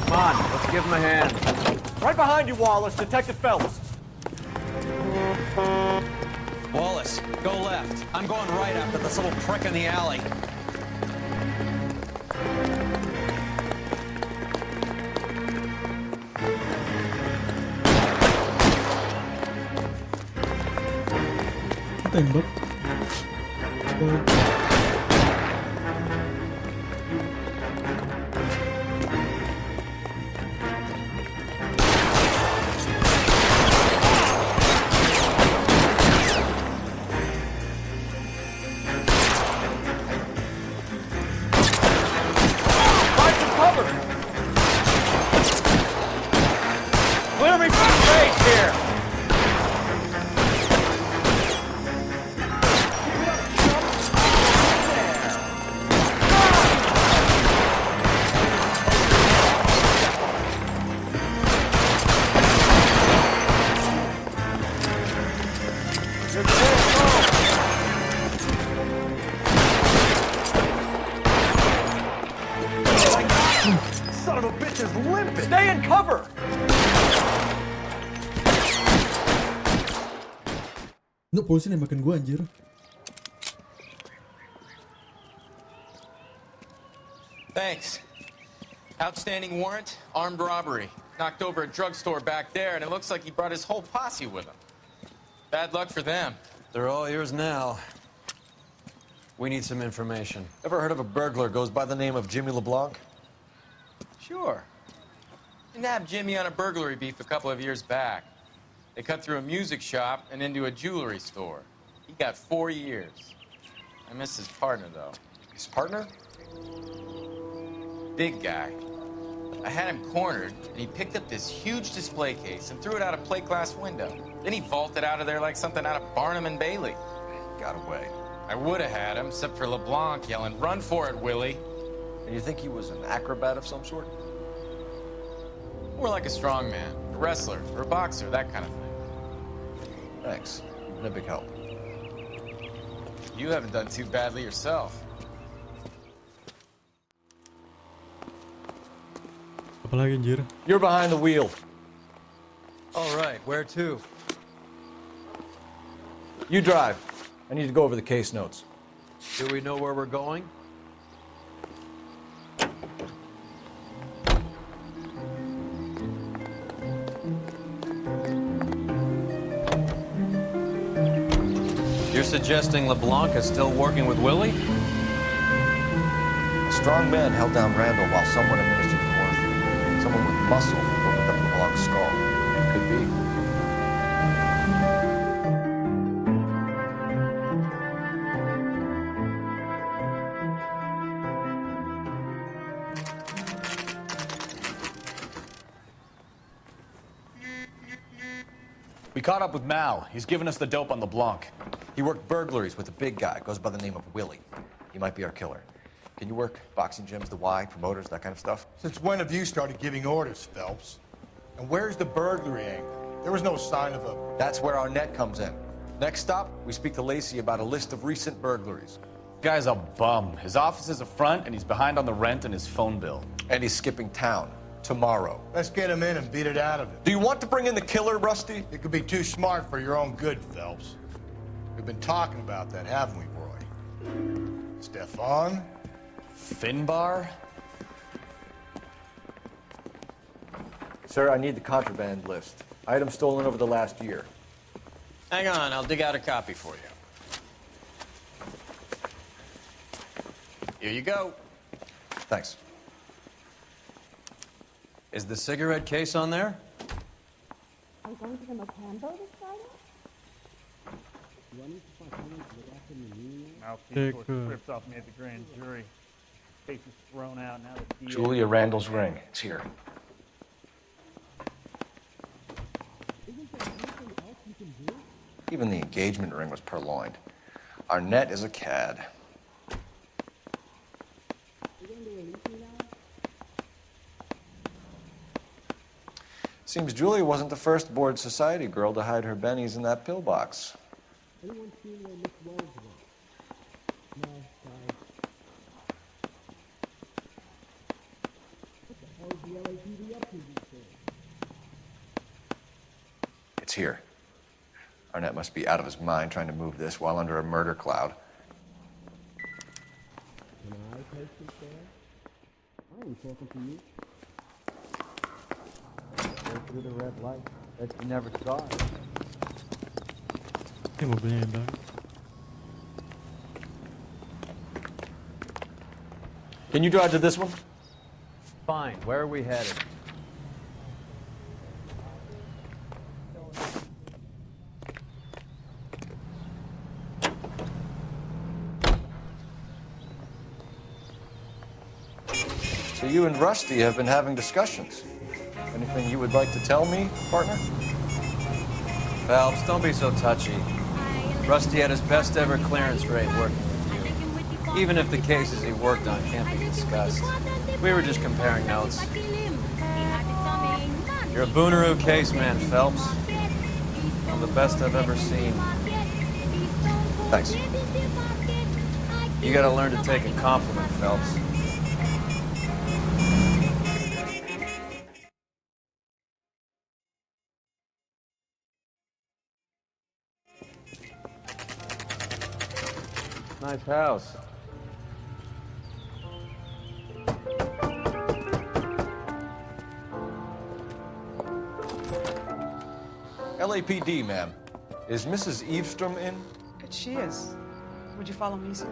Come on, let's give him a hand. Right behind you, Wallace. Detective Phelps. Wallace, go left. I'm going right after this little prick in the alley. Tembak. Son of a bitch is limping! Stay in cover! Nggak, polisi nembakin gua anjir. Thanks. Outstanding warrant, armed robbery. Knocked over a drugstore back there, and it looks like he brought his whole posse with him. Bad luck for them. They're all yours now. We need some information. Ever heard of a burglar goes by the name of Jimmy LeBlanc? Sure. I nabbed Jimmy on a burglary beef a couple of years back. They cut through a music shop and into a jewelry store. He got 4 years. I miss his partner, though. His partner? Big guy. I had him cornered, and he picked up this huge display case and threw it out a plate glass window. Then he vaulted out of there like something out of Barnum and Bailey. Got away. I would have had him, except for LeBlanc yelling, "Run for it, Willie!" And you think he was an acrobat of some sort? More like a strongman, a wrestler, or a boxer, that kind of thing. Thanks. You've been a big help. You haven't done too badly yourself. Apa lagi anjir? You're behind the wheel. All right, where to? You drive. I need to go over the case notes. Do we know where we're going? You're suggesting LeBlanc is still working with Willie? A strong man held down Randall while someone administered the morphine. Someone with muscle opened up LeBlanc's skull. Could be. We caught up with Mal. He's given us the dope on LeBlanc. He worked burglaries with a big guy. Goes by the name of Willie. He might be our killer. Can you work boxing gyms, the Y, promoters, that kind of stuff? Since when have you started giving orders, Phelps? And where's the burglary angle? There was no sign of a... That's where our net comes in. Next stop, we speak to Lacey about a list of recent burglaries. Guy's a bum. His office is a front, and he's behind on the rent and his phone bill. And he's skipping town tomorrow. Let's get him in and beat it out of it. Do you want to bring in the killer, Rusty? You could be too smart for your own good, Phelps. We've been talking about that, haven't we, Roy? Stefan? Finbar? Sir, I need the contraband list. Items stolen over the last year. Hang on, I'll dig out a copy for you. Here you go. Thanks. Is the cigarette case on there? Are you going to the Mocambo this Friday? Mouthpiece was stripped off me at the grand jury. Case is thrown out now. Julia Randall's ring. It's here. Even the engagement ring was purloined. Arnett is a cad. Seems Julia wasn't the first bored society girl to hide her bennies in that pillbox. It's here. Arnett must be out of his mind trying to move this while under a murder cloud. Can I take this there? I ain't talking to you. Go through the red light. Bet you never saw it. Ini mobilnya yang baru. Can you drive to this one? Fine. Where are we headed? So you and Rusty have been having discussions. Anything you would like to tell me, partner? Phelps, don't be so touchy. Rusty had his best ever clearance rate working with you. Even if the cases he worked on can't be discussed. We were just comparing notes. You're a Booneroo case man, Phelps. One of the best I've ever seen. Thanks. You gotta learn to take a compliment, Phelps. Nice house. LAPD, ma'am. Is Mrs. Eavestrom in? She is. Would you follow me, sir?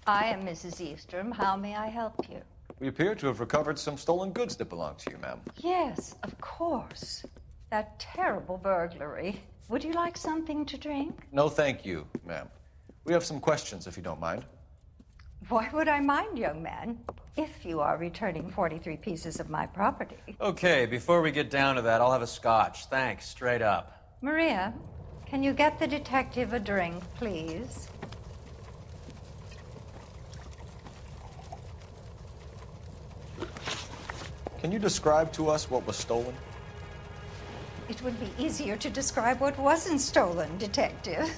I am Mrs. Eavestrom. How may I help you? We appear to have recovered some stolen goods that belong to you, ma'am. Yes, of course. That terrible burglary. Would you like something to drink? No, thank you, ma'am. We have some questions, if you don't mind. Why would I mind, young man, if you are returning 43 pieces of my property? Okay, before we get down to that, I'll have a scotch. Thanks, straight up. Maria, can you get the detective a drink, please? Can you describe to us what was stolen? It would be easier to describe what wasn't stolen, Detective.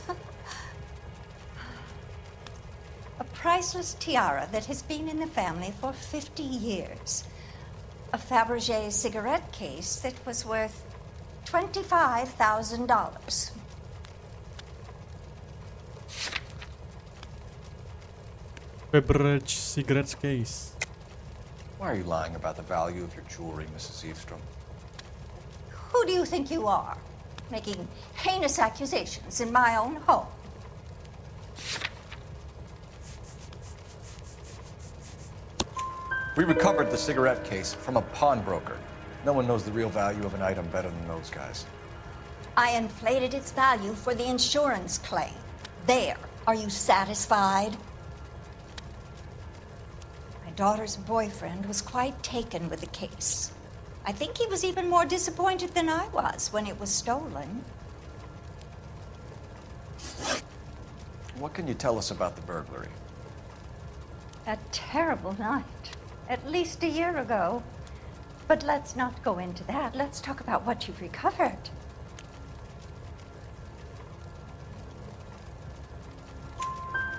A priceless tiara that has been in the family for 50 years. A Fabergé cigarette case that was worth $25,000. Beverage cigarettes case. Why are you lying about the value of your jewelry, Mrs. Eavestrom? Who do you think you are, making heinous accusations in my own home? We recovered the cigarette case from a pawnbroker. No one knows the real value of an item better than those guys. I inflated its value for the insurance claim. There. Are you satisfied? My daughter's boyfriend was quite taken with the case. I think he was even more disappointed than I was when it was stolen. What can you tell us about the burglary? A terrible night. At least a year ago. But let's not go into that. Let's talk about what you've recovered.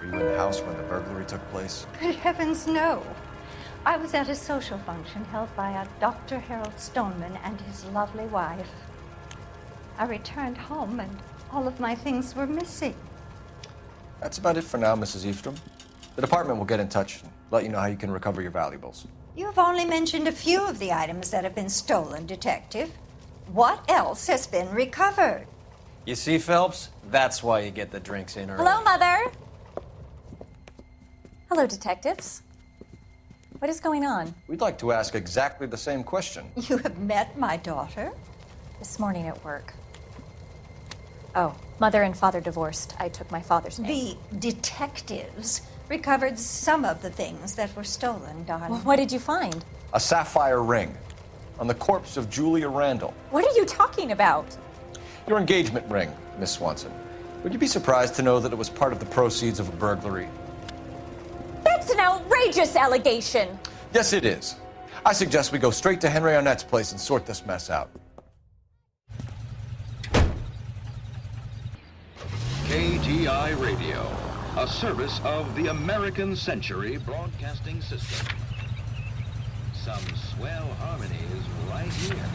Were you in the house when the burglary took place? Good heavens, no. I was at a social function held by a Dr. Harold Stoneman and his lovely wife. I returned home and all of my things were missing. That's about it for now, Mrs. Eavestrom. The department will get in touch and let you know how you can recover your valuables. You have only mentioned a few of the items that have been stolen, Detective. What else has been recovered? You see, Phelps? That's why you get the drinks in early. Hello, Mother. Hello, detectives. What is going on? We'd like to ask exactly the same question. You have met my daughter? This morning at work. Oh, mother and father divorced. I took my father's name. The detectives recovered some of the things that were stolen, darling. Well, what did you find? A sapphire ring on the corpse of Julia Randall. What are you talking about? Your engagement ring, Miss Swanson. Would you be surprised to know that it was part of the proceeds of a burglary? That's an outrageous allegation. Yes, it is. I suggest we go straight to Henry Arnett's place and sort this mess out. KTI Radio, a service of the American Century Broadcasting System. Some swell harmonies right here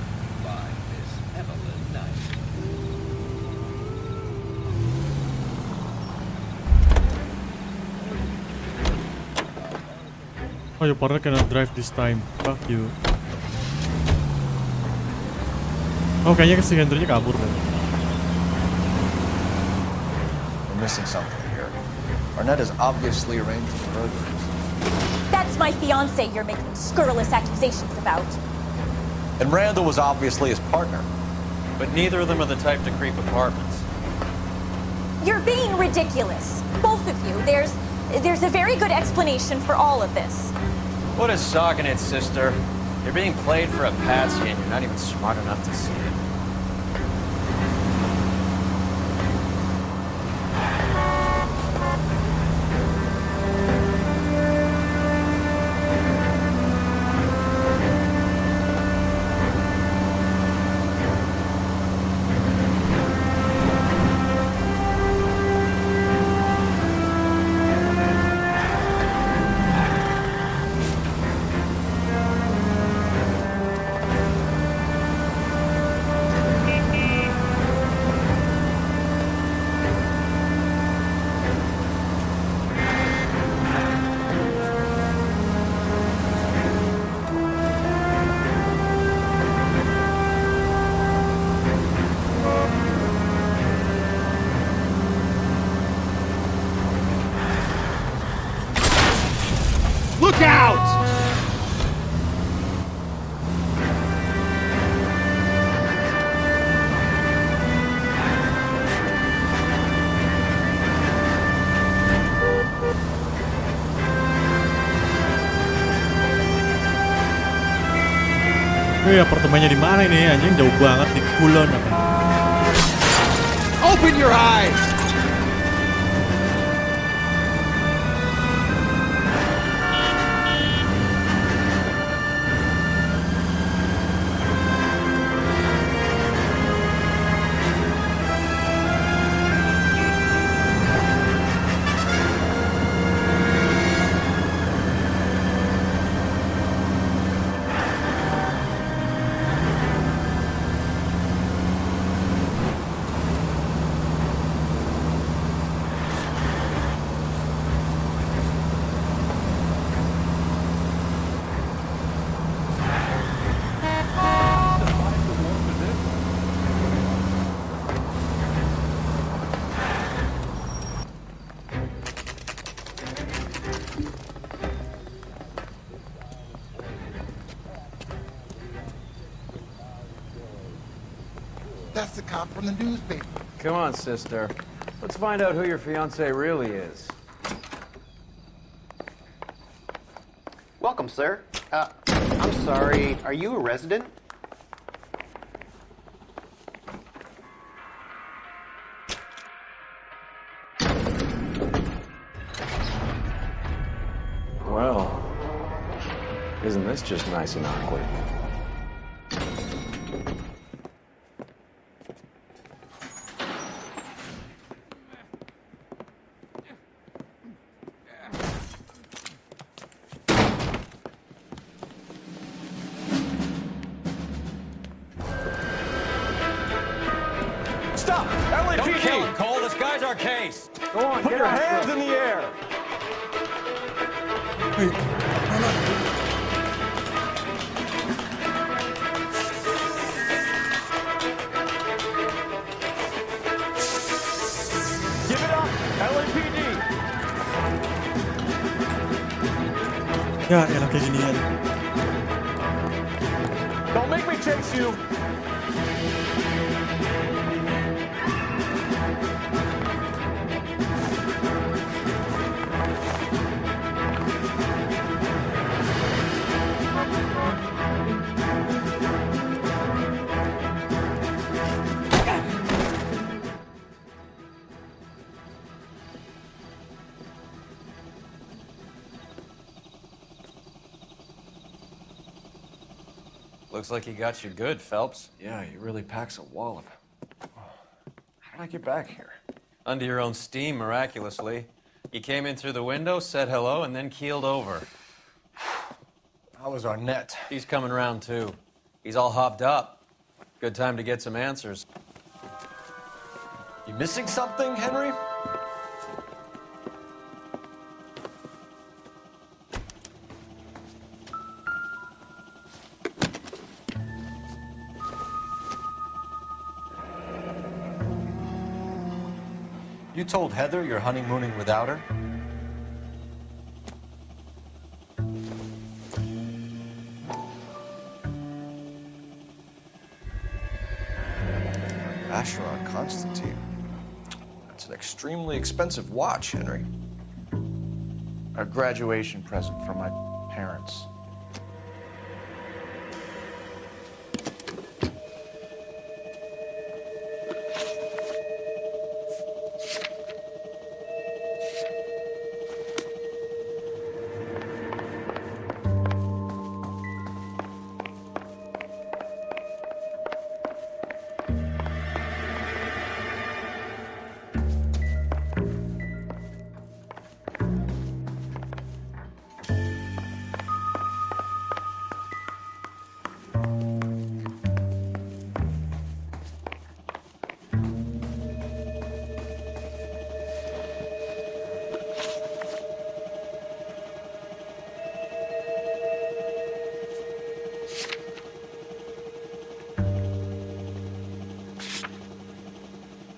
by Miss Evelyn Knight. Oh, your partner cannot drive this time. Fuck you. Oh, kayaknya si Henry-nya kabur kan. We're missing something here. Arnett is obviously arranged for burglaries. That's my fiance you're making scurrilous accusations about. And Randall was obviously his partner. But neither of them are the type to creep apartments. You're being ridiculous. Both of you. There's a very good explanation for all of this. What is sogging it, sister? You're being played for a patsy and you're not even smart enough to see it. Wih, apartemennya di mana ini? Anjing jauh banget di Kulon apa? Open your eyes! That's the cop from the newspaper. Come on, sister. Let's find out who your fiance really is. Welcome, sir. I'm sorry, are you a resident? Well, isn't this just nice and awkward? Stop! Don't LAPD! kill him, Cole. This guy's our case. Go on, put your hands in the air! Give it up, LAPD! Ya, enak kayak ginian. Don't make me chase you! Looks like he got you good, Phelps. Yeah, he really packs a wallop. How did I get back here? Under your own steam, miraculously. You came in through the window, said hello, and then keeled over. How was Arnett? He's coming around, too. He's all hopped up. Good time to get some answers. You missing something, Henry? You told Heather you're honeymooning without her? Vacheron Constantine. That's an extremely expensive watch, Henry. A graduation present from my parents.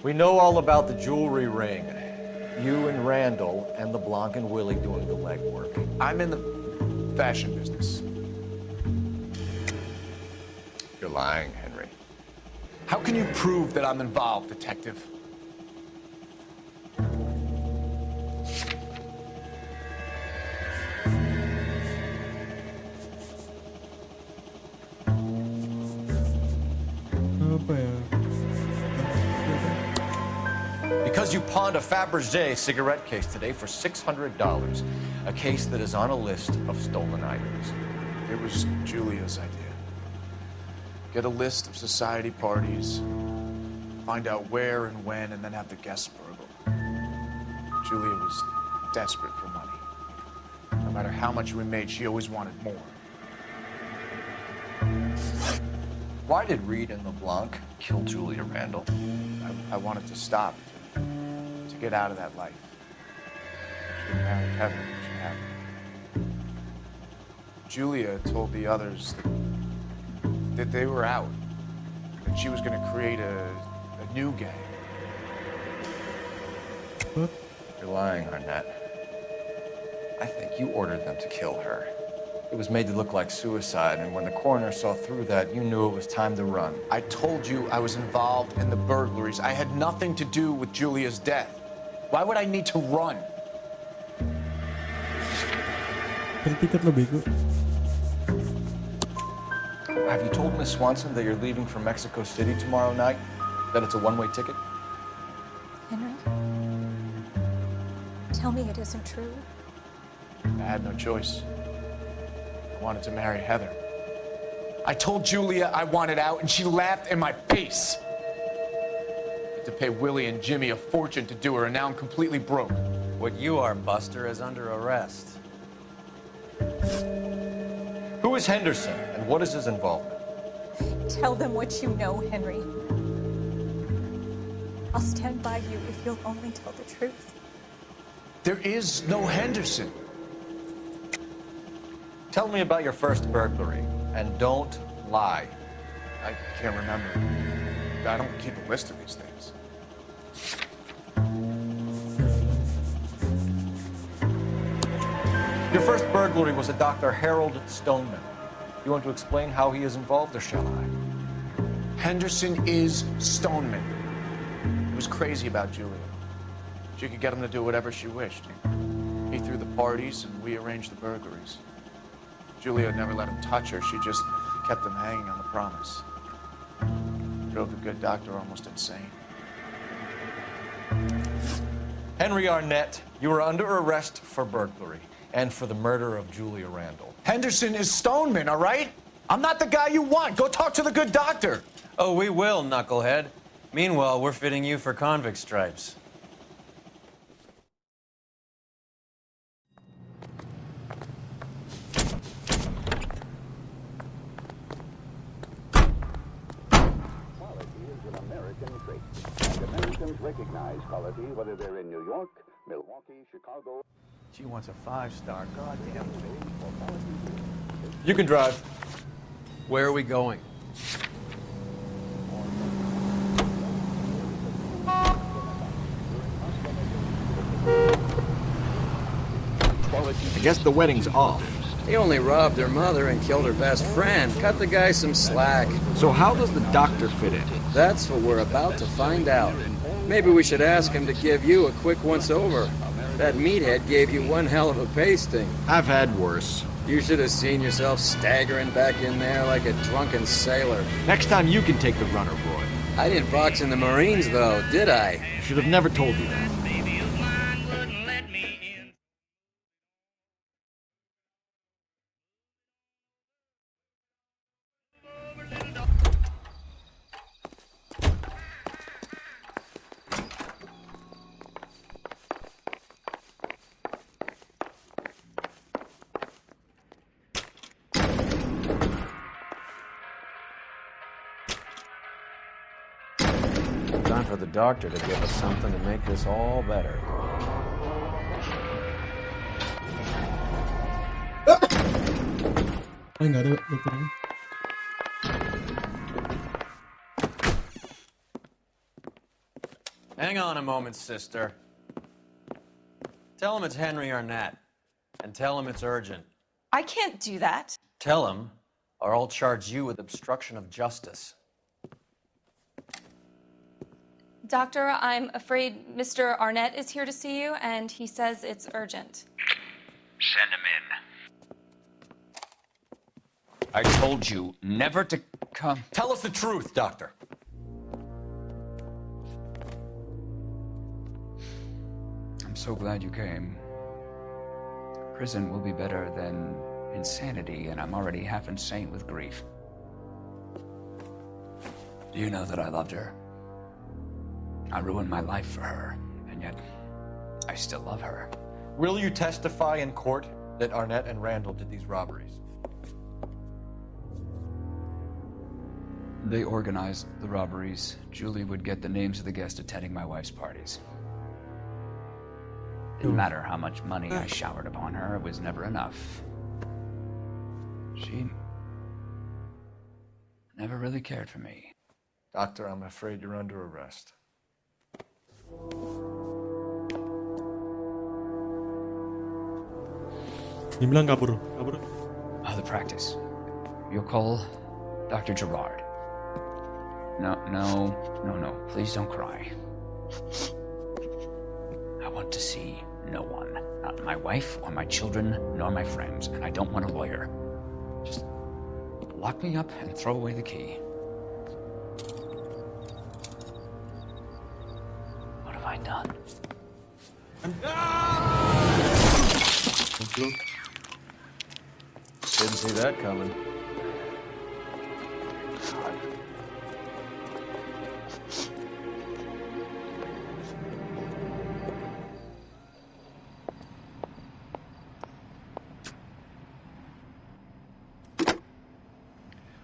We know all about the jewelry ring. You and Randall and LeBlanc and Willie doing the legwork. I'm in the fashion business. You're lying, Henry. How can you prove that I'm involved, Detective? Because you pawned a Fabergé cigarette case today for $600. A case that is on a list of stolen items. It was Julia's idea. Get a list of society parties, find out where and when, and then have the guests burgled. Julia was desperate for money. No matter how much we made, she always wanted more. Why did Reed and LeBlanc kill Julia Randall? I wanted to stop, to get out of that life. She married Heather when she had me. Julia told the others that they were out, that she was going to create a new gang. What? You're lying, Arnett. I think you ordered them to kill her. It was made to look like suicide, and when the coroner saw through that, you knew it was time to run. I told you I was involved in the burglaries. I had nothing to do with Julia's death. Why would I need to run? Tiket lo bego. Have you told Miss Swanson that you're leaving for Mexico City tomorrow night? That it's a one-way ticket? Henry? Tell me it isn't true. I had no choice. I wanted to marry Heather. I told Julia I wanted out, and she laughed in my face. I had to pay Willie and Jimmy a fortune to do her, and now I'm completely broke. What you are, Buster, is under arrest. Who is Henderson, and what is his involvement? Tell them what you know, Henry. I'll stand by you if you'll only tell the truth. There is no Henderson. Tell me about your first burglary, and don't lie. I can't remember. I don't keep a list of these things. Your first burglary was a Dr. Harold Stoneman. You want to explain how he is involved, or shall I? Henderson is Stoneman. He was crazy about Julia. She could get him to do whatever she wished. He threw the parties, and we arranged the burglaries. Julia never let him touch her. She just kept him hanging on the promise. Drove the good doctor almost insane. Henry Arnett, you are under arrest for burglary and for the murder of Julia Randall. Henderson is Stoneman, all right? I'm not the guy you want. Go talk to the good doctor. Oh, we will, knucklehead. Meanwhile, we're fitting you for convict stripes. Americans recognize quality whether they're in New York, Milwaukee, Chicago. She wants a 5-star, goddamn. You can drive. Where are we going? I guess the wedding's off. He only robbed her mother and killed her best friend. Cut the guy some slack. So how does the doctor fit in? That's what we're about to find out. Maybe we should ask him to give you a quick once-over. That meathead gave you one hell of a pasting. I've had worse. You should have seen yourself staggering back in there like a drunken sailor. Next time you can take the runner, Roy. I didn't box in the Marines, though, did I? Should have never told you that. Time for the doctor to give us something to make this all better. Nggak ada dokternya. Hang on a moment, sister. Tell him it's Henry Arnett, and tell him it's urgent. I can't do that. Tell him, or I'll charge you with obstruction of justice. Doctor, I'm afraid Mr. Arnett is here to see you, and he says it's urgent. Send him in. I told you never to come. Tell us the truth, Doctor. so glad you came. Prison will be better than insanity, and I'm already half insane with grief. Do you know that I loved her? I ruined my life for her, and yet I still love her. Will you testify in court that Arnett and Randall did these robberies? They organized the robberies. Julie would get the names of the guests attending my wife's parties. Didn't matter how much money I showered upon her, it was never enough. She never really cared for me. Doctor, I'm afraid you're under arrest. Dia bilang kabur. The practice. You'll call Dr. Gerard. No. Please don't cry. I want to see no one. Not my wife or my children, nor my friends. And I don't want a lawyer. Just lock me up and throw away the key. What have I done? Didn't see that coming.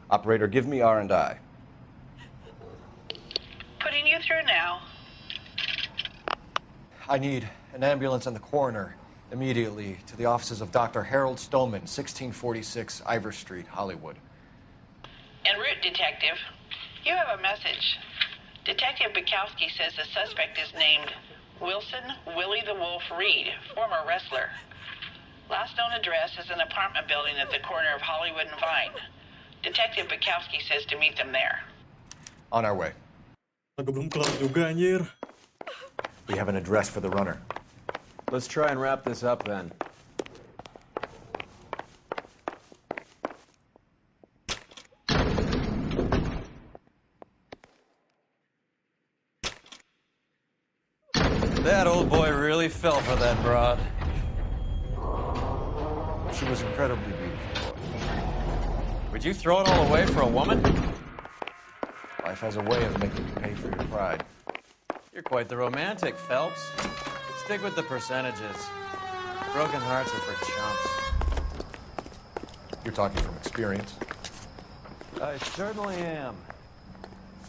Operator, give me R&I. Putting you through now. I need an ambulance and the coroner immediately to the offices of Dr. Harold Stoneman, 1646 Ivor Street, Hollywood. En route, Detective. You have a message. Detective Bukowski says the suspect is named Wilson Willie the Wolf Reed, former wrestler. Last known address is an apartment building at the corner of Hollywood and Vine. Detective Bukowski says to meet them there. On our way. Aku belum kelar juga anjir. We have an address for the runner. Let's try and wrap this up then. That old boy really fell for that broad. She was incredibly beautiful. Would you throw it all away for a woman? Life has a way of making you pay for your pride. You're quite the romantic, Phelps. Stick with the percentages. Broken hearts are for chumps. You're talking from experience. I certainly am.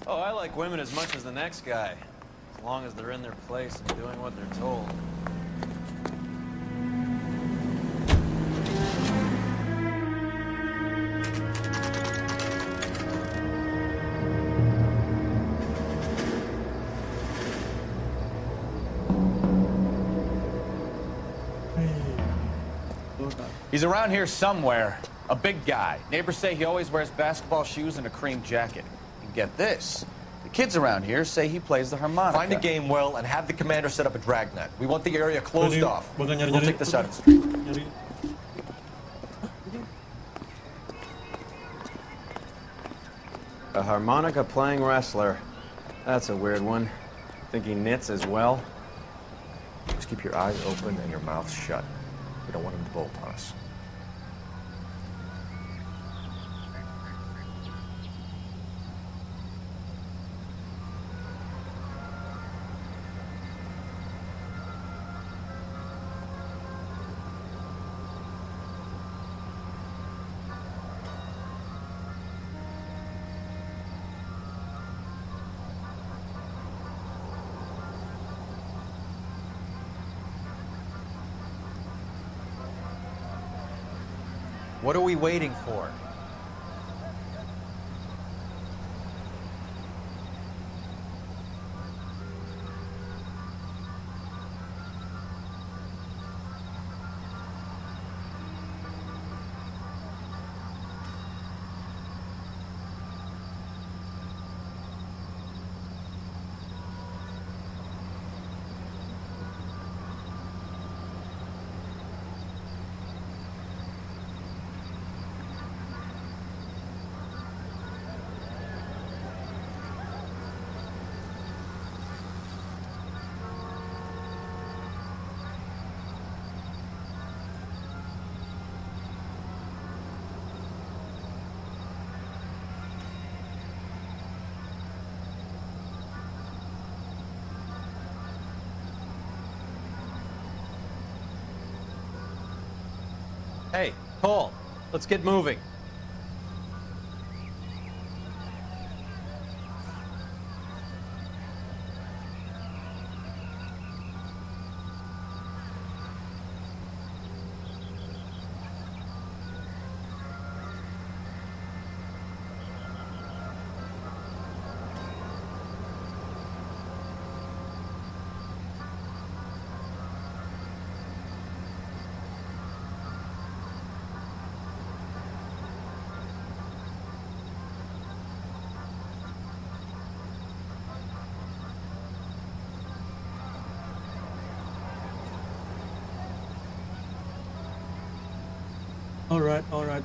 Oh, I like women as much as the next guy. As long as they're in their place and doing what they're told. He's around here somewhere. A big guy. Neighbors say he always wears basketball shoes and a cream jacket. And get this. The kids around here say he plays the harmonica. Find the game well and have the commander set up a dragnet. We want the area closed off. We'll nyari-nyari take this out of the street. A harmonica playing wrestler. That's a weird one. Think he knits as well? Just keep your eyes open and your mouth shut. We don't want him to bolt on us. What are we waiting for? Hey, Cole, let's get moving.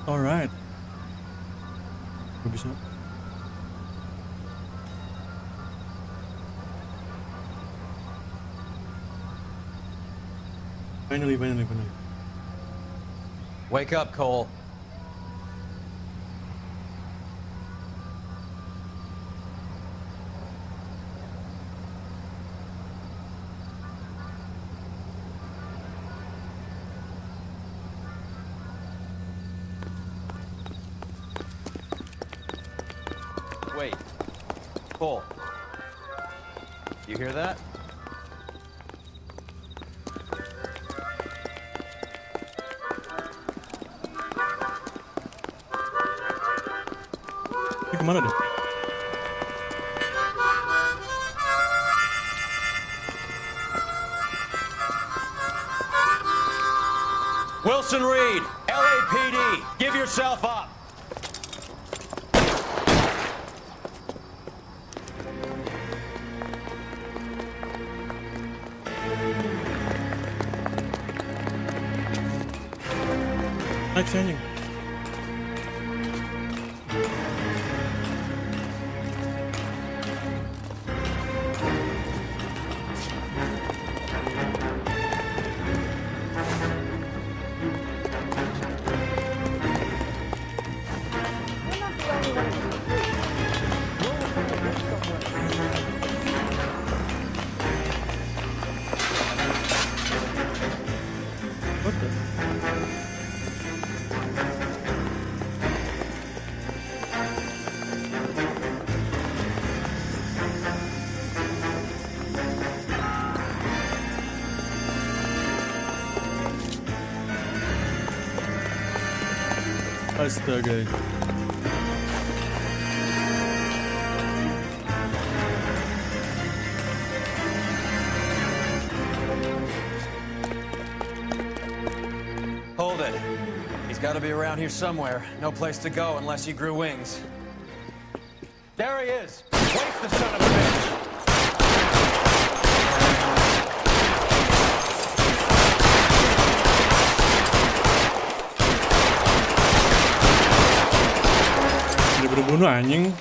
Alright. Gue bisa. Finally. Wake up, Cole. Wait. Cole. You hear that? Ini kemana deh? Wilson Reed, LAPD, give yourself up. Next anjing. Astaga. Hold it. He's got to be around here somewhere. No place to go unless he grew wings. There he is. Waste the son of a bitch. Dia bunuh anjing.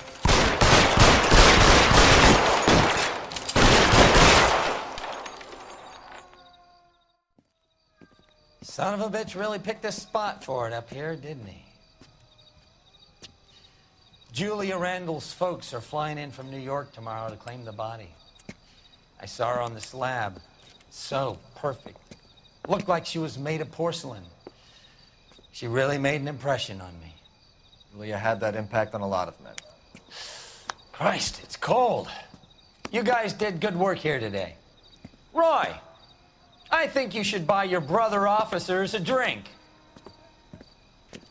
Son of a bitch really picked a spot for it up here, didn't he? Julia Randall's folks are flying in from New York tomorrow to claim the body. I saw her on the slab. So perfect. Looked like she was made of porcelain. She really made an impression on me. Julia had that impact on a lot of men. Christ, it's cold. You guys did good work here today. Roy, I think you should buy your brother officers a drink.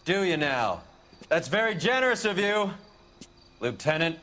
Do you now? That's very generous of you, Lieutenant.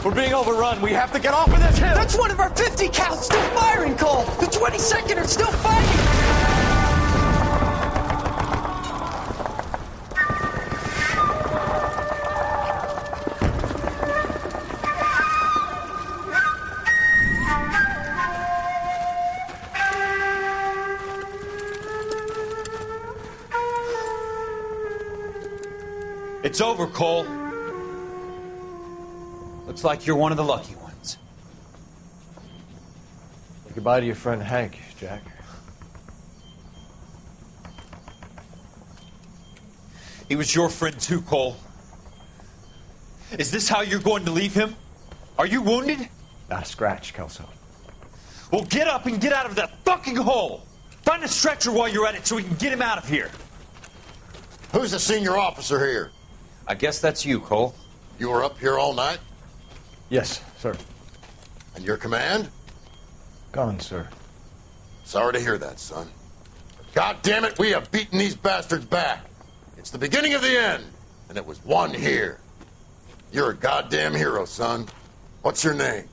We're being overrun. We have to get off of this hill. That's one of our 50 cows still firing, Cole. The 22nd are still fighting. It's over, Cole. Looks like you're one of the lucky ones. Say goodbye to your friend Hank, Jack. He was your friend too, Cole. Is this how you're going to leave him? Are you wounded? Not a scratch, Kelso. Well, get up and get out of that fucking hole! Find a stretcher while you're at it so we can get him out of here. Who's the senior officer here? I guess that's you, Cole. You were up here all night? Yes, sir. And your command? Gone, sir. Sorry to hear that, son. God damn it, we have beaten these bastards back. It's the beginning of the end, and it was one here. You're a goddamn hero, son. What's your name?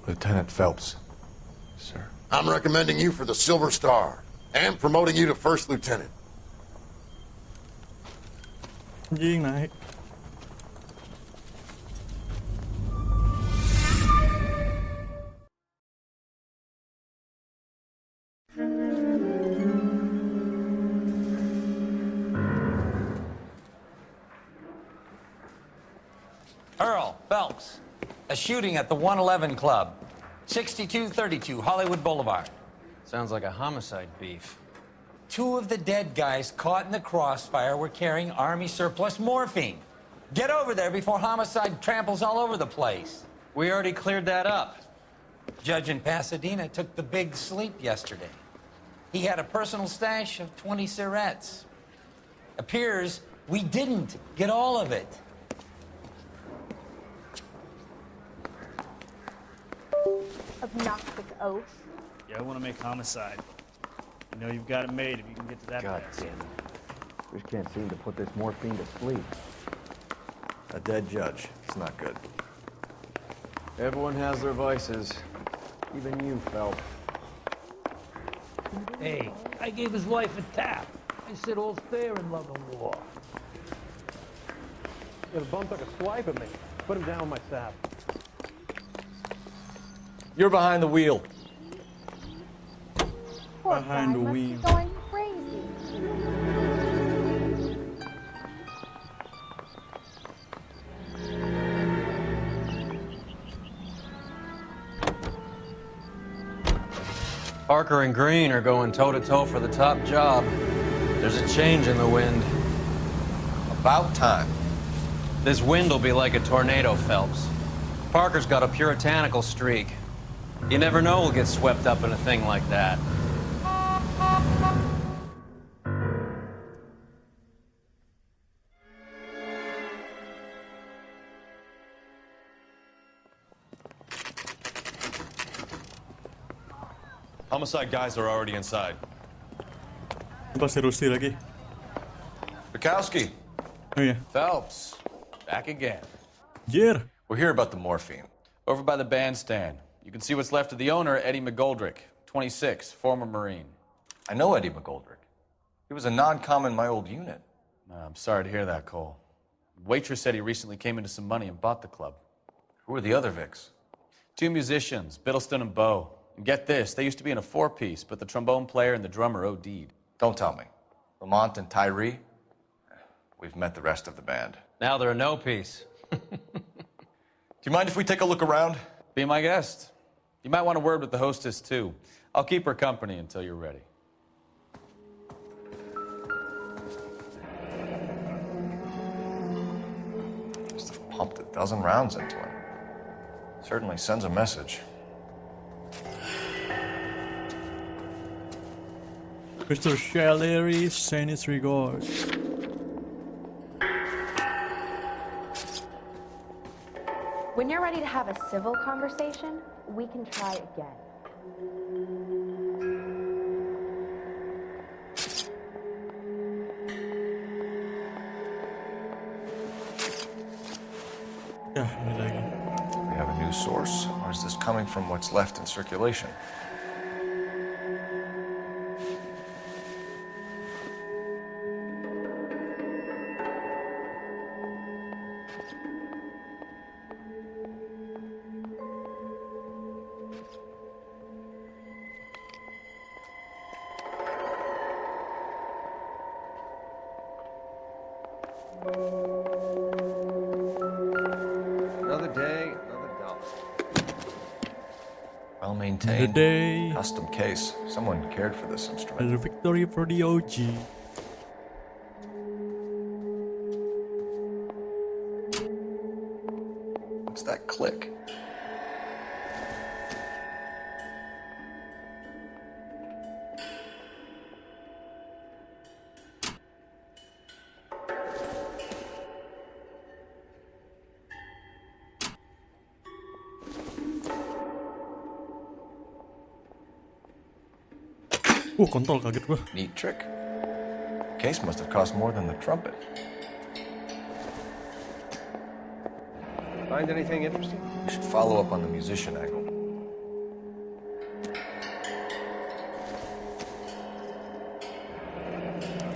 Lieutenant Phelps, sir. I'm recommending you for the Silver Star, and promoting you to First Lieutenant.ยิงไหน Earl Phelps, a shooting at the 111 Club, 6232 Hollywood Boulevard. Sounds like a homicide beef. 2 of the dead guys caught in the crossfire were carrying Army surplus morphine. Get over there before homicide tramples all over the place. We already cleared that up. Judge in Pasadena took the big sleep yesterday. He had a personal stash of 20 cigarettes. Appears we didn't get all of it. Obnoxious oaf. Yeah, I want to make homicide. You know you've got it made if you can get to that God pass. damn it. We just can't seem to put this morphine to sleep. A dead judge. It's not good. Everyone has their vices. Even you, Phelps. Hey, I gave his wife a tap. I said all's fair in love and war. Yeah, the bum took a swipe at me. Put him down with my sap. You're behind the wheel. Poor Behind guy the must be wheel. going crazy. Parker and Green are going toe-to-toe for the top job. There's a change in the wind. About time. This wind will be like a tornado, Phelps. Parker's got a puritanical streak. You never know we'll get swept up in a thing like that. Homicide guys are already inside. Pasti Rusi lagi. Bukowski. Oh yeah. Phelps, back again. Jir. We're here about the morphine. Over by the bandstand. You can see what's left of the owner, Eddie McGoldrick, 26, former Marine. I know Eddie McGoldrick. He was a non-com in my old unit. I'm sorry to hear that, Cole. Waitress said he recently came into some money and bought the club. Who are the other Vics? 2 musicians, Biddleston and Bowe. And get this, they used to be in a 4-piece, but the trombone player and the drummer OD'd. Don't tell me. Lamont and Tyree? We've met the rest of the band. Now they're a no-piece. Do you mind if we take a look around? Be my guest. You might want a word with the hostess, too. I'll keep her company until you're ready. Must have pumped a dozen rounds into him. Certainly sends a message. Mr. Shallery sends his regards. When you're ready to have a civil conversation, we can try again. Ya, ini lagi. We have a new source, or is this coming from what's left in circulation? Another day, another dollar. Well maintained. Day. Custom case. Someone cared for this instrument. Another victory for the OG. What's that click? Kontol kaget gua. Neat trick. Case must have cost more than the trumpet. Find anything interesting? We should follow up on the musician angle.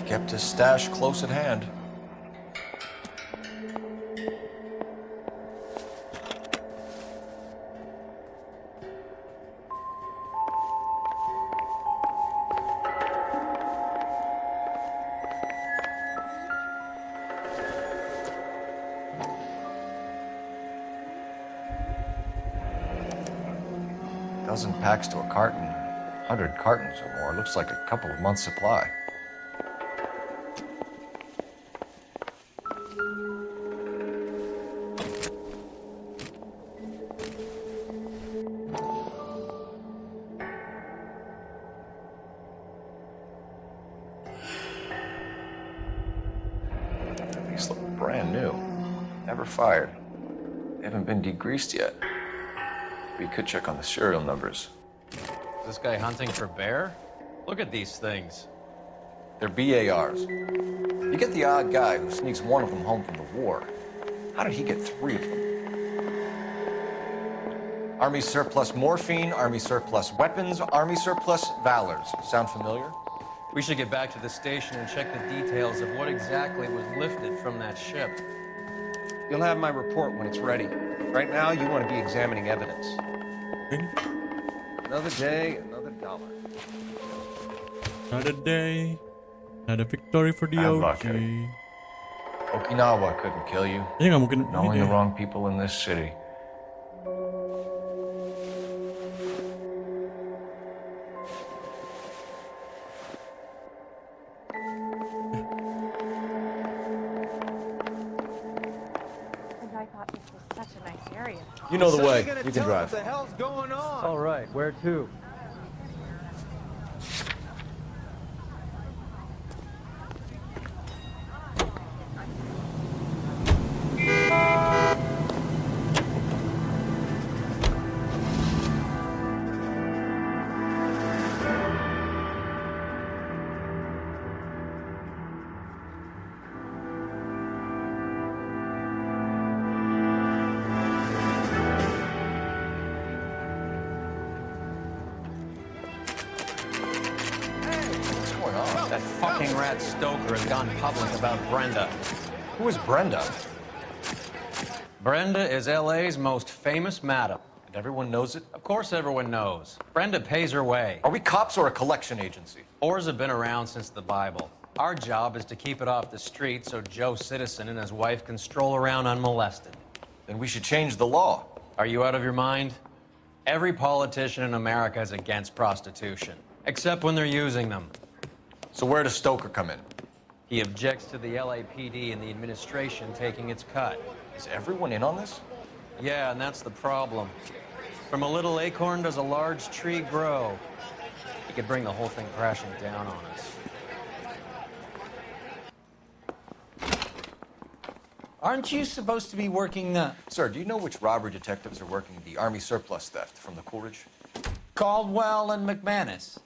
Kept his stash close at hand. Dozen packs to a carton, 100 cartons or more. Looks like a couple of months' supply. These look brand new. Never fired. They haven't been degreased yet. We could check on the serial numbers. Is this guy hunting for bear? Look at these things. They're BARs. You get the odd guy who sneaks one of them home from the war. How did he get 3 of them? Army surplus morphine, Army surplus weapons, Army surplus valors. Sound familiar? We should get back to the station and check the details of what exactly was lifted from that ship. You'll have my report when it's ready. Right now, you want to be examining evidence. Another day, another dollar. Another day, another victory for the I'm OG. lucky. Okinawa couldn't kill you. Ini nggak mungkin Knowing ini the deh. wrong people in this city. And I thought this was such a nice area. You know the way. You can drive. What the hell's going on? All right, where to? What's going on? That fucking rat Stoker has gone public about Brenda. Who is Brenda? Brenda is LA's most famous madam. And everyone knows it? Of course everyone knows. Brenda pays her way. Are we cops or a collection agency? Whores have been around since the Bible. Our job is to keep it off the street so Joe Citizen and his wife can stroll around unmolested. Then we should change the law. Are you out of your mind? Every politician in America is against prostitution, except when they're using them. So where does Stoker come in? He objects to the LAPD and the administration taking its cut. Is everyone in on this? Yeah, and that's the problem. From a little acorn does a large tree grow. He could bring the whole thing crashing down on us. Aren't you supposed to be working the... Sir, do you know which robbery detectives are working the Army surplus theft from the Coolidge? Caldwell and McManus?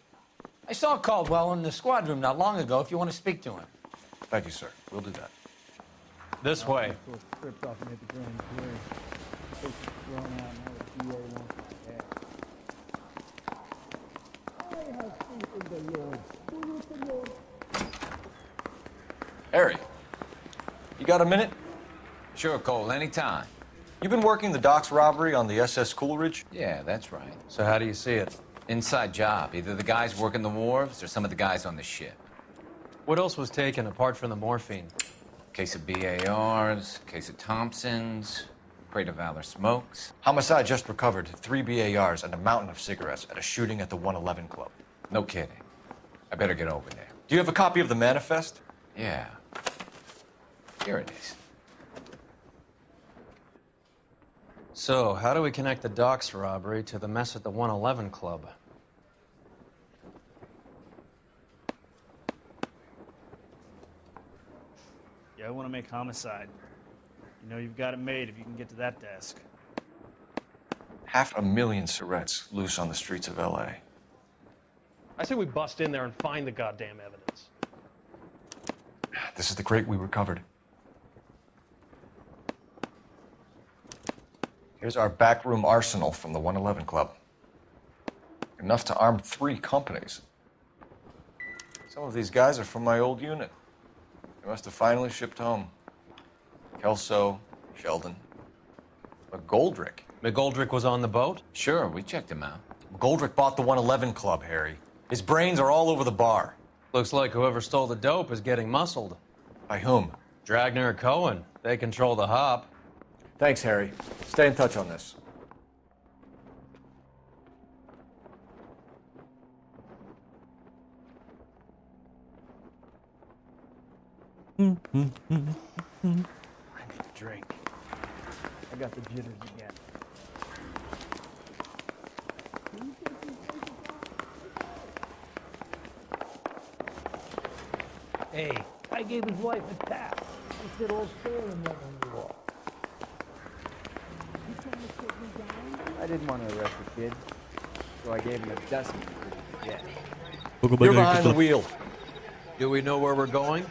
I saw Caldwell in the squad room not long ago if you want to speak to him. Thank you, sir. We'll do that. This way. Script off and hit the ground. Harry, you got a minute? Sure, Cole, anytime. You've been working the docks robbery on the SS Coleridge? Yeah, that's right. So how do you see it? Inside job. Either the guys working the wharves or some of the guys on the ship. What else was taken apart from the morphine? Case of BARs, case of Thompsons, crate of Valor smokes. Homicide just recovered 3 BARs and a mountain of cigarettes at a shooting at the 111 Club. No kidding. I better get over there. Do you have a copy of the manifest? Yeah. Here it is. So, how do we connect the docks robbery to the mess at the 111 Club? Yeah, I want to make homicide. You know you've got it made if you can get to that desk. 500,000 cigarettes loose on the streets of LA. I say we bust in there and find the goddamn evidence. This is the crate we recovered. Here's our backroom arsenal from the 111 Club. Enough to arm 3 companies. Some of these guys are from my old unit. They must have finally shipped home. Kelso, Sheldon, McGoldrick. McGoldrick was on the boat? Sure, we checked him out. McGoldrick bought the 111 Club, Harry. His brains are all over the bar. Looks like whoever stole the dope is getting muscled. By whom? Dragner or Cohen. They control the hop. Thanks, Harry. Stay in touch on this. I need a drink. I got the jitters again. Hey, I gave his wife a tap. He said all's fair in love and war. I didn't want to arrest the kid, so I gave him a dozen. Yeah. You're behind the wheel. Do we know where we're going?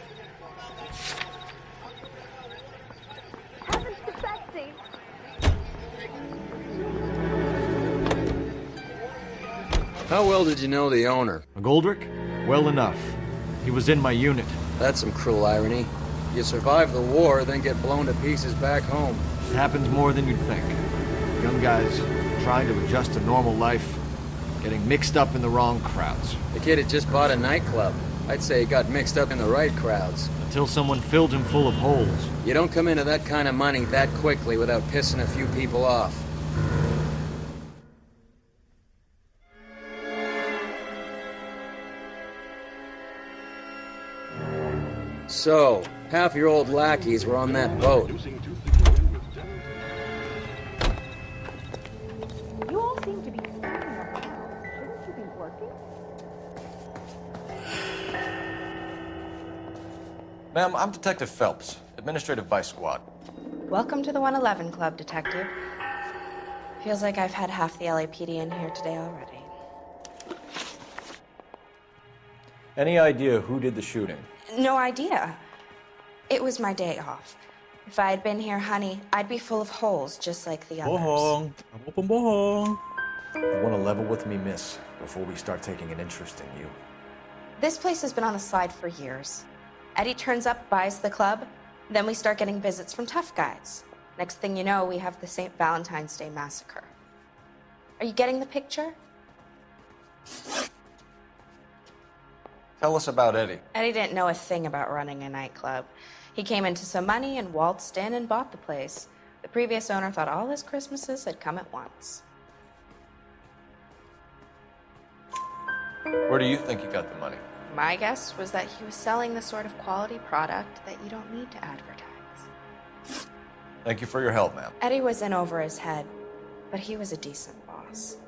How well did you know the owner? McGoldrick? Well enough. He was in my unit. That's some cruel irony. You survive the war, then get blown to pieces back home. It happens more than you'd think. Young guys trying to adjust to normal life, getting mixed up in the wrong crowds. The kid had just bought a nightclub. I'd say he got mixed up in the right crowds. Until someone filled him full of holes. You don't come into that kind of money that quickly without pissing a few people off. So, half your old lackeys were on that boat. You all seem to be sleeping around. Shouldn't you be working? Ma'am, I'm Detective Phelps, Administrative Vice Squad. Welcome to the 111 Club, Detective. Feels like I've had half the LAPD in here today already. Any idea who did the shooting? No idea. It was my day off. If I had been here, honey, I'd be full of holes just like the others. Bohong. Kamu pembohong. You want to level with me, miss, before we start taking an interest in you. This place has been on the slide for years. Eddie turns up, buys the club, then we start getting visits from tough guys. Next thing you know, we have the St. Valentine's Day massacre. Are you getting the picture? Tell us about Eddie. Eddie didn't know a thing about running a nightclub. He came into some money and waltzed in and bought the place. The previous owner thought all his Christmases had come at once. Where do you think he got the money? My guess was that he was selling the sort of quality product that you don't need to advertise. Thank you for your help, ma'am. Eddie was in over his head, but he was a decent boss.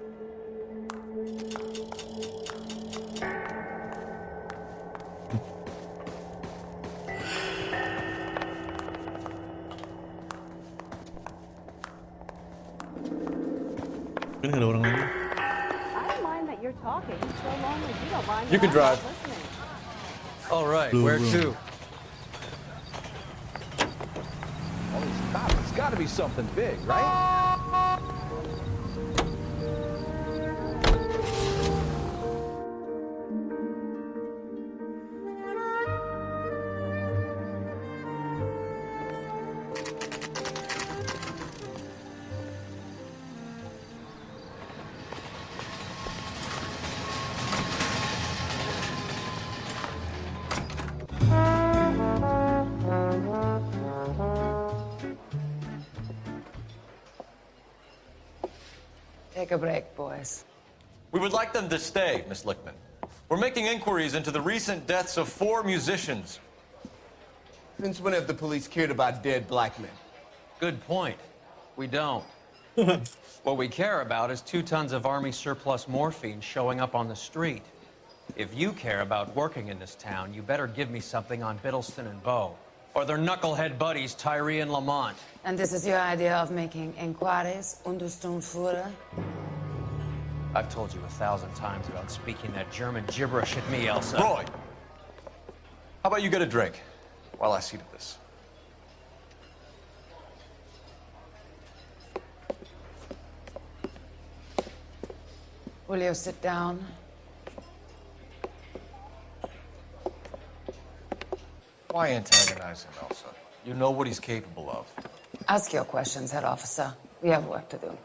Ini ada orang lagi. I don't mind that you're talking so long as you don't mind. You can drive. All right, Blue where room. to? Holy stop, it's gotta be something big, right? Take a break, boys. We would like them to stay, Miss Lickman. We're making inquiries into the recent deaths of 4 musicians. Since when have the police cared about dead black men? Good point. We don't. What we care about is 2 tons of Army surplus morphine showing up on the street. If you care about working in this town, you better give me something on Biddleston and Bow, or their knucklehead buddies, Tyree and Lamont. And this is your idea of making inquiries, understand, Führer? I've told you 1,000 times about speaking that German gibberish at me, Elsa. Roy! How about you get a drink while I see to this? Will you sit down? Why antagonize him, Elsa? You know what he's capable of. Ask your questions, Herr Officer. We have work to do.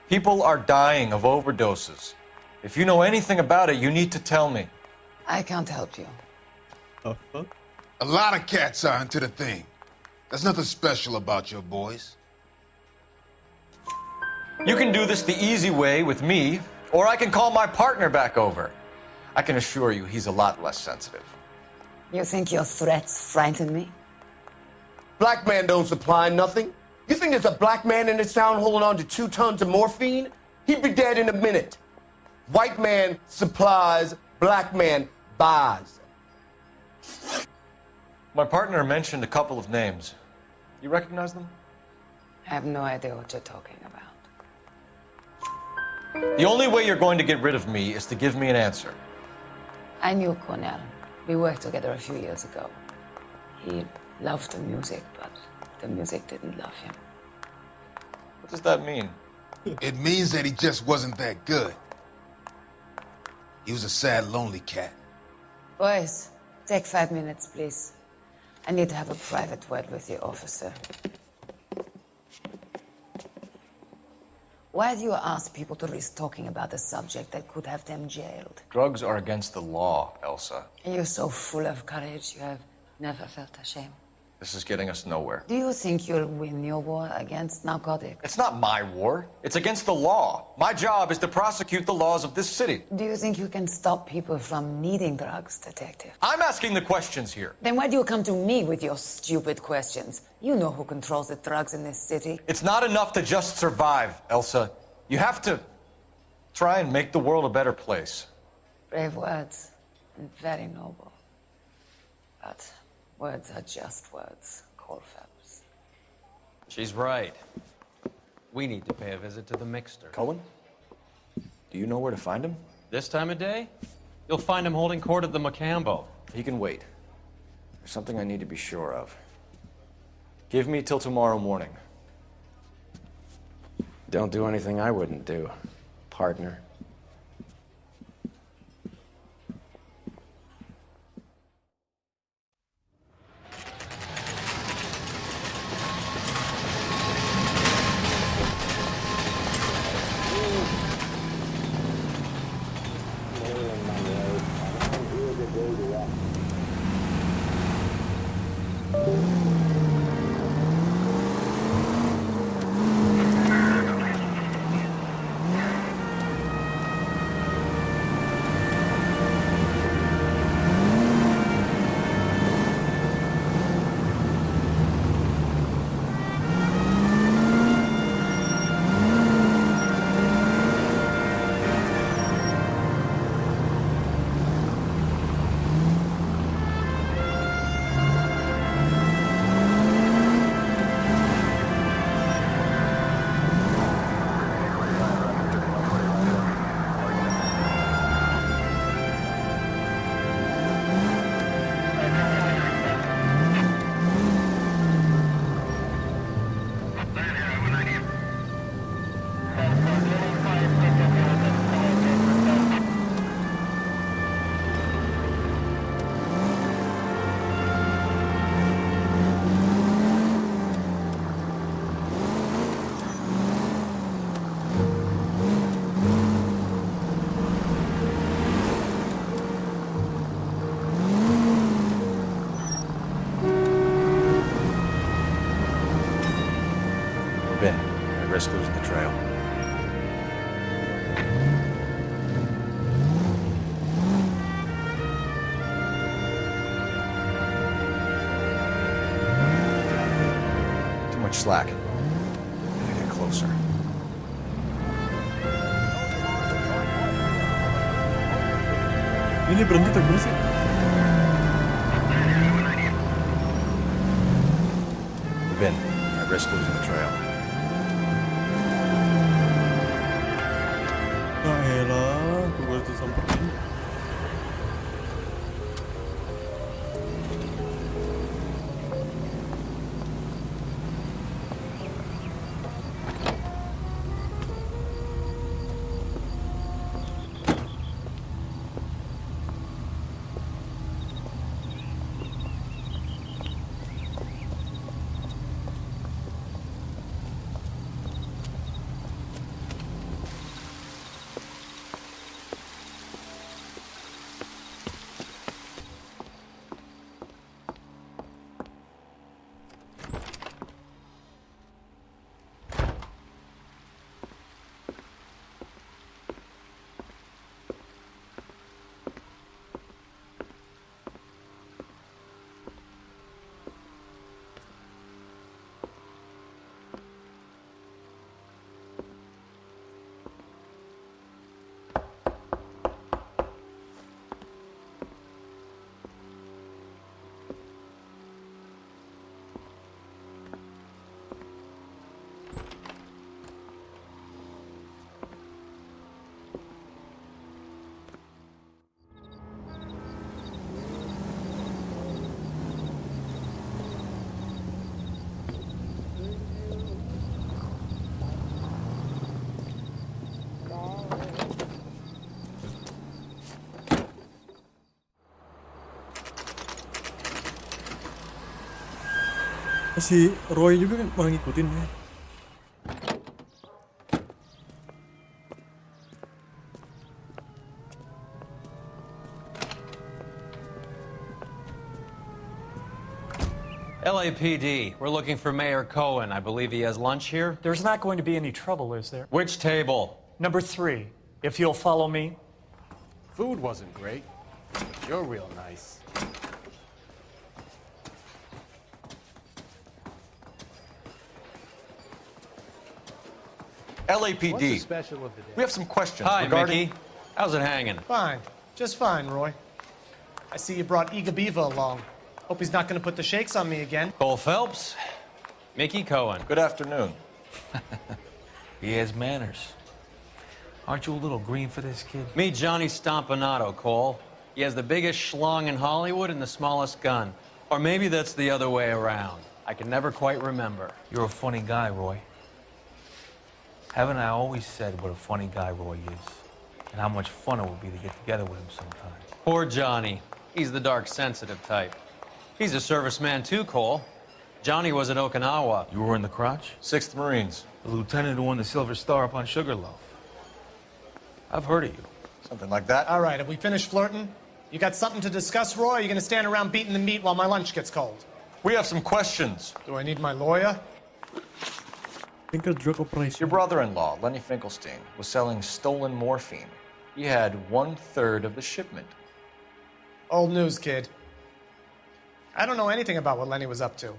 People are dying of overdoses. If you know anything about it, you need to tell me. I can't help you. A lot of cats are into the thing. There's nothing special about your boys. You can do this the easy way with me, or I can call my partner back over. I can assure you he's a lot less sensitive. You think your threats frighten me? Black man don't supply nothing. You think there's a black man in this town holding on to 2 tons of morphine? He'd be dead in a minute. White man supplies, black man buys. My partner mentioned a couple of names. You recognize them? I have no idea what you're talking about. The only way you're going to get rid of me is to give me an answer. I knew Cornell. We worked together a few years ago. He loved the music, but the music didn't love him. What does that mean? It means that he just wasn't that good. He was a sad, lonely cat. Boys, take 5 minutes, please. I need to have a private word with the officer. Why do you ask people to risk talking about a subject that could have them jailed? Drugs are against the law, Elsa. And you're so full of courage, you have never felt ashamed. This is getting us nowhere. Do you think you'll win your war against narcotics? It's not my war. It's against the law. My job is to prosecute the laws of this city. Do you think you can stop people from needing drugs, Detective? I'm asking the questions here. Then why do you come to me with your stupid questions? You know who controls the drugs in this city. It's not enough to just survive, Elsa. You have to try and make the world a better place. Brave words, and very noble. But words are just words, Colfax. She's right. We need to pay a visit to the Mixter. Cohen? Do you know where to find him? This time of day? You'll find him holding court at the Macambo. He can wait. There's something I need to be sure of. Give me till tomorrow morning. Don't do anything I wouldn't do, partner. Move in. I risk losing the trail. Too much slack. Gotta get closer. Ini berhenti tak bersih. Move in. I risk losing the trail. Ya elah, gue harus disamperin. Si Roy juga kan malah ngikutin ya. LAPD, we're looking for Mayor Cohen. I believe he has lunch here. There's not going to be any trouble, is there? Which table? Number 3, if you'll follow me. Food wasn't great, but you're real nice. LAPD. What's the special of the day? We have some questions Hi, regarding... Mickey. How's it hanging? Fine. Just fine, Roy. I see you brought Iga Beaver along. Hope he's not going to put the shakes on me again. Cole Phelps. Mickey Cohen. Good afternoon. He has manners. Aren't you a little green for this kid? Meet Johnny Stompanato, Cole. He has the biggest schlong in Hollywood and the smallest gun. Or maybe that's the other way around. I can never quite remember. You're a funny guy, Roy. Haven't I always said what a funny guy Roy is? And how much fun it would be to get together with him sometime. Poor Johnny. He's the dark, sensitive type. He's a serviceman too, Cole. Johnny was at Okinawa. You were in the crotch? 6th Marines. The lieutenant who won the Silver Star up on Sugarloaf. I've heard of you. Something like that. All right, have we finished flirting? You got something to discuss, Roy, or are you going to stand around beating the meat while my lunch gets cold? We have some questions. Do I need my lawyer? Your brother-in-law, Lenny Finkelstein, was selling stolen morphine. He had 1/3 of the shipment. Old news, kid. I don't know anything about what Lenny was up to.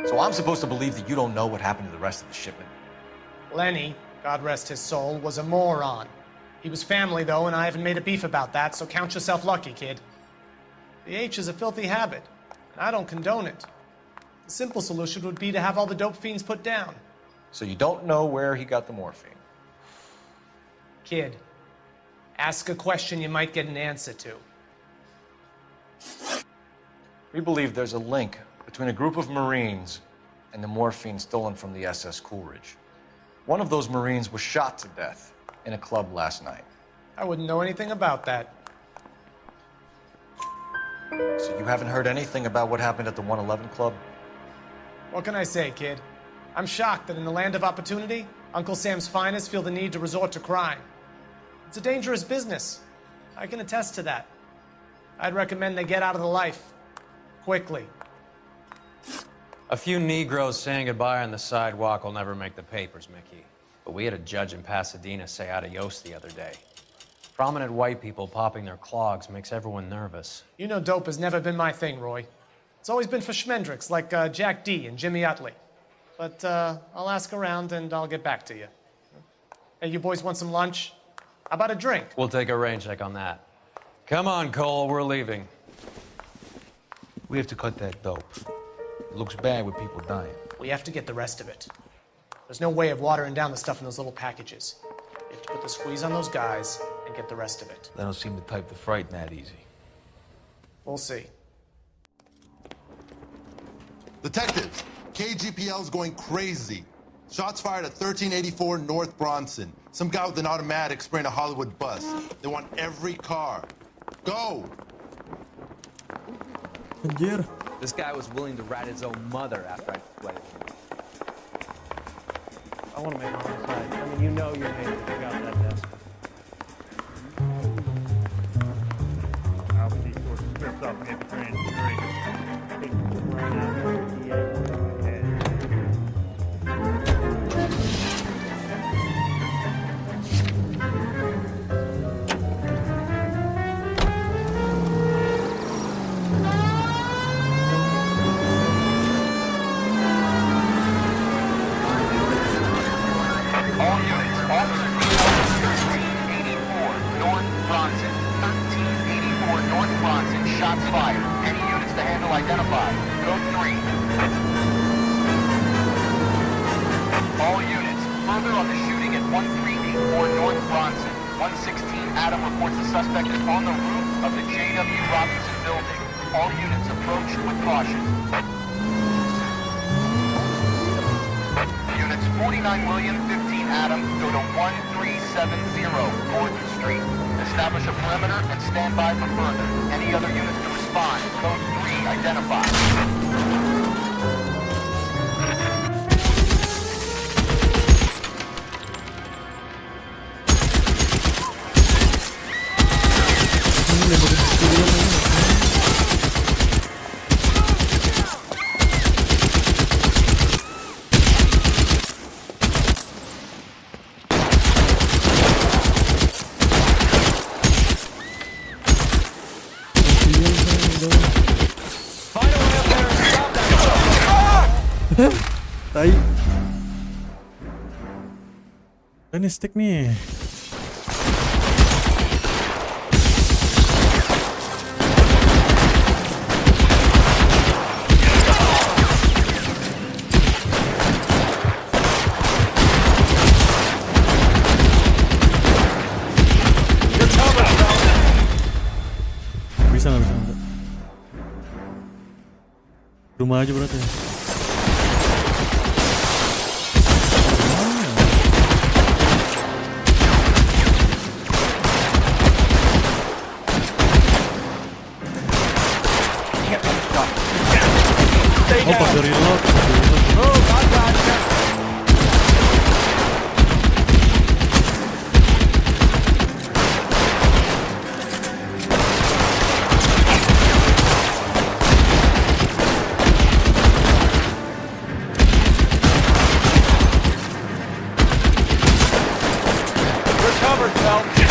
So I'm supposed to believe that you don't know what happened to the rest of the shipment? Lenny, God rest his soul, was a moron. He was family, though, and I haven't made a beef about that, so count yourself lucky, kid. The H is a filthy habit, and I don't condone it. The simple solution would be to have all the dope fiends put down. So you don't know where he got the morphine? Kid, ask a question you might get an answer to. We believe there's a link between a group of Marines and the morphine stolen from the SS Coolidge. One of those Marines was shot to death in a club last night. I wouldn't know anything about that. So you haven't heard anything about what happened at the 111 Club? What can I say, kid? I'm shocked that in the land of opportunity, Uncle Sam's finest feel the need to resort to crime. It's a dangerous business. I can attest to that. I'd recommend they get out of the life. Quickly. A few Negroes saying goodbye on the sidewalk will never make the papers, Mickey. But we had a judge in Pasadena say adios the other day. Prominent white people popping their clogs makes everyone nervous. You know dope has never been my thing, Roy. It's always been for schmendricks like Jack D and Jimmy Utley. But I'll ask around and I'll get back to you. Hey, you boys want some lunch? How about a drink? We'll take a rain check on that. Come on, Cole, we're leaving. We have to cut that dope. It looks bad with people dying. We have to get the rest of it. There's no way of watering down the stuff in those little packages. You have to put the squeeze on those guys and get the rest of it. They don't seem the type to frighten that easy. We'll see. Detectives, KGPL's going crazy. Shots fired at 1384 North Bronson. Some guy with an automatic spraying a Hollywood bus. They want every car. Go! Anjir. This guy was willing to rat his own mother after I sweated him. I want to make homicide. I mean, you know your name if you got that desk. I'll see sort of strips off me at the grand jury. Take the brain out of the DA. All units, officers need 1384 North Bronson. 1384 North Bronson, shots fired. Any units to handle identified. Code 3. All units, further on the shooting at 1384 North Bronson. 116 Adam reports the suspect is on the roof of the J.W. Robinson building. All units approach with caution. Units 49 William, 15 Adam, go to 1370 Gordon Street. Establish a perimeter and stand by for further. Any other units to respond. Code 3 identified. Tai. Ini stick nih. Bisa nggak bisa? Rumah aja berarti. Oh, pas reload.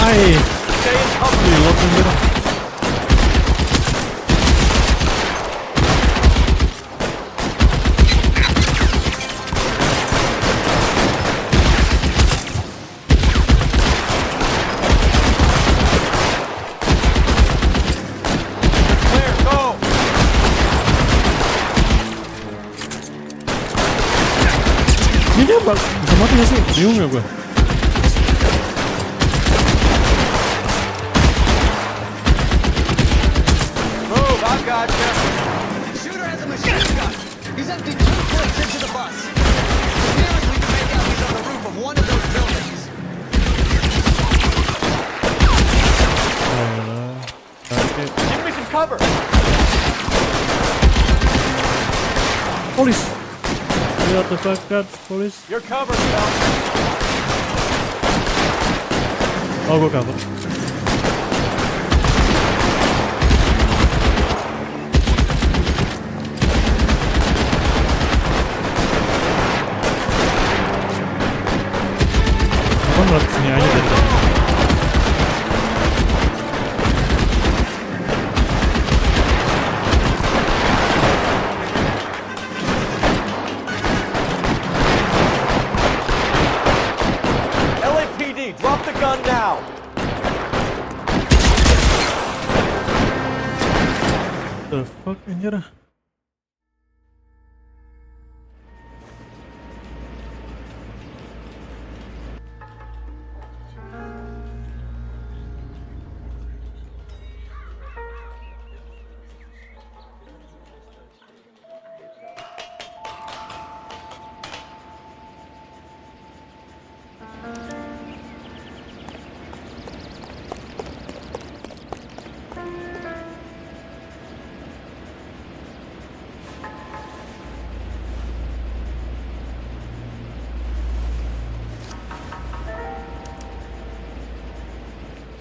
Ay, reload anjir. Ini dia bisa mati gak sih? Bingung ya gue. I gotcha. Shooter has a machine gun. He's emptied 2 clips into the bus. It's nearest we can make out he's on the roof of one of those buildings. Give me some cover. Police. What the fuck, God? Police. You're covered, pal. Oh, gue cover. lewat sini aja dari tadi. LAPD, drop the gun now! The fuck anjir.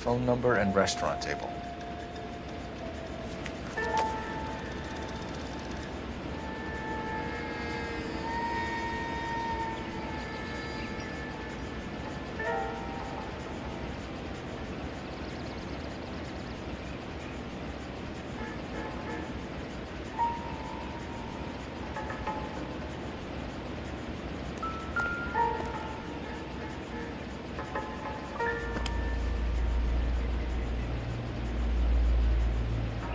Phone number and restaurant table.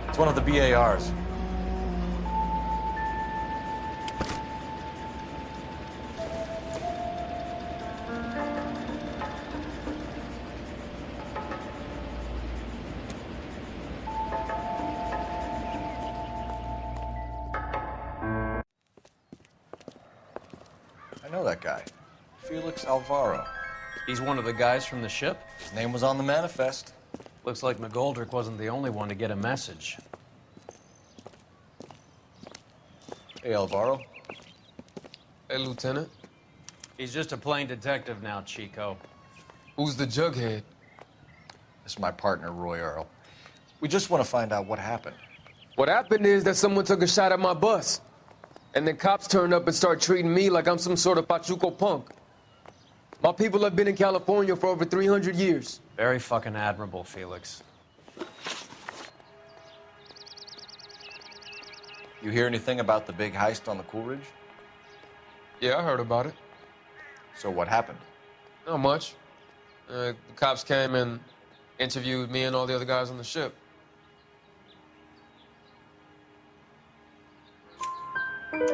It's one of the BARs. I know that guy. Felix Alvaro. He's one of the guys from the ship? His name was on the manifest. Looks like McGoldrick wasn't the only one to get a message. Hey, Alvaro. Hey, Lieutenant. He's just a plain detective now, Chico. Who's the jughead? This is my partner, Roy Earl. We just want to find out what happened. What happened is that someone took a shot at my bus. And then cops turned up and start treating me like I'm some sort of Pachuco punk. My people have been in California for over 300 years. Very fucking admirable, Felix. You hear anything about the big heist on the Coolidge? Yeah, I heard about it. So what happened? Not much. The cops came and interviewed me and all the other guys on the ship.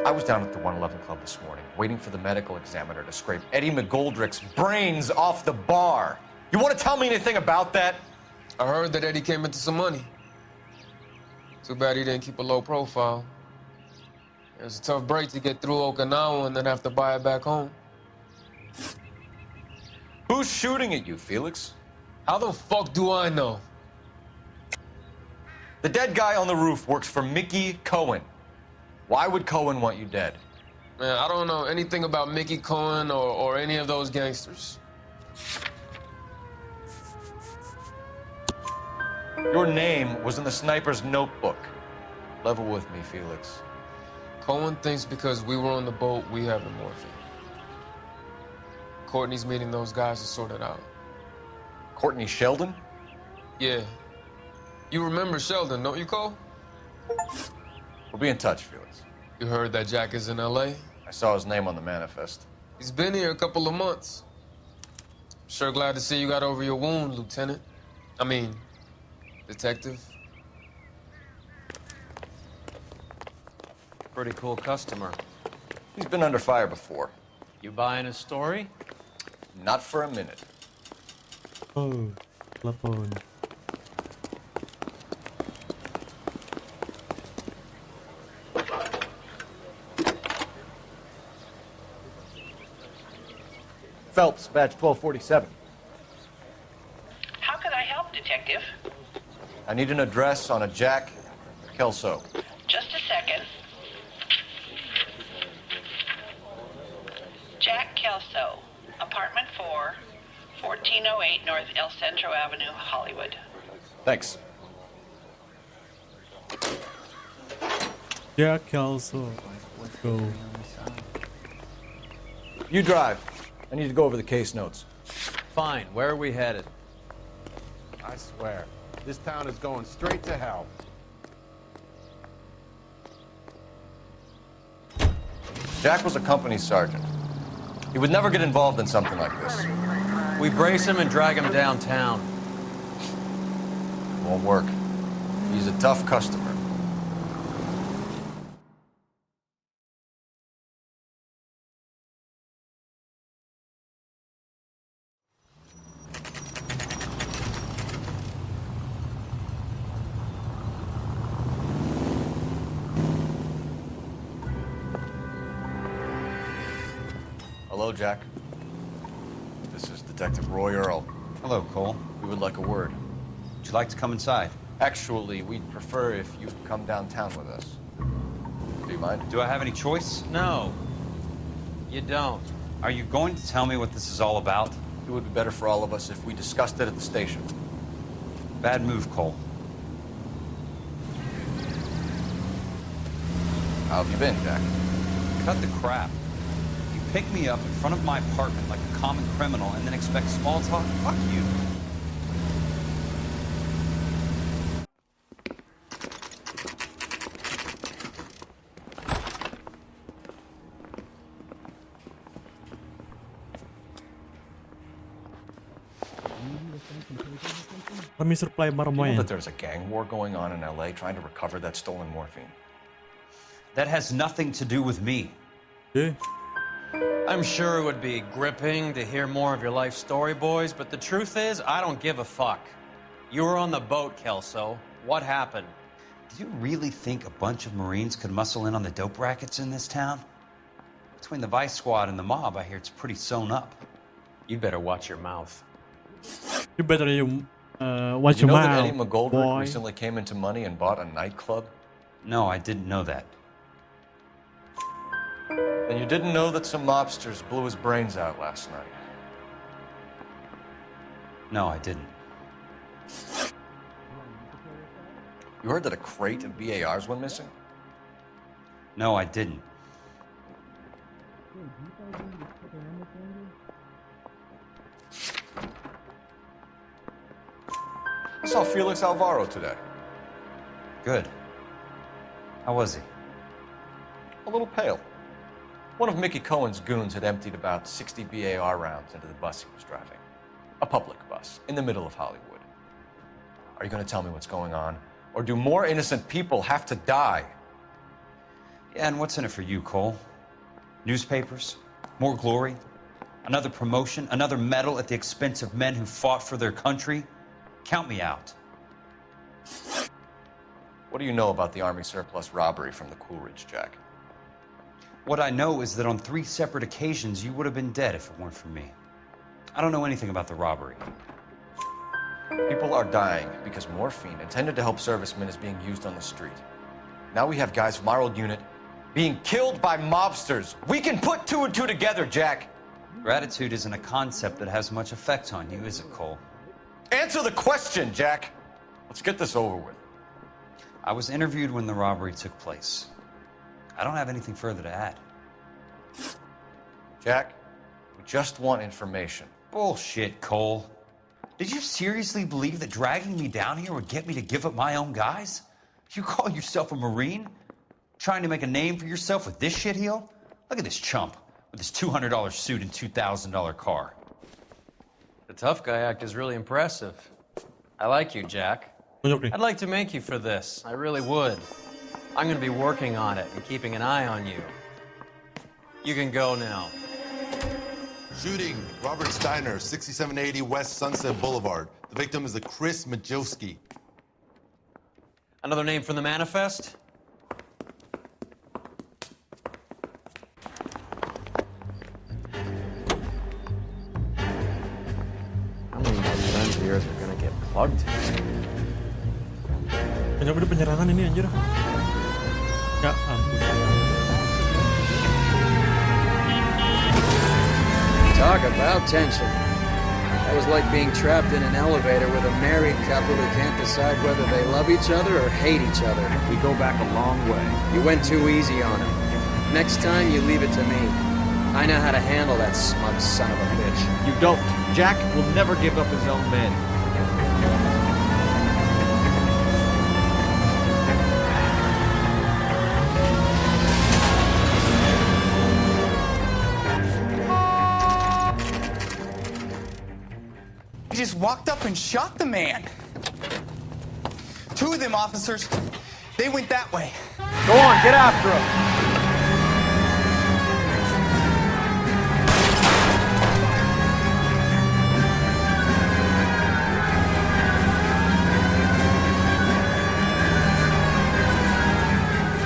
I was down at the 111 Club this morning, waiting for the medical examiner to scrape Eddie McGoldrick's brains off the bar. You want to tell me anything about that? I heard that Eddie came into some money. Too bad he didn't keep a low profile. It was a tough break to get through Okinawa and then have to buy it back home. Who's shooting at you, Felix? How the fuck do I know? The dead guy on the roof works for Mickey Cohen. Why would Cohen want you dead? Man, I don't know anything about Mickey Cohen or any of those gangsters. Your name was in the sniper's notebook. Level with me, Felix. Cohen thinks because we were on the boat, we have the morphine. Courtney's meeting those guys to sort it out. Courtney Sheldon? Yeah. You remember Sheldon, don't you, Cole? We'll be in touch, Felix. You heard that Jack is in L.A.? I saw his name on the manifest. He's been here a couple of months. Sure glad to see you got over your wound, Lieutenant. I mean, Detective. Pretty cool customer. He's been under fire before. You buying his story? Not for a minute. Oh, telepon. Phelps, badge 1247. How can I help, Detective? I need an address on a Jack Kelso. Just a second. Jack Kelso, apartment 4, 1408 North El Centro Avenue, Hollywood. Thanks. Yeah, Kelso. Let's go. You drive. I need to go over the case notes. Fine, where are we headed? I swear, this town is going straight to hell. Jack was a company sergeant. He would never get involved in something like this. We brace him and drag him downtown. Won't work. He's a tough customer. Hello, Jack. This is Detective Roy Earl. Hello, Cole. We would like a word. Would you like to come inside? Actually, we'd prefer if you'd come downtown with us. Do you mind? Do I have any choice? No, you don't. Are you going to tell me what this is all about? It would be better for all of us if we discussed it at the station. Bad move, Cole. How have you been, Jack? Cut the crap. You pick me up in front of my apartment like a common criminal and then expect small talk? Fuck you. Let me supply You know marmoy. that there's a gang war going on in LA trying to recover that stolen morphine? That has nothing to do with me. Yeah. I'm sure it would be gripping to hear more of your life story, boys, but the truth is, I don't give a fuck. You were on the boat, Kelso. What happened? Do you really think a bunch of Marines could muscle in on the dope rackets in this town? Between the Vice Squad and the mob, I hear it's pretty sewn up. You better watch your mouth. You better watch You your know that Eddie mouth, McGoldrick boy. recently came into money and bought a nightclub? No, I didn't know that. And you didn't know that some mobsters blew his brains out last night? No, I didn't. You heard that a crate of BARs went missing? No, I didn't. I saw Felix Alvaro today. Good. How was he? A little pale. One of Mickey Cohen's goons had emptied about 60 BAR rounds into the bus he was driving. A public bus, in the middle of Hollywood. Are you going to tell me what's going on? Or do more innocent people have to die? Yeah, and what's in it for you, Cole? Newspapers? More glory? Another promotion? Another medal at the expense of men who fought for their country? Count me out. What do you know about the Army surplus robbery from the Coolidge, Jack? What I know is that on 3 separate occasions, you would have been dead if it weren't for me. I don't know anything about the robbery. People are dying because morphine intended to help servicemen is being used on the street. Now we have guys from our old unit being killed by mobsters. We can put 2 and 2 together, Jack. Gratitude isn't a concept that has much effect on you, is it, Cole? Answer the question, Jack. Let's get this over with. I was interviewed when the robbery took place. I don't have anything further to add. Jack, we just want information. Bullshit, Cole. Did you seriously believe that dragging me down here would get me to give up my own guys? You call yourself a Marine? Trying to make a name for yourself with this shitheel? Look at this chump with his $200 suit and $2,000 car. The tough guy act is really impressive. I like you, Jack. I'd like to make you for this. I really would. I'm going to be working on it and keeping an eye on you. You can go now. Shooting, Robert Steiner, 6780 West Sunset Boulevard. The victim is a Chris Majowski. Another name from the manifest? How many more friends of yours are gonna get plugged today? Banyak udah penyerangan ini anjir. Ya ampun. Talk about tension. That was like being trapped in an elevator with a married couple who can't decide whether they love each other or hate each other. We go back a long way. You went too easy on him. Next time, you leave it to me. I know how to handle that smug son of a bitch. You don't. Jack will never give up his own men. He just walked up and shot the man. Two of them officers, they went that way. Go on, get after him.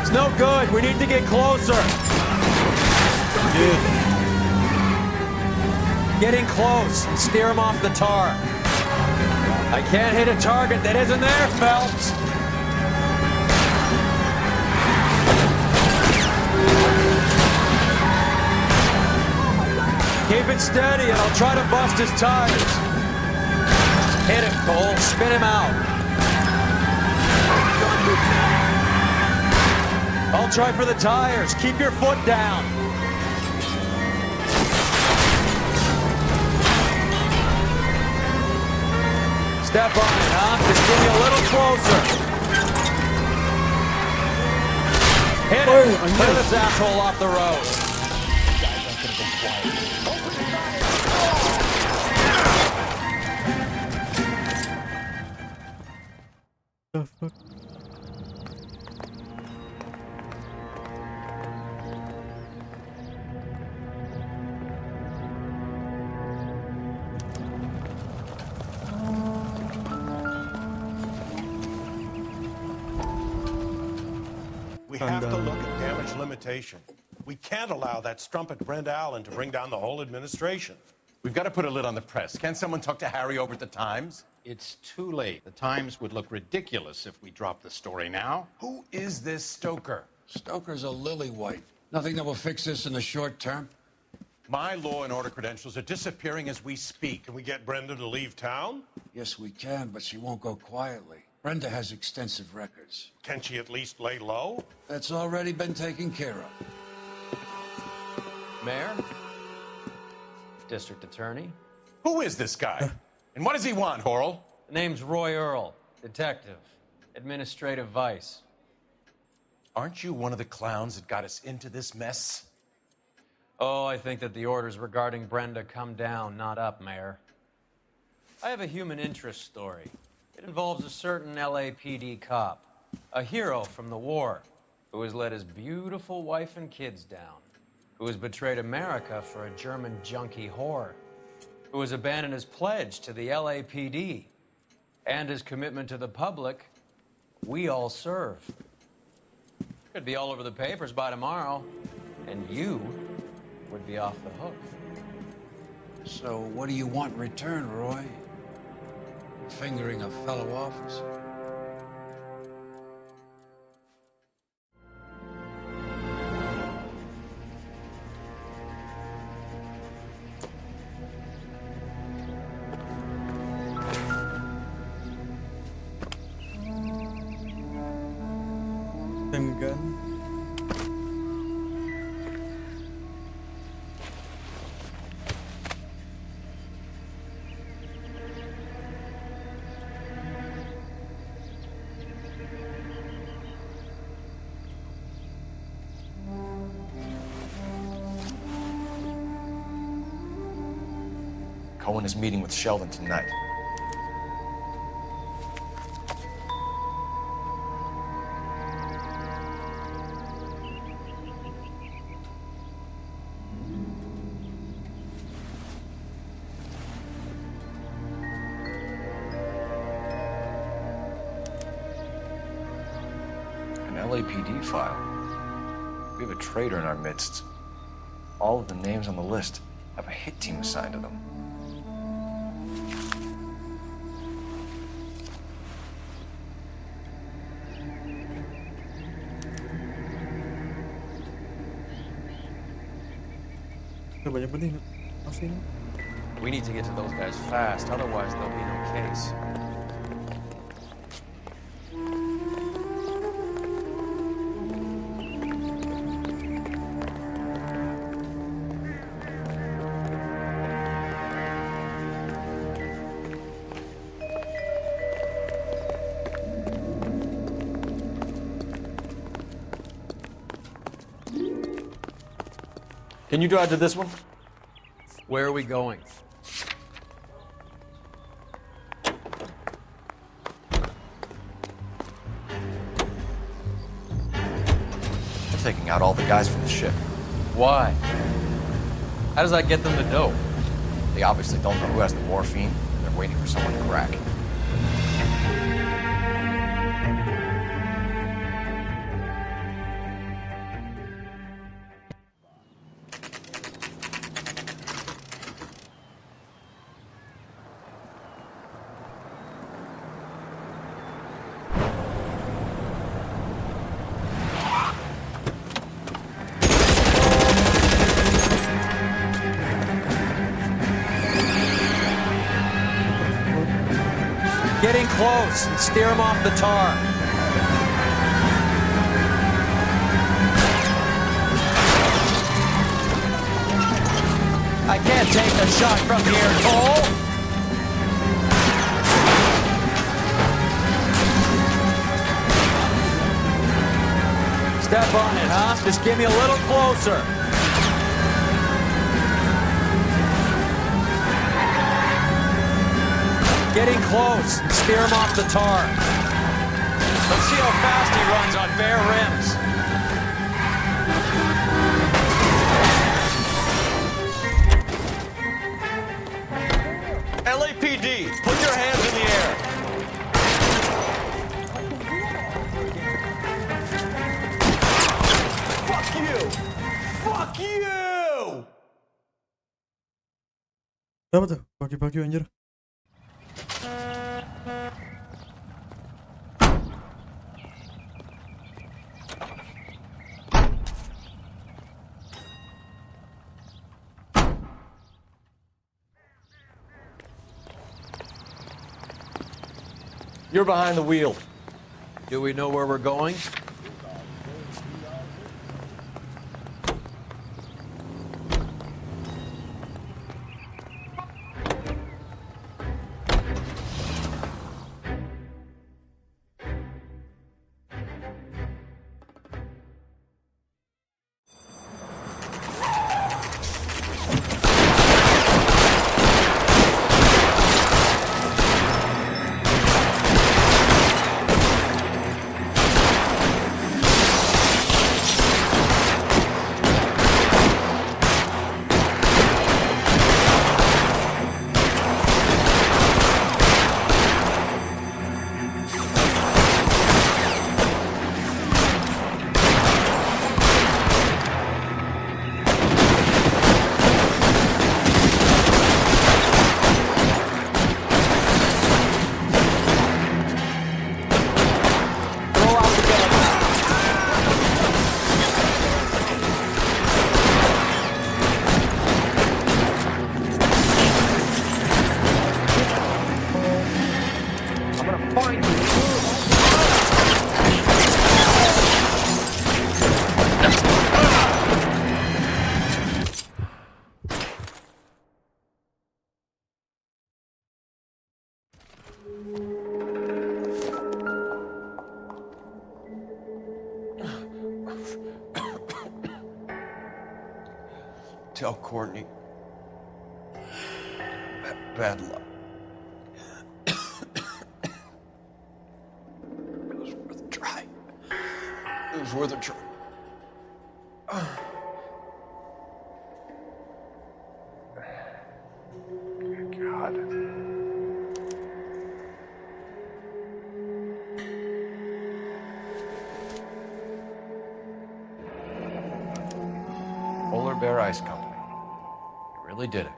It's no good. We need to get closer. Getting close and steer him off the tar. I can't hit a target that isn't there, Phelps. Keep it steady and I'll try to bust his tires. Hit him, Cole. Spin him out. I'll try for the tires. Keep your foot down. Step on it, huh? Just get me a little closer. Hit it. Clear this asshole off the road. The fuck? We have to look at damage limitation. We can't allow that strumpet Brent Allen to bring down the whole administration. We've got to put a lid on the press. Can someone talk to Harry over at the Times? It's too late. The Times would look ridiculous if we dropped the story now. Who is this Stoker? Stoker's a lily-white. Nothing that will fix this in the short term. My law and order credentials are disappearing as we speak. Can we get Brenda to leave town? Yes, we can, but she won't go quietly. Brenda has extensive records. Can she at least lay low? That's already been taken care of. Mayor? District Attorney? Who is this guy? And what does he want, Horrell? The name's Roy Earl, Detective, Administrative Vice. Aren't you one of the clowns that got us into this mess? Oh, I think that the orders regarding Brenda come down, not up, Mayor. I have a human interest story. It involves a certain LAPD cop, a hero from the war, who has let his beautiful wife and kids down, who has betrayed America for a German junkie whore, who has abandoned his pledge to the LAPD and his commitment to the public. We all serve. Could be all over the papers by tomorrow, and you would be off the hook. So what do you want in return, Roy? Fingering a fellow officer. Same gun. Cohen is meeting with Sheldon tonight. An LAPD file. We have a traitor in our midst. All of the names on the list have a hit team assigned to them. Banyak benih masih. We need to get to those guys fast, otherwise there'll be no case. Can you drive to this one? Where are we going? We're taking out all the guys from the ship. Why? How does that get them the dope? They obviously don't know who has the morphine, and they're waiting for someone to crack. Getting close and steer him off the tar. I can't take the shot from here, Cole. Step on it, huh? Just get me a little closer. Getting close. Steer him off the tar. Let's see how fast he runs on bare rims. LAPD, put your hands in the air. Fuck you! Fuck you! Apa tuh? Pagi-pagi anjir. You're behind the wheel. Do we know where we're going? Tell Courtney. Bad luck. It was worth a try. It was worth a try. God. Polar Bear Ice Company. You really did it.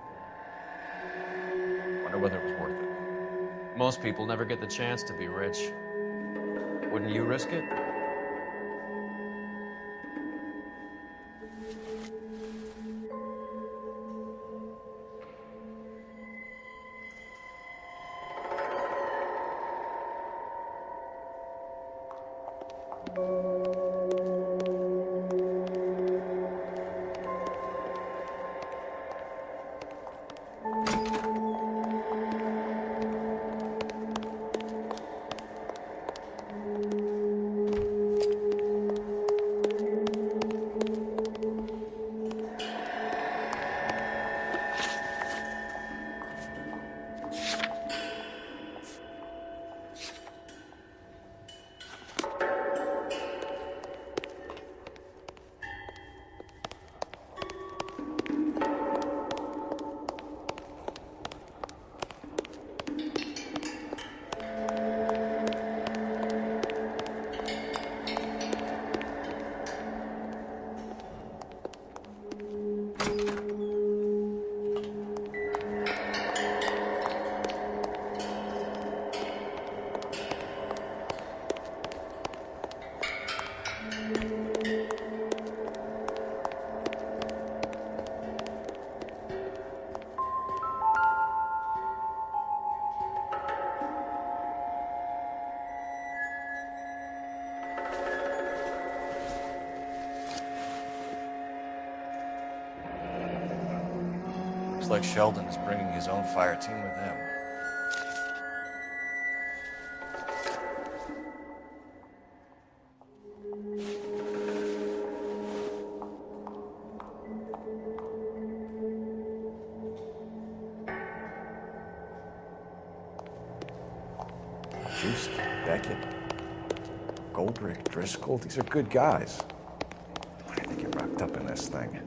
Wonder whether it was worth it. Most people never get the chance to be rich. Wouldn't you risk it? like Sheldon is bringing his own fire team with him. Juice, Beckett, Goldrick, Driscoll, these are good guys. Why did they get wrapped up in this thing?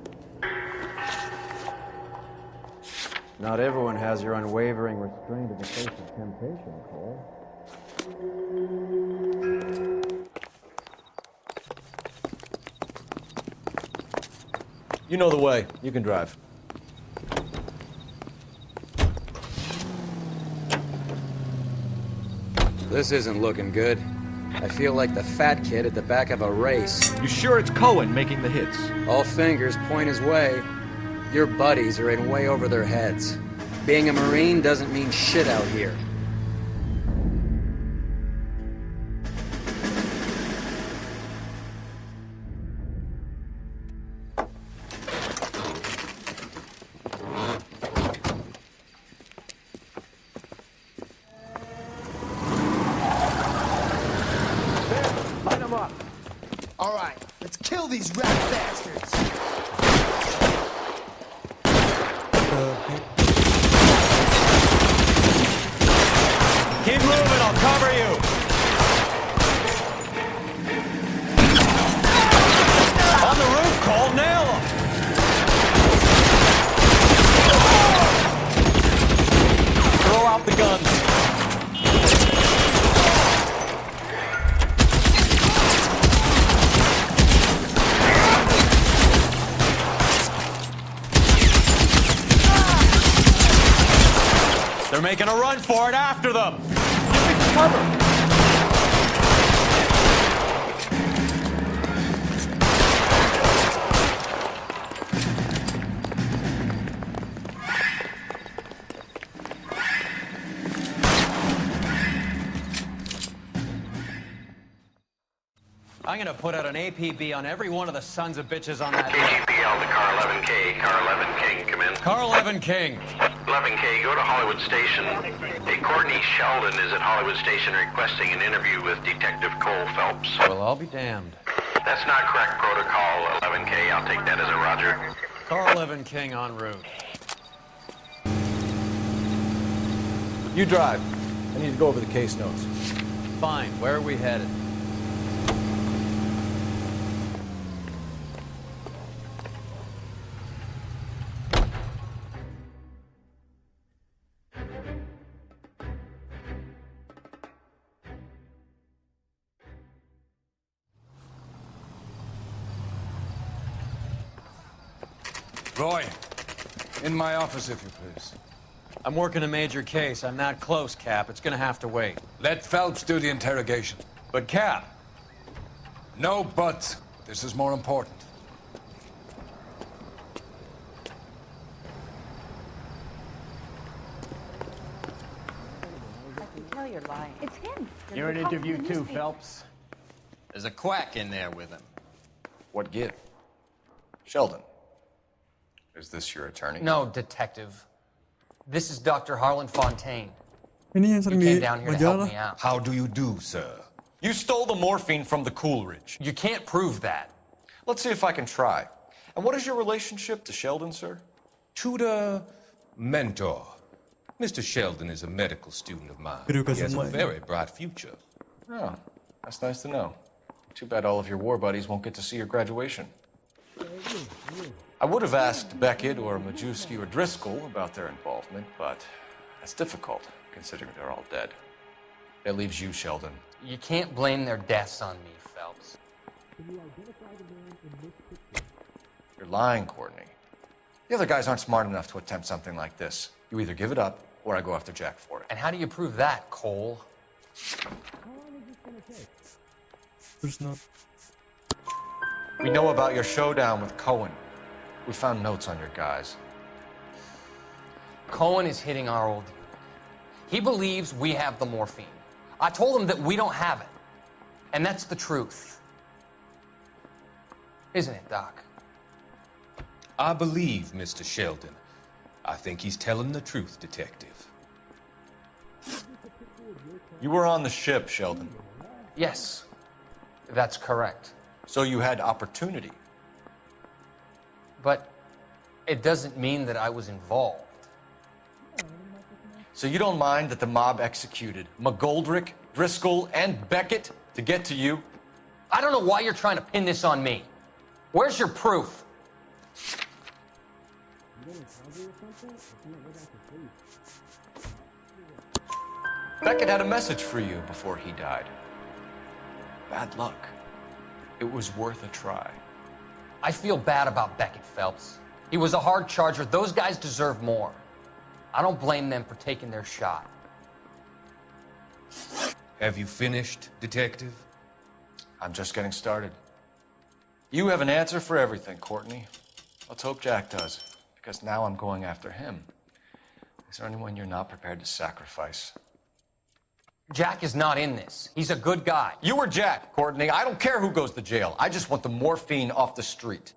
Not everyone has your unwavering restraint in the face of temptation, Cole. You know the way. You can drive. This isn't looking good. I feel like the fat kid at the back of a race. You sure it's Cohen making the hits? All fingers point his way. Your buddies are in way over their heads. Being a Marine doesn't mean shit out here. Line them up. All right, let's kill these rat bastards. Keep moving, I'll cover you. On the roof, Cole, nail him. Throw out the guns. They're making a run for it after them. Give me cover. I'm gonna put out an APB on every one of the sons of bitches on that list. KGPL to Car 11K. Car 11 King, come in. Car 11 King. 11K, go to Hollywood Station. Hey, Courtney Sheldon is at Hollywood Station requesting an interview with Detective Cole Phelps. Well, I'll be damned. That's not correct protocol, 11K. I'll take that as a roger. Car 11 King en route. You drive. I need to go over the case notes. Fine, where are we headed? Roy, in my office, if you please. I'm working a major case. I'm that close, Cap. It's gonna have to wait. Let Phelps do the interrogation. But, Cap. No buts. This is more important. I can tell you're lying. It's him. You're an interview too, Phelps. There's a quack in there with him. What give? Sheldon. Is this your attorney? No, Detective. This is Dr. Harlan Fontaine. Ini yang He sering came di down here to help majalah. me out. How do you do, sir? You stole the morphine from the Coolidge. You can't prove that. Let's see if I can try. And what is your relationship to Sheldon, sir? Tutor, mentor. Mr. Sheldon is a medical student of mine. Creo que He has a semua. very bright future. Oh, that's nice to know. Too bad all of your war buddies won't get to see your graduation. I would have asked Beckett or Majewski or Driscoll about their involvement, but that's difficult, considering they're all dead. That leaves you, Sheldon. You can't blame their deaths on me, Phelps. You're lying, Courtney. The other guys aren't smart enough to attempt something like this. You either give it up, or I go after Jack for it. And how do you prove that, Cole? Terus not. We know about your showdown with Cohen. We found notes on your guys. Cohen is hitting our old dude. He believes we have the morphine. I told him that we don't have it. And that's the truth. Isn't it, Doc? I believe Mr. Sheldon. I think he's telling the truth, Detective. You were on the ship, Sheldon. Yes, that's correct. So you had opportunity. But it doesn't mean that I was involved. So you don't mind that the mob executed McGoldrick, Driscoll, and Beckett to get to you? I don't know why you're trying to pin this on me. Where's your proof? Beckett had a message for you before he died. Bad luck. It was worth a try. I feel bad about Beckett, Phelps. He was a hard charger. Those guys deserve more. I don't blame them for taking their shot. Have you finished, Detective? I'm just getting started. You have an answer for everything, Courtney. Let's hope Jack does, because now I'm going after him. Is there anyone you're not prepared to sacrifice? Jack is not in this. He's a good guy. You or Jack, Courtney. I don't care who goes to jail. I just want the morphine off the street.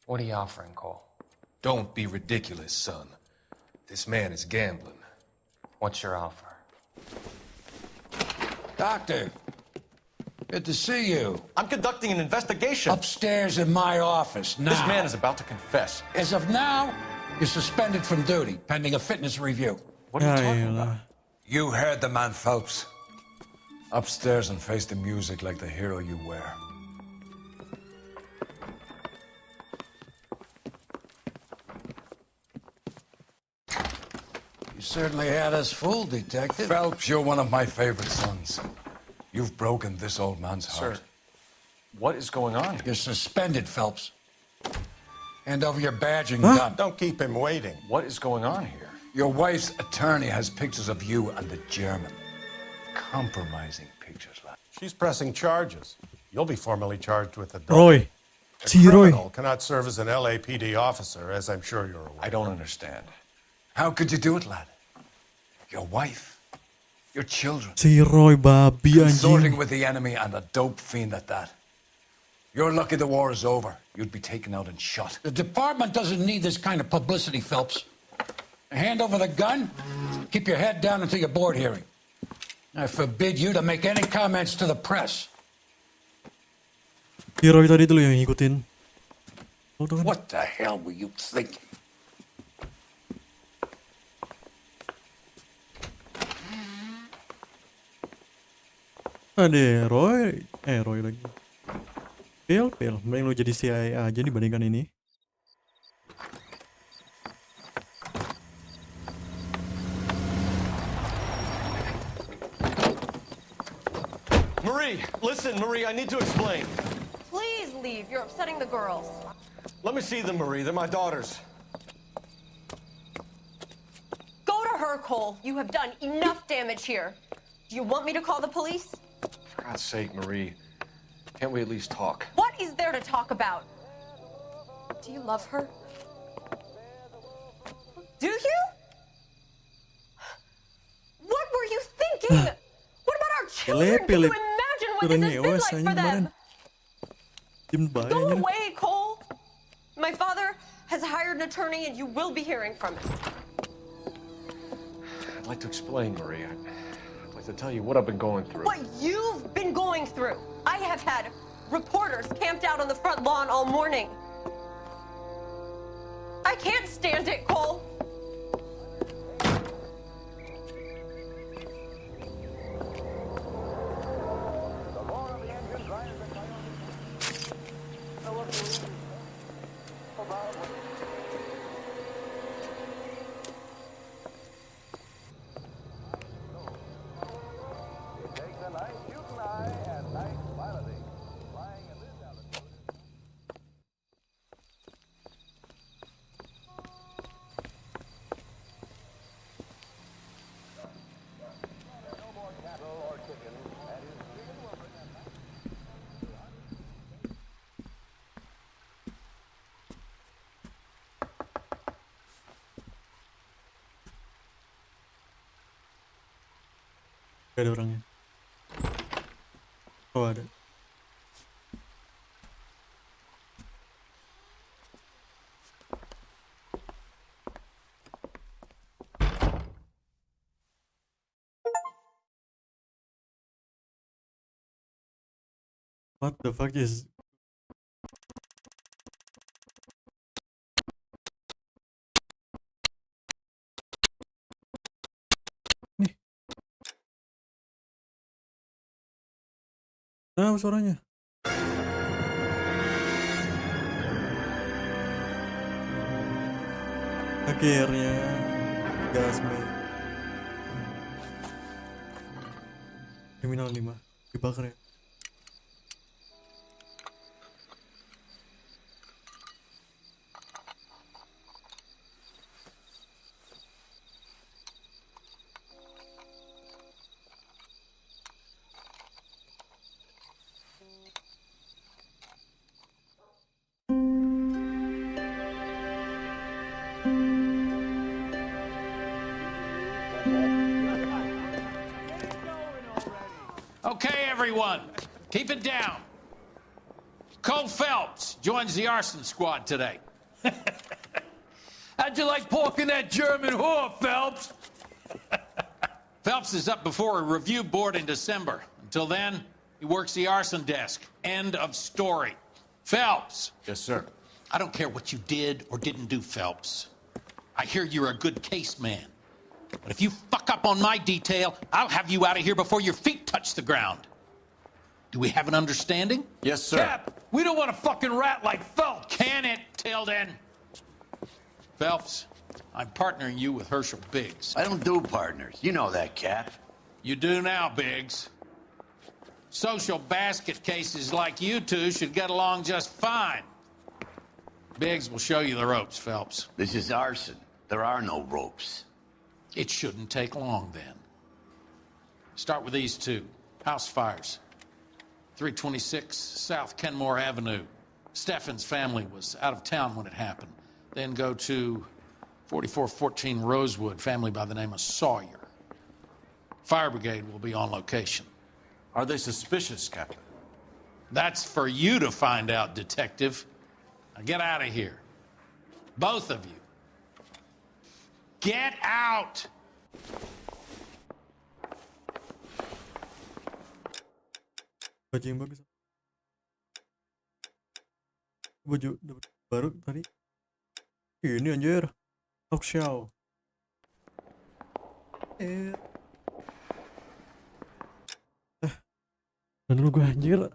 What are you offering, Cole? Don't be ridiculous, son. This man is gambling. What's your offer? Doctor, good to see you. I'm conducting an investigation. Upstairs in my office, now. This man is about to confess. As of now, you're suspended from duty, pending a fitness review. What are you talking about? You heard the man, Phelps. Upstairs and face the music like the hero you were. You certainly had us fooled, Detective. Phelps, you're one of my favorite sons. You've broken this old man's heart. Sir, what is going on here? You're suspended, Phelps. Hand over your badge and gun. Don't keep him waiting. What is going on here? Your wife's attorney has pictures of you and the German. Compromising pictures, lad. She's pressing charges. You'll be formally charged with adultery. Roy. A Si Roy. criminal cannot serve as an LAPD officer, as I'm sure you're aware. I don't understand. How could you do it, lad? Your wife, your children, Si Roy babi consorting anjing. with the enemy and a dope fiend at that. You're lucky the war is over. You'd be taken out and shot. The department doesn't need this kind of publicity, Phelps. Hand over the gun, keep your head down until your board hearing. I forbid you to make any comments to the press. Si Roy tadi tuh yang ngikutin. Oh, tuh kan. What the hell were you thinking? Ada Roy. Roy lagi. Pil. Mending lu jadi CIA aja dibandingkan ini. Marie, listen, Marie, I need to explain. Please leave. You're upsetting the girls. Let me see them, Marie. They're my daughters. Go to her, Cole. You have done enough damage here. Do you want me to call the police? For God's sake, Marie, can't we at least talk? What is there to talk about? Do you love her? Do you? What were you thinking? What about our children? Can you imagine what this has been like for them? Go away, Cole. My father has hired an attorney and you will be hearing from him. I'd like to explain, Marie. I'd like to tell you what I've been going through. What you've been going through. I have had reporters camped out on the front lawn all morning. I can't stand it, Cole. Gak ada orangnya. Oh ada. What the fuck is... Nih. Nah, suaranya. Akhirnya gasme. Kriminal 5 dibakar ya. Okay, everyone, keep it down. Cole Phelps joins the arson squad today. How'd you like pork in that German whore, Phelps? Phelps is up before a review board in December. Until then, he works the arson desk. End of story. Phelps. Yes, sir. I don't care what you did or didn't do, Phelps. I hear you're a good case man. But if you fuck up on my detail, I'll have you out of here before your feet touch the ground. Do we have an understanding? Yes, sir. Cap, we don't want a fucking rat like Phelps. Can it, Tilden? Phelps, I'm partnering you with Herschel Biggs. I don't do partners. You know that, Cap. You do now, Biggs. Social basket cases like you two should get along just fine. Biggs will show you the ropes, Phelps. This is arson. There are no ropes. It shouldn't take long, then. Start with these two. House fires. 326 South Kenmore Avenue. Steffen's family was out of town when it happened. Then go to 4414 Rosewood, family by the name of Sawyer. Fire brigade will be on location. Are they suspicious, Captain? That's for you to find out, Detective. Now get out of here. Both of you. Get out! Baju yang bagus. Baju baru tadi. Ini anjir. Talk show. Dan dulu gue anjir.